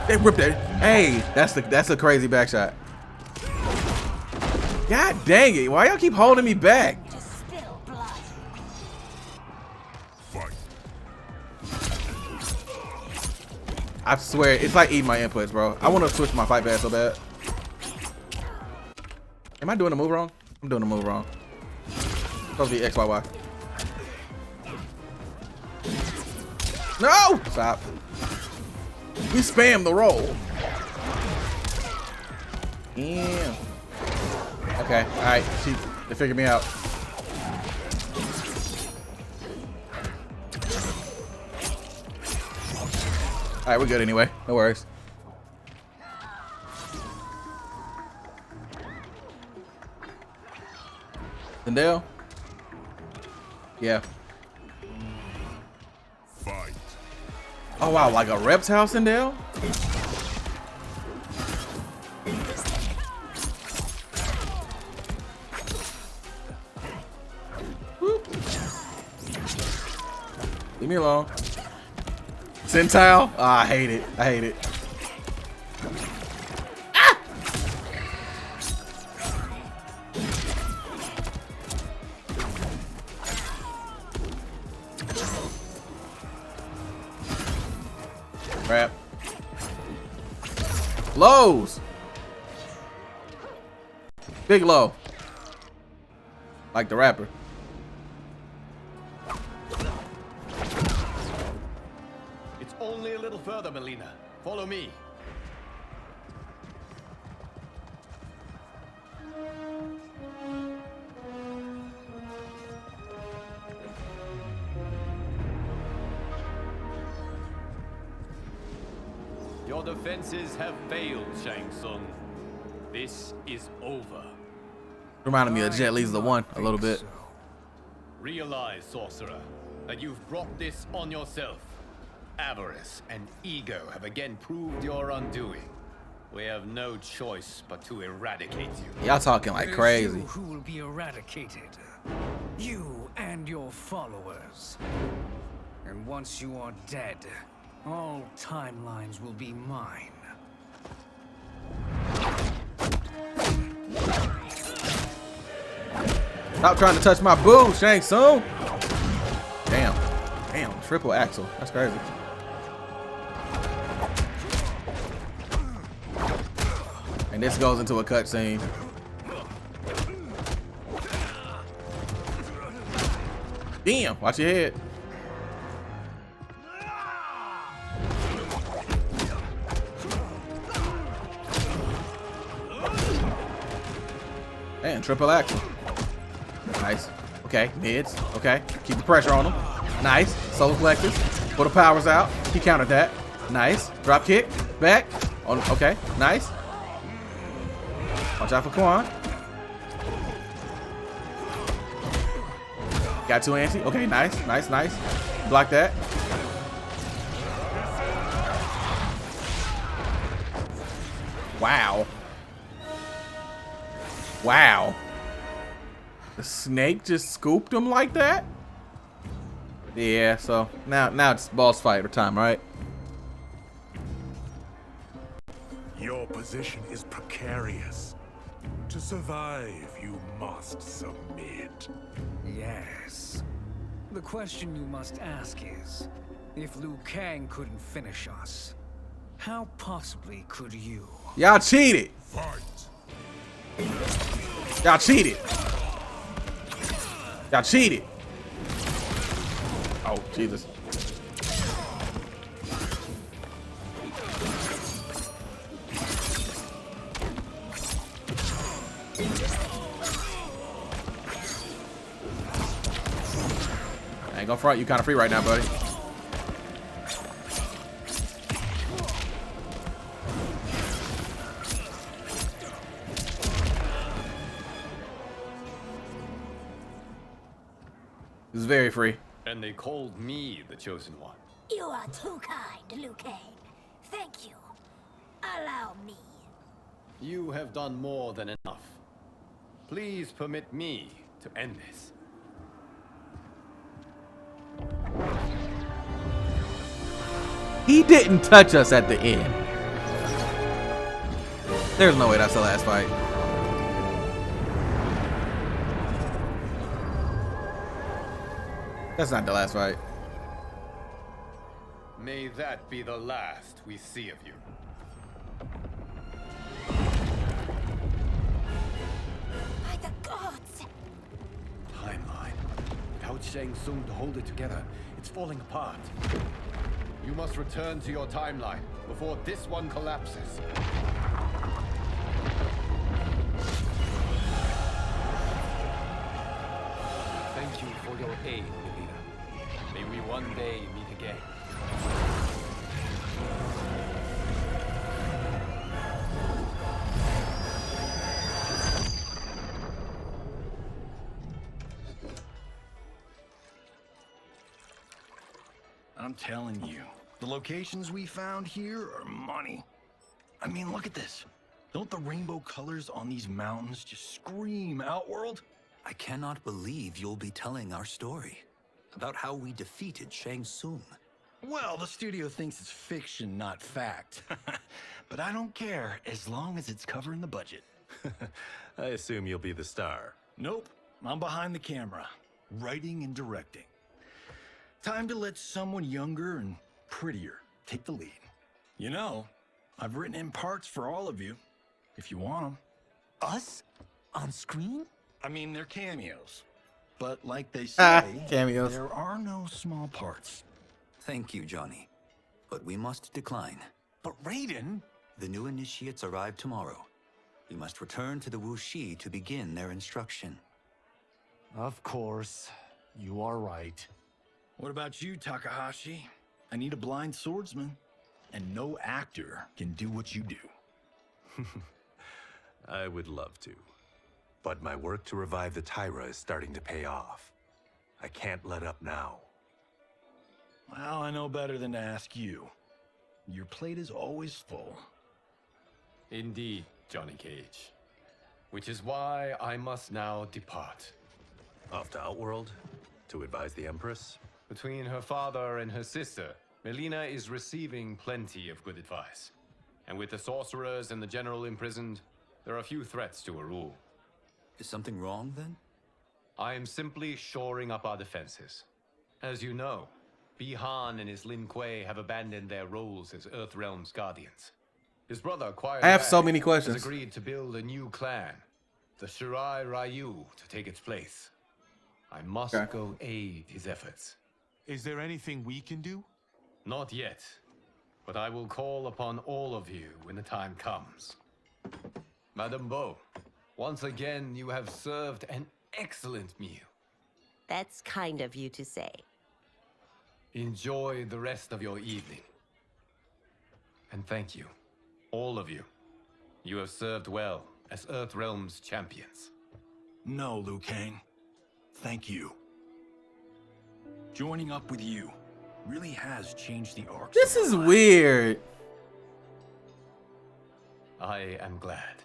They ripped it. Hey, that's a crazy back shot. God dang it. Why y'all keep holding me back? I swear, it's like eating my inputs, bro. I want to switch my fight pad so bad. Am I doing the move wrong? I'm doing the move wrong. Supposed to be XYY. No! Stop. We spam the roll. Yeah. Okay, alright. They figured me out. Alright, we're good anyway. No worries. Sindel? Yeah. Fight. Oh wow, like a reptile Sindel? Leave me alone. Sentile? Ah, I hate it. I hate it. Ah! Crap. Lows. Big low. Like the rapper. Only a little further, Mileena. Follow me. Your defenses have failed, Shang Tsung. This is over. Reminded me of Jet Li's The One a little bit. Realize, sorcerer, that you've brought this on yourself. Avarice and ego have again proved your undoing. We have no choice but to eradicate you. Y'all talking like crazy. You who will be eradicated. You and your followers. And once you are dead, all timelines will be mine. Stop trying to touch my boo, Shang Tsung. Damn. Damn, triple axle. That's crazy. And this goes into a cutscene. Damn, watch your head. And triple axle. Nice. Okay, mids. Okay, keep the pressure on him. Nice. Solar collectors. Pull the powers out. He countered that. Nice. Drop kick. Back. On. Okay, nice. Watch out for Quan. Got 2 anti. Okay, nice, nice, nice. Block that. Wow. Wow. The snake just scooped him like that? Yeah, so now it's boss fighter time, right? Your position is precarious. To survive, you must submit. Yes. The question you must ask is, if Liu Kang couldn't finish us, how possibly could you? Y'all cheated. Fight. Y'all cheated. Y'all cheated. Oh, Jesus. I ain't gonna front, you kind of free right now, buddy. It's very free. And they called me the chosen one. You are too kind, Liu Kang. Thank you. Allow me. You have done more than enough. Please permit me to end this. He didn't touch us at the end. There's no way that's the last fight. That's not the last fight. May that be the last we see of you. By the gods! Timeline. Without Shang Tsung to hold it together, it's falling apart. You must return to your timeline before this one collapses. Thank you for your aid, Mileena. May we one day meet again. I'm telling you, the locations we found here are money. I mean, look at this. Don't the rainbow colors on these mountains just scream Outworld? I cannot believe you'll be telling our story about how we defeated Tsung. Well, the studio thinks it's fiction, not fact. But I don't care, as long as it's covering the budget. I assume you'll be the star. Nope, I'm behind the camera, writing and directing. Time to let someone younger and prettier take the lead. You know, I've written in parts for all of you, if you want them. Us? On screen? I mean, they're cameos. But like they say, cameos. There are no small parts. Thank you, Johnny. But we must decline. But Raiden? The new initiates arrive tomorrow. We must return to the Wuxi to begin their instruction. Of course. You are right. What about you, Takahashi? I need a blind swordsman. And no actor can do what you do. I would love to. But my work to revive the Tyra is starting to pay off. I can't let up now. Well, I know better than to ask you. Your plate is always full. Indeed, Johnny Cage. Which is why I must now depart. Off to Outworld? To advise the Empress? Between her father and her sister, Mileena is receiving plenty of good advice. And with the sorcerers and the general imprisoned, there are few threats to her rule. Is something wrong, then? I am simply shoring up our defenses. As you know, Bi-Han and his Lin Kuei have abandoned their roles as Earthrealm's guardians. His brother, Quiet I have Wang, so many questions. has agreed to build a new clan, the Shirai Ryu, to take its place. I must go aid his efforts. Is there anything we can do? Not yet, but I will call upon all of you when the time comes. Madame Beau, once again you have served an excellent meal. That's kind of you to say. Enjoy the rest of your evening. And thank you, all of you. You have served well as Earthrealm's champions. No, Liu Kang. Thank you. Joining up with you really has changed the arc. This is weird. I am glad.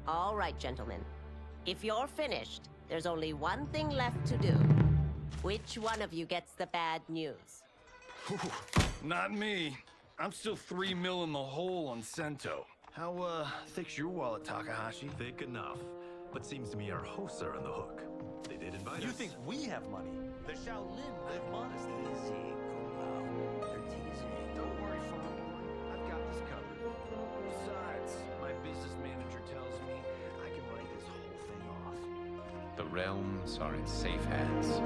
All right, gentlemen. If you're finished, there's only one thing left to do. Which one of you gets the bad news? Not me. I'm still 3 mil in the hole on Sento. How, thick's your wallet, Takahashi? Thick enough. But seems to me our hosts are on the hook. They did invite us. You think we have money? The Shaolin live modestly. They're teasing. Don't worry, Father. I've got this covered. Besides, my business manager tells me I can write this whole thing off. The realms are in safe hands.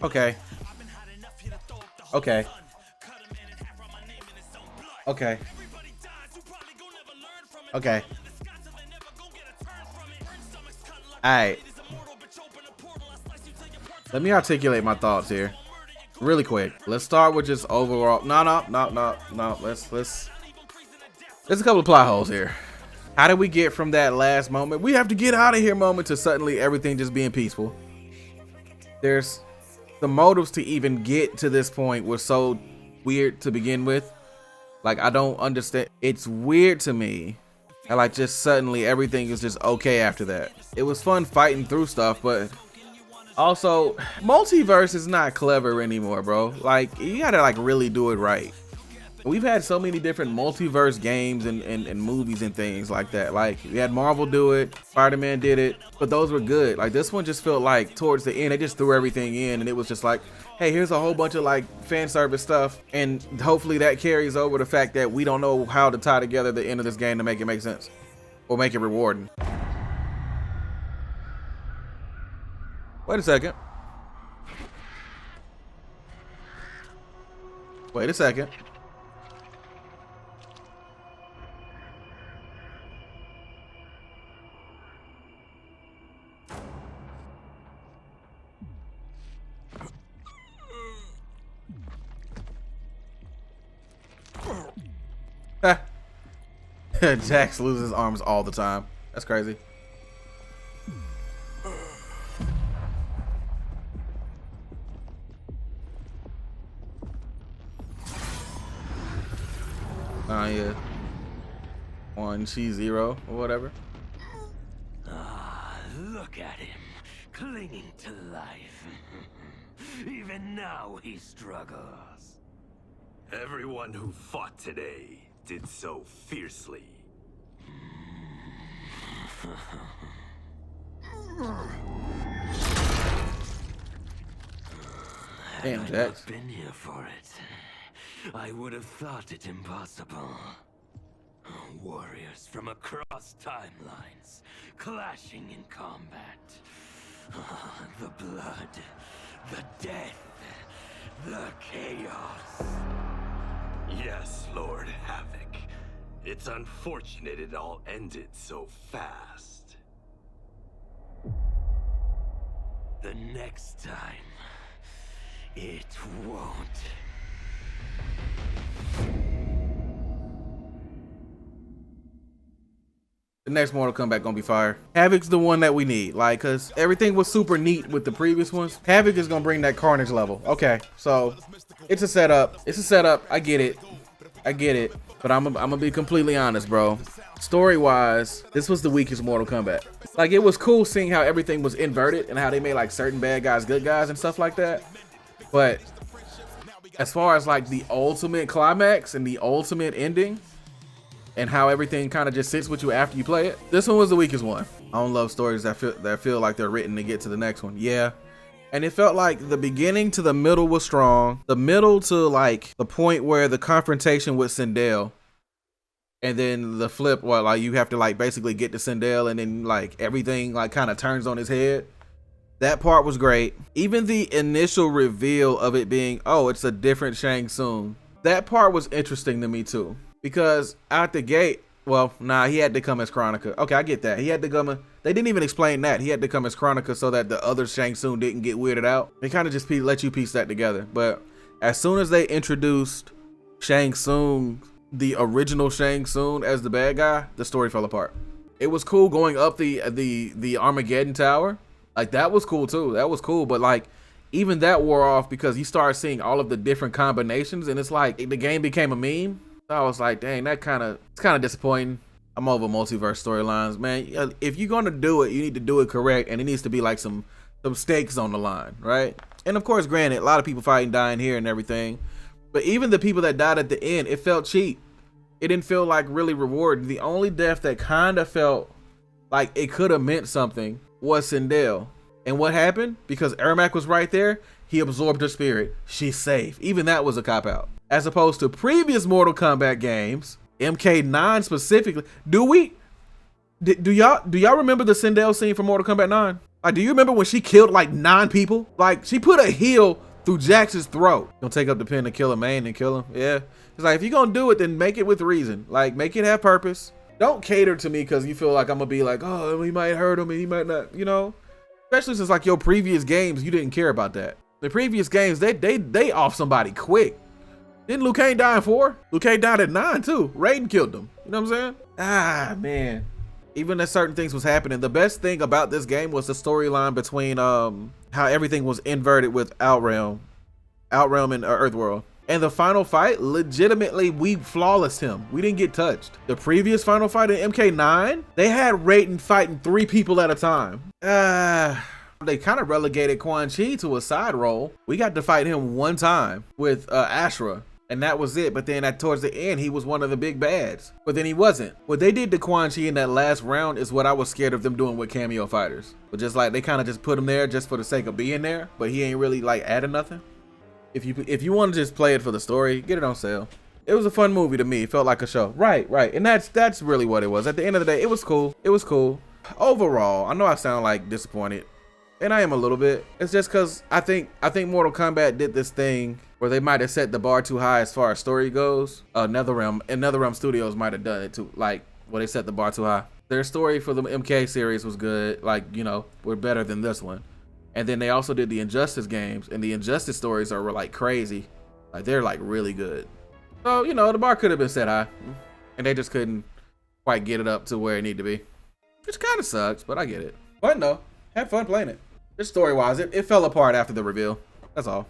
Okay. Okay. Okay. Okay. Alright. Let me articulate my thoughts here. Really quick. Let's start with just overall. No. There's a couple of plot holes here. How did we get from that last moment, we have to get out of here moment, to suddenly everything just being peaceful? There's the motives to even get to this point were so weird to begin with. Like, I don't understand. It's weird to me. And like, just suddenly everything is just okay after that. It was fun fighting through stuff, but also multiverse is not clever anymore, bro. Like, you gotta like really do it right. We've had so many different multiverse games and movies and things like that. Like, we had Marvel do it, Spider-Man did it, but those were good. Like, this one just felt like towards the end, they just threw everything in, and it was just like, hey, here's a whole bunch of like fan service stuff, and hopefully that carries over the fact that we don't know how to tie together the end of this game to make it make sense or make it rewarding. Wait a second. Wait a second. Jax loses arms all the time. That's crazy. Yeah. 1C 0 or whatever. Ah, look at him, clinging to life. Even now he struggles. Everyone who fought today did so fiercely. Damn, Had I Jax. not been here for it, I would have thought it impossible. Warriors from across timelines, clashing in combat. The blood, the death, the chaos. Yes, Lord Havoc. It's unfortunate it all ended so fast. The next time, it won't. The next Mortal Kombat gonna be fire. Havoc's the one that we need, like, cause everything was super neat with the previous ones. Havoc is gonna bring that carnage level. Okay, so it's a setup. It's a setup. I get it. I get it. But I'm gonna be completely honest, bro. Story-wise, this was the weakest Mortal Kombat. Like, it was cool seeing how everything was inverted and how they made like certain bad guys good guys and stuff like that. But as far as like the ultimate climax and the ultimate ending, and how everything kind of just sits with you after you play it, this one was the weakest one. I don't love stories that feel like they're written to get to the next one. Yeah. And it felt like the beginning to the middle was strong. The middle to like the point where the confrontation with Sindel, and then the flip where like you have to like basically get to Sindel and then like everything like kind of turns on his head. That part was great. Even the initial reveal of it being, oh, it's a different Shang Tsung. That part was interesting to me too. Because out the gate, well, nah, he had to come as Chronica. Okay, I get that. He had to come. They didn't even explain that. He had to come as Chronica so that the other Shang Tsung didn't get weirded out. They kind of just let you piece that together. But as soon as they introduced Shang Tsung, the original Shang Tsung as the bad guy, the story fell apart. It was cool going up the Armageddon tower. Like, that was cool too. That was cool. But like, even that wore off because you start seeing all of the different combinations, and it's like the game became a meme. I was like, dang, it's kind of disappointing. I'm over multiverse storylines, man. If you're gonna do it, you need to do it correct, and it needs to be like some stakes on the line, right? And of course, granted, a lot of people fighting, dying here and everything, but even the people that died at the end, it felt cheap. It didn't feel like really rewarding. The only death that kind of felt like it could have meant something was Sindel. And what happened? Because Ermac was right there, he absorbed her spirit. She's safe. Even that was a cop-out. As opposed to previous Mortal Kombat games, MK9 specifically. Do y'all remember the Sindel scene from Mortal Kombat 9? Like, do you remember when she killed like 9 people? Like, she put a heel through Jax's throat. Gonna take up the pen to kill a man and kill him. Yeah. It's like, if you're gonna do it, then make it with reason. Like, make it have purpose. Don't cater to me because you feel like I'm gonna be like, oh, he might hurt him and he might not, you know? Especially since like your previous games, you didn't care about that. The previous games, they off somebody quick. Didn't Liu Kang die in 4? Liu Kang died at 9 too. Raiden killed him. You know what I'm saying? Ah, man. Even as certain things was happening, the best thing about this game was the storyline between how everything was inverted with Outrealm and Earthworld. And the final fight, legitimately, we flawless him. We didn't get touched. The previous final fight in MK9, they had Raiden fighting 3 people at a time. They kind of relegated Quan Chi to a side role. We got to fight him one time with Ashrah, and that was it. But then towards the end, he was one of the big bads. But then he wasn't. What they did to Quan Chi in that last round is what I was scared of them doing with cameo fighters. But just like, they kind of just put him there just for the sake of being there, but he ain't really like adding nothing. If you want to just play it for the story, get it on sale. It was a fun movie to me. It felt like a show. Right. And that's really what it was. At the end of the day, it was cool. It was cool. Overall, I know I sound like disappointed, and I am a little bit. It's just because I think Mortal Kombat did this thing where they might have set the bar too high as far as story goes. NetherRealm Studios might have done it too, like where they set the bar too high. Their story for the MK series was good, like, you know, we're better than this one. And then they also did the Injustice games, and the Injustice stories are like crazy. Like, they're like really good. So, you know, the bar could have been set high, and they just couldn't quite get it up to where it needed to be. Which kind of sucks, but I get it. But no, had fun playing it. Just story-wise, it fell apart after the reveal. That's all.